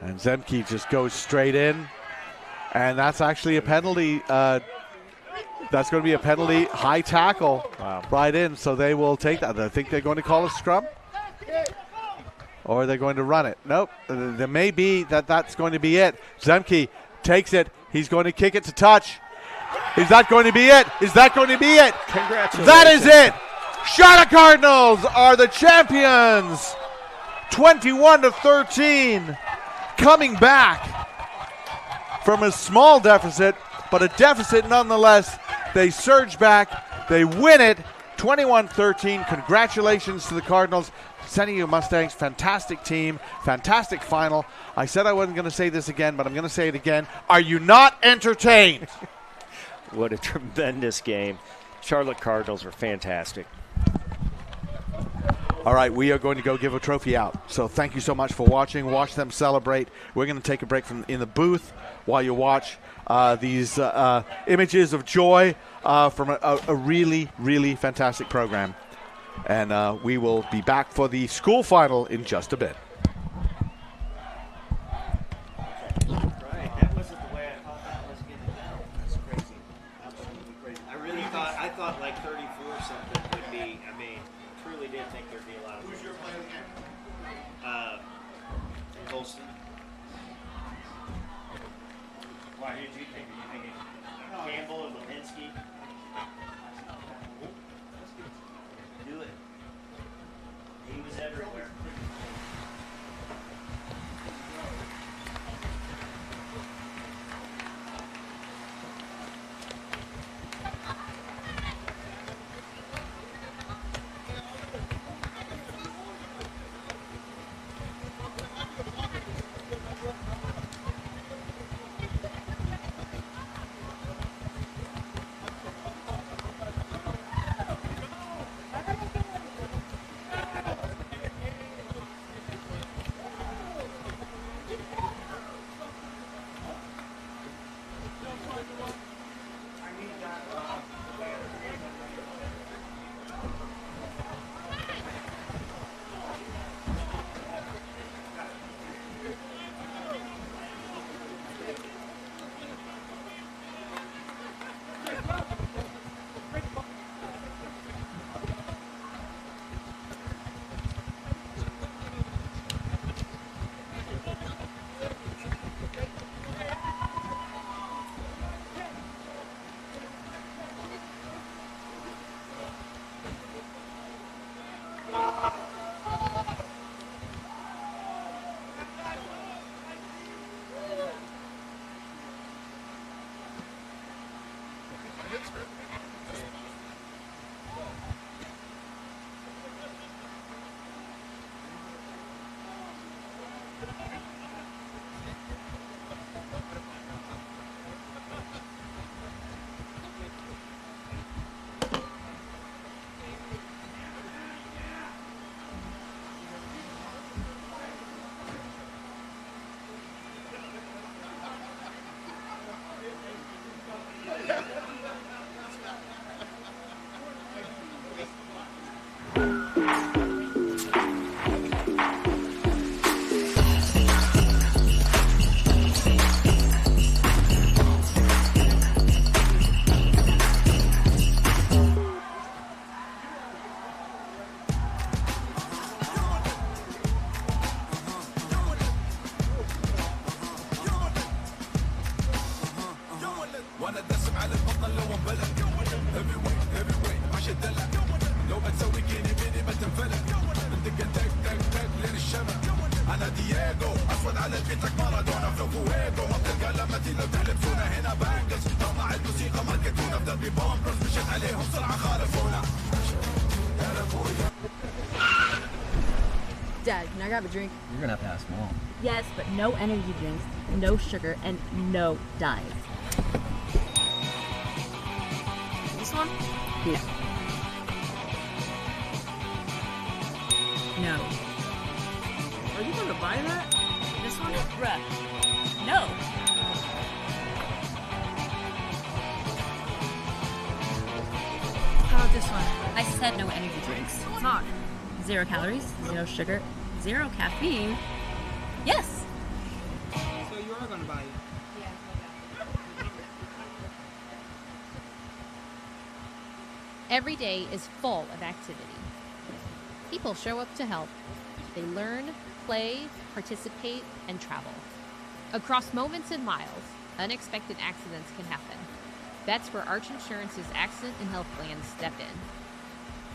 And Zemke just goes straight in. And that's actually a penalty. That's going to be a penalty. High tackle right in. So they will take that. I think they're going to call a scrum. or they're going to run it. Nope. There may be that's going to be it. Zemke takes it. He's going to kick it to touch. Is that going to be it? Is that going to be it? Congratulations. That is it. Charlotte Cardinals are the champions. 21-13. Coming back from a small deficit, but a deficit nonetheless. They surge back. They win it. 21-13. Congratulations to the Cardinals. Sending you Mustangs, fantastic team, fantastic final. I said I wasn't going to say this again, but I'm going to say it again. Are you not entertained? What a tremendous game. Charlotte Cardinals are fantastic. All right, we are going to go give a trophy out. So thank you so much for watching. Watch them celebrate. We're going to take a break from in the booth while you watch these images of joy from a really, really fantastic program. And we will be back for the school final in just a bit. Right, that wasn't the way I thought that was going to go. That's crazy. Absolutely crazy. I thought like 34 something would be, I mean, truly did think there'd be a lot of. Who's your player again? Colston. Why, who did you think? Are you thinking Campbell and Lipinski? Do it. He was everywhere. Dad, can I grab a drink? You're going to have to ask Mom. Yes, but no energy drinks, no sugar, and no dyes. This one? No. No. Are you gonna buy that? This one? Bruh. No. How about this one? I said no energy drinks. It's not. 0 calories, 0 sugar, 0 caffeine. Yes. So you are gonna buy it? Every day is full of activity. People show up to help. They learn, play, participate, and travel. Across moments and miles, unexpected accidents can happen. That's where Arch Insurance's accident and health plans step in.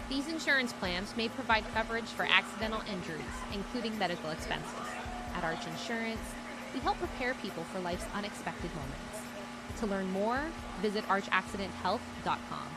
These insurance plans may provide coverage for accidental injuries, including medical expenses. At Arch Insurance, we help prepare people for life's unexpected moments. To learn more, visit archaccidenthealth.com.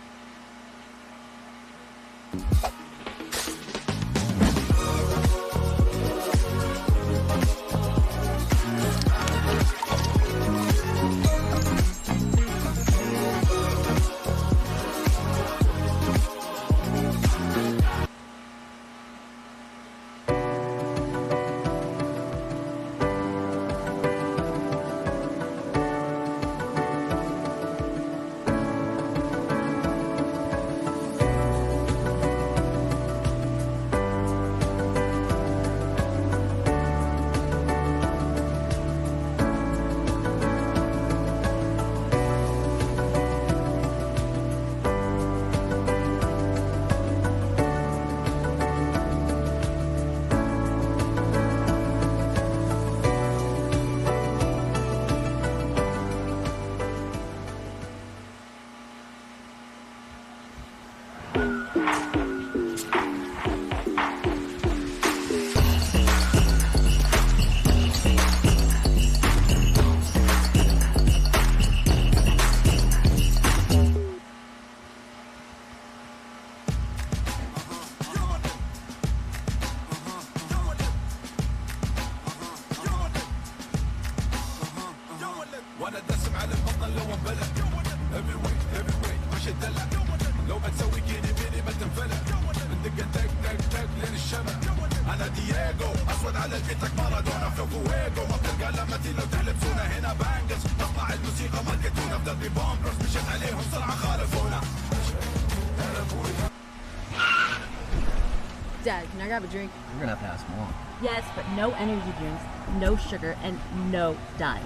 Dad, can I grab a drink? You're gonna have to ask Mom. Yes, but no energy drinks, no sugar, and no dyes.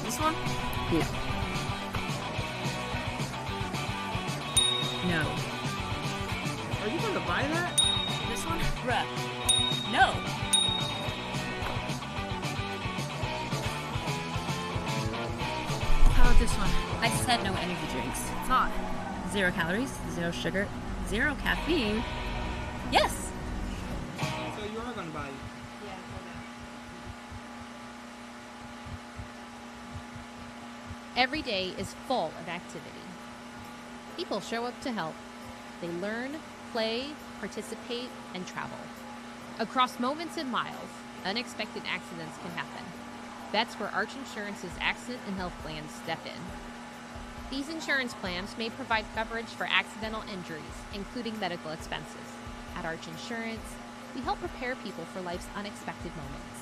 This one? No. No. Are you gonna buy that? This one? Bruh. No. How about this one? I said no energy drinks. It's not. 0 calories, 0 sugar, 0 caffeine. Yes! So you are gonna buy it? Yeah, hold on. Every day is full of activity. People show up to help. They learn, play, participate, and travel. Across moments and miles, unexpected accidents can happen. That's where Arch Insurance's accident and health plans step in. These insurance plans may provide coverage for accidental injuries, including medical expenses. At Arch Insurance, we help prepare people for life's unexpected moments.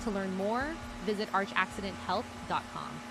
To learn more, visit archaccidenthealth.com.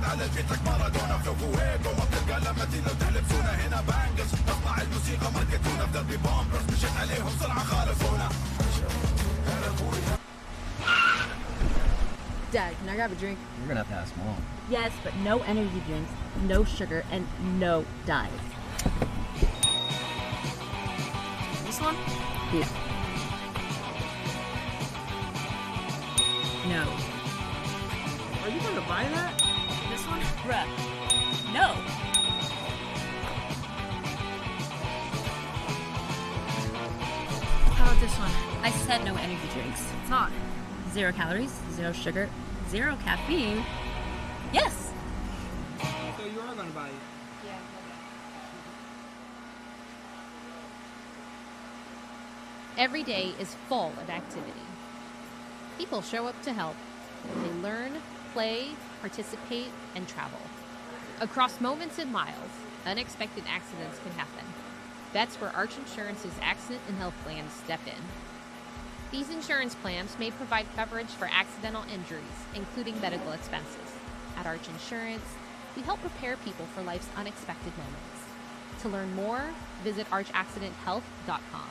على بيتك مارادونا في فويجو ما بتلقى لما تيجي تحلبسونا هنا بانجز نصنع الموسيقى ماركتونا في دربي بومبرز مشيت عليهم سرعة خالفونا. Dad, can I grab a drink? You're gonna have to ask Mom. Yes, but no energy drinks, no sugar, and no dyes. This one? No. No. Are you gonna buy that? This one? Bruh. No. How about this one? I said no energy drinks. It's not. 0 calories, 0 sugar, 0 caffeine. Yes. So you are gonna buy it? Yeah, my bad. Every day is full of activity. People show up to help. They learn, play, participate, and travel. Across moments and miles, unexpected accidents can happen. That's where Arch Insurance's accident and health plans step in. These insurance plans may provide coverage for accidental injuries, including medical expenses. At Arch Insurance, we help prepare people for life's unexpected moments. To learn more, visit archaccidenthealth.com.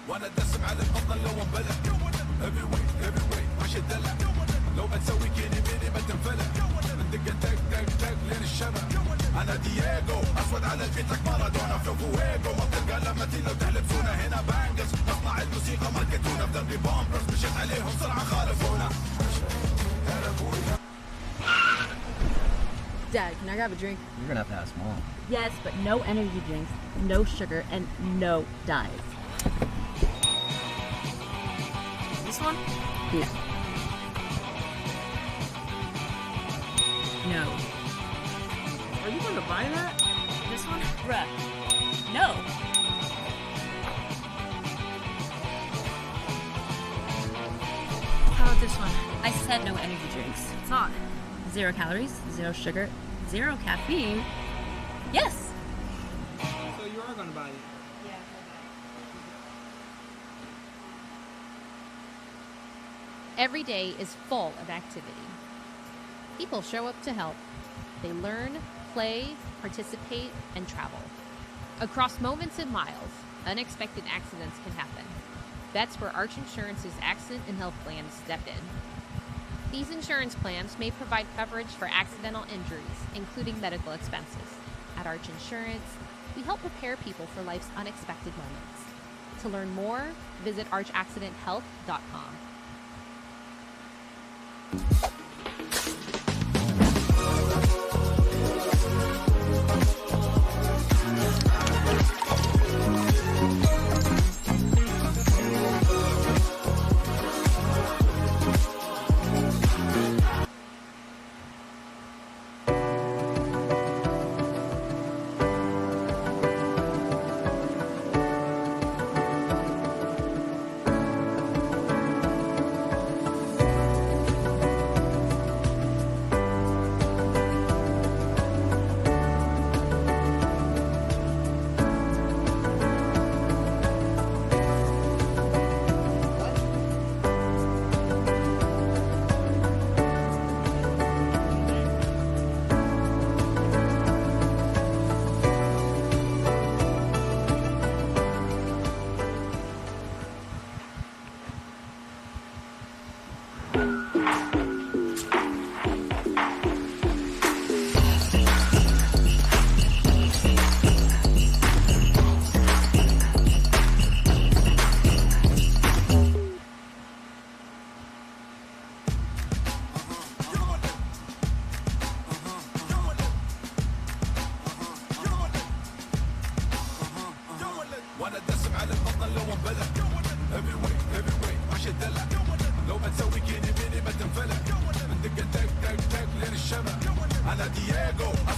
وانا دسم على البطل لو انبلع هيفي ويت ماشي الدلع لو بتسوي كيني ميني ما تنفلع ندق تك تك تك لين الشمع انا دييغو اسود على البيتك مارادونا في فويجو ما بتلقى لما تيجي تحلبسونا هنا بانجز نصنع الموسيقى ماركتونا في دربي بومبرز مشيت عليهم سرعة خالفونا. Dad, can I grab a drink? You're gonna have to ask Mom. Yes, but no energy drinks, no sugar, and no dyes. This one? No. No. Are you gonna buy that? This one? Bruh. No. How about this one? I said no energy drinks. It's not. 0 calories, 0 sugar, 0 caffeine. Yes. So you are gonna buy it? Yeah, my bad. Every day is full of activity. People show up to help. They learn, play, participate, and travel. Across moments and miles, unexpected accidents can happen. That's where Arch Insurance's accident and health plans step in. These insurance plans may provide coverage for accidental injuries, including medical expenses. At Arch Insurance, we help prepare people for life's unexpected moments. To learn more, visit archaccidenthealth.com.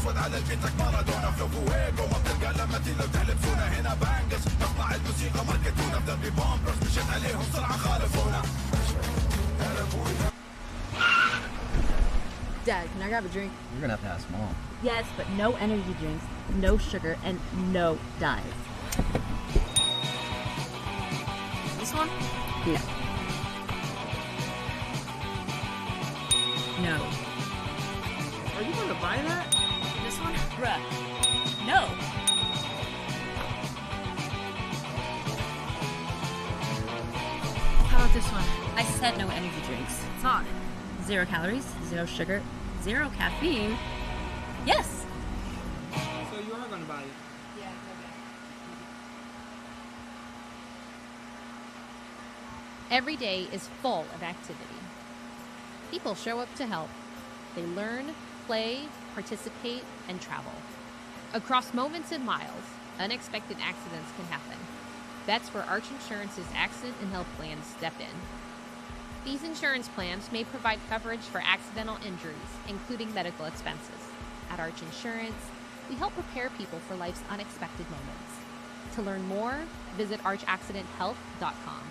اسود على البيتك مارادونا فلو فويجو ما بتلقى لما لو تحلبسونا هنا بانجس مقطع الموسيقى ماركتونا في دربي بومبرز مشيت عليهم سرعة خالفونا. Dad, can I grab a drink? You're gonna have to ask Mom. Yes, but no energy drinks, no sugar, and no dyes. This one? No. No. Are you going to buy that? This one? Bruh. No. How about this one? I said no energy drinks. It's not. 0 calories, 0 sugar, 0 caffeine. Yes. So you are going to buy it? Yeah, okay. Every day is full of activity. People show up to help. They learn, play, participate, and travel. Across moments and miles, unexpected accidents can happen. That's where Arch Insurance's accident and health plans step in. These insurance plans may provide coverage for accidental injuries, including medical expenses. At Arch Insurance, we help prepare people for life's unexpected moments. To learn more, visit archaccidenthealth.com.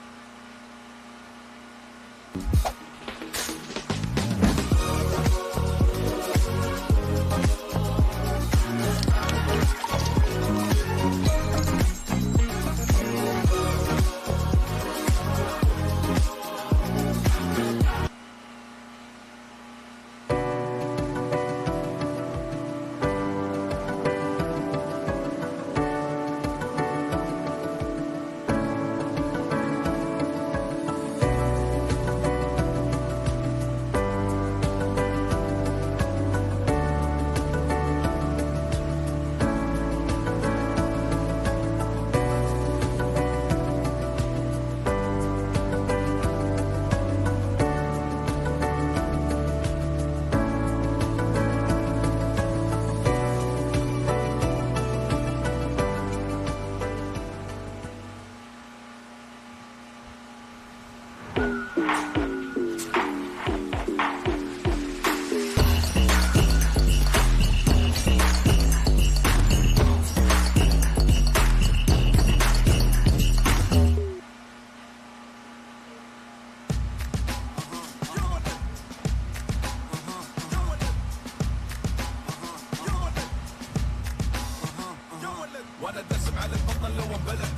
وانا دسم على البطل لو انبلع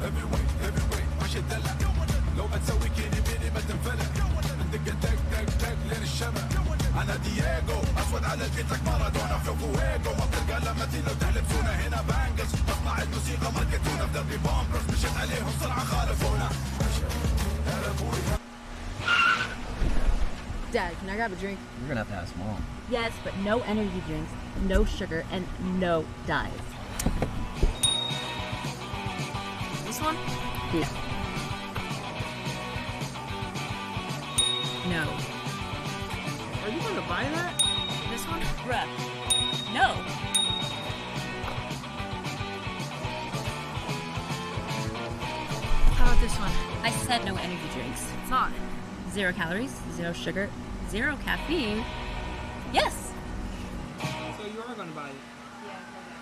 هيفي ويت ماشي الدلع لو ما تسوي كيني بيني ما تنفلع ندق تك تك تك لين الشمع انا دييغو اسود على البيتك مارادونا فلو فويجو ما بتلقى لما لو تحلبسونا هنا بانجز مصنع الموسيقى ماركتونا في دربي بومبرز مشيت عليهم سرعة خالفونا. Dad, can I grab a drink? You're gonna have to ask Mom. Yes, but no energy drinks, no sugar, and no dyes. This one? No. No. Are you going to buy that? This one? Bruh. No. How about this one? I said no energy drinks. It's not. 0 calories, 0 sugar, 0 caffeine. Yes. So you are going to buy it? Yeah, okay.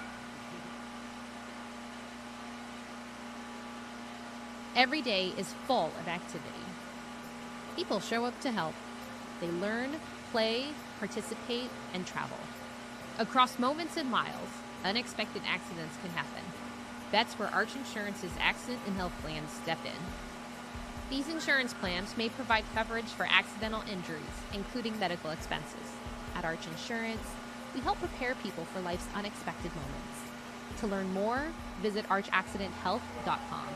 Every day is full of activity. People show up to help. They learn, play, participate, and travel. Across moments and miles, unexpected accidents can happen. That's where Arch Insurance's accident and health plans step in. These insurance plans may provide coverage for accidental injuries, including medical expenses. At Arch Insurance, we help prepare people for life's unexpected moments. To learn more, visit archaccidenthealth.com.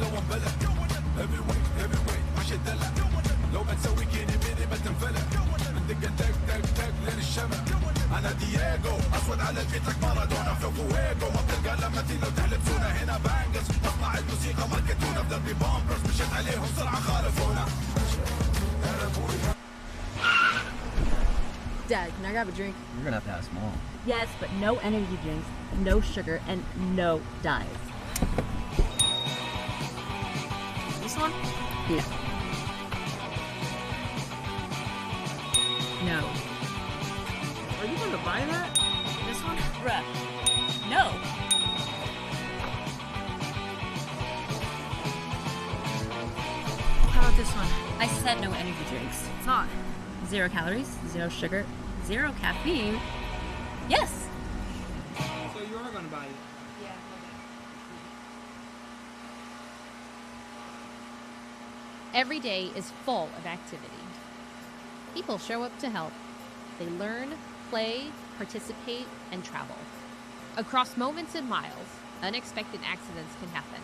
لو انبلع heavyweight heavyweight ماشي الدلع لو بتسوي كيني بيني بتنفلع عندك تك تك تك لين الشمع انا دييغو اسود على البيتك مارادونا في فويجو ما بتلقى لما تيجي لو تحلبسونا هنا بانجز مصنع الموسيقى ماركتونا في دربي بامبرز مشيت عليهم سرعه خالفونا. Dad, can I grab a drink? You're gonna have to ask Mom. Yes, but no energy drinks, no sugar, and no dyes. This one? No. No. Are you gonna buy that? This one? Bruh. No. How about this one? I said no energy drinks. It's not. 0 calories, 0 sugar, 0 caffeine. Yes. So you are gonna buy it? Yeah, okay. Every day is full of activity. People show up to help. They learn, play, participate, and travel. Across moments and miles, unexpected accidents can happen.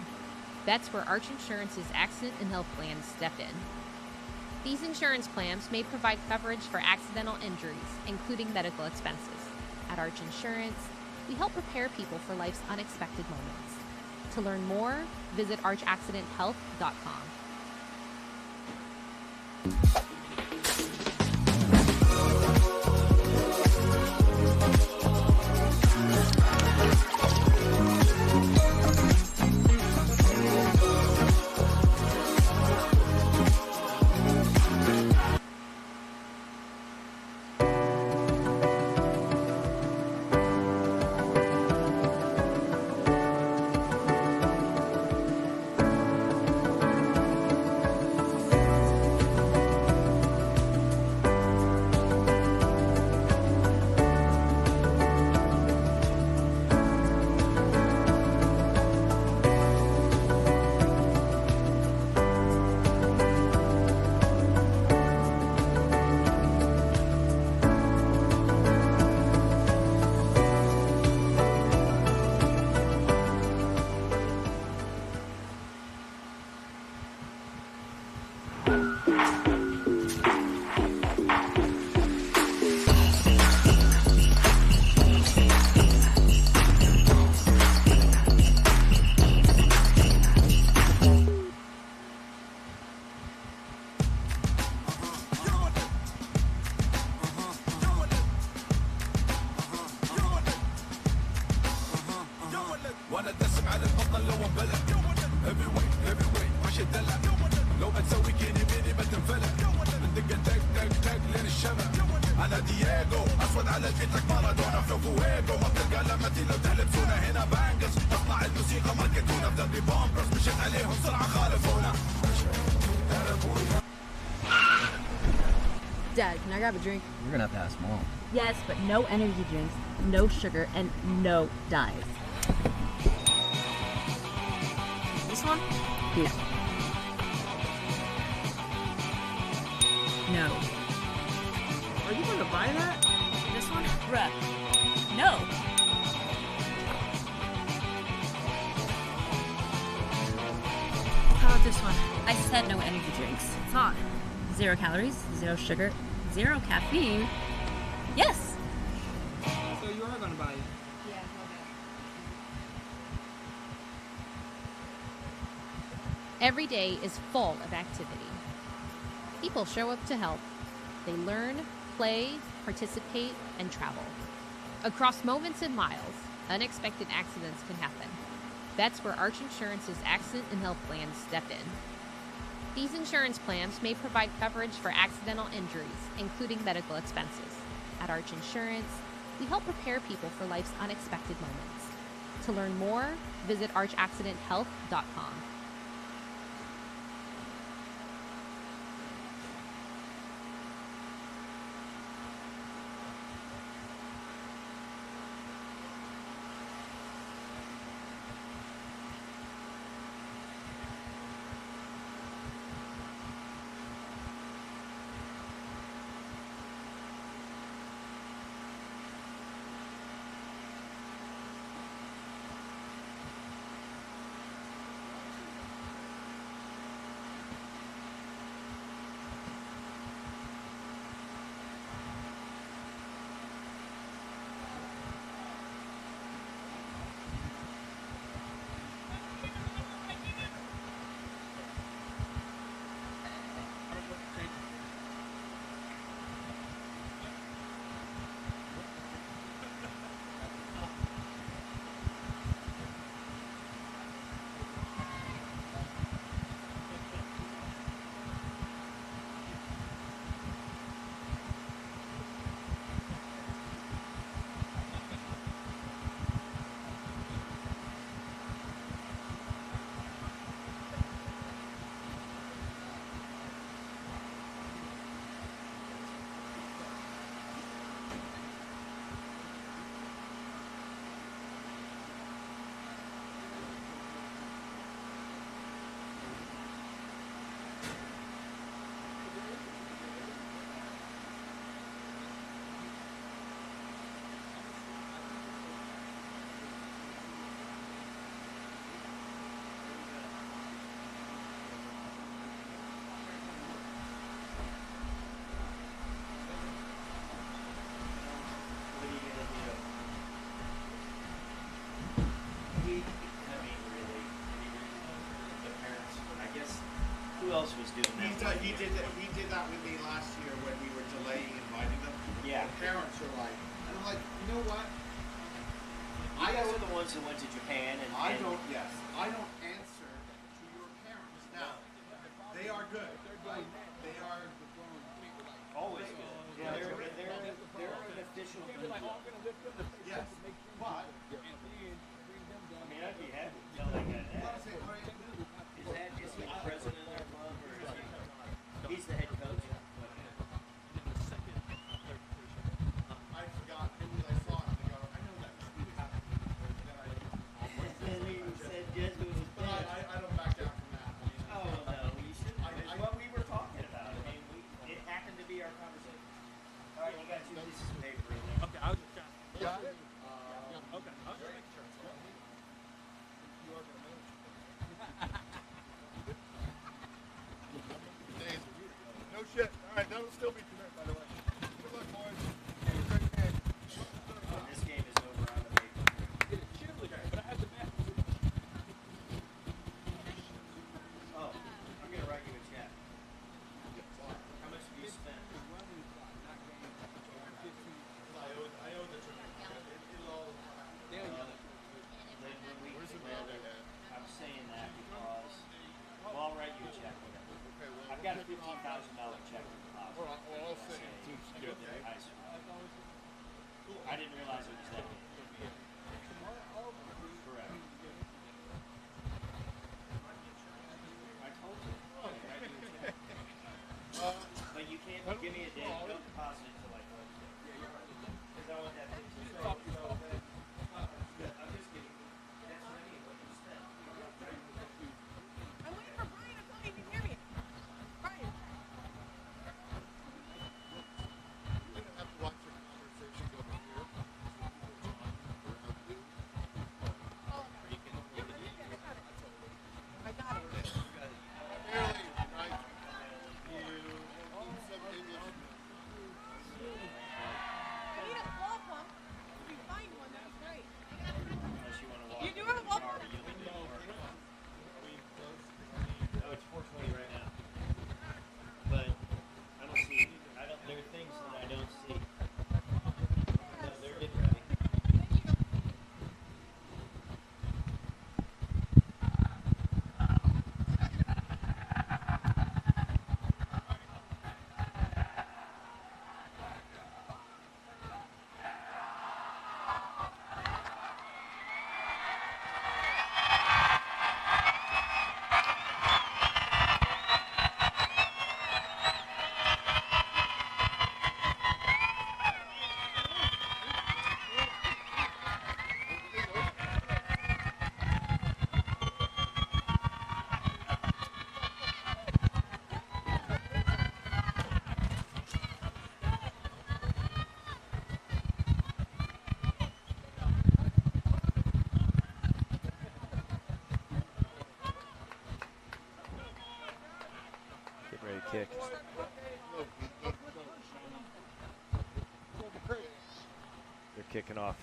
That's where Arch Insurance's Accident and Health Plan stepped in. These insurance plans may provide coverage for accidental injuries, including medical expenses. At Arch Insurance, we help prepare people for life's unexpected moments. To learn more, visit archaccidenthealth.com. وانا دسم على البطل لو انبلع heavyweight heavyweight ماشي الدلع لو بتسوي كيني بيني بتنفلع عندك تك تك تك لين الشمع انا دييغو اسود على البيتك مارادونا في فويجو ما بتلقى لما تيجي لو تحلبسونا هنا بانجز مصنع الموسيقى ماركتونا في دربي بامبرز مشيت عليهم سرعه خالفونا. Dad, can I grab a drink? You're gonna have to ask Mom. Yes, but no energy drinks, no sugar, and no dyes. This one? No. No. Are you gonna buy that? This one? Bruh. No. How about this one? I said no energy drinks. It's not. 0 calories, 0 sugar, 0 caffeine. Yes. So you are gonna buy it? Yeah, okay. Every day is full of activity. People show up to help. They learn, play, participate, and travel. Across moments and miles, unexpected accidents can happen. That's where Arch Insurance's Accident and Health Plan stepped in. These insurance plans may provide coverage for accidental injuries, including medical expenses. At Arch Insurance, we help prepare people for life's unexpected moments. To learn more, visit archaccidenthealth.com. he's doing that. He did that with me last year when we were delaying inviting them. Yeah. The parents are like, and I'm like, you know what? You guys are the ones that went to Japan, and I don't answer to your parents. Now, they are good. Right? They are always good. Yeah, they're an official. Yes, but I mean, I'd be happy to tell that guy that. Is he the president of their club, or is he? He's the head coach. I forgot who I saw him. They go, I know that. And he said Jesby was dead. I don't back down from that. Oh no, you shouldn't. It's what we were talking about. I mean, it happened to be our conversation. All right, you got 2 pieces of paper in there. Okay, I was just trying. Got it? Okay, I was just making sure. You are going to manage. No shit. All right, that'll still be tonight, by the way. Good luck, boys. This game is over on the paper. It should be, but I had the math. Oh, I'm going to write you a check. How much have you spent? I owe the tournament. It'll all. I'm saying that because, well, I'll write you a check. I've got a $15,000 check to deposit. Well, I'll say good. High school. I didn't realize it was that big. Correct. I told you. I'll write you a check. But you can't give me a date. Don't deposit it until like Wednesday. Because I want that $15,000. I'm just kidding. That's what I mean. What you spent. I'm waiting for Brian to tell me if you can hear me. Brian. You're going to have to watch your conversations over here. Oh, you can I got it. Apparently, right? You need some English. I need a wall pump. If you find one, that'd be great. Unless you want to walk. You do have a wall pump? No, it's 420 right now. But I don't see. There are things that I don't see. No, they're getting ready. Get ready to kick. They're kicking off.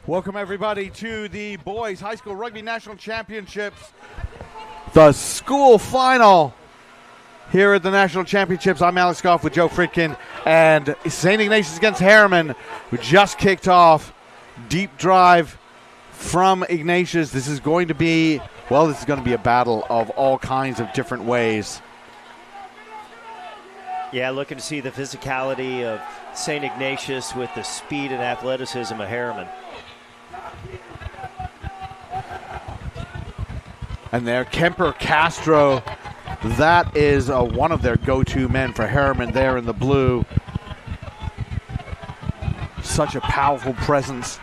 Welcome, everybody, to the Boys High School Rugby National Championships, the school final here at the National Championships. I'm Alex Goff with Joe Fritkin, and St Ignatius against Herriman, who just kicked off. Deep drive from Ignatius. This is going to be, well, this is going to be a battle of all kinds of different ways. Yeah, looking to see the physicality of St. Ignatius with the speed and athleticism of Herriman. And there, Kemper Castro, that is one of their go-to men for Herriman there in the blue. Such a powerful presence.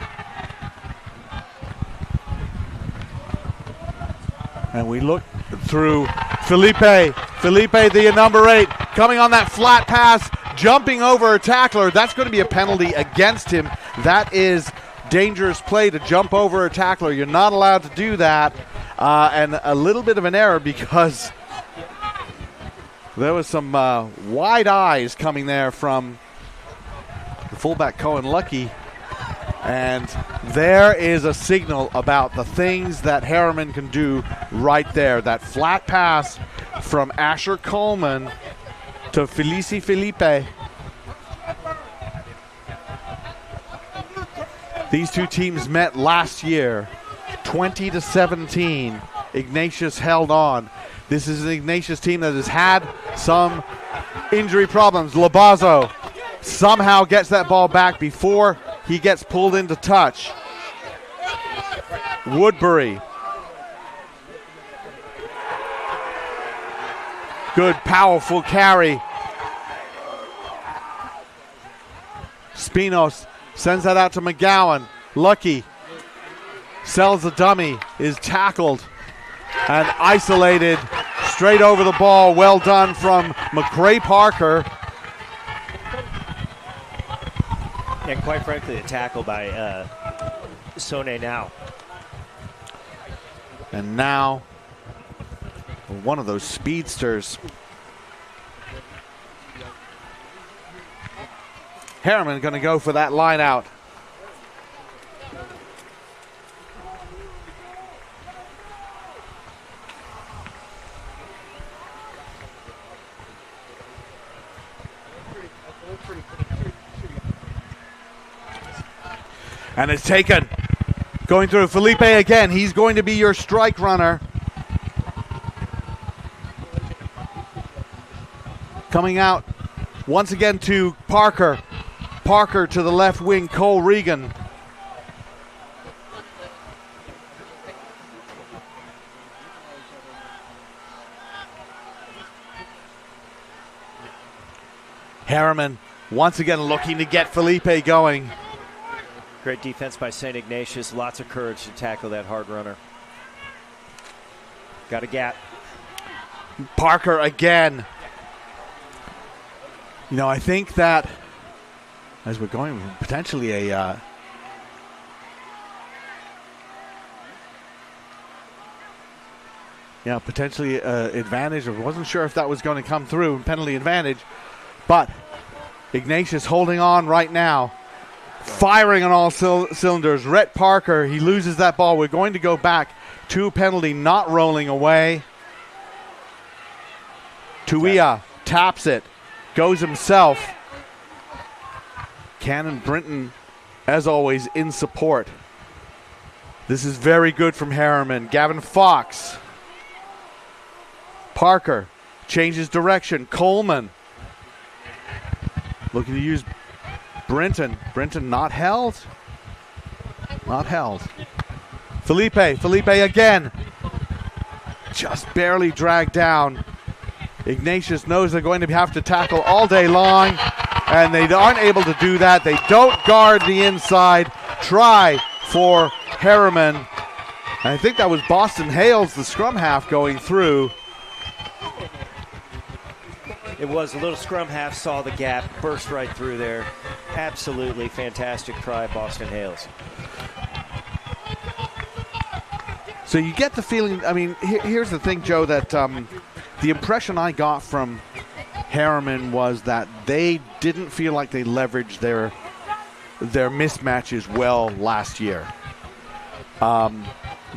And we look through Felipe, the number 8, coming on that flat pass, jumping over a tackler. That's going to be a penalty against him. That is dangerous play to jump over a tackler. You're not allowed to do that. And a little bit of an error because there was some wide eyes coming there from the fullback Cohen Lucky. And there is a signal about the things that Herriman can do right there. That flat pass from Asher Coleman to Felice Felipe. These two teams met last year, 20-17. Ignatius held on. This is an Ignatius team that has had some injury problems. Labazo somehow gets that ball back before he gets pulled into touch. Woodbury. Good, powerful carry. Spinos sends that out to McGowan. Lucky sells the dummy, is tackled and isolated straight over the ball. Well done from McCray Parker. And quite frankly, a tackle by Sone now. And now, one of those speedsters. Herriman going to go for that line out. And it's taken. Going through Felipe again. He's going to be your strike runner. Coming out once again to Parker. Parker to the left wing, Cole Regan. Herriman once again looking to get Felipe going. Great defense by St Ignatius. Lots of courage to tackle that hard runner. Got a gap. Parker again. You know, I think that as we're going, potentially a potentially advantage. I wasn't sure if that was going to come through, penalty advantage, but Ignatius holding on right now, firing on all cylinders. Rhett Parker, he loses that ball. We're going to go back to penalty, not rolling away. Tuia taps it, goes himself. Cannon Brinton, as always, in support. This is very good from Herriman. Gavin Fox. Parker changes direction. Coleman looking to use Brinton. Brinton not held. Not held. Felipe again. Just barely dragged down. Ignatius knows they're going to have to tackle all day long, and they aren't able to do that. They don't guard the inside. Try for Herriman. And I think that was Boston Hales, the scrum half, going through. It was a little scrum half, saw the gap, burst right through there. Absolutely fantastic try, Boston Hales. So you get the feeling, I mean, here's the thing, Joe, that the impression I got from Herriman was that they didn't feel like they leveraged their mismatches well last year.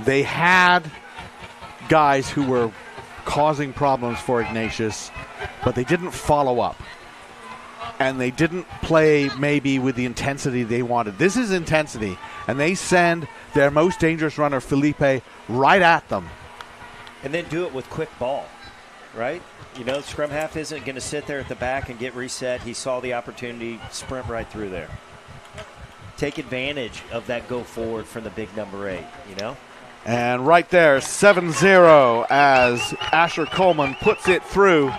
They had guys who were causing problems for Ignatius, but they didn't follow up. And they didn't play maybe with the intensity they wanted. This is intensity, and they send their most dangerous runner, Felipe, right at them. And then do it with quick ball, right? You know, scrum half isn't going to sit there at the back and get reset. He saw the opportunity, sprint right through there. Take advantage of that go forward from the big number 8, you know? And right there, 7-0 as Asher Coleman puts it through.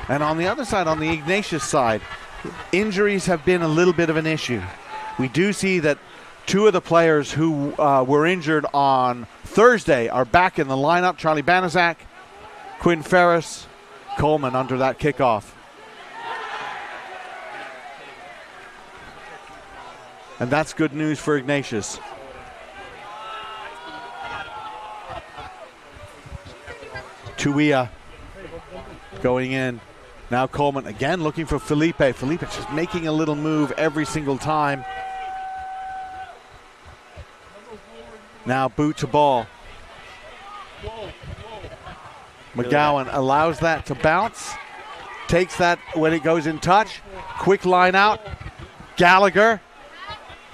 And on the other side, on the Ignatius side, injuries have been a little bit of an issue. We do see that two of the players who were injured on Thursday are back in the lineup. Charlie Banaszak, Quinn Ferris, Coleman under that kickoff. And that's good news for Tuia going in. Now Coleman again looking for Felipe. Felipe just making a little move every single time. Now boot to ball. McGowan allows that to bounce. Takes that when it goes in touch. Quick line out. Gallagher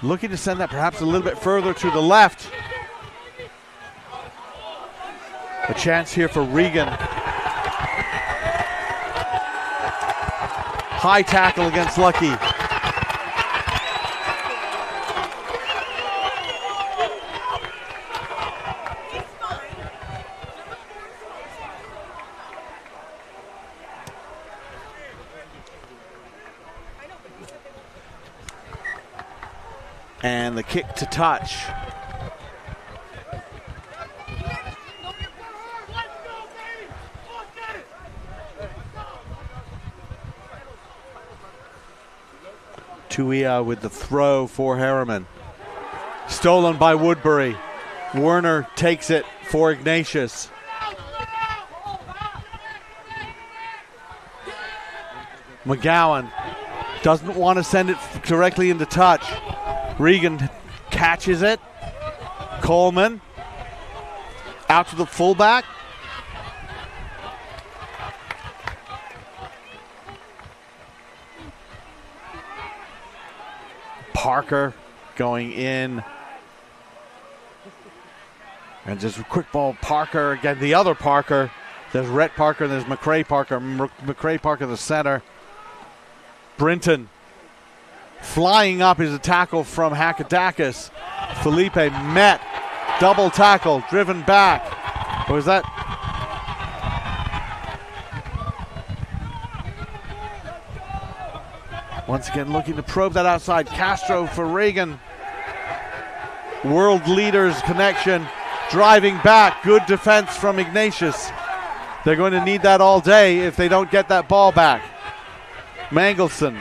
looking to send that perhaps a little bit further to the left. A chance here for Regan. High tackle against Lucky. And the kick to touch. Tuia with the throw for Herriman. Stolen by Woodbury. Werner takes it for Ignatius. McGowan doesn't want to send it directly into touch. Regan catches it. Coleman out to the fullback. Parker going in. And just a quick ball, Parker again. The other Parker. There's Rhett Parker and there's McCrae Parker. McCrae Parker the center. Brinton flying up is a tackle from Hakadakis. Felipe met. Double tackle. Driven back. Or was that? Once again looking to probe that outside. Castro for Reagan. World leaders connection. Driving back. Good defense from Ignatius. They're going to need that all day if they don't get that ball back. Mangelson.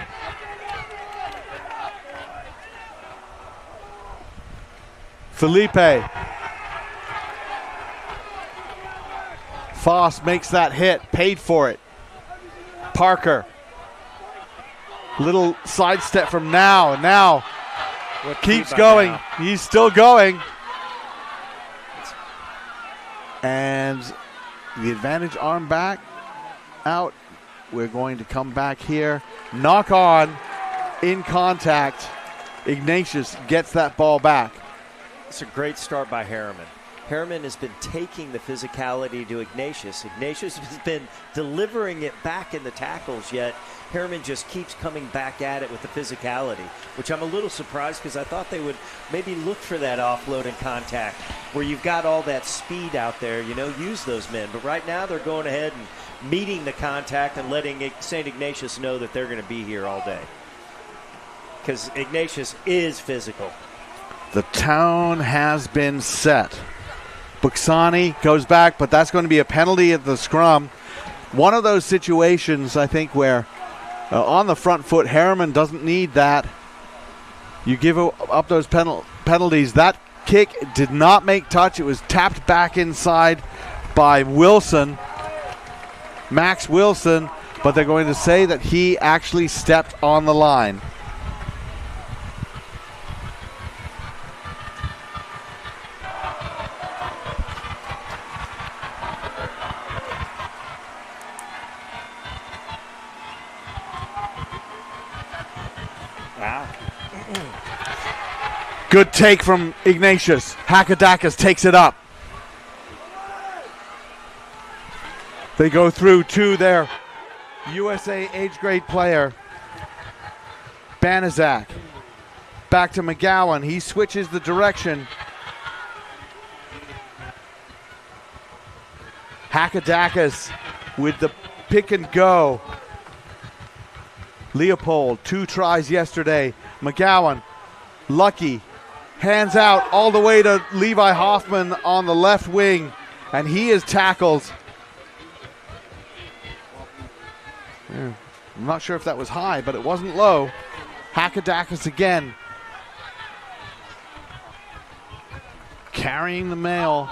Felipe. Foss makes that hit. Paid for it. Parker. Little sidestep from now. And now keeps going. Now. He's still going. And the advantage arm back out. We're going to come back here. Knock on in contact. Ignatius gets that ball back. It's a great start by Herriman. Herriman has been taking the physicality to Ignatius. Ignatius has been delivering it back in the tackles, yet Herriman just keeps coming back at it with the physicality, which I'm a little surprised because I thought they would maybe look for that offload and contact where you've got all that speed out there, you know, use those men. But right now they're going ahead and meeting the contact and letting St. Ignatius know that they're going to be here all day because Ignatius is physical. The tone has been set. Buxani goes back, but that's going to be a penalty at the scrum. One of those situations, I think, where on the front foot, Herriman doesn't need that. You give up those penalties. That kick did not make touch. It was tapped back inside by Wilson, Max Wilson, but they're going to say that he actually stepped on the line. Good take from Ignatius. Hakadakis takes it up. They go through to their USA age grade player, Banaszak. Back to McGowan. He switches the direction. Hakadakis with the pick and go. Leopold, 2 tries yesterday. McGowan, Lucky. Hands out all the way to Levi Hoffman on the left wing, and he is tackled. I'm not sure if that was high, but it wasn't low. Hakadakis again. Carrying the mail.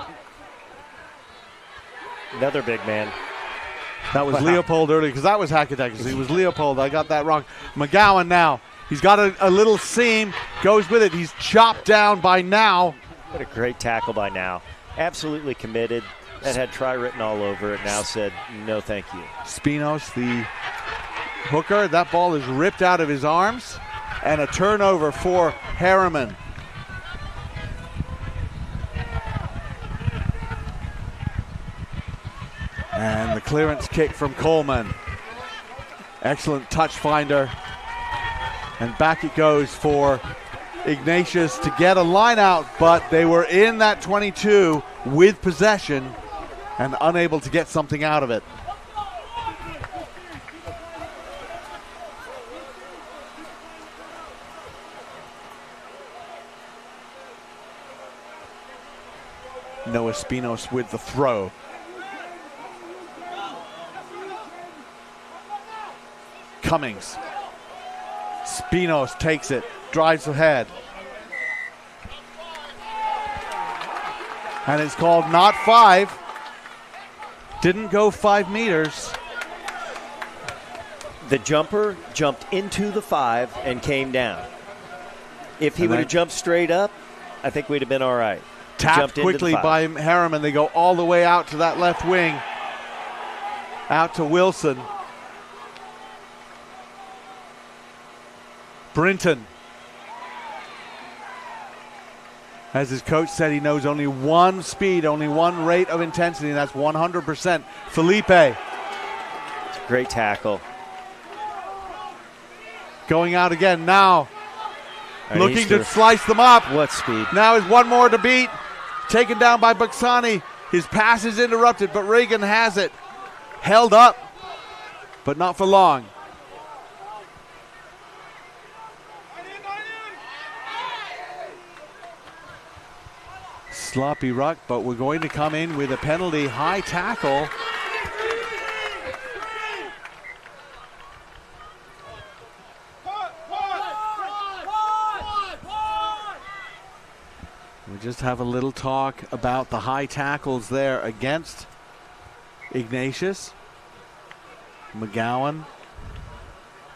Another big man. That was Wow. Leopold earlier, because that was Hackadakis. It was Leopold. I got that wrong. McGowan now. He's got a little seam, goes with it. He's chopped down by Now. What a great tackle by Now. Absolutely committed. That had try written all over it. Now said, no thank you. Spinos, the hooker. That ball is ripped out of his arms. And a turnover for Herriman. And the clearance kick from Coleman. Excellent touch finder. And back it goes for Ignatius to get a line out, but they were in that 22 with possession and unable to get something out of it. Noah Spinos with the throw. Cummings. Spinos takes it, drives ahead. And it's called not 5. Didn't go 5 meters. The jumper jumped into the 5 and came down. If he would have jumped straight up, I think we'd have been all right. Tapped quickly by Herriman. They go all the way out to that left wing. Out to Wilson. Brinton. As his coach said, he knows only one speed, only one rate of intensity, and that's 100%. Felipe. It's a great tackle. Going out again now. Right, looking to slice them up. What speed? Now is one more to beat. Taken down by Buxani. His pass is interrupted, but Reagan has it. Held up, but not for long. Sloppy ruck, but we're going to come in with a penalty. High tackle. We just have a little talk about the high tackles there against Ignatius. McGowan,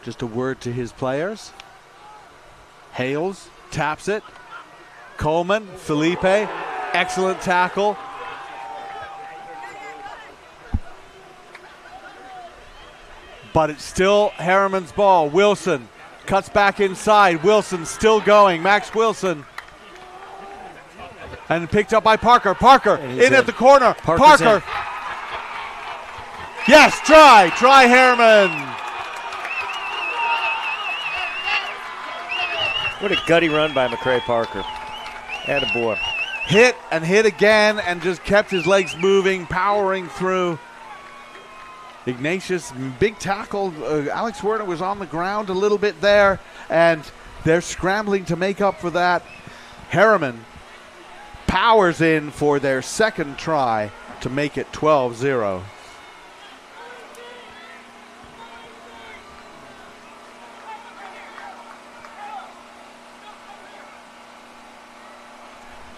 just a word to his players. Hales taps it. Coleman, Felipe, excellent tackle. But it's still Herriman's ball. Wilson cuts back inside. Wilson still going. Max Wilson. And picked up by Parker. Parker in at the corner. Parker. Yes, try Herriman. What a gutty run by McCray Parker. Attaboy. Hit and hit again and just kept his legs moving, powering through. Ignatius, big tackle. Alex Werner was on the ground a little bit there, and they're scrambling to make up for that. Herriman powers in for their second try to make it 12-0.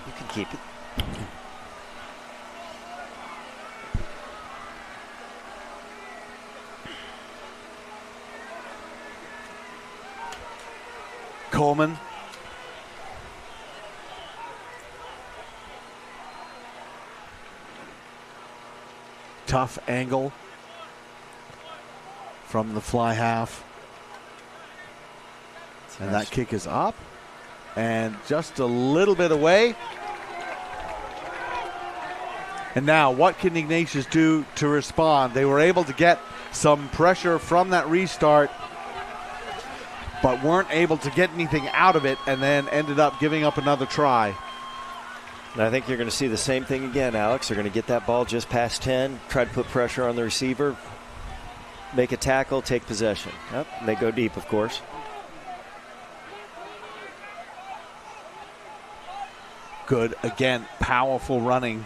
You can keep it. Coleman. Tough angle from the fly half. And that kick is up and just a little bit away. And now what can Ignatius do to respond? They were able to get some pressure from that restart, but weren't able to get anything out of it, and then ended up giving up another try. And I think you're going to see the same thing again, Alex. They're going to get that ball just past 10, try to put pressure on the receiver, make a tackle, take possession. Yep, and they go deep, of course. Good, again, powerful running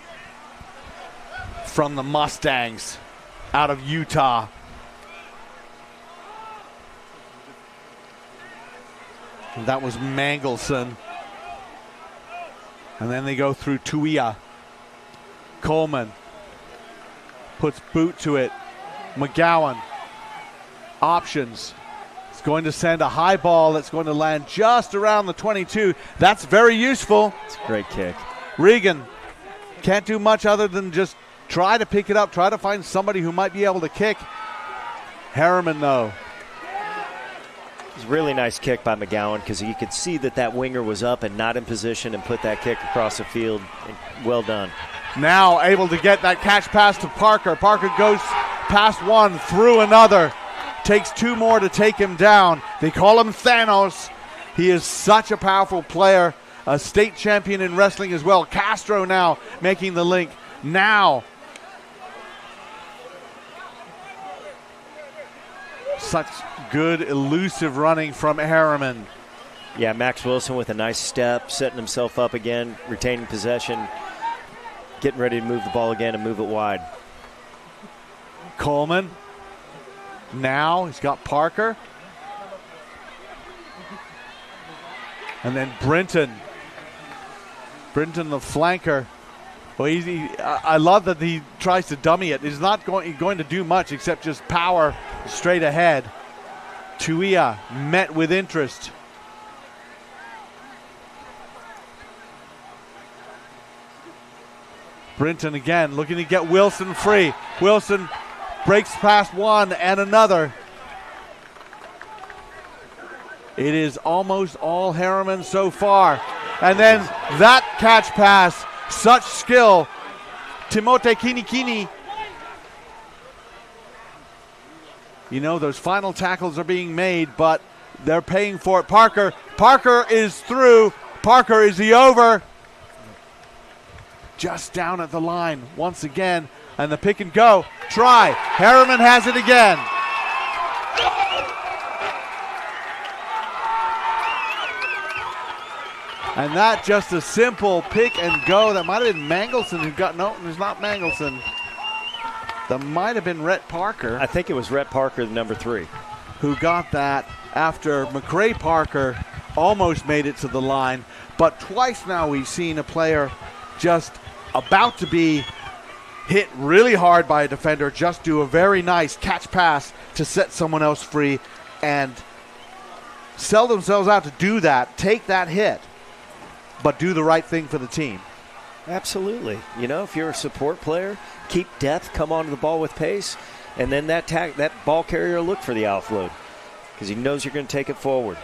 from the Mustangs out of Utah. That was Mangelson. And then they go through Tuia. Coleman. puts boot to it. McGowan, options. It's going to send a high ball that's going to land just around the 22. That's very useful. It's a great kick. Regan can't do much other than just try to pick it up, try to find somebody who might be able to kick. Herriman, though. It was a really nice kick by McGowan because you could see that winger was up and not in position and put that kick across the field. Well done. Now able to get that catch pass to Parker. Parker goes past one, through another. Takes two more to take him down. They call him Thanos. He is such a powerful player. A state champion in wrestling as well. Castro now making the link. Now. Such good elusive running from Herriman. Yeah, Max Wilson with a nice step, setting himself up again, retaining possession, getting ready to move the ball again and move it wide. Coleman. Now he's got Parker. And then Brinton. Brinton, the flanker. Well, I love that he tries to dummy it. He's not going to do much except just power straight ahead. Tuia met with interest. Brinton again looking to get Wilson free. Wilson breaks past one and another. It is almost all Herriman so far. And then that catch pass, such skill. Timote Kinikini. You know, those final tackles are being made, but they're paying for it. Parker is through. Parker, is he over? Just down at the line once again. And the pick and go. Try. Herriman has it again. And that just a simple pick and go. That might have been Mangelson who got, no, it's not Mangelson. That might have been Rhett Parker. I think it was Rhett Parker, the number 3. Who got that after McRae Parker almost made it to the line. But twice now we've seen a player just about to be hit really hard by a defender, just do a very nice catch pass to set someone else free and sell themselves out to do that, take that hit, but do the right thing for the team. Absolutely. You know, if you're a support player, keep depth, come onto the ball with pace, and then that ball carrier look for the offload because he knows you're going to take it forward.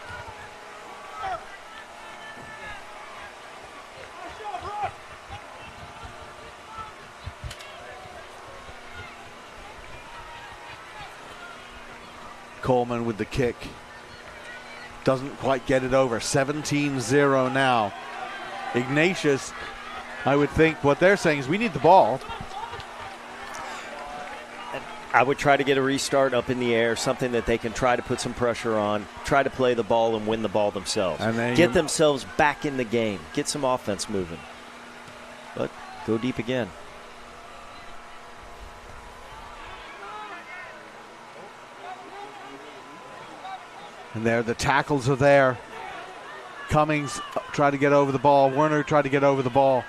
Coleman with the kick. Doesn't quite get it over. 17-0 now. Ignatius, I would think what they're saying is we need the ball. I would try to get a restart up in the air, something that they can try to put some pressure on, try to play the ball and win the ball themselves. And get themselves back in the game. Get some offense moving. But go deep again. And there, the tackles are there. Cummings tried to get over the ball. Werner tried to get over the ball.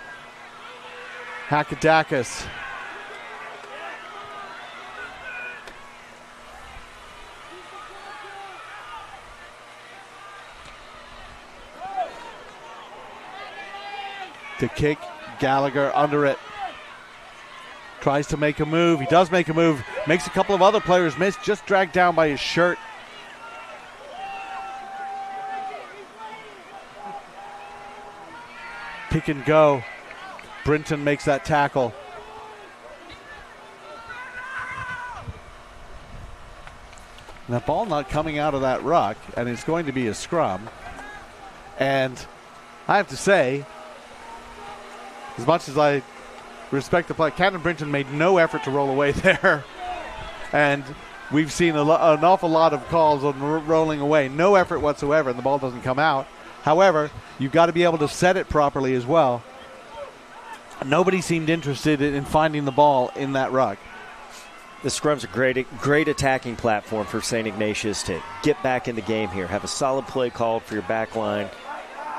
Hakadakis. The kick, Gallagher under it. Tries to make a move. He does make a move. Makes a couple of other players miss. Just dragged down by his shirt. Pick and go. Brinton makes that tackle. And that ball not coming out of that ruck, and it's going to be a scrum. And I have to say, as much as I respect the play, Cannon Brinton made no effort to roll away there. And we've seen an awful lot of calls on rolling away. No effort whatsoever, and the ball doesn't come out. However, you've got to be able to set it properly as well. Nobody seemed interested in finding the ball in that ruck. The scrum's a great attacking platform for St Ignatius to get back in the game here. Have a solid play called for your back line.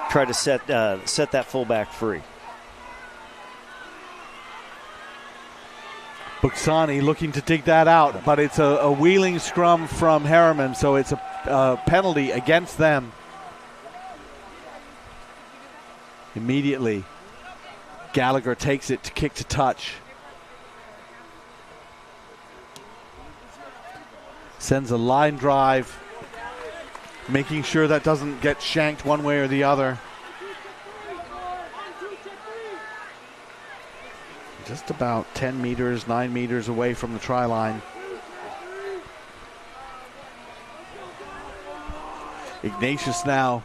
Try to set that fullback free. Buxani looking to dig that out, but it's a wheeling scrum from Herriman, so it's a penalty against them. Immediately, Gallagher takes it to kick to touch. Sends a line drive, making sure that doesn't get shanked one way or the other. Just about 10 meters, 9 meters away from the try line. Ignatius now.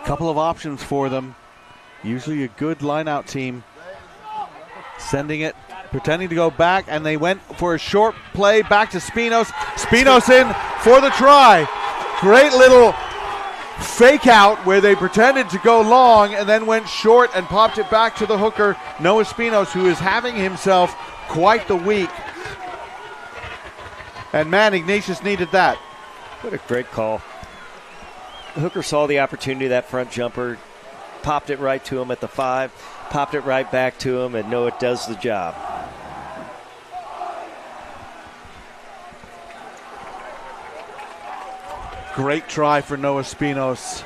Couple of options for them. Usually a good line-out team. Sending it, pretending to go back, and they went for a short play back to Spinos. Spinos in for the try. Great little fake out where they pretended to go long and then went short and popped it back to the hooker, Noah Spinos, who is having himself quite the week. And man, Ignatius needed that. What a great call. The hooker saw the opportunity, that front jumper, popped it right to him at the 5, popped it right back to him, and Noah does the job. Great try for Noah Spinos.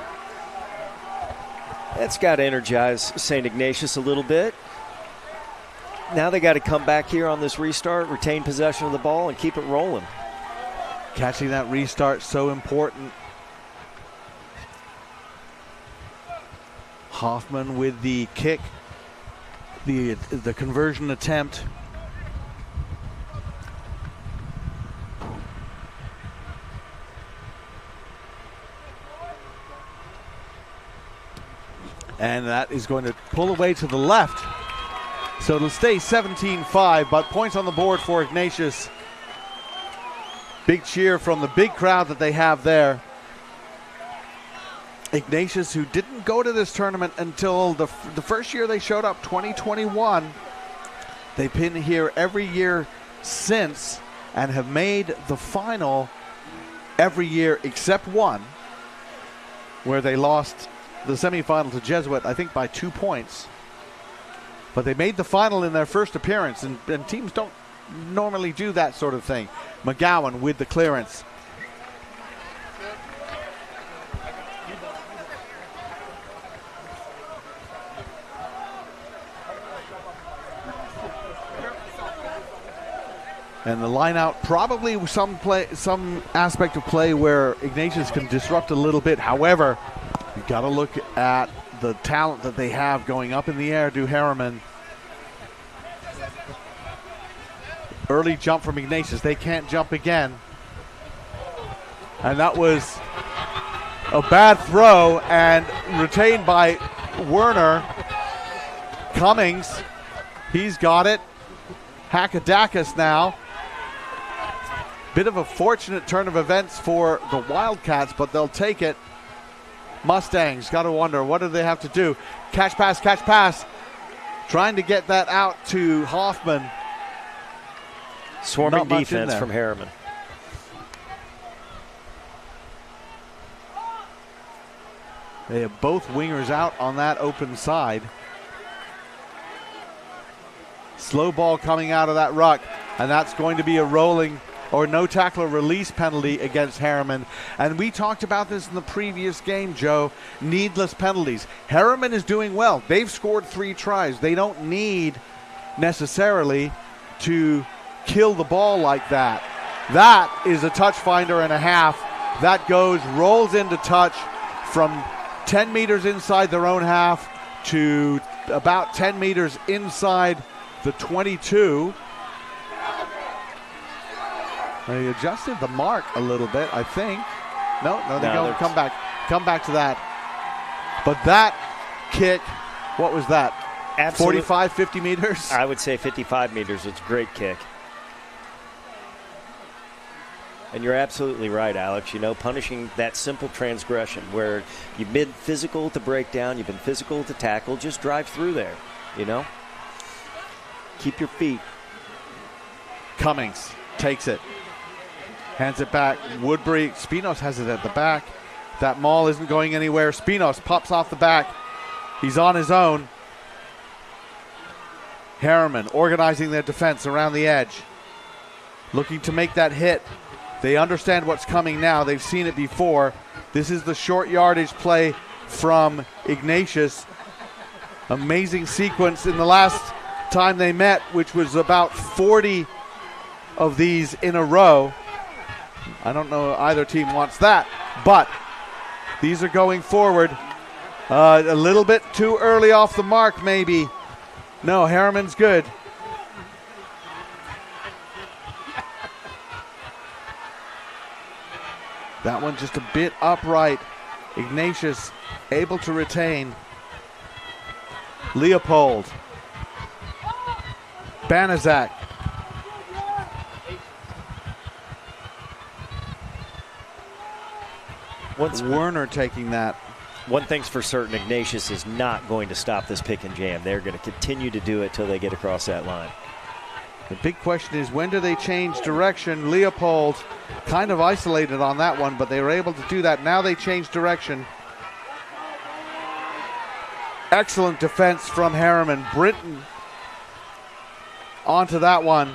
That's got to energize St. Ignatius a little bit. Now they got to come back here on this restart, retain possession of the ball, and keep it rolling. Catching that restart, so important. Hoffman with the kick, the conversion attempt. And that is going to pull away to the left. So it'll stay 17-5, but points on the board for Ignatius. Big cheer from the big crowd that they have there. Ignatius, who didn't go to this tournament until the first year they showed up, 2021. They've been here every year since and have made the final every year except one, where they lost the semifinal to Jesuit, I think by 2 points. But they made the final in their first appearance, and teams don't normally do that sort of thing. McGowan with the clearance. And the line out, probably some aspect of play where Ignatius can disrupt a little bit. However, you've got to look at the talent that they have going up in the air to Herriman. Early jump from Ignatius. They can't jump again. And that was a bad throw and retained by Werner. Cummings, he's got it. Hackadakis now. Bit of a fortunate turn of events for the Wildcats, but they'll take it. Mustangs, got to wonder, what do they have to do? Catch pass. Trying to get that out to Hoffman. Swarming defense from Herriman. They have both wingers out on that open side. Slow ball coming out of that ruck, and that's going to be a rolling or no tackler release penalty against Herriman. And we talked about this in the previous game, Joe. Needless penalties. Herriman is doing well. They've scored 3 tries. They don't need necessarily to kill the ball like that. That is a touch finder and a half. That rolls into touch from 10 meters inside their own half to about 10 meters inside the 22. They adjusted the mark a little bit, I think. No, they don't. Come back to that. But that kick, what was that? 45, 50 meters? I would say 55 meters. It's a great kick. And you're absolutely right, Alex. You know, punishing that simple transgression where you've been physical at the breakdown, you've been physical at the tackle, just drive through there, you know? Keep your feet. Cummings takes it. Hands it back. Woodbury. Spinos has it at the back. That maul isn't going anywhere. Spinos pops off the back. He's on his own. Herriman organizing their defense around the edge. Looking to make that hit. They understand what's coming now. They've seen it before. This is the short yardage play from Ignatius. Amazing sequence in the last time they met, which was about 40 of these in a row. I don't know either team wants that, but these are going forward. A little bit too early off the mark, maybe. No, Herriman's good. That one just a bit upright. Ignatius able to retain. Leopold. Banaszak. Werner taking that. One thing's for certain, Ignatius is not going to stop this pick and jam. They're going to continue to do it till they get across that line. The big question is, when do they change direction? Leopold kind of isolated on that one, but they were able to do that. Now they change direction. Excellent defense from Herriman. Britton onto that one.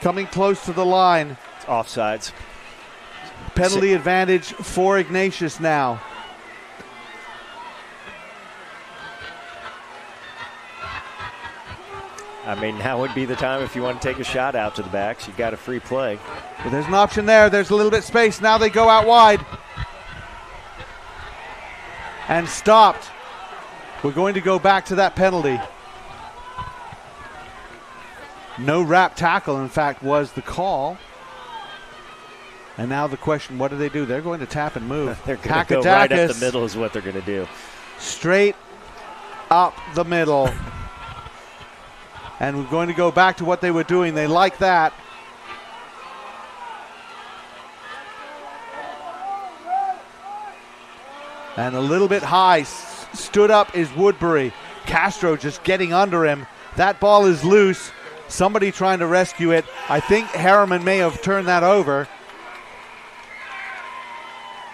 Coming close to the line. It's offsides. Penalty advantage for Ignatius now. I mean, now would be the time if you want to take a shot out to the backs. You've got a free play. Well, there's an option there. There's a little bit of space. Now they go out wide. And stopped. We're going to go back to that penalty. No wrap tackle, in fact, was the call. And now the question, what do they do? They're going to tap and move. They're going to go right up the middle is what they're going to do. Straight up the middle. And we're going to go back to what they were doing. They like that. And a little bit high. Stood up is Woodbury. Castro just getting under him. That ball is loose. Somebody trying to rescue it. I think Herriman may have turned that over.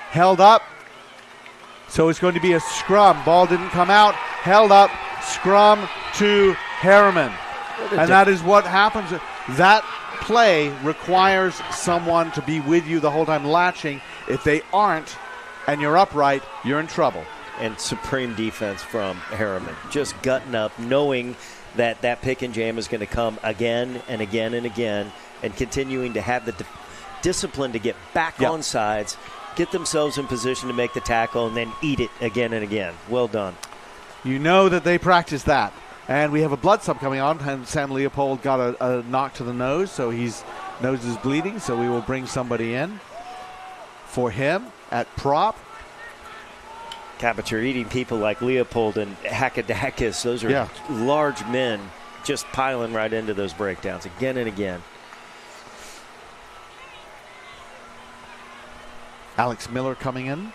Held up. So it's going to be a scrum. Ball didn't come out. Held up. Scrum to Herriman. And that is what happens. That play requires someone to be with you the whole time latching. If they aren't and you're upright, you're in trouble. And supreme defense from Herriman. Just gutting up, knowing that that pick and jam is going to come again and again and again, and continuing to have the discipline to get back on sides, get themselves in position to make the tackle, and then eat it again and again. Well done. You know that they practice that. And we have a blood sub coming on, and Sam Leopold got a knock to the nose, so his nose is bleeding, so we will bring somebody in for him at prop. God, but you're eating people like Leopold and Hackadakis. Those are large men just piling right into those breakdowns again and again. Alex Miller coming in.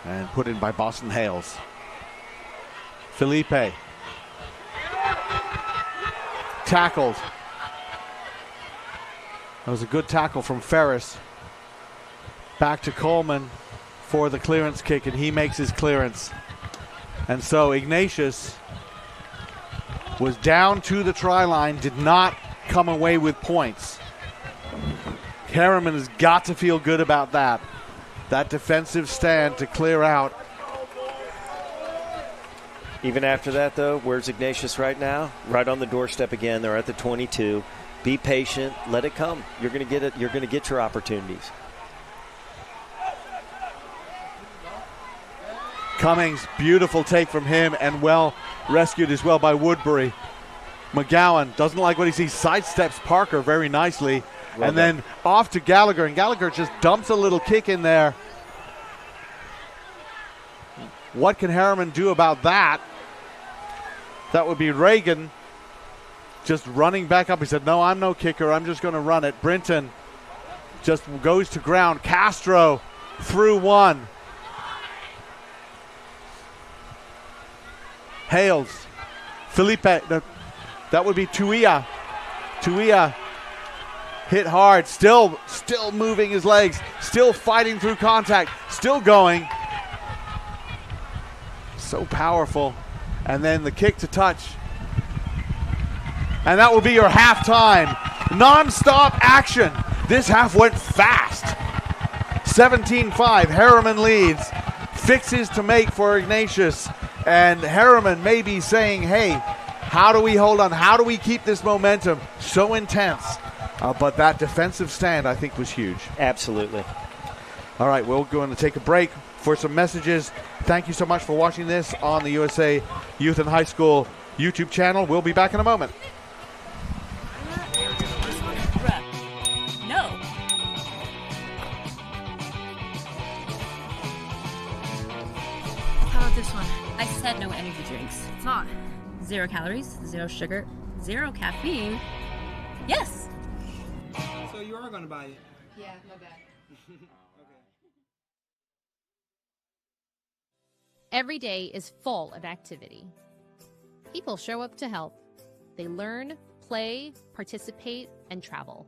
And put in by Boston Hales. Felipe. Tackled. That was a good tackle from Ferris. Back to Coleman for the clearance kick, and he makes his clearance. And so Ignatius was down to the try line, did not come away with points. Herriman has got to feel good about that. That defensive stand to clear out. Even after that, though, where's Ignatius right now? Right on the doorstep again. They're at the 22. Be patient. Let it come. You're going to get it. You're going to get your opportunities. Cummings, beautiful take from him, and well rescued as well by Woodbury. McGowan doesn't like what he sees. Sidesteps Parker very nicely. Well and done. Then off to Gallagher, and Gallagher just dumps a little kick in there. What can Herriman do about that? That would be Reagan just running back up. He said, no, I'm no kicker. I'm just going to run it. Brinton just goes to ground. Castro through one. Hales Felipe, no, that would be Tuia. Tuia hit hard, still moving his legs, still fighting through contact, still going. So powerful. And then the kick to touch. And that will be your halftime. Non-stop action. This half went fast. 17-5, Herriman leads. Fixes to make for Ignatius. And Herriman may be saying, hey, how do we hold on? How do we keep this momentum so intense? But that defensive stand, I think, was huge. Absolutely. All right, we're going to take a break for some messages. Thank you so much for watching this on the USA Youth and High School YouTube channel. We'll be back in a moment. No. How about this one? I said no energy drinks. It's not. 0 calories, 0 sugar, 0 caffeine. Yes. So you are gonna buy it? Yeah, my bad. Every day is full of activity. People show up to help. They learn, play, participate, and travel.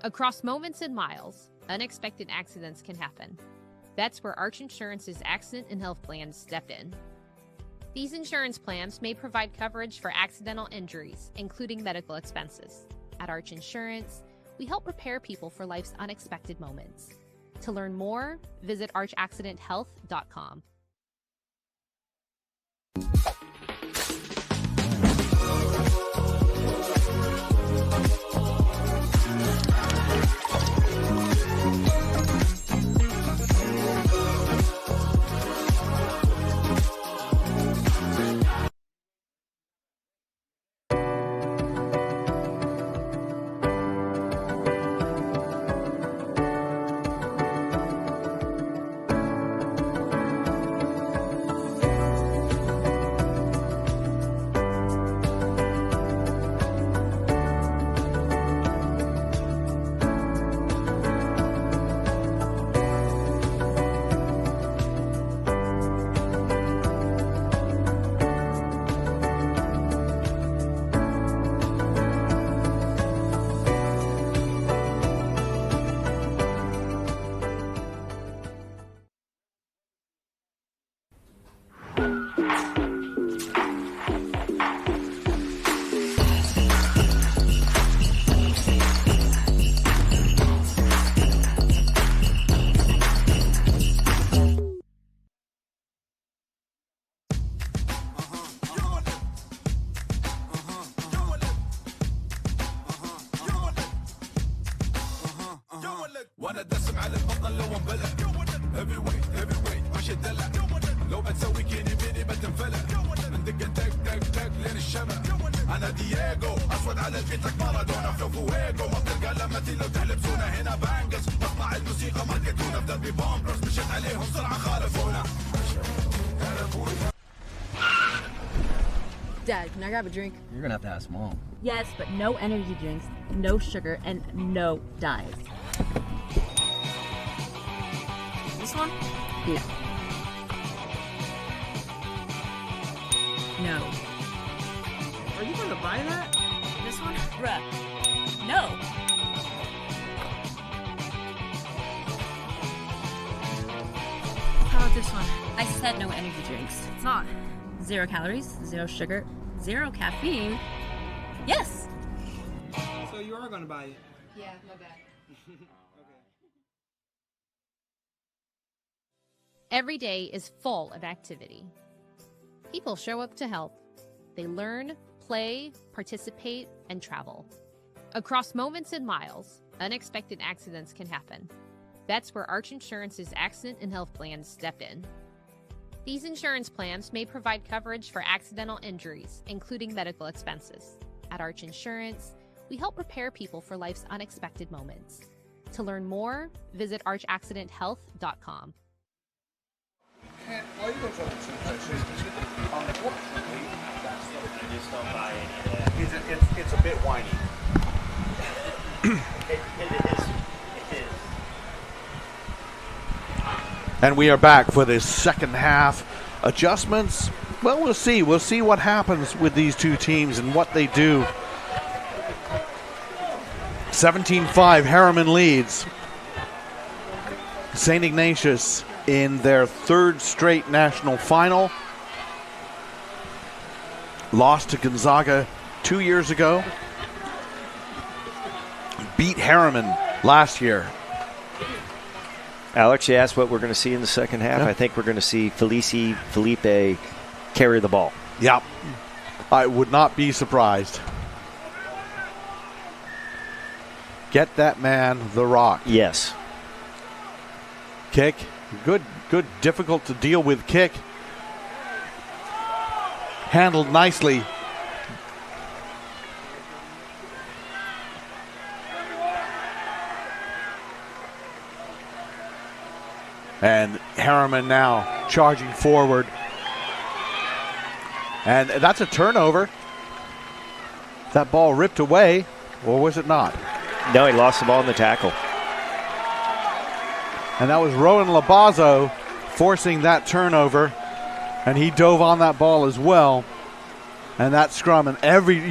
Across moments and miles, unexpected accidents can happen. That's where Arch Insurance's accident and health plans step in. These insurance plans may provide coverage for accidental injuries, including medical expenses. At Arch Insurance, we help prepare people for life's unexpected moments. To learn more, visit archaccidenthealth.com. وانا دسم على البطل لو انبلع هيفي ويت مش الدلع لو بتسوي كيني بيني بتنفلع ندق تك تك تك لين الشمع انا دييغو اسود على البيتك مارادونا فلو فويجو ما بتلقى لمتي لو تحلبسونا هنا بانجز مقطع الموسيقى ما لقيتونا في دربي بومبرز مشيت عليهم سرعه خالفونا. Dad, can I grab a drink? You're gonna have to ask Mom. Yes, but no energy drinks, no sugar, and no dyes. This one? No. No. Are you gonna buy that? This one? Bruh. No. How about this one? I said no energy drinks. It's not. 0 calories, 0 sugar, 0 caffeine. Yes. So you are gonna buy it? Yeah, my bad. Every day is full of activity. People show up to help. They learn, play, participate, and travel. Across moments and miles, unexpected accidents can happen. That's where Arch Insurance's accident and health plans step in. These insurance plans may provide coverage for accidental injuries, including medical expenses. At Arch Insurance, we help prepare people for life's unexpected moments. To learn more, visit archaccidenthealth.com. Why are you going for the two places? Unfortunately, that's the You just don't buy any of that. it's a bit whiny. It is. It is. And we are back for this second half. Adjustments Well, we'll see. We'll see what happens with these two teams and what they do. 17-5, Herriman leads St Ignatius in their third straight national final. Lost to Gonzaga 2 years ago. Beat Herriman last year. Alex, you asked what we're going to see in the second half. Yeah. I think we're going to see Felipe carry the ball. Yep. I would not be surprised. Get that man the rock. Yes. Kick. Good, difficult to deal with kick. Handled nicely. And Herriman now charging forward. And that's a turnover. That ball ripped away, or was it not? No, he lost the ball in the tackle. And that was Rowan Labazo forcing that turnover. And he dove on that ball as well. And that scrum, and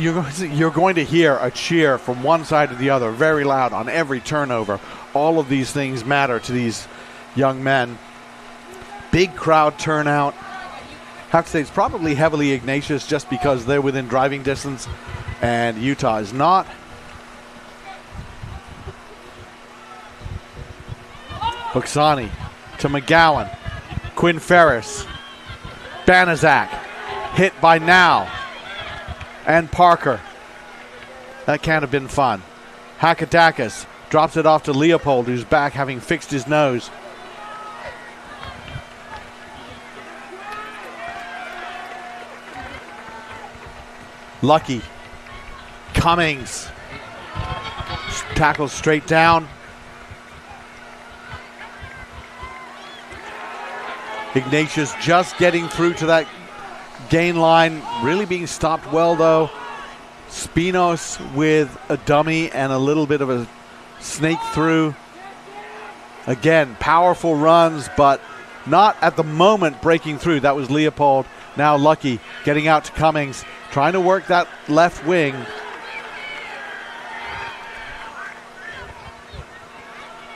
you're going to hear a cheer from one side to the other, very loud on every turnover. All of these things matter to these young men. Big crowd turnout. Have to say it's probably heavily Ignatius just because they're within driving distance and Utah is not. Buxani to McGowan. Quinn Ferris. Banaszak hit by Now and Parker. That can't have been fun. Hakadakis drops it off to Leopold, who's back having fixed his nose. Lucky. Cummings. Tackles straight down. Ignatius just getting through to that gain line. Really being stopped well, though. Spinos with a dummy and a little bit of a snake through. Again, powerful runs, but not at the moment breaking through. That was Leopold. Now Lucky getting out to Cummings. Trying to work that left wing.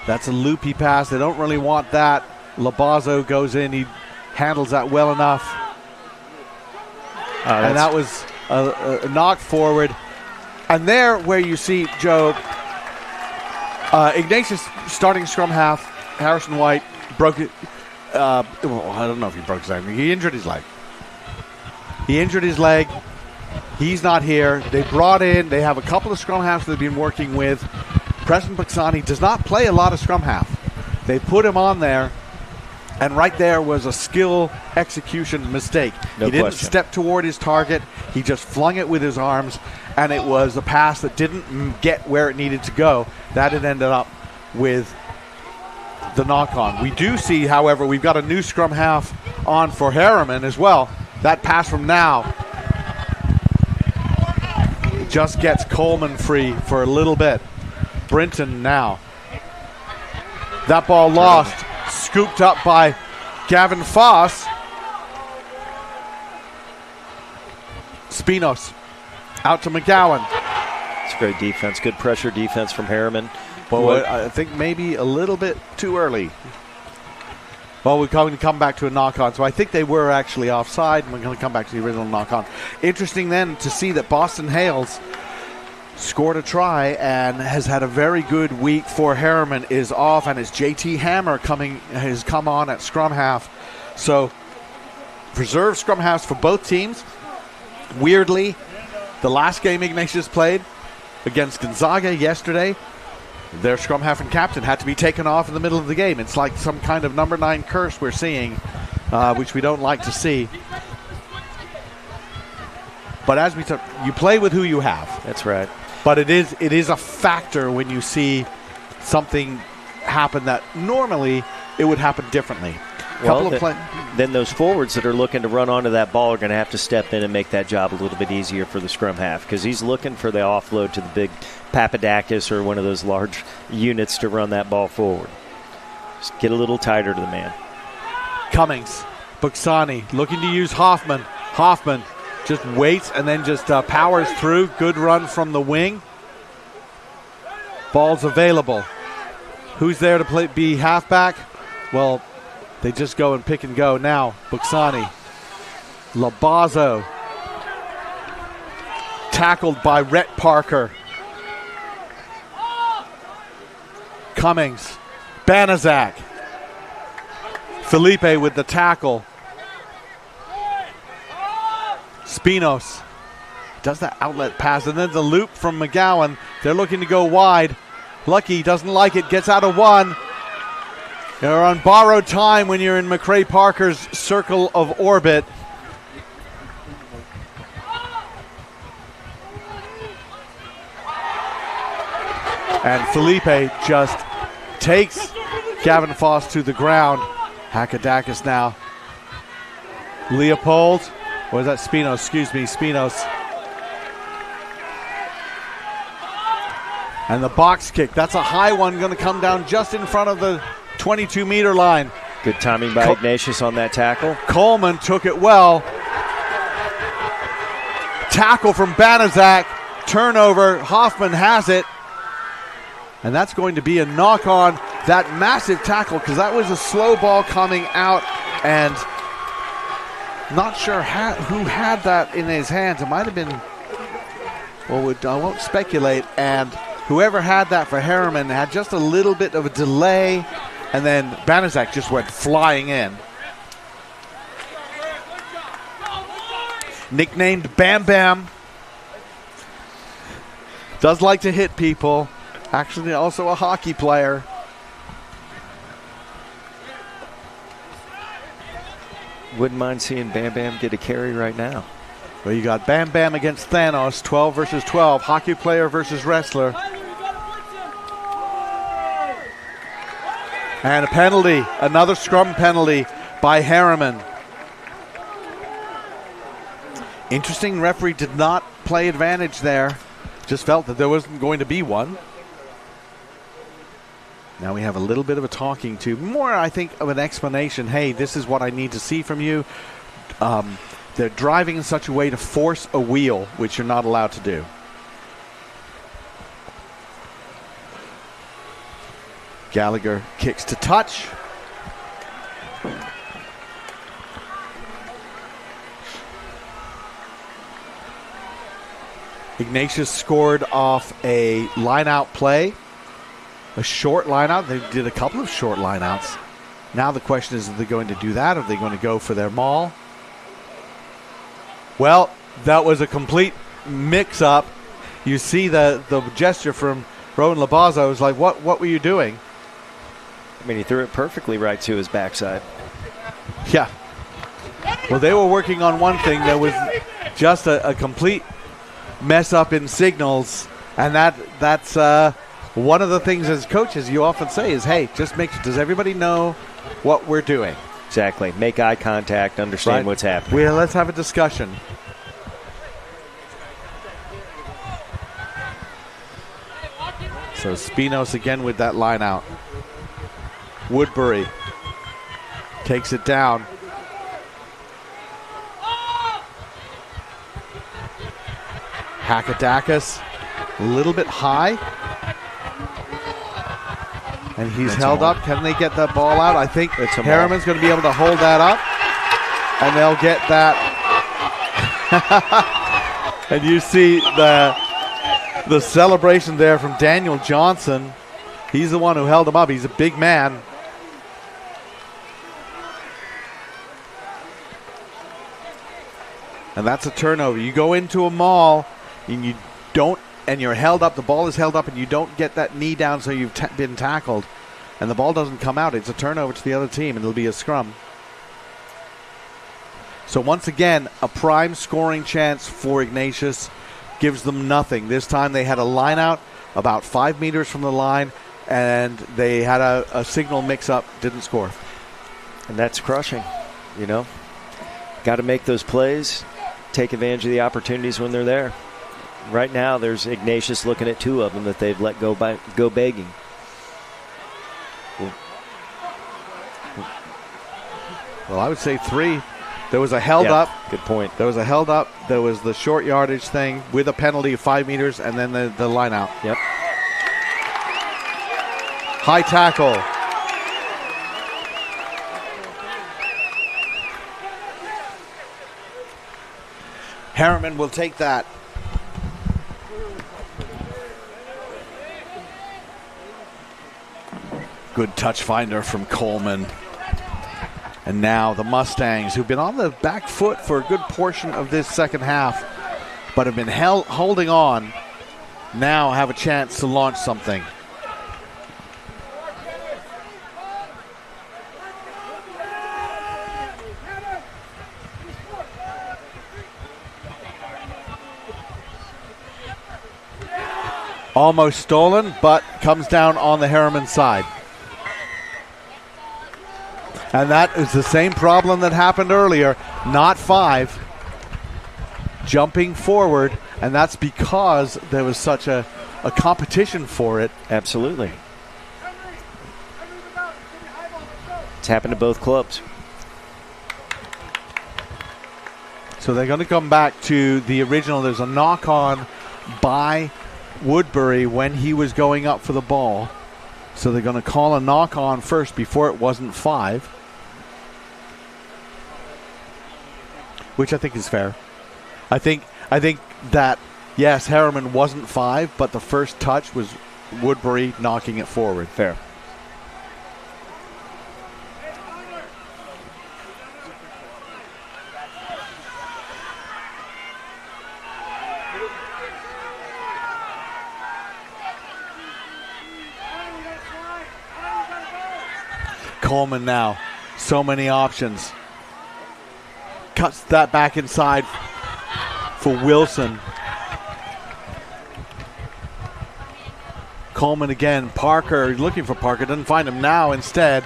That's a loopy pass. They don't really want that. Labazo goes in. He handles that well enough. And that was a knock forward. And there where you see, Joe, Ignatius starting scrum half. Harrison White broke it. Well, I don't know if he broke his leg. He injured his leg. He's not here. They brought in, they have a couple of scrum halves they've been working with. Preston Buxani does not play a lot of scrum half. They put him on there, and right there was a skill execution mistake. No he didn't question. step toward his target. He just flung it with his arms, and it was a pass that didn't get where it needed to go. That it ended up with the knock-on. We do see, however, we've got a new scrum half on for Herriman as well. That pass from Now just gets Coleman free for a little bit. Brinton now. That ball lost. Scooped up by Gavin Foss. Spinos out to McGowan. It's great defense. Good pressure defense from Herriman. Well, I think maybe a little bit too early. Well, we're going to come back to a knock-on. So I think they were actually offside, and we're going to come back to the original knock-on. Interesting then to see that Boston Hales scored a try and has had a very good week for Herriman, is off, and it's JT Hammer has come on at scrum half. So reserve scrum halves for both teams. Weirdly, the last game Ignatius played against Gonzaga yesterday, their scrum half and captain had to be taken off in the middle of the game. It's like some kind of number 9 curse we're seeing, which we don't like to see. But as we talk, you play with who you have. That's right. But it is a factor when you see something happen that normally it would happen differently. Well, then those forwards that are looking to run onto that ball are going to have to step in and make that job a little bit easier for the scrum half, because he's looking for the offload to the big Papadakis or one of those large units to run that ball forward. Just get a little tighter to the man. Cummings, Buxani looking to use Hoffman. Hoffman just waits and then just powers through. Good run from the wing. Ball's available. Who's there to be halfback? Well, they just go and pick and go now. Buxani. Labazo. Tackled by Rhett Parker. Cummings. Banaszak. Felipe with the tackle. Spinos does that outlet pass, and then the loop from McGowan. They're looking to go wide. Lucky doesn't like it, gets out of one. You're on borrowed time when you're in McCray Parker's circle of orbit. And Felipe just takes Gavin Foss to the ground. Hakedakis now. Leopold. Or is that Spinos? Excuse me, Spinos. And the box kick. That's a high one, going to come down just in front of the 22-meter line. Good timing by Ignatius on that tackle. Coleman took it well. Tackle from Banaszak. Turnover. Hoffman has it. And that's going to be a knock on that massive tackle, because that was a slow ball coming out, and not sure who had that in his hands. It might have been, well, I won't speculate, and whoever had that for Herriman had just a little bit of a delay, and then Banaszak just went flying in. Nicknamed Bam Bam. Does like to hit people. Actually also a hockey player. Wouldn't mind seeing Bam Bam get a carry right now. Well, you got Bam Bam against Thanos, 12 versus 12, hockey player versus wrestler. And a penalty, another scrum penalty by Herriman. Interesting, referee did not play advantage there. Just felt that there wasn't going to be one. Now we have a little bit of a talking to, more I think of an explanation. Hey, this is what I need to see from you. They're driving in such a way to force a wheel, which you're not allowed to do. Gallagher kicks to touch. Ignatius scored off a line-out play. A short line-out. They did a couple of short line-outs. Now the question is, are they going to do that? Or are they going to go for their maul? Well, that was a complete mix-up. You see the gesture from Rowan Labazo. It was like, what were you doing? I mean, he threw it perfectly right to his backside. Yeah. Well, they were working on one thing. There was just a complete mess-up in signals. And that's one of the things as coaches you often say is, hey, just does everybody know what we're doing? Exactly. Make eye contact, understand what's happening. Well, let's have a discussion. So Spinos again with that line out. Woodbury takes it down. Hakedakis a little bit high. And he's held up. Can they get that ball out? I think Herriman's going to be able to hold that up. And they'll get that. And you see the celebration there from Daniel Johnson. He's the one who held him up. He's a big man. And that's a turnover. You go into a maul and you don't, and you're held up, the ball is held up, and you don't get that knee down, so you've been tackled, and the ball doesn't come out. It's a turnover to the other team, and it'll be a scrum. So once again, a prime scoring chance for Ignatius gives them nothing. This time they had a line out about 5 meters from the line, and they had a signal mix-up, didn't score. And that's crushing, you know. Got to make those plays, take advantage of the opportunities when they're there. Right now, there's Ignatius looking at 2 of them that they've let go begging. Well, I would say 3. There was a held up. Good point. There was a held up. There was the short yardage thing with a penalty of 5 meters, and then the line out. Yep. High tackle. Herriman will take that. Good touch finder from Coleman. And now the Mustangs, who've been on the back foot for a good portion of this second half, but have been holding on, now have a chance to launch something. Almost stolen, but comes down on the Herriman side. And that is the same problem that happened earlier. Not 5. Jumping forward, and that's because there was such a competition for it. Absolutely. It's happened to both clubs. So they're going to come back to the original. There's a knock-on by Woodbury when he was going up for the ball. So they're going to call a knock-on first before it wasn't 5. Which I think is fair. I think that, yes, Herriman wasn't 5, but the first touch was Woodbury knocking it forward. Fair. Coleman now. So many options. Cuts that back inside for Wilson. Coleman again. Parker, looking for Parker. Doesn't find him now instead.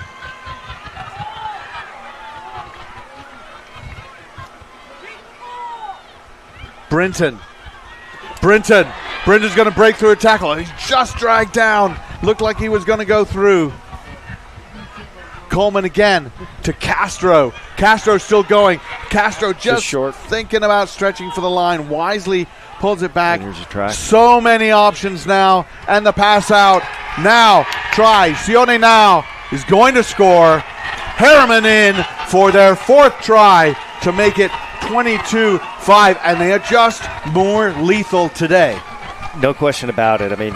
Brinton. Brinton's going to break through a tackle. And he's just dragged down. Looked like he was going to go through. Coleman again to Castro. Castro's still going. Castro just short. Thinking about stretching for the line. Wisely pulls it back. Here's a try. So many options now. And the pass out. Now, try. Sione now is going to score. Herriman in for their 4th try to make it 22-5. And they are just more lethal today. No question about it. I mean,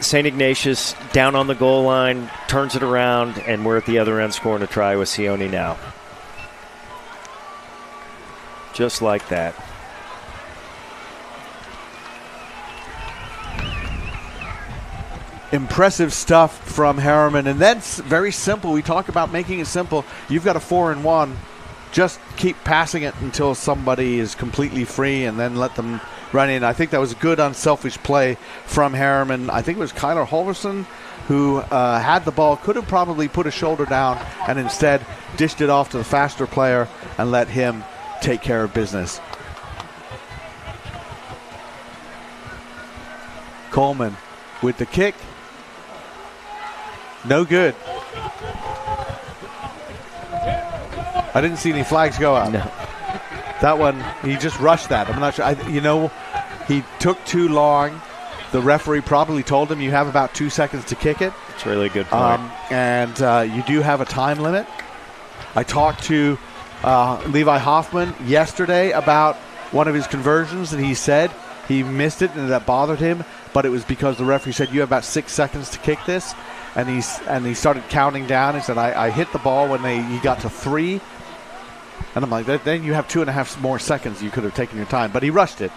St Ignatius down on the goal line, turns it around, and we're at the other end scoring a try with Sione now. Just like that. Impressive stuff from Herriman, and that's very simple. We talk about making it simple. You've got a 4-and-1. Just keep passing it until somebody is completely free, and then let them run in. I think that was a good, unselfish play from Herriman. I think it was Kyler Holverson who had the ball, could have probably put a shoulder down, and instead dished it off to the faster player and let him take care of business. Coleman with the kick. No good. I didn't see any flags go out. No. That one, he just rushed that. I'm not sure. He took too long. The referee probably told him you have about 2 seconds to kick it. It's really a good point. And you do have a time limit. I talked to Levi Hoffman yesterday about one of his conversions, and he said he missed it and that bothered him, but it was because the referee said you have about 6 seconds to kick this, and he started counting down. He said I hit the ball when he got to 3, and I'm like, then you have 2.5 more seconds. You could have taken your time, but he rushed it.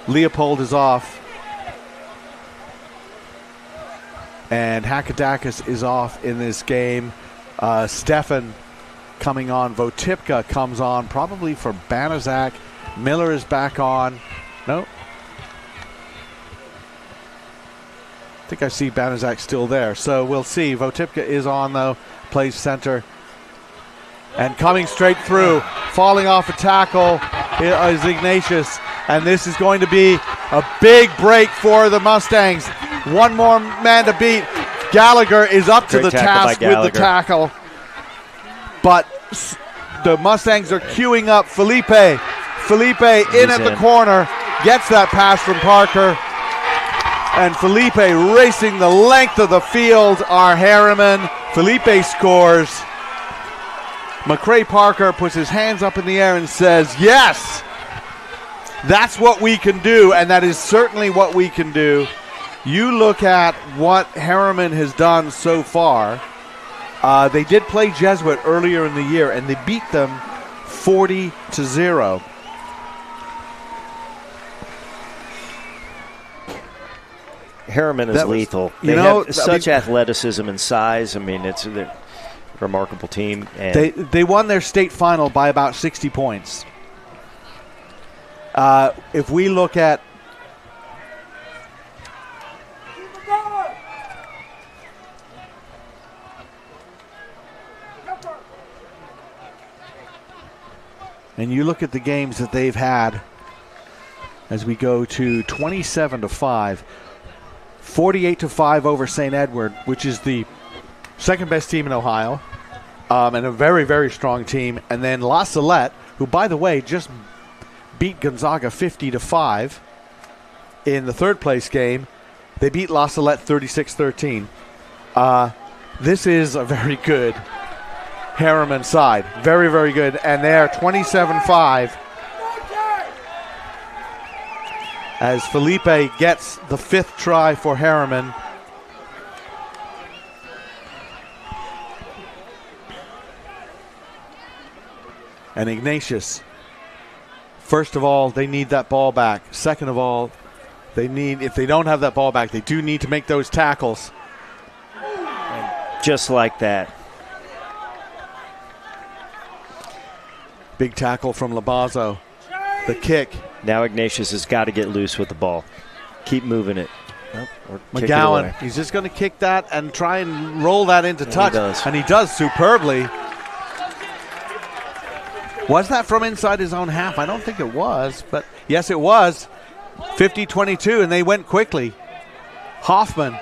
Leopold is off. And Hakadakis is off in this game. Stefan coming on. Votipka comes on probably for Banaszak. Miller is back on. No. I think I see Banaszak still there. So we'll see. Votipka is on, though. Plays center. And coming straight through. Falling off a tackle is Ignatius. And this is going to be a big break for the Mustangs. One more man to beat. Gallagher is up to the task with the tackle. But the Mustangs are queuing up Felipe. Felipe in at the corner, gets that pass from Parker. And Felipe racing the length of the field are Herriman. Felipe scores. McCray Parker puts his hands up in the air and says, yes, that's what we can do, and that is certainly what we can do. You look at what Herriman has done so far. They did play Jesuit earlier in the year, and they beat them 40-0. Herriman is lethal. They have such athleticism and size. I mean, it's a remarkable team. And they won their state final by about 60 points. If we look at and you look at the games that they've had as we go to 27-5, 48-5 over St. Edward, which is the second best team in Ohio, and a very, very strong team. And then La Salette, who, by the way, just beat Gonzaga 50-5 in the third place game. They beat La Salette 36-13. This is a very good Herriman side. Very, very good. And they're 27-5 as Felipe gets the 5th try for Herriman. And Ignatius, first of all, they need that ball back. Second of all, if they don't have that ball back, they do need to make those tackles. And just like that. Big tackle from Labazo. The kick. Now Ignatius has got to get loose with the ball. Keep moving it. Or McGowan, he's just going to kick that and try and roll that into touch. And he does superbly. Was that from inside his own half? I don't think it was, but yes, it was. 50-22, and they went quickly. Hoffman.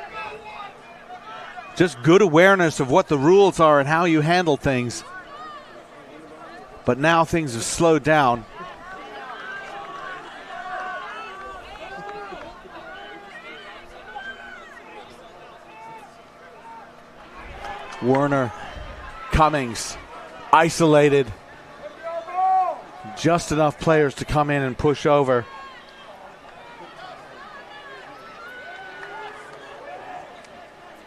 Just good awareness of what the rules are and how you handle things. But now things have slowed down. Werner, Cummings, isolated. Just enough players to come in and push over.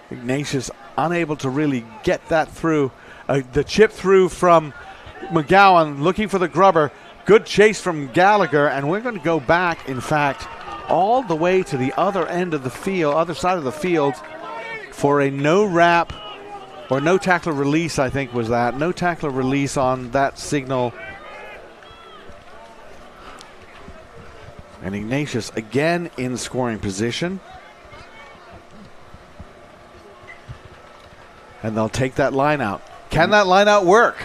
Ignatius unable to really get that through. The chip through from McGowan looking for the grubber. Good chase from Gallagher, and we're going to go back, in fact, all the way to the other end of the field, other side of the field, for a no wrap or no tackler release, I think was that. No tackler release on that signal. And Ignatius again in scoring position. And they'll take that line out. Can that line out work?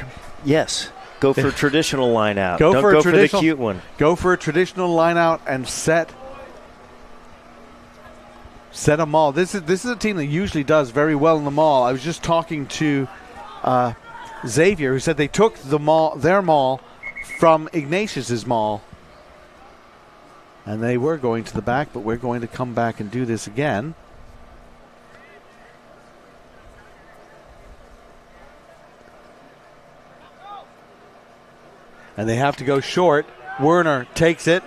Yes. Go for a traditional line out. Don't go for the cute one. Go for a traditional line out and set a maul. This is a team that usually does very well in the maul. I was just talking to Xavier, who said they took their maul from Ignatius's maul. And they were going to the back, but we're going to come back and do this again. And they have to go short. Werner takes it.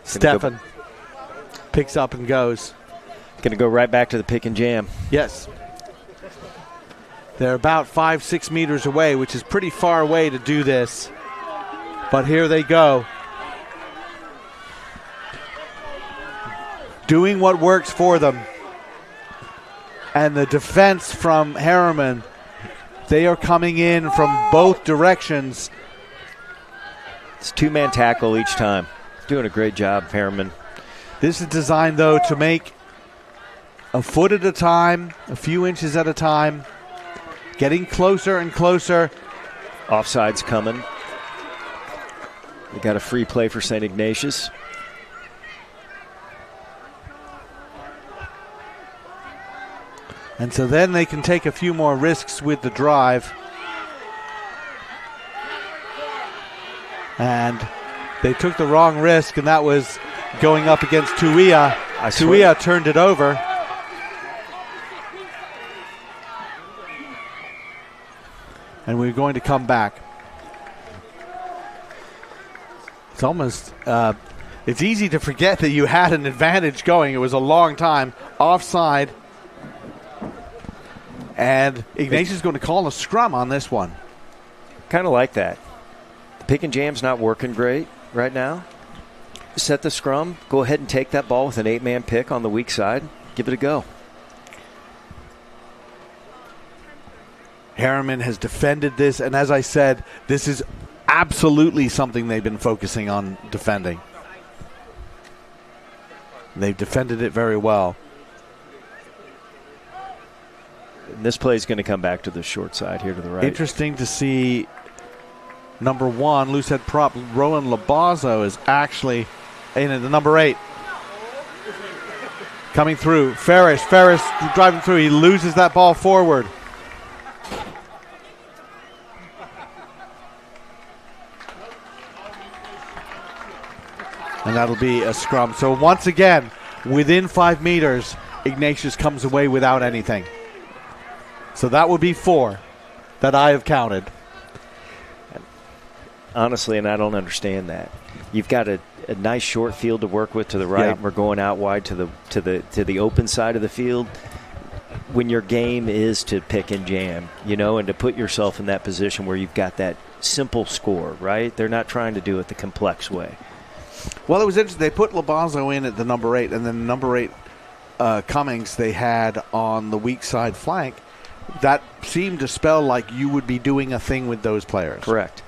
Stefan picks up and goes. Going to go right back to the pick and jam. Yes. They're about 5-6 meters away, which is pretty far away to do this. But here they go. Doing what works for them. And the defense from Herriman, they are coming in from both directions. It's two-man tackle each time. Doing a great job, Herriman. This is designed, though, to make a foot at a time, a few inches at a time, getting closer and closer. Offside's coming. We got a free play for St. Ignatius. And so then they can take a few more risks with the drive. And they took the wrong risk, and that was going up against Tuia. Tuia turned it over. And we're going to come back. It's almost, it's easy to forget that you had an advantage going. It was a long time. Offside. And Ignatius is going to call a scrum on this one. Kind of like that. The pick and jam's not working great right now. Set the scrum. Go ahead and take that ball with an 8-man pick on the weak side. Give it a go. Herriman has defended this, and as I said, this is absolutely something they've been focusing on defending. They've defended it very well. And this play is going to come back to the short side here to the right. Interesting to see number 1, loose head prop, Rowan Labazo is actually in at the number 8. Coming through. Ferris driving through. He loses that ball forward. And that'll be a scrum. So once again, within 5 meters, Ignatius comes away without anything. So that would be 4 that I have counted. Honestly, and I don't understand that. You've got a nice short field to work with to the right. Yeah. We're going out wide to the open side of the field. When your game is to pick and jam, and to put yourself in that position where you've got that simple score, right? They're not trying to do it the complex way. Well, it was interesting. They put Labazo in at the number 8, and then number 8 Cummings they had on the weak side flank. That seemed to spell like you would be doing a thing with those players. Correct.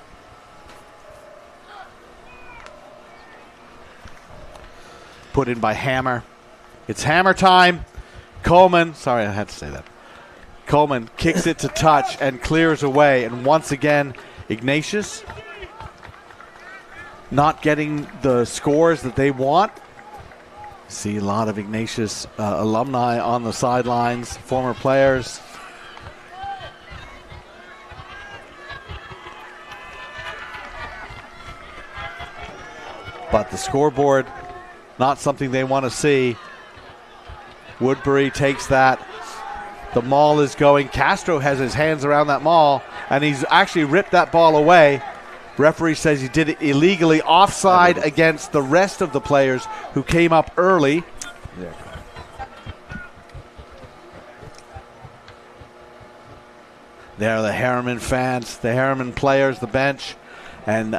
Put in by Hammer. It's Hammer time. Coleman, sorry I had to say that. Coleman kicks it to touch and clears away. And once again, Ignatius not getting the scores that they want. See a lot of Ignatius alumni on the sidelines, former players. But the scoreboard, not something they want to see. Woodbury takes that. The maul is going. Castro has his hands around that maul, and he's actually ripped that ball away. Referee says he did it illegally, offside against the rest of the players who came up early. Yeah. There are the Herriman fans, the Herriman players, the bench, and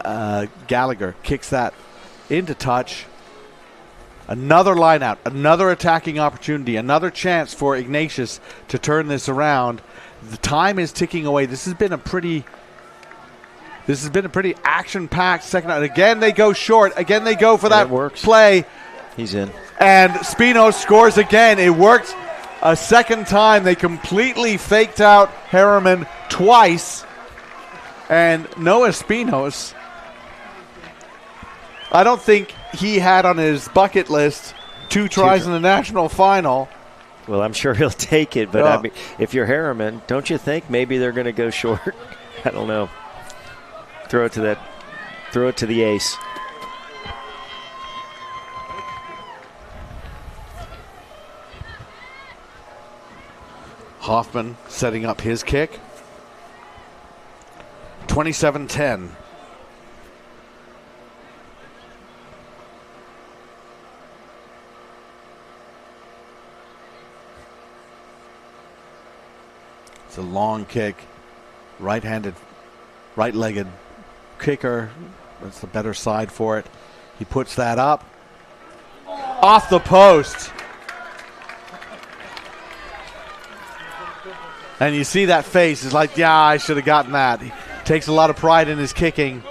Gallagher kicks that into touch. Another line out, another attacking opportunity, another chance for Ignatius to turn this around. The time is ticking away. This has been a pretty action-packed second. And again, they go short. Again, they go for that play. He's in. And Spinos scores again. It worked a second time. They completely faked out Herriman twice. And Noah Spinos, I don't think he had on his bucket list 2 tries in the national final. Well, I'm sure he'll take it, but I mean, if you're Herriman, don't you think maybe they're going to go short? I don't know. Throw it to the ace. Hoffman setting up his kick. 27-10. It's a long kick. Right-handed, right-legged kicker. That's the better side for it. He puts that up. Off the post. And you see that face. It's like, yeah, I should have gotten that. He takes a lot of pride in his kicking.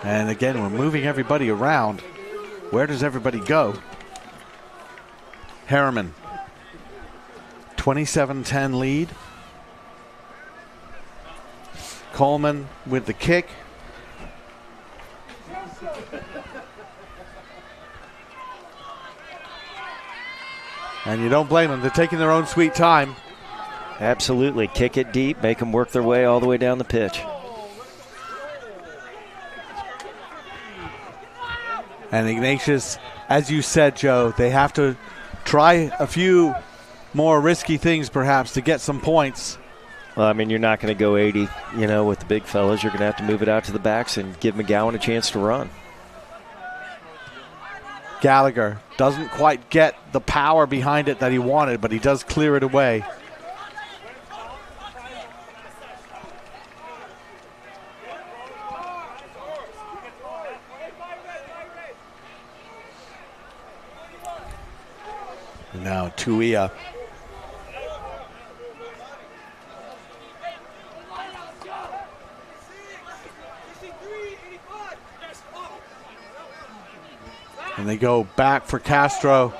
And again, we're moving everybody around. Where does everybody go? Herriman. 27-10 lead. And you don't blame them. They're taking their own sweet time. Absolutely. Kick it deep, make them work their way all the way down the pitch. And Ignatius, as you said, Joe, they have to try a few more risky things perhaps to get some points. Well, I mean, you're not going to go 80, with the big fellas. You're going to have to move it out to the backs and give McGowan a chance to run. Gallagher doesn't quite get the power behind it that he wanted, but he does clear it away. Now Tuia. And they go back for Castro.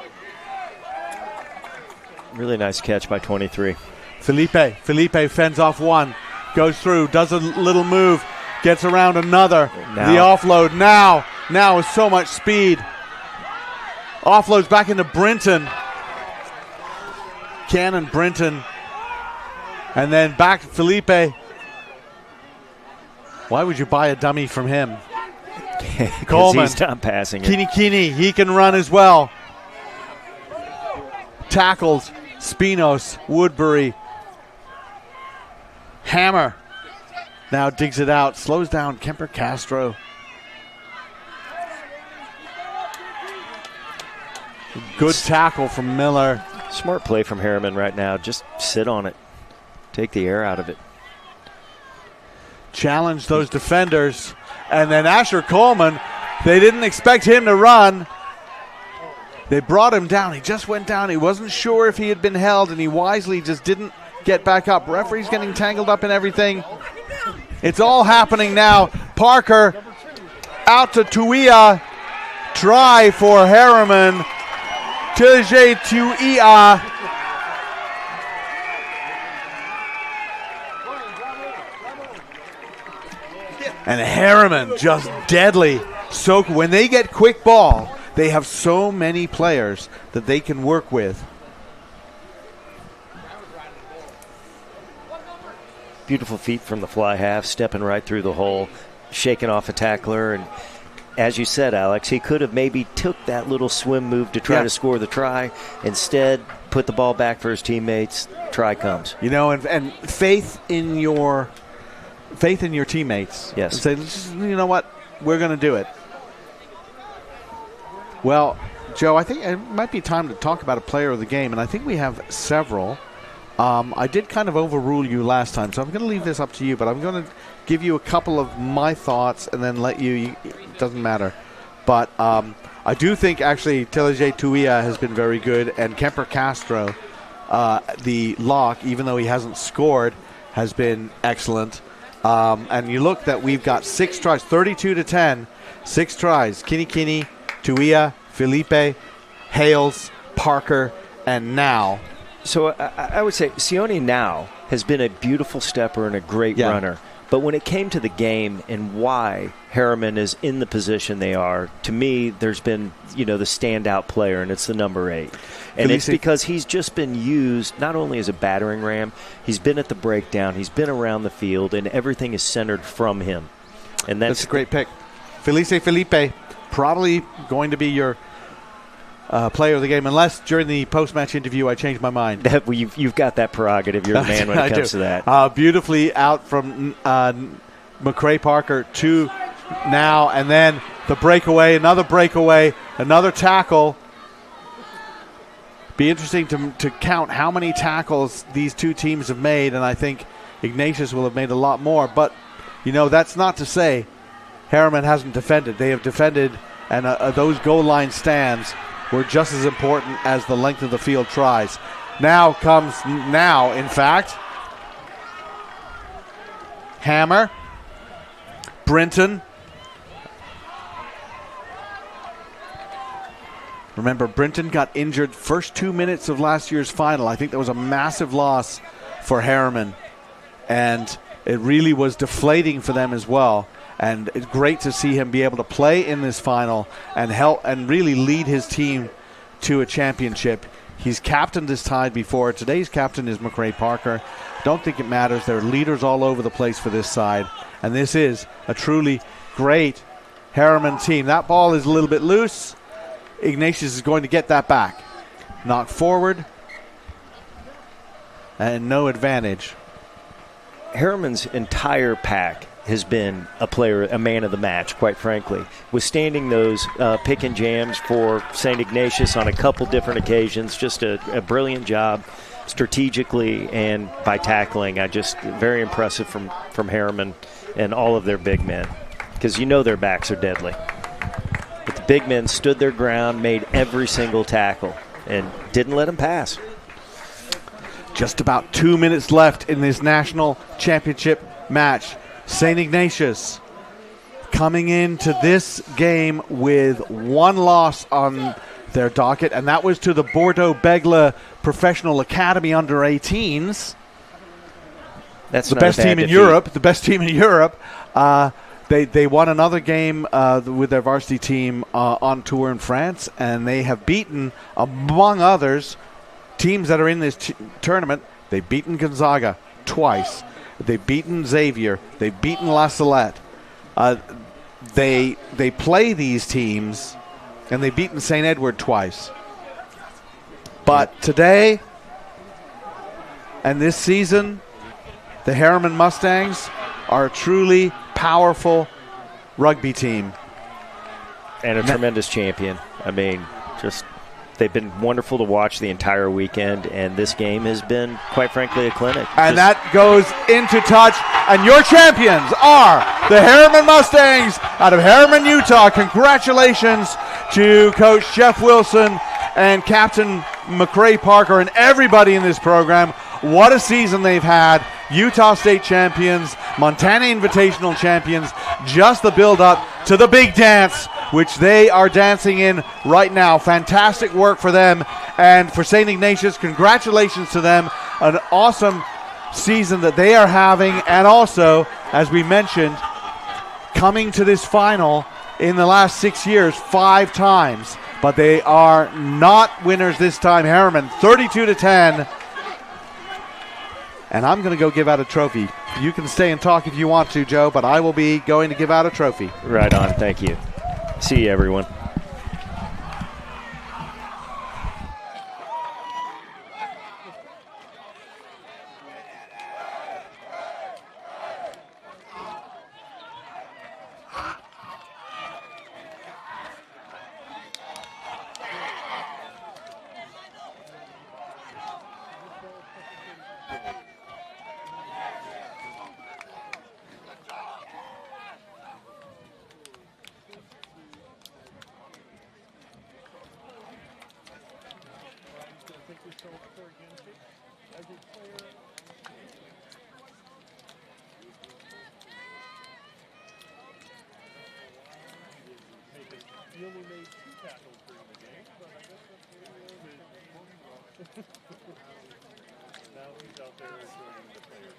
Really nice catch by 23. Felipe fends off one. Goes through, does a little move. Gets around another. Now. The offload now with so much speed. Offloads back into Brinton. Cannon, Brinton. And then back to Felipe. Why would you buy a dummy from him? Coleman. He's not passing it. Kini, he can run as well. Tackles. Spinos, Woodbury. Hammer. Now digs it out. Slows down Kemper Castro. Good tackle from Miller. Smart play from Herriman right now. Just sit on it. Take the air out of it. Challenge those defenders. And then Asher Coleman, they didn't expect him to run. They brought him down. He just went down. He wasn't sure if he had been held, and he wisely just didn't get back up. Referee's getting tangled up in everything. It's all happening now. Parker out to Tuia. Try for Herriman. Tilje Tuia. And Herriman just deadly. So when they get quick ball, they have so many players that they can work with. Beautiful feet from the fly half, stepping right through the hole, shaking off a tackler. And as you said, Alex, he could have maybe took that little swim move to try to score the try. Instead, put the ball back for his teammates. Try comes. And faith in your teammates. Yes. And say, you know what, we're going to do it. Well, Joe, I think it might be time to talk about a player of the game, and I think we have several. I did kind of overrule you last time, so I'm going to leave this up to you, but I'm going to give you a couple of my thoughts and then let you it doesn't matter. But I do think, actually, Tilje Tuia has been very good, and Kemper Castro, the lock, even though he hasn't scored, has been excellent. And you look that we've got 6 tries, 32-10, 6 tries. Kini, Tuia, Felipe, Hales, Parker, and Now. So I would say Sione Now has been a beautiful stepper and a great runner. But when it came to the game and why Herriman is in the position they are, to me, there's been, the standout player, and it's the number 8. And it's because he's just been used not only as a battering ram, he's been at the breakdown, he's been around the field, and everything is centered from him. And that's a great pick. Felipe, probably going to be your player of the game, unless during the post-match interview I changed my mind. You've got that prerogative. You're the man when it comes to that. Beautifully out from McCray Parker to Now, and then the breakaway, another tackle. Be interesting to count how many tackles these two teams have made, and I think Ignatius will have made a lot more. But, that's not to say Herriman hasn't defended. They have defended, and those goal line stands were just as important as the length of the field tries. Now comes, in fact, Hammer, Brinton. Remember, Brinton got injured first 2 minutes of last year's final. I think that was a massive loss for Herriman, and it really was deflating for them as well. And it's great to see him be able to play in this final and help and really lead his team to a championship. He's captained this tide before. Today's captain is McRae Parker. Don't think it matters. There are leaders all over the place for this side. And this is a truly great Herriman team. That ball is a little bit loose. Ignatius is going to get that back. Knocked forward. And no advantage. Herriman's entire pack has been a man of the match, quite frankly. Withstanding those pick and jams for St Ignatius on a couple different occasions, just a brilliant job strategically and by tackling. Very impressive from Herriman and all of their big men, because you know their backs are deadly. But the big men stood their ground, made every single tackle, and didn't let them pass. Just about 2 minutes left in this national championship match. St Ignatius coming into this game with one loss on their docket, and that was to the Bordeaux-Bègles Professional Academy under 18s. That's the best team in Europe. The best team in Europe. They won another game with their varsity team on tour in France, and they have beaten, among others, teams that are in this tournament. They've beaten Gonzaga twice. They've beaten Xavier. They've beaten La Salette. They play these teams, and they've beaten St. Edward twice. But today and this season, the Herriman Mustangs are a truly powerful rugby team. And a tremendous champion. I mean, they've been wonderful to watch the entire weekend, and this game has been, quite frankly, a clinic. And that goes into touch, and your champions are the Herriman Mustangs out of Herriman, Utah. Congratulations to Coach Jeff Wilson and Captain McRae Parker and everybody in this program. What a season they've had. Utah State champions, Montana Invitational champions, just the build-up to the big dance, which they are dancing in right now. Fantastic work for them. And for St. Ignatius, congratulations to them. An awesome season that they are having. And also, as we mentioned, coming to this final in the last 6 years 5 times. But they are not winners this time. Herriman, 32-10. And I'm going to go give out a trophy. You can stay and talk if you want to, Joe, but I will be going to give out a trophy. Right on. Thank you. See you, everyone. He only made 2 tackles during the game, but I guess that's now he's out there joining the players.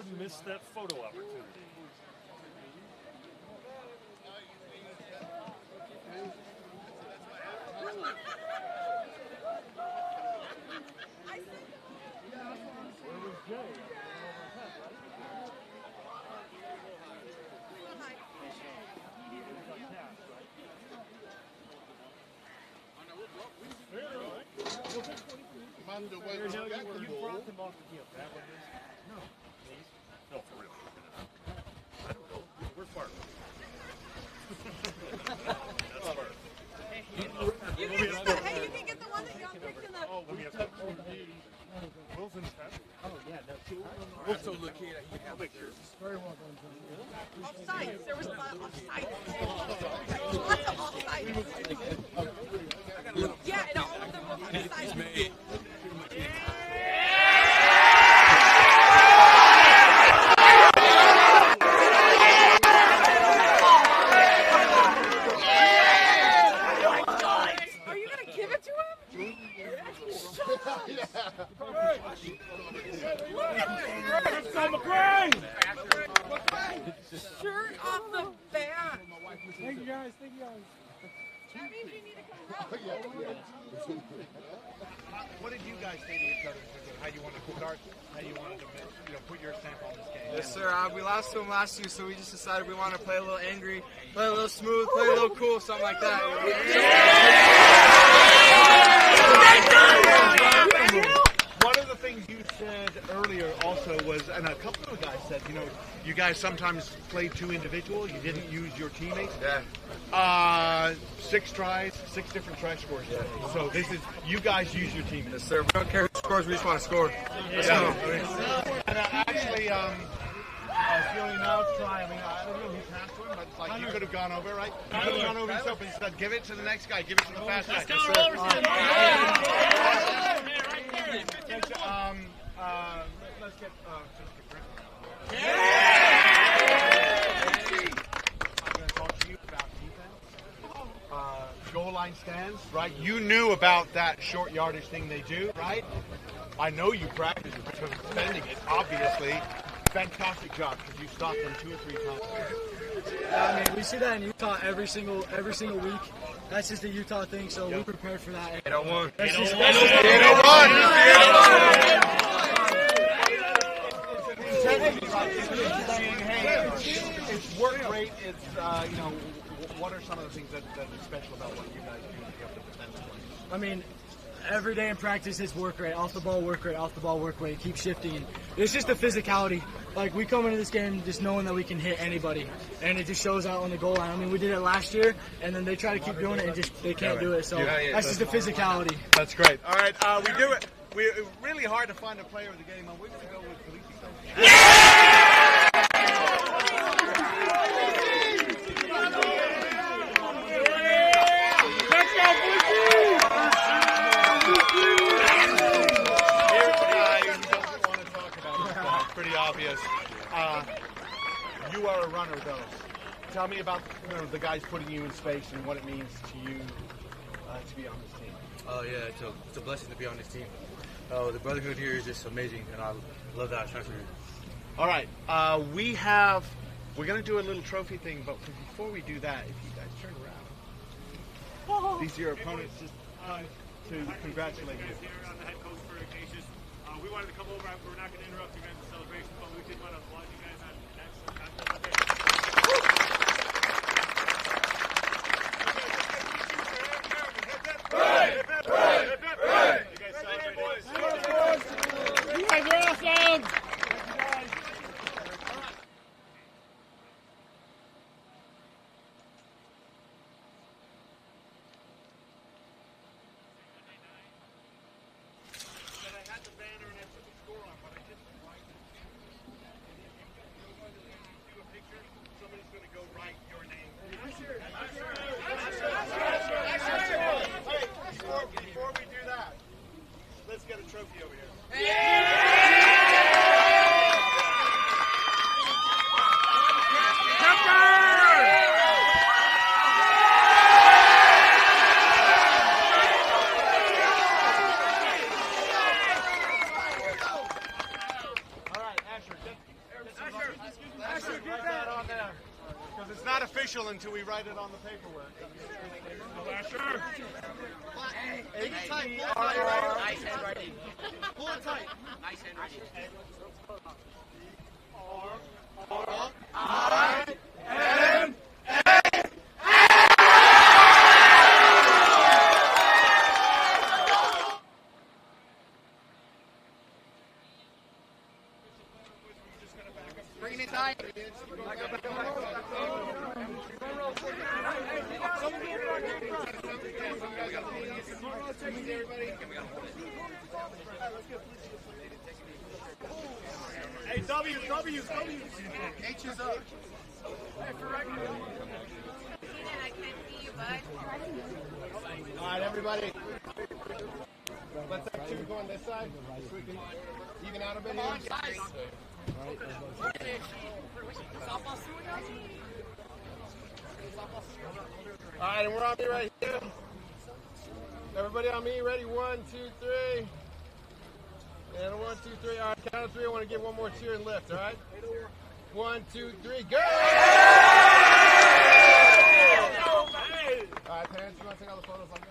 Wouldn't miss that photo opportunity. Where was Jay? Amanda went You back to you the brought them off the field. That one is? No. Please? No, for real. I don't know. Where's Bart? That's Bart. You can get the one that y'all picked in the... Oh, let me ask you. Wilson's happy. Oh, yeah. Wilson so look here. I'll make sure. Very well done. Offsides. There was a lot of offsides. Lots of offsides. Yeah, and all of them were offsides. Are you going to give it to him? Shirt off the back. Thank you guys. Thank you guys. That means you need to come out. What did you guys say to each other? How you want to start? How you wanted to, put your stamp on this game? Yes, sir. We lost to him last year, so we just decided we want to play a little angry, play a little smooth, play a little cool, something like that. One of the things you said earlier also was, and a couple of guys said, you guys sometimes played too individual. You didn't use your teammates. Yeah. 6 tries, 6 different try scores. Yeah. So this is, you guys use your teammates. Yes, sir. We don't care who scores. We just want to score. Let's go. And actually, feeling now try. I mean, I don't know who passed one, but it's like you could have gone over, right? You could have gone over yourself and said, give it to the next guy, give it to the fast guy. Let's go, Let's get I'm going to talk to you about defense. Goal line stands, right? You knew about that short yardage thing they do, right? I know you practiced defending it, obviously. Fantastic job because you stopped them 2 or 3 times. I mean, we see that in Utah every single week. That's just a Utah thing, so we prepared for that. 801. That's just 801. It's work rate. It's what are some of the things that is special about what you guys do to be able to defend the play? I mean, every day in practice, it's work rate, off the ball work rate, off the ball work rate, keep shifting. And it's just the physicality. Like, we come into this game just knowing that we can hit anybody, and it just shows out on the goal line. I mean, we did it last year, and then they try to keep doing it, and just they can't do it. So that's just the physicality. That's great. All right, we do it. It's really hard to find a player of the game. We're going to go with Felipe. Pretty obvious. You are a runner, though. Tell me about the guys putting you in space and what it means to you to be on this team. Oh yeah, it's a blessing to be on this team. The brotherhood here is just amazing, and I love that I transferred here. All right, we're going to do a little trophy thing, but before we do that, if you guys turn around, these are your opponents, just to congratulate you. I'm the head coach for St Ignatius. We wanted to come over. We're not going to interrupt you guys in celebration, but we did want to applaud you guys on next. You guys celebrate, boys. You guys are awesome. Before we do that, let's get a trophy over here. All right, Asher, official until we write it on the paperwork. Flasher. Make it tight. Nice handwriting. Pull it tight. Nice handwriting. I-N-A. Bring it tight. Hey, W. H is up. All right, everybody. Let's have 2 going this side. So we can even out a bit. All right, and we're on me right here. Everybody on me, ready? 1, 2, 3. And 1, 2, 3. All right, count of 3. I want to give one more cheer and lift, all right? 1, 2, 3, go! All right, parents, you want to take all the photos like that?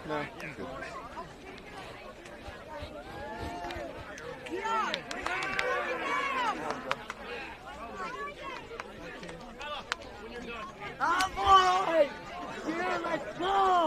No, I'm good. Oh boy! Yeah, let's go!